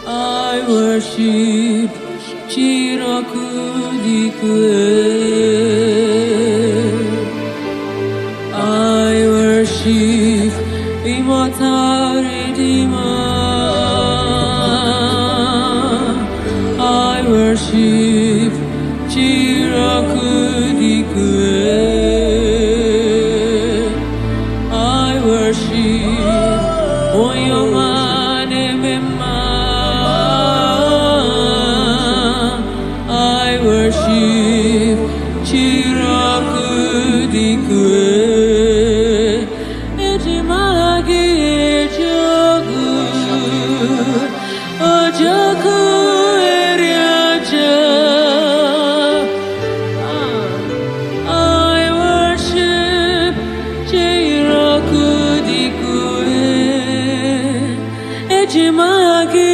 I worship Chirakudikwe. I worship Immortal Redeemer. I worship Chirakudikwe. I worship Oyomane Mema. I worship Chirakudikwe. Ejimagi Ejogu Ojoku Eriaja. I worship Chirakudikwe. Ejimagi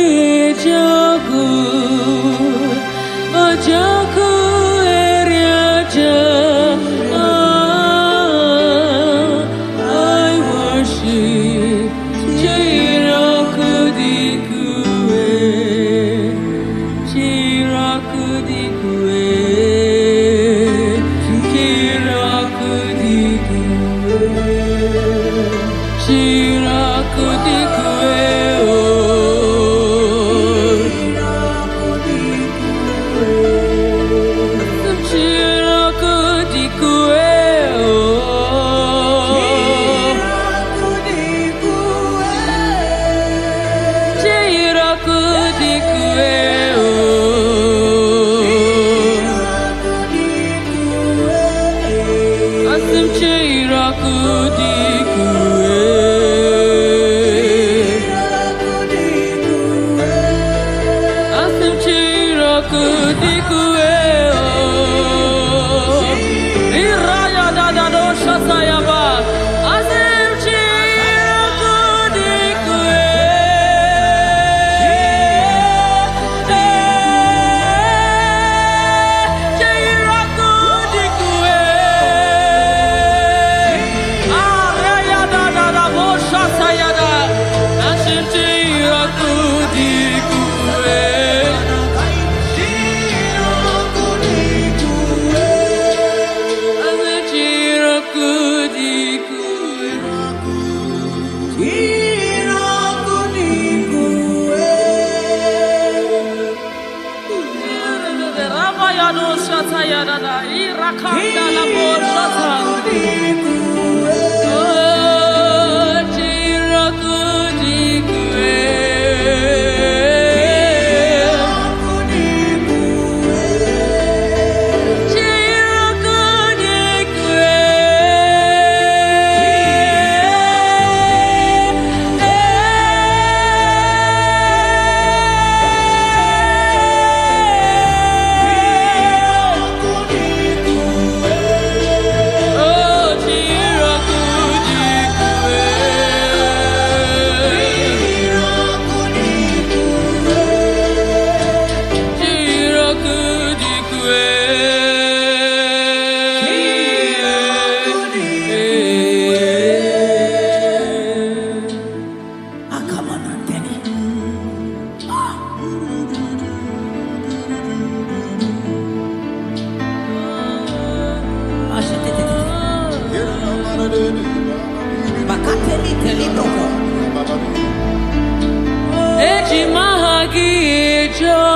Ejogu Ojoku Eriaja. Eji mahagi jo